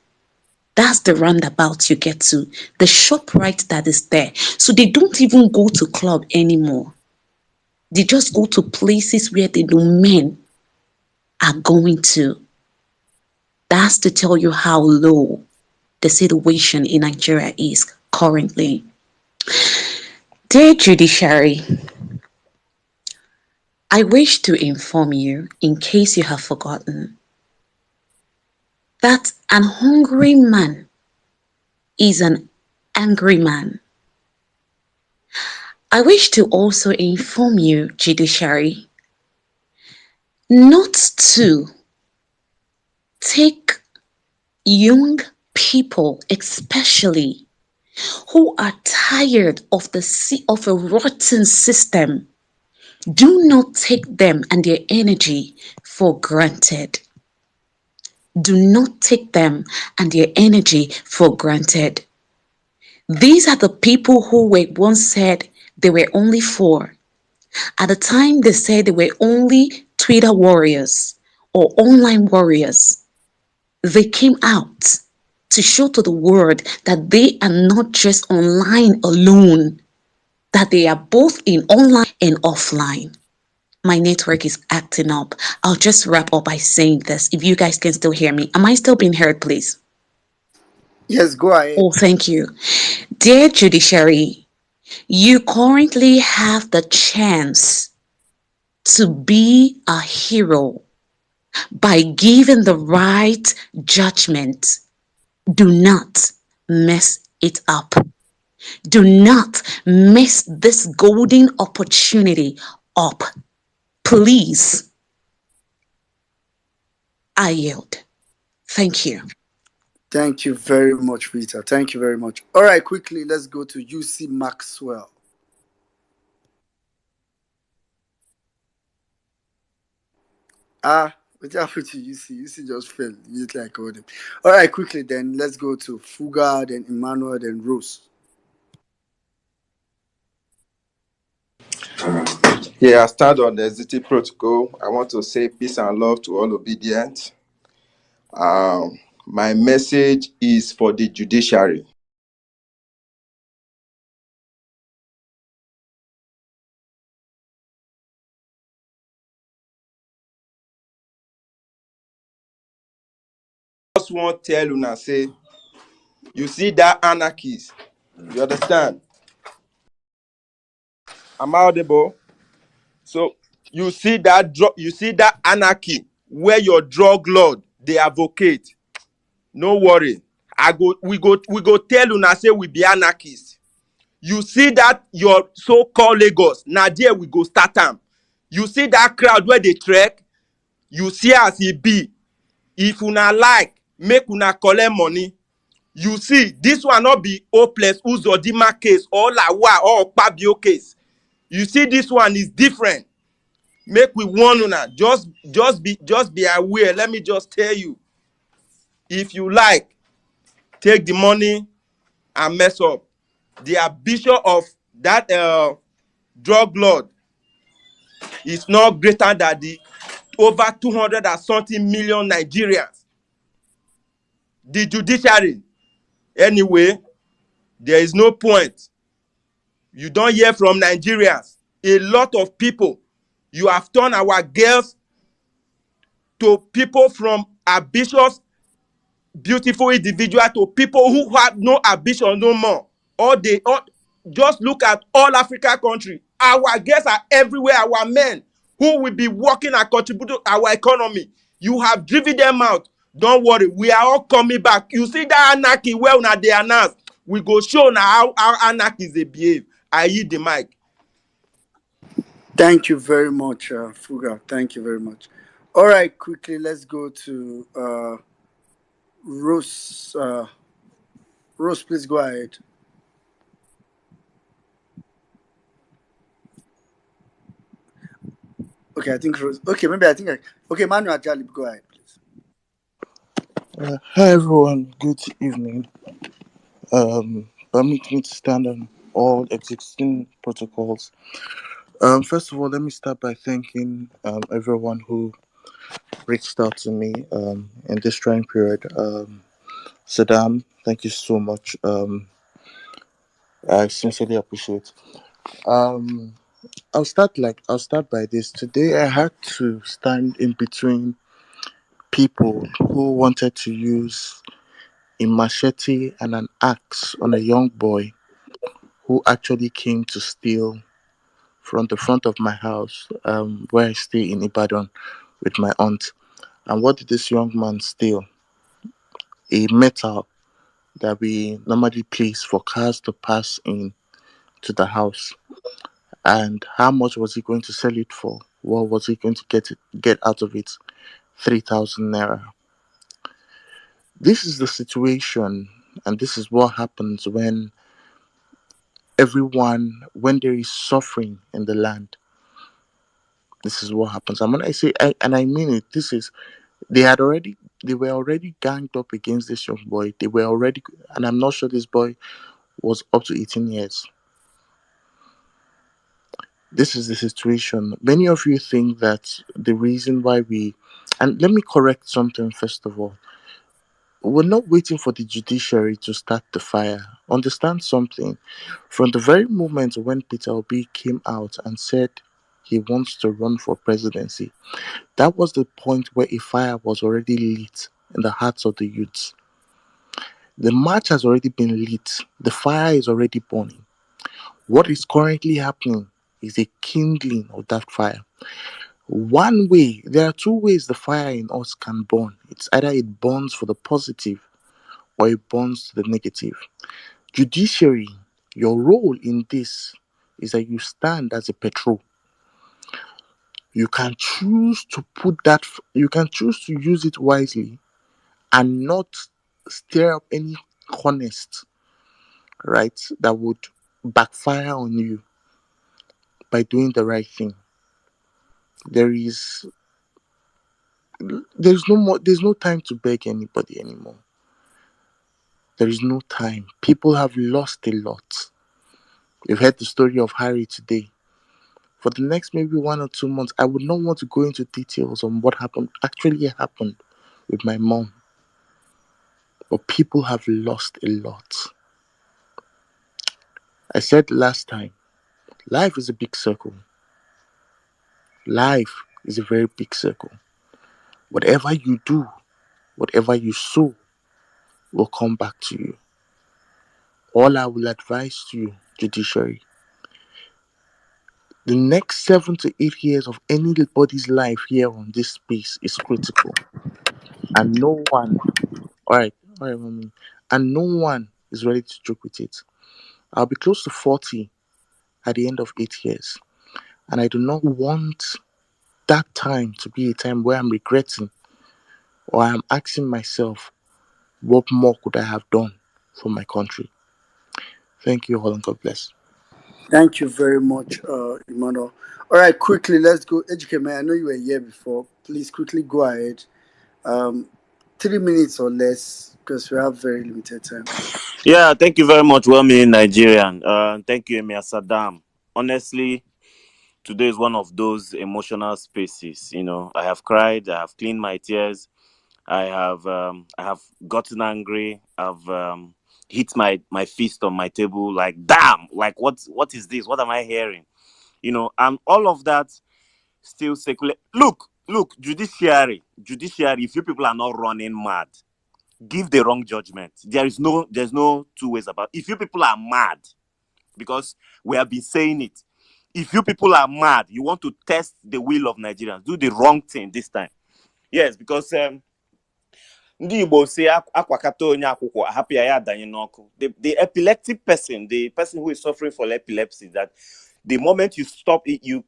that's the roundabout you get to. The shop right that is there. So they don't even go to club anymore. They just go to places where they know men are going to. That's to tell you how low the situation in Nigeria is currently. Dear Judiciary, I wish to inform you, in case you have forgotten, that an hungry man is an angry man. I wish to also inform you, Judiciary, not to take young people, especially who are tired of of a rotten system. Do not take them and their energy for granted. Do not take them and their energy for granted. These are the people who were once said they were only four. At the time, they said they were only Twitter warriors or online warriors. They came out to show to the world that they are not just online alone, that they are both in online and offline. My network is acting up. I'll just wrap up by saying this. If you guys can still hear me, am I still being heard, please? Yes, go ahead. Oh, thank you. Dear Judiciary, you currently have the chance to be a hero by giving the right judgment. Do not mess it up. Do not mess this golden opportunity up. Please, I yield. Thank you. Thank you very much, Rita. Thank you very much. All right, quickly, let's go to UC Maxwell. What happened to UC? UC just fell immediately I called him. All right, quickly then, let's go to Fuga, then Emmanuel, then Rose. Yeah, I start on the executive protocol. I want to say peace and love to all obedient. My message is for the judiciary. I just want to tell una say, you see that anarchist, you understand? Am I audible? So you see that anarchy where your drug lord they advocate. No worry. We go tell una say we be anarchists. You see that your so-called Lagos, now there we go start am. You see that crowd where they trek, you see as e be. If una like, make una collect money. You see, this one not be hopeless Uzodima case or Lawa or Pabio case. You see, this one is different. Make we warn una. Just be aware. Let me just tell you. If you like, take the money and mess up. The ambition of that drug lord is not greater than the over 200 and something million Nigerians. The judiciary, anyway, there is no point. You don't hear from Nigerians. A lot of people, you have turned our girls to people from ambitious, beautiful individual to people who have no ambition no more. Just look at all Africa countries. Our girls are everywhere. Our men who will be working and contributing to our economy. You have driven them out. Don't worry, we are all coming back. You see that anarchy well now they announce. We go show now how anarchists they behave. I yield the mic. Thank you very much, Fuga. Thank you very much. All right, quickly, let's go to Rose. Rose, please go ahead. Okay, I think Rose. Okay, maybe I think okay, Manuel Jalib, go ahead, please. Hi everyone, good evening. Permit me to stand on all existing protocols. First of all, let me start by thanking everyone who reached out to me in this trying period. Saddam, thank you so much. I sincerely appreciate. Um, I'll start by this. Today, I had to stand in between people who wanted to use a machete and an axe on a young boy who actually came to steal from the front of my house, where I stay in Ibadan with my aunt. And what did this young man steal? A metal that we normally place for cars to pass in to the house. And how much was he going to sell it for? What was he going to get out of it? 3,000 naira. This is the situation, and this is what happens when there is suffering in the land. This is what happens. And when I say, and I mean it, this is they were already ganged up against this young boy. They were already, and I'm not sure this boy was up to 18 years. This is the situation. Many of you think that the reason why and let me correct something first of all. We're not waiting for the judiciary to start the fire. Understand something. From the very moment when Peter Obi came out and said he wants to run for presidency, that was the point where a fire was already lit in the hearts of the youths. The match has already been lit. The fire is already burning. What is currently happening is a kindling of that fire. One way, there are two ways the fire in us can burn. It's either it burns for the positive or it burns to the negative. Judiciary, your role in this is that you stand as a petrol. You can choose to you can choose to use it wisely and not stir up any honest, right, that would backfire on you by doing the right thing. There is there's no time to beg anybody anymore. There is no time. People have lost a lot. We've heard the story of Harry today. For the next maybe 1 or 2 months, I would not want to go into details on what actually happened with my mom. But people have lost a lot. I said last time, life is a big circle. Life is a very big circle. Whatever you do, whatever you sow, will come back to you. All I will advise to you, judiciary, the next 7 to 8 years of anybody's life here on this space is critical. And no one, all right, mommy, and no one is ready to joke with it. I'll be close to 40 at the end of 8 years. And I do not want that time to be a time where I'm regretting or I'm asking myself, what more could I have done for my country? Thank you all and God bless. Thank you very much, Emmanuel. All right, quickly, let's go. Educate man, I know you were here before. Please quickly go ahead. Um, 3 minutes or less because we have very limited time. Yeah, thank you very much, well-meaning Nigerian. Thank you, Emir Saddam. Honestly, today is one of those emotional spaces. You know, I have cried, I have cleaned my tears, I have gotten angry, I've hit my fist on my table, like damn, like what is this? What am I hearing? You know, and all of that still secular. Look, judiciary. If you people are not running mad, give the wrong judgment. There's no two ways about it. If you people are mad, because we have been saying it, if you people are mad, you want to test the will of Nigerians, do the wrong thing this time. Yes, because ndị Igbo say akwakata onye akwụkwọ ahapụ ya adanye n'ọkụ. The epileptic person, the person who is suffering from epilepsy, that the moment you stop it, you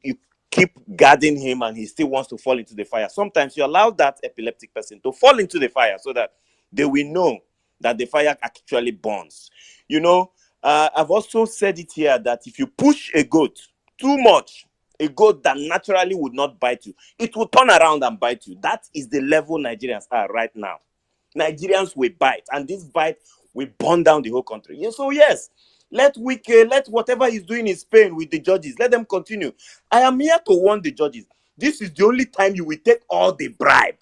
keep guarding him and he still wants to fall into the fire. Sometimes you allow that epileptic person to fall into the fire so that they will know that the fire actually burns. You know, I've also said it here that if you push a goat too much, a goat that naturally would not bite you, it will turn around and bite you. That is the level Nigerians are right now. Nigerians will bite, and this bite will burn down the whole country. Yeah, so yes, let whatever he's doing in Spain with the judges, let them continue. I am here to warn the judges. This is the only time you will take all the bribe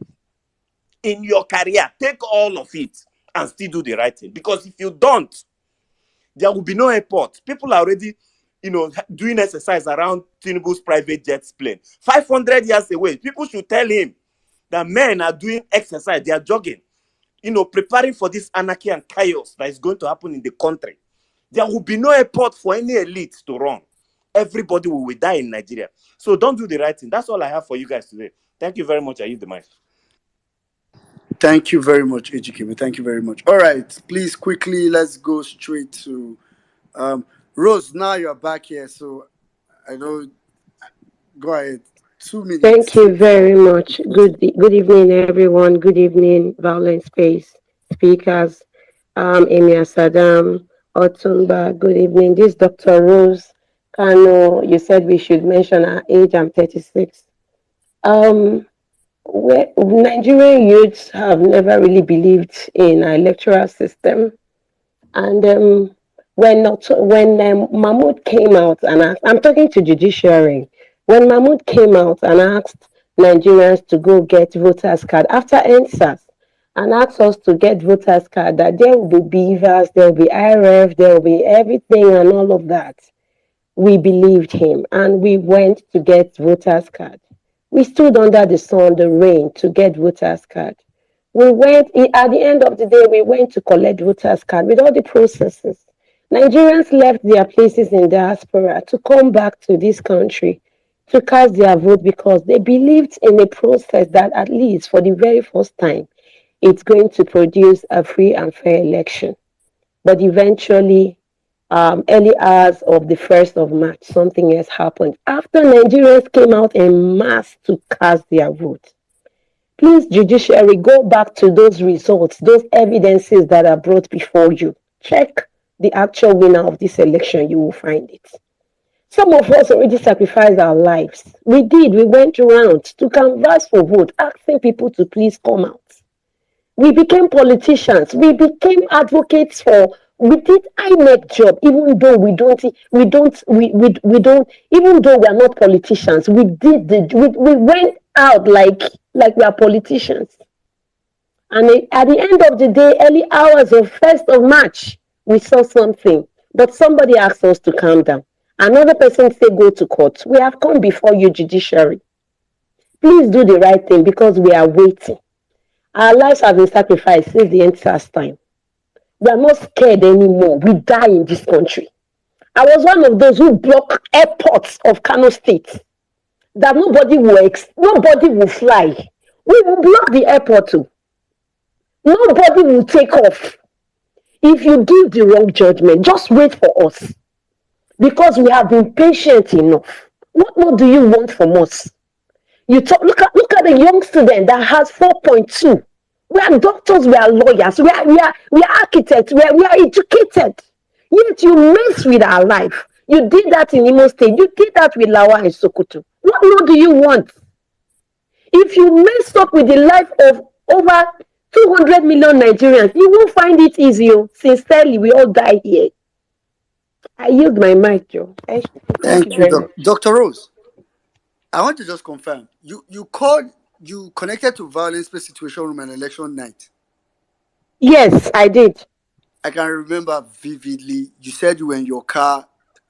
in your career. Take all of it and still do the right thing. Because if you don't, there will be no airport. People are already, doing exercise around Tinubu's private jets plane. 500 years away, people should tell him that men are doing exercise. They are jogging. Preparing for this anarchy and chaos that is going to happen in the country. There will be no airport for any elite to run. Everybody will die in Nigeria. So don't do the right thing. That's all I have for you guys today. Thank you very much. I use the mic. Thank you very much, Ejikeme. Thank you very much. All right, please quickly let's go straight to Rose. Now you're back here, so I know. Go ahead. 2 minutes. Thank you very much. Good evening, everyone. Good evening, Violence Space speakers. Emia Saddam, Otumba. Good evening. This is Dr. Rose Kano. You said we should mention our age. I'm 36. Um, Nigerian youths have never really believed in our electoral system. And when Mahmoud came out and asked, I'm talking to Judiciary, when Mahmoud came out and asked Nigerians to go get voters card after NSAS and asked us to get voters card, that there will be beavers, there will be IRF, there will be everything and all of that. We believed him and we went to get voters card. We stood under the sun, the rain to get voters card. We went, at the end of the day, we went to collect voters card with all the processes. Nigerians left their places in diaspora to come back to this country to cast their vote because they believed in a process that at least for the very first time, it's going to produce a free and fair election. But eventually, early hours of the 1st of March, something else happened. After Nigerians came out en masse to cast their vote, please, Judiciary, go back to those results, those evidences that are brought before you. Check the actual winner of this election, you will find it. Some of us already sacrificed our lives. We did. We went around to canvass for vote, asking people to please come out. We became politicians. We became advocates for. We did INEC job, even though we don't, even though we are not politicians. We went out like we are politicians. And at the end of the day, early hours of 1st of March, we saw something. But somebody asked us to calm down. Another person said, go to court. We have come before you, Judiciary. Please do the right thing because we are waiting. Our lives have been sacrificed since the NSAS time. We are not scared anymore. We die in this country. I was one of those who blocked airports of Kano State that nobody will fly. We will block the airport too. Nobody will take off. If you give the wrong judgment, just wait for us. Because we have been patient enough. What more do you want from us? Look at the young student that has 4.2. We are doctors, we are lawyers, we are architects, we are educated. Yet you mess with our life. You did that in Imo State. You did that with Lawa and Sokoto. What more do you want? If you mess up with the life of over 200 million Nigerians, you won't find it easy. Sincerely, we all die here. I yield my mic, Joe. Thank you Thank you, very much. Dr. Rose. I want to just confirm. You connected to Violence Space Situation Room and election night. Yes, I did. I can remember vividly. You said you were in your car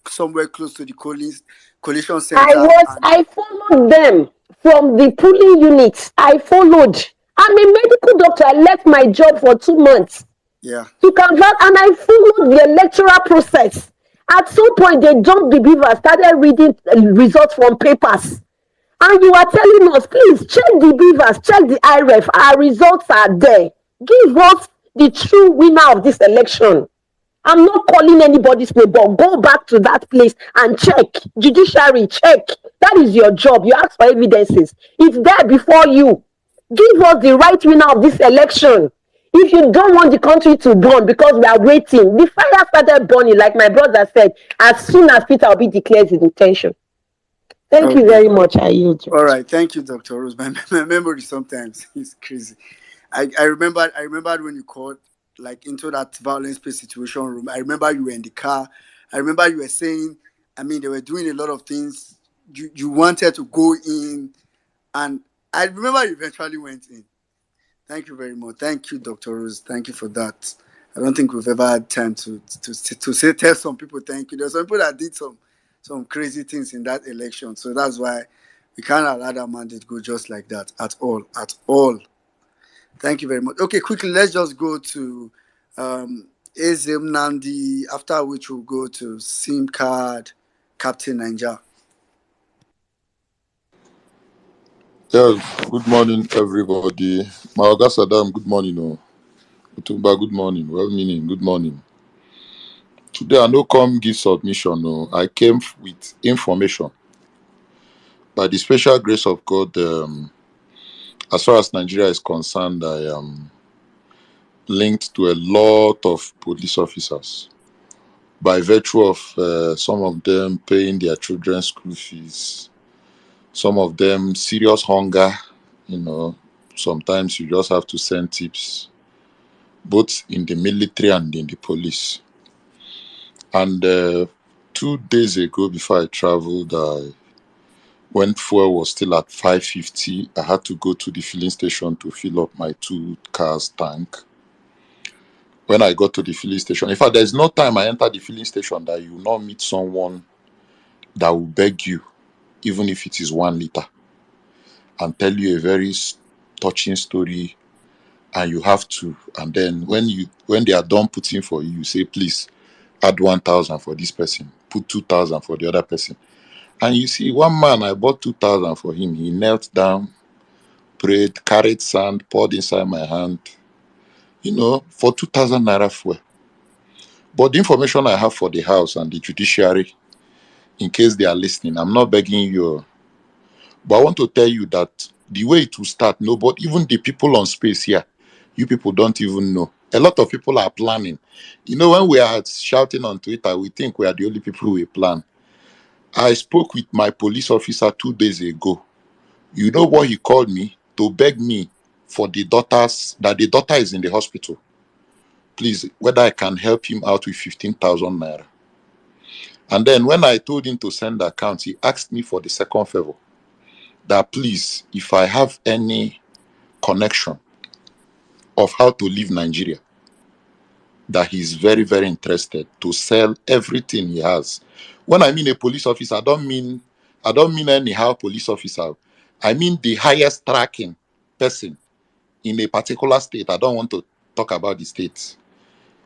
somewhere close to the collision center. I followed them from the polling units. I followed. I'm a medical doctor. I left my job for 2 months Yeah. to convert, and I followed the electoral process. At some point, they jumped the beaver, started reading results from papers. And you are telling us, please check the beavers, check the IRF. Our results are there. Give us the true winner of this election. I'm not calling anybody's name, but go back to that place and check. Judiciary, check. That is your job. You ask for evidences. It's there before you. Give us the right winner of this election. If you don't want the country to burn because we are waiting, the fire started burning, like my brother said, as soon as Peter Obi declares his intention. Thank you very much. I yield. All right. Thank you, Dr. Rose. My memory sometimes is crazy. I remembered when you called like into that violence space situation room. I remember you were in the car. I remember you were saying, they were doing a lot of things. You wanted to go in, and I remember you eventually went in. Thank you very much. Thank you, Dr. Rose. Thank you for that. I don't think we've ever had time to say tell some people thank you. There's some people that did some crazy things in that election. So that's why we can't allow that mandate go just like that at all. At all. Thank you very much. Okay, quickly, let's just go to Azim Nandi, after which we'll go to SIM card Captain Ninja. Yes, good morning, everybody. My Oga Saddam, good morning. Oh. Utumba, good morning. Well meaning, good morning. Today, I no come give submission. No. I came with information. By the special grace of God, as far as Nigeria is concerned, I am linked to a lot of police officers by virtue of some of them paying their children's school fees, some of them serious hunger. Sometimes you just have to send tips both in the military and in the police. And 2 days ago, before I traveled, when fuel was still at 550, I had to go to the filling station to fill up my 2 cars tank. When I got to the filling station, in fact, there's no time I enter the filling station that you will not meet someone that will beg you, even if it is 1 liter, and tell you a very touching story, and you have to. And then when they are done putting for you, you say, please add 1,000 for this person, put 2,000 for the other person. And you see, one man, I bought 2,000 for him. He knelt down, prayed, carried sand, poured inside my hand, for 2,000 naira fuel. But the information I have for the House and the Judiciary, in case they are listening, I'm not begging you, but I want to tell you that the way it will start, but even the people on space here, you people don't even know. A lot of people are planning. When we are shouting on Twitter, we think we are the only people who plan. I spoke with my police officer 2 days ago. You know what he called me? To beg me for the daughter is in the hospital. Please, whether I can help him out with 15,000 naira. And then when I told him to send the account, he asked me for the second favor. That please, if I have any connection of how to leave Nigeria, that he's very, very interested to sell everything he has. When I mean a police officer, I don't mean anyhow police officer. I mean the highest tracking person in a particular state. I don't want to talk about the states.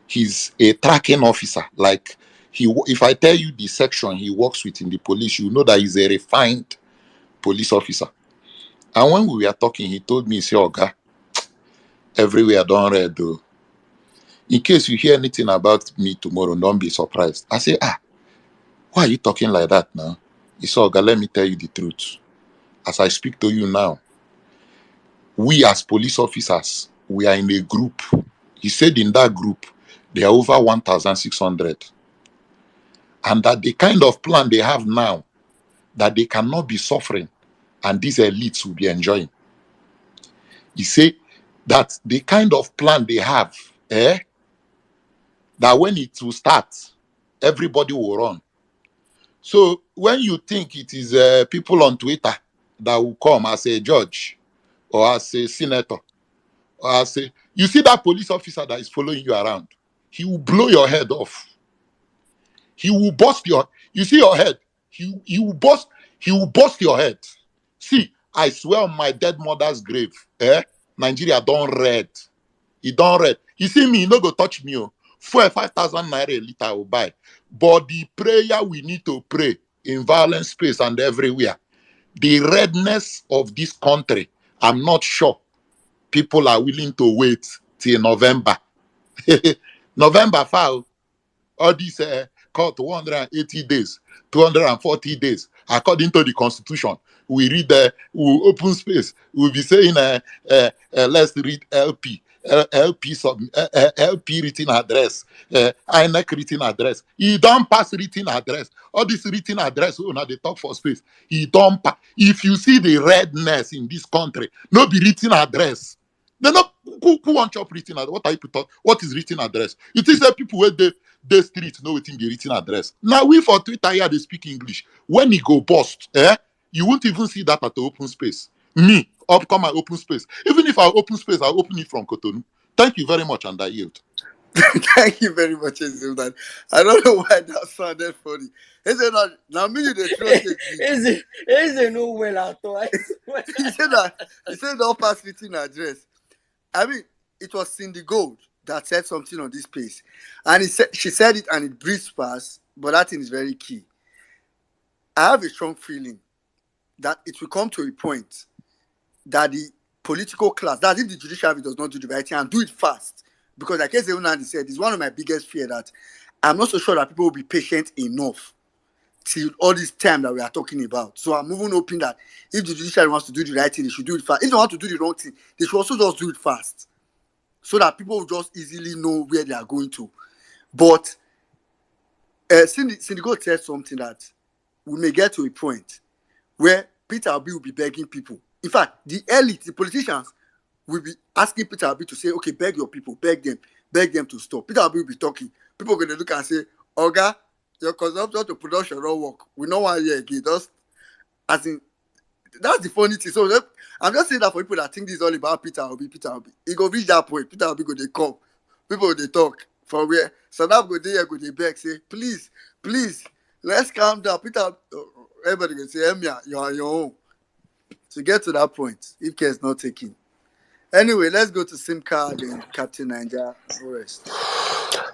He's a tracking officer. Like if I tell you the section he works with in the police, you know that he's a refined police officer. And when we were talking, he told me, he said, Oga, everywhere don't read though. In case you hear anything about me tomorrow, don't be surprised. I say, why are you talking like that now? He said, Oga, let me tell you the truth. As I speak to you now, we as police officers, we are in a group. He said in that group, there are over 1,600. And that the kind of plan they have now, that they cannot be suffering, and these elites will be enjoying. He said that the kind of plan they have, that when it will start, everybody will run. So when you think it is people on Twitter that will come as a judge or as a senator or you see that police officer that is following you around, he will blow your head off. He will bust you see your head, he will bust your head. See, I swear on my dead mother's grave, Nigeria don't red. He don't red. You see me, he no go touch me. 5,000 naira a liter I will buy. But the prayer we need to pray in violent space and everywhere, the redness of this country, I'm not sure people are willing to wait till November. November foul. All these called 180 days, 240 days, according to the constitution. We read we open space. We'll be saying, let's read LP. LP written address, INEC written address. He don't pass written address. All this written address, now they talk for space. He don't pass. If you see the redness in this country, no be written address. They not who want chop written address. What are you talk? What is written address? It is the people where the street know within the written address. Now we for Twitter here they speak English. When he go bust, you won't even see that at the open space. Me, up come my open space. Even if I open space, I'll open it from Cotonou. Thank you very much, and I yield. Thank you very much, Ezeudan. I don't know why that sounded funny. Ezeudan, now me you the throw take me. Eze no well at all. He said don't pass written address. I mean, it was Cindy Gold that said something on this page. And she said it and it breezed past, but that thing is very key. I have a strong feeling that it will come to a point that the political class, that if the judiciary does not do the right thing and do it fast, because like Ezeunandi said, it's one of my biggest fear that I'm not so sure that people will be patient enough till all this time that we are talking about. So I'm even hoping that if the judiciary wants to do the right thing, they should do it fast. If they want to do the wrong thing, they should also just do it fast, so that people will just easily know where they are going to. But Syndigo said something that we may get to a point where Peter Obi will be begging people. In fact, the elite, the politicians, will be asking Peter Obi to say, okay, beg your people, beg them to stop. Peter Obi will be talking. People are going to look and say, Oga, your consumption to production don't work. We know why here again. Just as in, that's the funny thing. So I'm just saying that for people that think this is all about Peter Obi. It go reach that point. Peter Obi go they come. People they talk from where. So now go there, go they beg, say, please, let's calm down. Peter, everybody go say, Emia, you're on your own. To get to that point, if care is not taken. Anyway, let's go to SIM card and Captain Niger. Rest.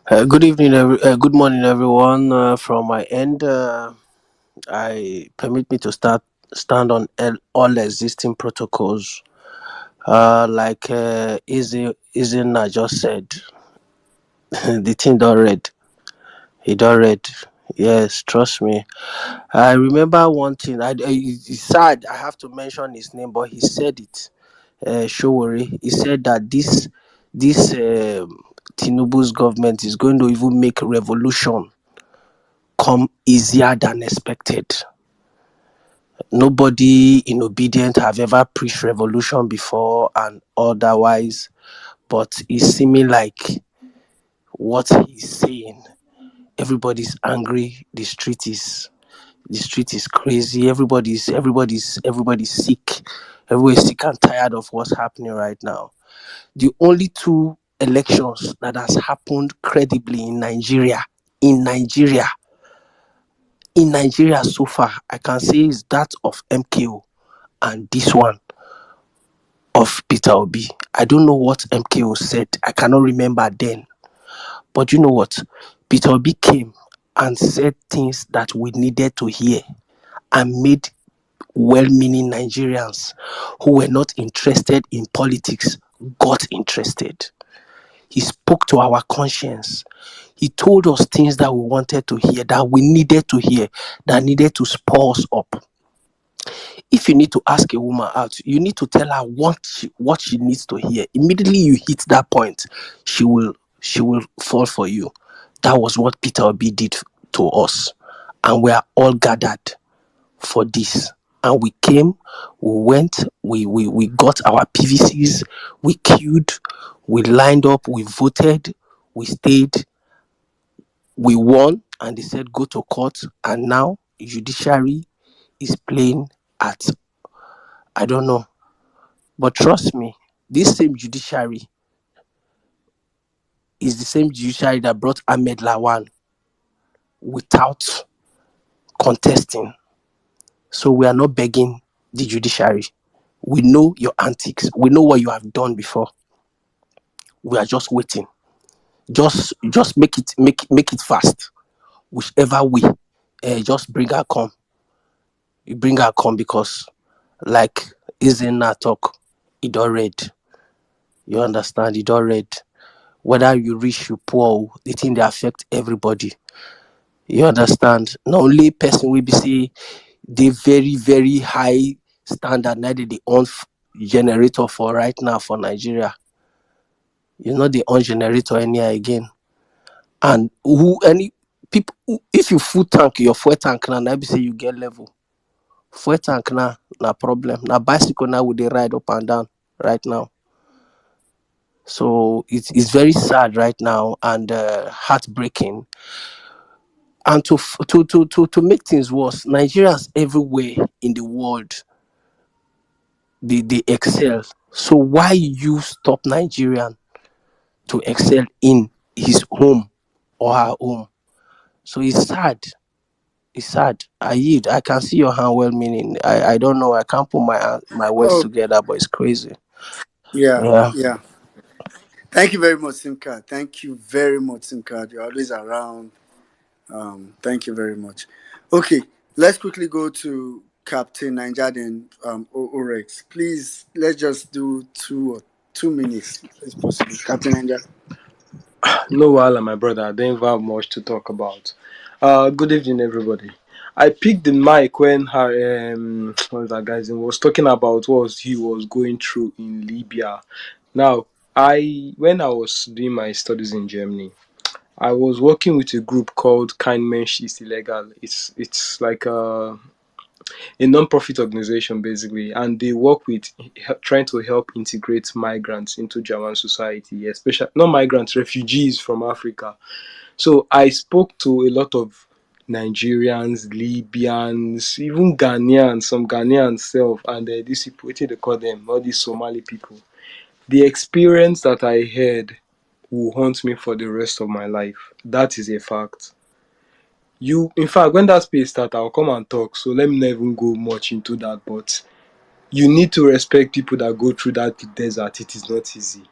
Good morning, everyone. From my end, I permit me to stand on all existing protocols. Like Izina just said, the thing don't read. He don't read. Yes, trust me. I remember one thing. It's sad I have to mention his name, but he said it. Showori. He said that this Tinubu's government is going to even make revolution come easier than expected. Nobody in obedient have ever preached revolution before and otherwise, but it's seeming like what he's saying. Everybody's angry. The street is crazy. Everybody's sick. Everybody's sick and tired of what's happening right now. The only two elections that has happened credibly in Nigeria in Nigeria so far, I can say is that of MKO and this one of Peter Obi. I don't know what MKO said. I cannot remember then. But you know what? Peter Obi came and said things that we needed to hear and made well-meaning Nigerians who were not interested in politics got interested. He spoke to our conscience. He told us things that we wanted to hear, that we needed to hear, that needed to spur us up. If you need to ask a woman out, you need to tell her what she needs to hear. Immediately you hit that point, she will fall for you. That was what Peter Obi did to us, and we are all gathered for this. And we came, we went, we got our PVCs, we queued, we lined up, we voted, we stayed, we won, and they said go to court. And now judiciary is playing at, I don't know. But trust me, this same judiciary is the same judiciary that brought Ahmed Lawan without contesting. So we are not begging the judiciary. We know your antics. We know what you have done before. We are just waiting. Just make it fast. Whichever way, just bring her come. You bring her come because, like Izena talk, it don't read. You understand? It don't read. Whether you rich, you poor, the thing they affect everybody. You understand? Not only person will be say the very, very high standard now they own generator for right now for Nigeria. You know the own generator anyhow again. And any people if you full tank your fuel tank now be say you get level. Fuel tank now na problem. Now bicycle now with the ride up and down right now. So it's very sad right now and heartbreaking. And to make things worse, Nigerians everywhere in the world they excel. So why you stop Nigerian to excel in his home or her home? So it's sad. It's sad. I yield. I can see your hand well meaning. I don't know. I can't put my words Oh, together, but it's crazy. yeah, Yeah. yeah. Thank you very much, SIM card. Thank you very much, SIM card. You're always around. Thank you very much. Okay, let's quickly go to Captain Niger and Orex. Please, let's just do 2 minutes, if possible. Captain Niger. No, while my brother, I don't have much to talk about. Good evening, everybody. I picked the mic when her what was that guy's name was talking about what he was going through in Libya. Now, when I was doing my studies in Germany, I was working with a group called Kind Mensch is Illegal. It's like a non-profit organization basically, and they work with trying to help integrate migrants into German society, especially not migrants, refugees from Africa. So I spoke to a lot of Nigerians, Libyans, even Ghanaians, some Ghanaians self, and these people, what do they call them? All these Somali people. The experience that I had will haunt me for the rest of my life. That is a fact. In fact, when that space start, I'll come and talk. So let me not even go much into that. But you need to respect people that go through that desert. It is not easy.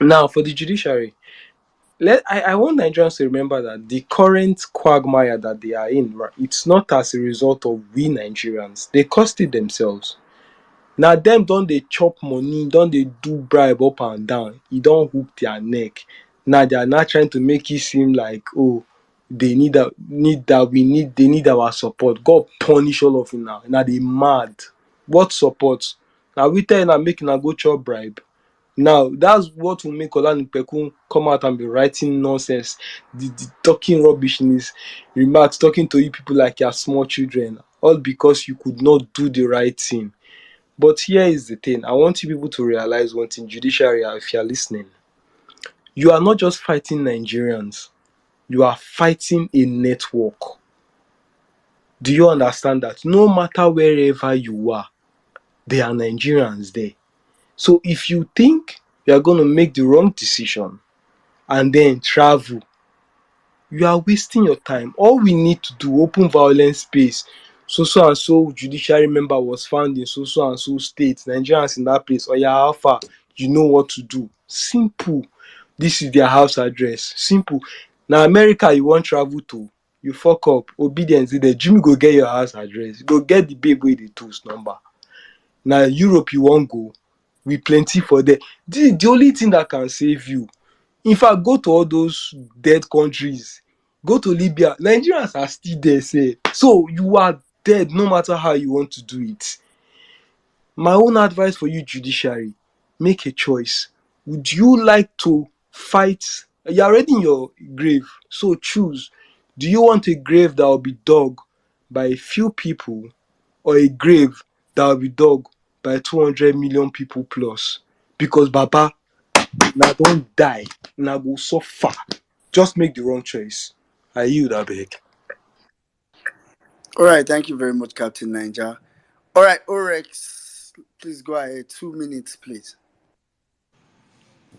Now, for the judiciary, I want Nigerians to remember that the current quagmire that they are in, right, it's not as a result of we Nigerians. They caused it themselves. Now them don't they chop money, don't they do bribe up and down. You don't hook their neck. Now they are not trying to make it seem like, oh, they they need our support. God punish all of you now. Now they mad. What support? Now we tell you now making a go chop bribe. Now that's what will make Olani Pekun come out and be writing nonsense, the talking rubbish in his remarks, talking to you people like you're small children, all because you could not do the right thing. But here is the thing. I want you people to realize one thing, judiciary, if you're listening. You are not just fighting Nigerians. You are fighting a network. Do you understand that? No matter wherever you are, there are Nigerians there. So if you think you are going to make the wrong decision and then travel, you are wasting your time. All we need to do, open violence space. So and so judiciary member was found in so and so state. Nigerians in that place. Or yeah, alpha, you know what to do. Simple. This is their house address. Simple. Now America you want travel to, you fuck up. Obedience is there. Jimmy go get your house address. Go get the babe with the tools number. Now Europe you won't go. We plenty for there. The only thing that can save you. In fact, go to all those dead countries. Go to Libya. Nigerians are still there, say. So you are dead no matter how you want to do it. My own advice for you, judiciary, make a choice. Would you like to fight? You're already in your grave, so choose. Do you want a grave that will be dug by a few people or a grave that will be dug by 200 million people plus? Because Baba, now don't die, now go suffer. Just make the wrong choice. I yield, I beg. All right, thank you very much, Captain Niger. All right, Orex, please go ahead. 2 minutes, please.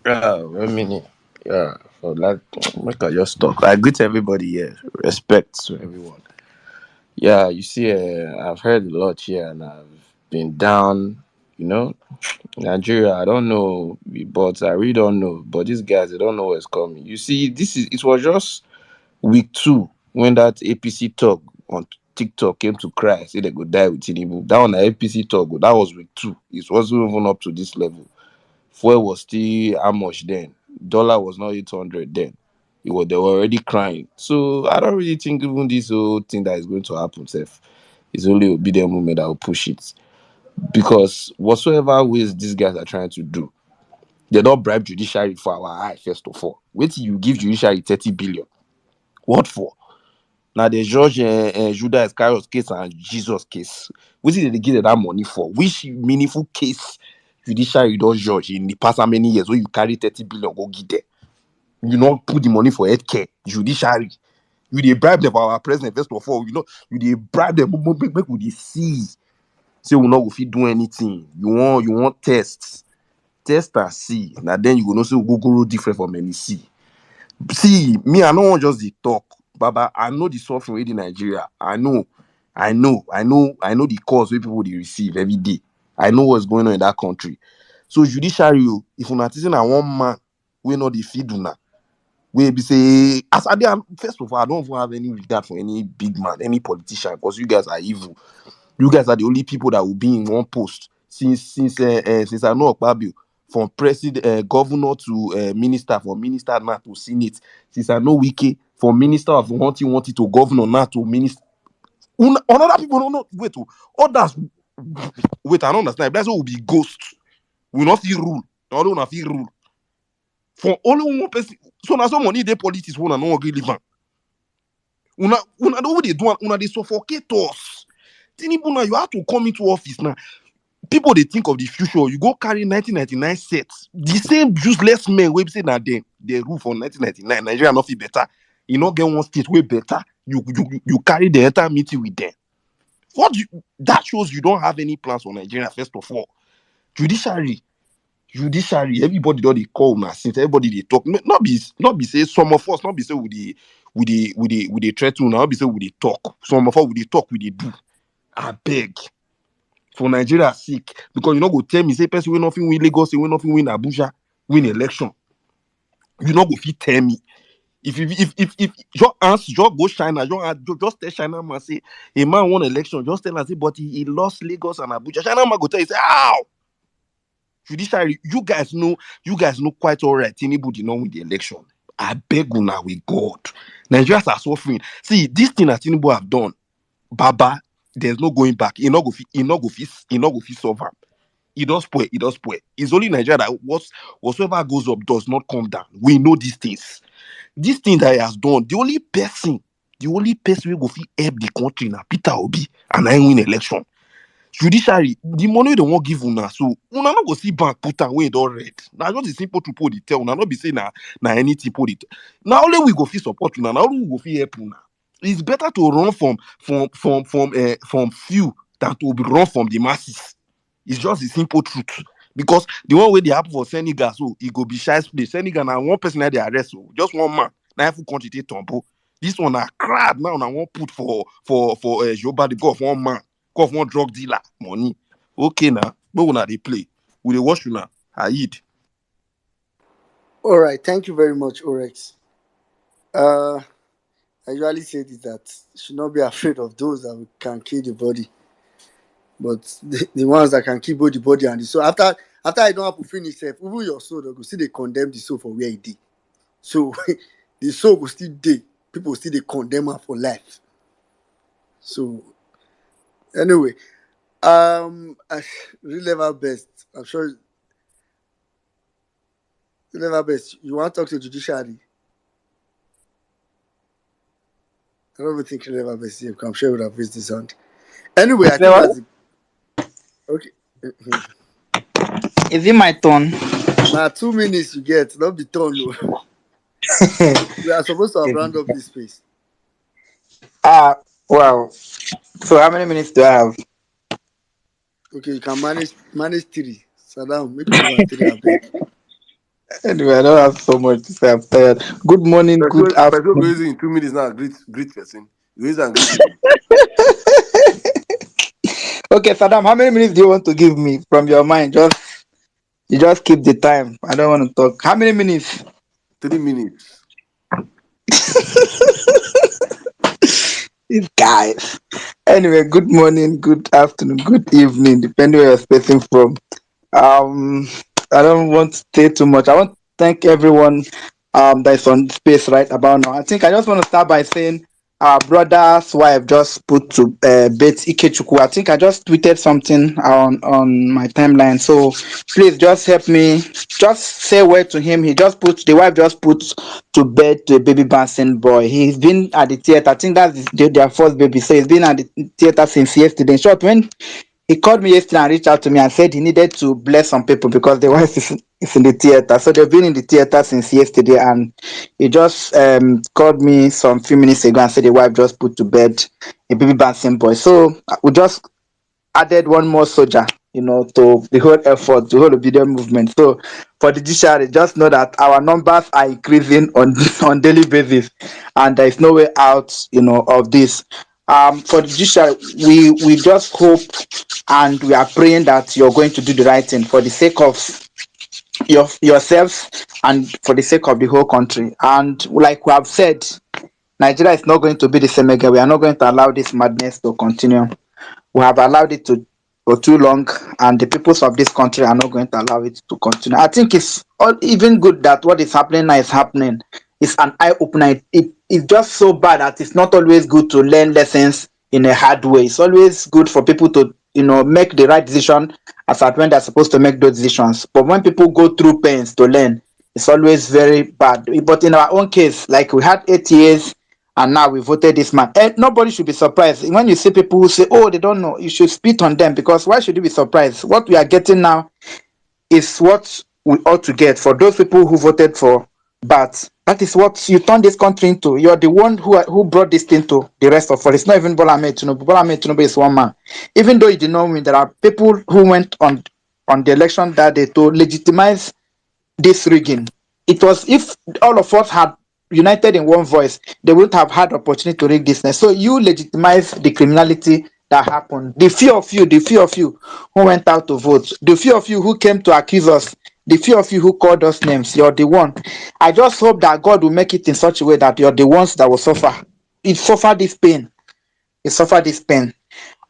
1 minute. Yeah, for that, make I just talk. I greet everybody here. Respect to everyone. Yeah, you see, I've heard a lot here, and I've been down. You know, Nigeria. I don't know, but I really don't know. But these guys, they don't know what's coming. You see, it was just week 2 when that APC talk on TikTok came to cry, say they go die with Tinubu. That one, the APC talk, that was week 2. It wasn't even up to this level. Fuel was still how much then? Dollar was not 800 then. They were already crying. So I don't really think even this whole thing that is going to happen, Seth, is only obedient movement that will push it. Because whatsoever ways these guys are trying to do, they don't bribe judiciary for our eye, first of all. Wait till you give judiciary 30 billion. What for? Now the George Judas Iscariot case and Jesus case. What did they give them that money for? Which meaningful case judiciary does judge in the past how many years where you carry 30 billion go get there? You not put the money for healthcare, judiciary. You they bribe them for our president first of all. You they bribe them make we see. Say we not go fit do anything. You want tests. Test and see. Now then you go know say go different from any see. See, me, I don't want just the talk. Baba, I know the suffering in Nigeria. I know the cause where people they receive every day. I know what's going on in that country. So judiciary, if you're not saying one man, we know the feed una. We be say, as first of all, I don't even have any regard for any big man, any politician, because you guys are evil. You guys are the only people that will be in one post since I know Okpabio, from president, governor to minister, from minister now to senate. Since I know Wike, from minister of wanted to governor now to minister. Another people don't know. Wait, others. Wait, I don't understand. That's what will be ghosts. Will not feel rule. I don't feel rule. For only one person. So now some money they politics one and no agree live. Una know what they do. Una they suffocate us. Tinubu now you have to come into office now. People they think of the future. You go carry 1999 sets. The same useless men we say that they rule for 1999. Nigeria not feel better. You not get one state way better. You carry the entire meeting with them. That shows you don't have any plans for Nigeria. First of all, judiciary. Everybody don't they call now. Since everybody they talk, not be say some of us not be say we they try to now be say we they talk. Some of us we they talk we they do. I beg. For Nigeria sick because you know go tell me say person we nothing win Lagos, say we nothing win Abuja, win election. You know go fit tell me if just answer, just go China, just tell China man say a man won election, just tell us say but he lost Lagos and Abuja. China man go tell you say how judiciary you guys know quite all right. Anybody know win the election. I beg you now with God. Nigerians are suffering. See this thing that Tinubu have done, Baba. There's no going back. He not go fit solve am. It does spoil. It's only Nigeria that whatsoever goes up does not come down. We know these things. This thing that he has done, the only person we go fit help the country now, Peter Obi, and I win election. Judiciary, the money they won't give una, so una not go see bank put away it all red. Now just the simple to put it tell una not be saying na anything put it. Now only we go fit support una, now only we go fit help una. It's better to run from few than to be run from the masses. It's just the simple truth. Because the one way they happen for Senegal, so it go be shy place. Senegal now one person that they arrest, so just one man. Now if we quantity tombo. This one a crowd now. I want put for Joba the go of one man, go of one drug dealer money. Okay now, but when they play, we they watch you now. I eat. All right, thank you very much, Orex. I usually say this that you should not be afraid of those that can kill the body, but the ones that can kill both the body and the soul. After I don't have to finish, even your soul, they go still they condemn the soul for where it did. So the soul will still dey. People still they condemn her for life. So anyway, I really level best. I'm sure level best. You want to talk to judiciary? I don't even think level best here. I'm sure we would have raised this hand. Anyway, I think that's it. Okay. Is it my turn? Now 2 minutes you get, not be turn. No. We are supposed to have round up this space. Wow. So how many minutes do I have? Okay, you can manage 3. Saddam, make you give her 3 a bit. Anyway, I don't have so much to say. I'm tired. Good morning, good Person afternoon. in 2 minutes now. Greet person. Raise and greet people. Okay, Saddam, how many minutes do you want to give me from your mind? You just keep the time. I don't want to talk. How many minutes? 3 minutes. These guys. Anyway, good morning, good afternoon, good evening, depending where you're speaking from. I don't want to say too much. I want to thank everyone that's on space right about now. I think I just want to start by saying our brother's wife just put to bed Ikechukwu. I think I just tweeted something on my timeline. So please just help me. Just say a word to him. The wife just put to bed the baby bouncing boy. He's been at the theater. I think that's their first baby. So he's been at the theater since yesterday. In short, when he called me yesterday and reached out to me and said he needed to bless some people because the wife is in the theater. So they've been in the theater since yesterday, and he just called me some few minutes ago and said the wife just put to bed a baby bouncing boy. So we just added one more soldier, to the whole effort, the whole video movement. So for the judiciary, just know that our numbers are increasing on on daily basis, and there is no way out, of this. For the judiciary, we just hope and we are praying that you're going to do the right thing for the sake of yourselves and for the sake of the whole country. And like we have said, Nigeria is not going to be the same again. We are not going to allow this madness to continue. We have allowed it to for too long, and the peoples of this country are not going to allow it to continue. I think it's all even good that what is happening now is happening. It's an eye opener. It's just so bad that it's not always good to learn lessons in a hard way. It's always good for people to make the right decision as at when they're supposed to make those decisions. But when people go through pains to learn, it's always very bad. But in our own case, like we had 8 years and now we voted this man. And nobody should be surprised when you see people who say, "Oh, they don't know." You should spit on them, because why should you be surprised? What we are getting now is what we ought to get for those people who voted for Bat. That is what you turn this country into. You're the one who brought this thing to the rest of us. It's not even Bola Ahmed Tinubu. Bola Ahmed Tinubu is one man. Even though he did not win, there are people who went on the election that day to legitimize this rigging. It was, if all of us had united in one voice, they wouldn't have had opportunity to rig this. So you legitimize the criminality that happened. The few of you who went out to vote, the few of you who came to accuse us, the few of you who called us names, you're the one. I just hope that God will make it in such a way that you're the ones that will suffer. It suffer this pain. It suffer this pain.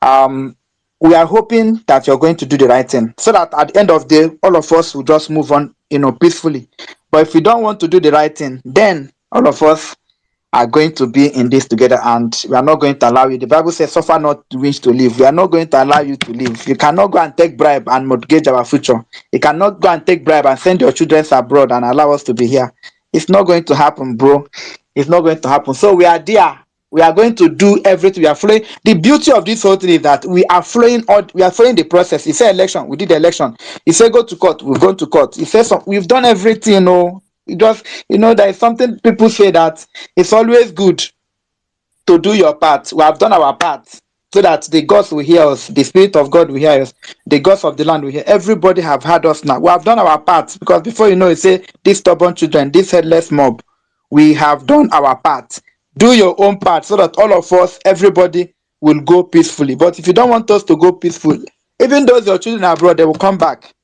um we are hoping that you're going to do the right thing, so that at the end of the day, all of us will just move on, peacefully. But if we don't want to do the right thing, then all of us are going to be in this together, and we are not going to allow you. The Bible says, "Suffer not the wish to live." We are not going to allow you to live. You cannot go and take bribe and mortgage our future. You cannot go and take bribe and send your children abroad and allow us to be here. It's not going to happen, bro. It's not going to happen. So we are there. We are going to do everything. We are following. The beauty of this whole thing is that we are following. We are following the process. He said election, we did the election. He said go to court, we've gone to court. He said we've done everything. You just, there is something people say that it's always good to do your part. We have done our part, so that the gods will hear us, the spirit of God will hear us, the gods of the land will hear. Everybody have heard us now. We have done our part, because before you know it, say these stubborn children, this headless mob, we have done our part. Do your own part, so that all of us, everybody, will go peacefully. But if you don't want us to go peacefully, even those your children are abroad, they will come back.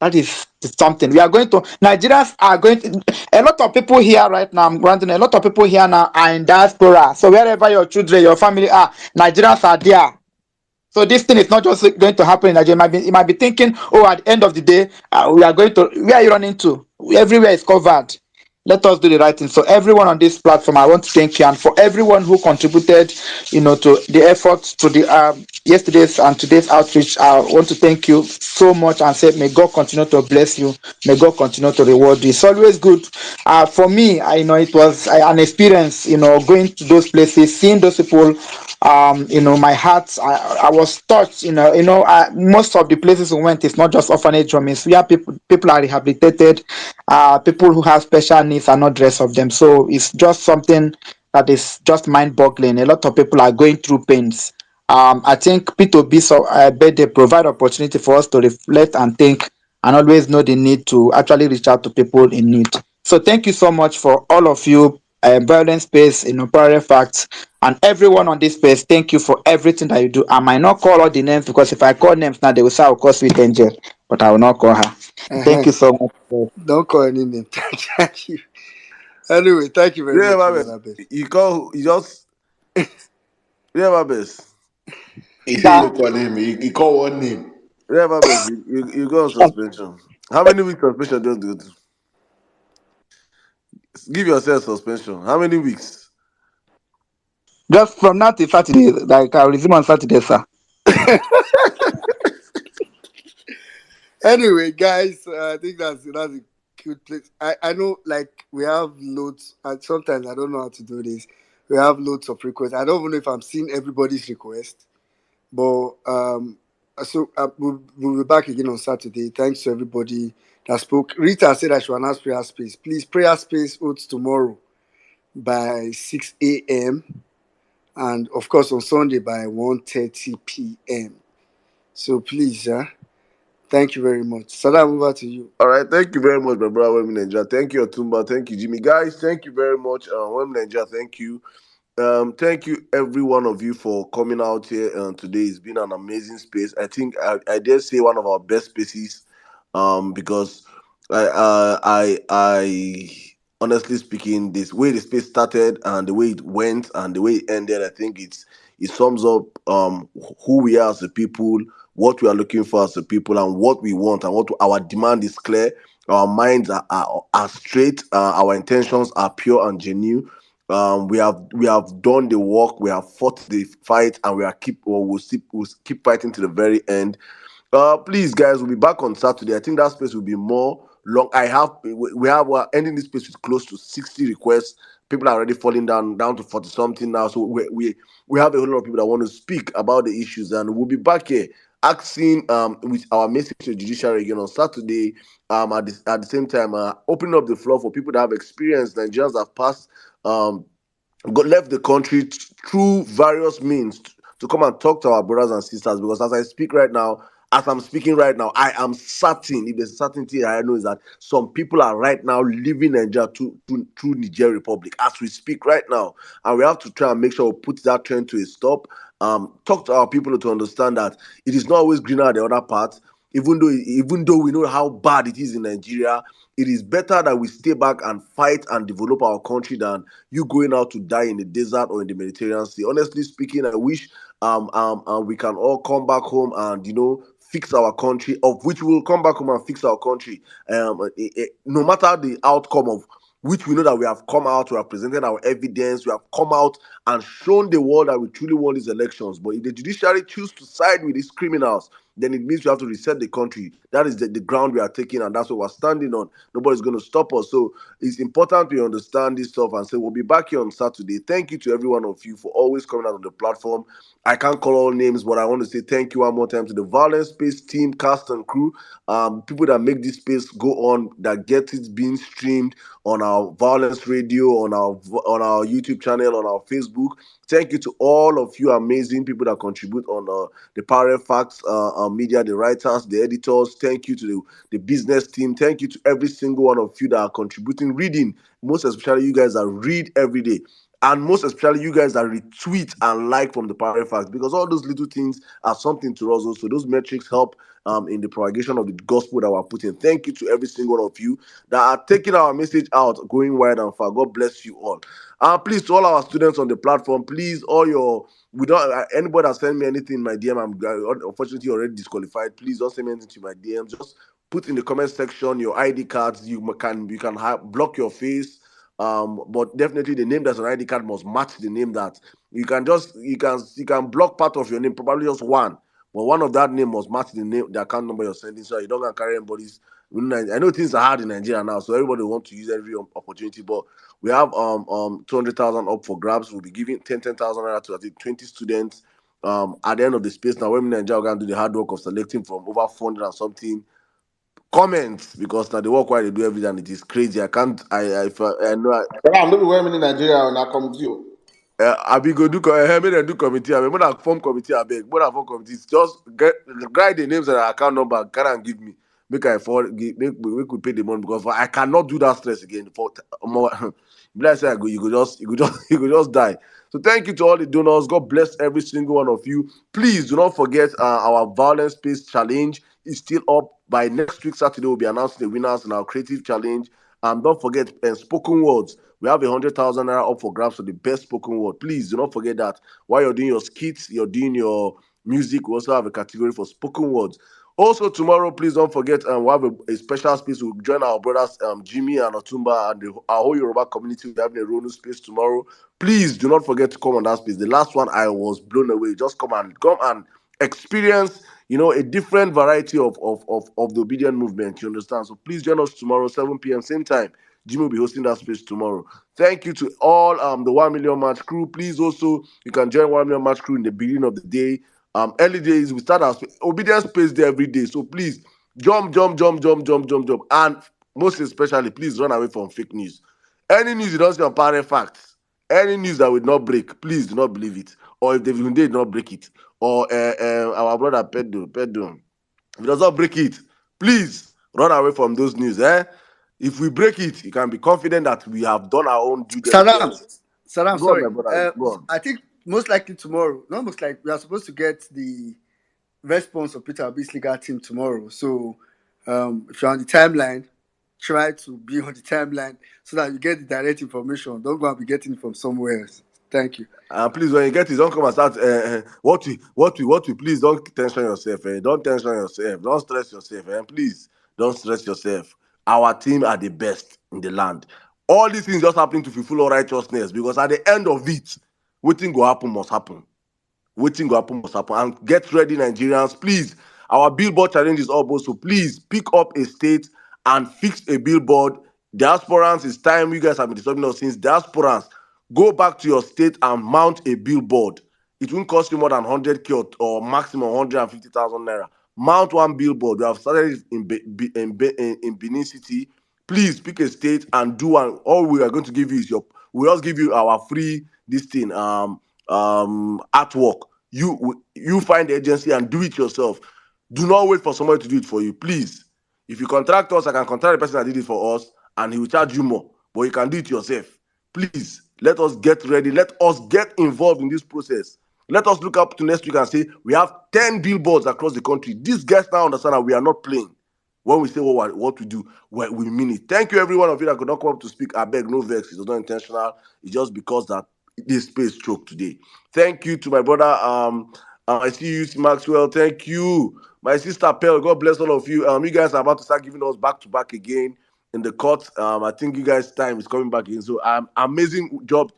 That is something we are going to. Nigerians are going to. A lot of people here right now. I'm granting a lot of people here now are in diaspora. So wherever your children, your family are, Nigerians are there. So this thing is not just going to happen in Nigeria. You might be thinking, oh, at the end of the day, we are going to. Where are you running to? Everywhere is covered. Let us do the right thing. So everyone on this platform, I want to thank you, and for everyone who contributed, to the efforts to the yesterday's and today's outreach. I want to thank you so much and say, may God continue to bless you. May God continue to reward you. It's always good. For me, it was an experience. Going to those places, seeing those people. My heart, I was touched. Most of the places we went, it's not just orphanage home. It's where people are rehabilitated. People who have special needs are not dressed of them. So it's just something that is just mind-boggling. A lot of people are going through pains. I think P2B birthday provide opportunity for us to reflect and think, and always know the need to actually reach out to people in need. So thank you so much for all of you, Violence Space, Parallel Facts, and everyone on this space. Thank you for everything that you do. I might not call all the names, because if I call names now, they will say I'll call Sweet Angel, but I will not call her. Thank you so much. Don't call any name. Thank you. Anyway, thank you very Yeah, much, my Mr. best. Abed. You just yeah, my best. He say you Sir, no call him. He call one name. Yeah, my best. You go on suspension. How many weeks suspension just do? Give yourself suspension. How many weeks? just from now till Saturday, like I'll resume on Saturday, sir. Anyway, guys, I think that's a cute place. I know, like, we have loads, and sometimes I don't know how to do this. We have loads of requests. I don't even know if I'm seeing everybody's request, but we'll be back again on Saturday. Thanks to everybody that spoke. Rita said I should announce prayer space. Please, prayer space holds tomorrow by 6 a.m. and of course on Sunday by 1:30 p.m. So please, thank you very much. Salam, over to you. All right, thank you very much, my brother Women Ninja. Thank you, Otumba. Thank you, Jimmy. Guys, thank you very much. Women Ninja, thank you. Thank you, every one of you, for coming out here today. It's been an amazing space. I think I dare say one of our best spaces, because I honestly speaking, this way the space started and the way it went and the way it ended, I think It sums up who we are as a people, what we are looking for as a people, and what we want, and what our demand is clear. Our minds are straight. Our intentions are pure and genuine. We have done the work. We have fought the fight, and we'll keep fighting to the very end. Please, guys, we'll be back on Saturday. I think that space will be more long. We're ending this space with close to 60 requests. People are already falling down to 40 something now. So we have a whole lot of people that want to speak about the issues, and we'll be back here asking with our message to judiciary again on Saturday. At the same time, opening up the floor for people that have experience. Nigerians have passed left the country through various means to come and talk to our brothers and sisters. Because as I'm speaking right now, I am certain, if there's a certainty I know, is that some people are right now leaving Nigeria through Niger Republic as we speak right now. And we have to try and make sure we put that trend to a stop. Talk to our people to understand that it is not always greener at the other part. Even though we know how bad it is in Nigeria, it is better that we stay back and fight and develop our country than you going out to die in the desert or in the Mediterranean Sea. Honestly speaking, I wish we can all come back home and fix our country, of which we will come back home and fix our country. No matter the outcome of which we know that we have come out, we have presented our evidence, we have come out and shown the world that we truly want these elections. But if the judiciary choose to side with these criminals, then it means we have to reset the country. That is the ground we are taking, and that's what we're standing on. Nobody's going to stop us. So it's important we understand this stuff and say we'll be back here on Saturday. Thank you to every one of you for always coming out on the platform. I can't call all names, but I want to say thank you one more time to the Violence Space team, cast and crew, people that make this space go on, that get it being streamed on our Violence Radio, on our YouTube channel, on our Facebook. Thank you to all of you amazing people that contribute on the Power Facts media, the writers, the editors. Thank you to the business team. Thank you to every single one of you that are contributing, reading. Most especially you guys that read every day. And most especially you guys that retweet and like from the Power Facts, because all those little things are something to us also. Those metrics help in the propagation of the gospel that we're putting. Thank you to every single one of you that are taking our message out, going wide and far. God bless you all. Please, to all our students on the platform, please, we don't anybody that send me anything in my DM, I'm unfortunately already disqualified. Please don't send me anything to my DM. Just put in the comment section your ID cards. You can block your face. But definitely the name that's on ID card must match the name that you can block part of your name, probably just one. But one of that name must match the account number you're sending, so you don't gonna carry anybody's. I know things are hard in Nigeria now, so everybody wants to use every opportunity. But we have 200,000 up for grabs. We'll be giving 10,000 naira to I think 20 students. At the end of the space now, when Nigeria are gonna do the hard work of selecting from over 400 and something comments, because now the work why they do everything and it is crazy. I can't. I know. But I'm not wearing in Nigeria and I come to you. Abi go do make dem do committee. I mean, when I form committee, I beg. When I form committee, just write the names and account number, carry and give me. Make I make we pay the money, because I cannot do that stress again. For more, like I say, you go just die. So thank you to all the donors. God bless every single one of you. Please do not forget our violence space challenge is still up. By next week Saturday, we'll be announcing the winners in our creative challenge. Don't forget spoken words. We have 100,000 naira up for grabs for the best spoken word. Please do not forget that while you're doing your skits, you're doing your music, we also have a category for spoken words. Also, tomorrow, please don't forget, we have a special space. We'll join our brothers Jimmy and Otumba and our whole Yoruba community. We're having a Ronu space tomorrow. Please do not forget to come on that space. The last one, I was blown away. Just come and experience, a different variety of the obedient movement. You understand? So please join us tomorrow, 7 p.m. same time. Jimmy will be hosting that space tomorrow. Thank you to all the 1 million match crew. Please also, you can join 1 million match crew in the beginning of the day. Early days, we start our obedience space there every day. So please jump. And most especially, please run away from fake news. Any news you don't see on Power Facts, any news that will not break, please do not believe it. Or if they did not break it. Or our brother Pedro, if he does not break it, please run away from those news. If we break it, you can be confident that we have done our own due diligence. Saddam, Go on, my sorry. brother. Go on. I think most likely tomorrow, not most likely, we are supposed to get the response of Peter Obi's legal team tomorrow. So if you're on the timeline, try to be on the timeline so that you get the direct information. Don't go and be getting it from somewhere else. Thank you. Please, when you get it, don't come and start. What we. Please don't tension yourself. Don't tension yourself. Don't stress yourself. Please don't stress yourself. Our team are the best in the land. All these things just happen to fulfill all righteousness because at the end of it, waiting go happen must happen. Waiting go happen must happen. And get ready, Nigerians. Please, our billboard challenge is up also. Please pick up a state and fix a billboard. Diasporans, it's time. You guys have been disturbing us since. Diasporans, go back to your state and mount a billboard. It won't cost you more than 100K or maximum 150,000 naira. Mount one billboard. We have started it in Benin City. Please pick a state and do one. All we are going to give you is we'll just give you our free this thing artwork. You find the agency and do it yourself. Do not wait for somebody to do it for you, please. If you contract us, I can contract the person that did it for us and he will charge you more, but you can do it yourself. Please let us get ready. Let us get involved in this process. Let us look up to next week and say we have 10 billboards across the country. These guys now understand that we are not playing. When we say what we do, we mean it. Thank you, every one of you that could not come up to speak. I beg, no vex. It was not intentional. It's just because that this space choked today. Thank you to my brother. I see you, Maxwell. Thank you, my sister Pearl. God bless all of you. You guys are about to start giving us back to back again in the court. I think you guys' time is coming back in. So, amazing job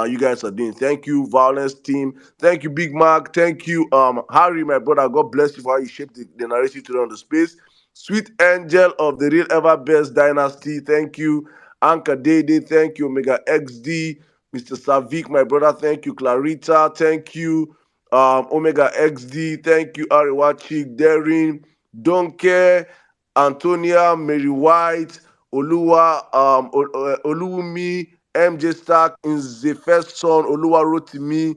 you guys are doing. Thank you, Violence team. Thank you, Big Mark. Thank you, Harry, my brother. God bless you for how you shaped the narrative today on the space. Sweet Angel of the Real Ever Best Dynasty. Thank you, Anka Dede. Thank you, Omega XD. Mr. Savik, my brother. Thank you, Clarita. Thank you, Omega XD. Thank you, Ariwachik, Darin, Don't Care, Antonia, Mary White, Oluwa, Oluwumi, MJ Stark, in the first son, Oluwa Rotimi,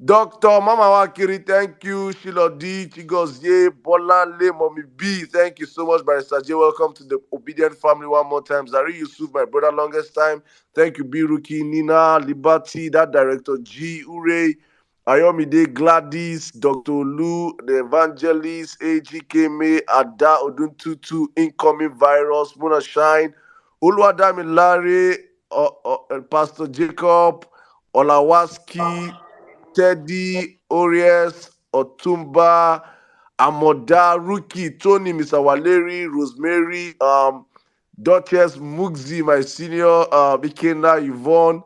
Dr. Mama Wakiri, thank you. Sheila D, Chigozie, Bolanle, Mommy B, thank you so much. Barrister J, welcome to the Obedient family one more time. Zari Yusuf, my brother, longest time. Thank you, Biruki, Nina, Liberty, that director G, Ure, Ayomide, Gladys, Dr. Lu, the evangelist, AGK May, Ada, Oduntutu, incoming virus, Mona Shine, Uluwadami Larry, Pastor Jacob, Olawaski, Teddy, Orias, Otumba, Amoda, Rookie, Tony, Mr. Waleri, Rosemary, Duchess, Mugzi, my senior, Ikena, Yvonne,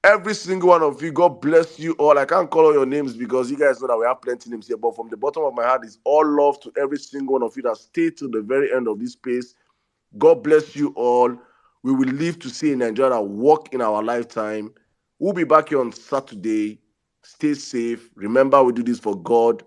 every single one of you. God bless you all. I can't call all your names because you guys know that we have plenty names here, but from the bottom of my heart is all love to every single one of you that stayed to the very end of this space. God bless you all. We will live to see Nigeria walk in our lifetime. We'll be back here on Saturday. Stay safe. Remember, we do this for God.